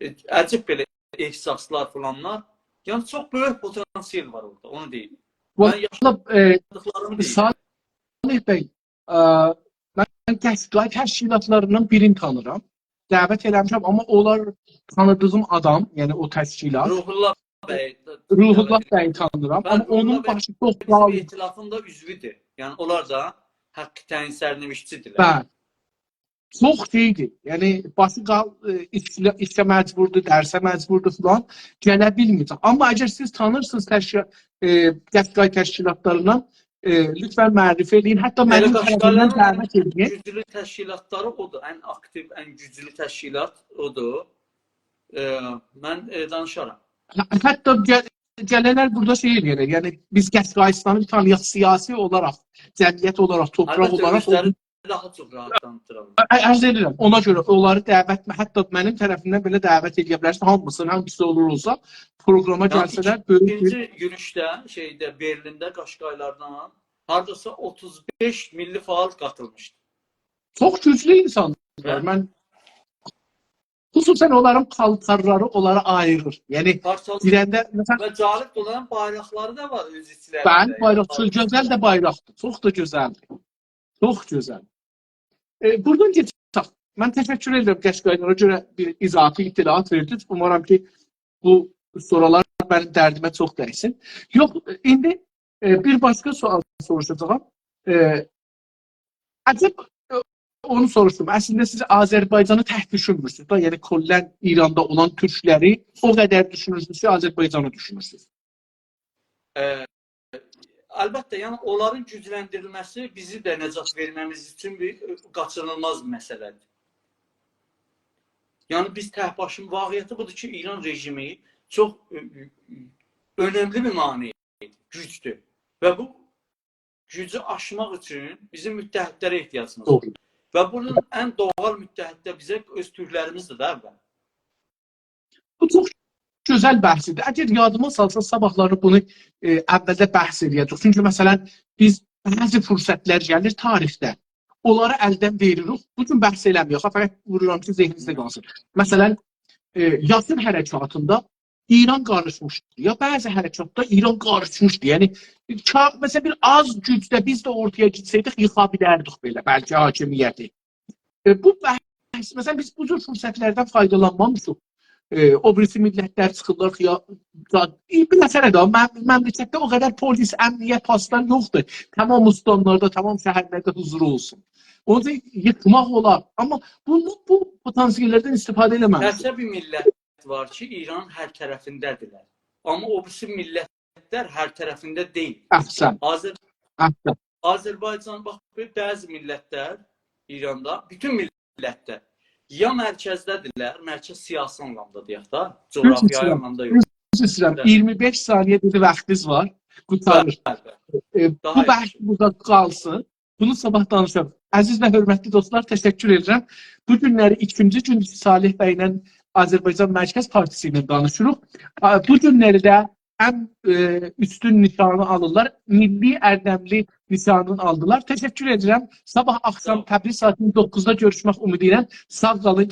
əcib belə ehsaslar falanlar. Yəni çox böyük potansiyel var orada, onu deyim. Mən yaşadıqlarımı deyim.
Salih bəy, mən Qəşqay təşkilatlarından birini tanıram. Dəvət eləmişəm, amma onlar tanıdığım adam, yəni o təşkilat.
Ruhullah bəy.
Ruhullah bəyi tanıram, amma onun başı çox bağlı.
İtilafında üzvüdür. Yəni onlar da haqqı təyin sərnişçidirlər.
Bəli. Çox şeydir. Yəni başı işə məcburdur, dərsə məcburdur falan, gələ bilmir. Amma əgər siz tanırsınız Qəşqay təşkilatlarından, lütfən mərifə edin. Hətta mənim tərəfimdən dəvət edin.
Ən güclü təşkilatları odur. Ən aktiv, ən güclü təşkilat odur. Mən danışaram.
Hətta gələlər burada şey edir. Yəni biz Qəşqaystanı tanıyaq siyasi olaraq, cəmiyyət olaraq, torpaq olaraq
daha çox rahat tanıtıram.
Ərz edirəm. Ona görə onları dəvət, hətta mənim tərəfimdən belə dəvət edə bilərsiniz. Hamısının hangisi olur olsa proqrama gəlsələr böyük bir...
İkinci yürüşdə, Berlində Qaşqaylardan hardasa 35 milli faal qatılmışdı.
Çox güclü insanlar. Mən xüsusən onların paltarları onlara ayırır. Yəni girəndə
və cəlb olan bayraqları da var öz içlərində.
Bəli, bayraq çox gözəl də bayraqdır. Çox da gözəldir. Çox gözəl. Buradan geçək. Mən təşəkkür edirəm Qəşqaylara görə bir izafi itilat verdiniz. Umarım ki, bu sorular mənim dərdimə çox dəysin. Yox, indi bir başqa sual soruşacağam. Əcəb onu soruşdum. Əslində siz Azərbaycanı tək düşünmürsünüz da, yəni kollən İranda olan türkləri o qədər düşünürsünüz ki, Azərbaycanı düşünürsünüz.
Əlbəttə, yəni onların gücləndirilməsi bizi də nəcat verməmiz üçün bir qaçınılmaz məsələdir. Yəni biz təhbaşın vaqiyyəti budur ki, İran rejimi çox önəmli bir maneədir, gücdür. Və bu gücü aşmaq üçün bizim müttəhidlərə ehtiyacımız var. Və bunun ən doğal müttəhiddə bizə öz türklərimizdir də əvvəl.
Bu çox gözəl bəhsidir. Əgər yadıma salsa sabahları bunu əvvəldə bəhs edəcək. Çünki məsələn biz bəzi fürsətlər gəlir tarixdə. Onları əldən veririk. Bu gün bəhs eləmiyor. Fəqət vururam ki, zehninizdə qalsın. Məsələn, Yasir hərəkatında İran qarışmışdı. Ya bəzi hərəkatda İran qarışmışdı. Yəni məsələn bir az gücdə biz də ortaya gitsəydik, yıxa bilərdik belə, bəlkə hakimiyyəti. Bu bəhs, məsələn biz bu cür fürsətlərdən faydalanmamışıq. O birisi millətlər çıxırlar ya bir nəfərə də məmləkətdə o qədər polis, əmniyyət haslar yoxdur. Tamam ustanlarda, tamam şəhərlərdə huzur olsun. Onu da yıkmaq olar. Amma bu potansiyellərdən istifadə eləməlidir.
Təkcə bir millət var ki, İran hər tərəfindədirlər. Amma o birisi millətlər hər tərəfində deyil.
Əhsən.
Azərbaycan, bax, bəzi millətlər İranda, bütün millətlər ya mərkəzdədirlər, mərkəz siyasi anlamda deyək da, coğrafi anlamda yox.
25 saniyə dedi vaxtınız var. Qutarır. Bu bəhs burada qalsın. Bunu sabah danışalım. Əziz və hörmətli dostlar, təşəkkür edirəm. Bu günləri ikinci gün Salih bəylə Azərbaycan Mərkəz Partisi ilə danışırıq. Bu günləri də ən üstün nişanı alırlar. Milli Ərdəmli nişanını aldılar. Təşəkkür edirəm. Sabah axşam Təbriz saatının 9-da görüşmək ümidi ilə. Sağ qalın.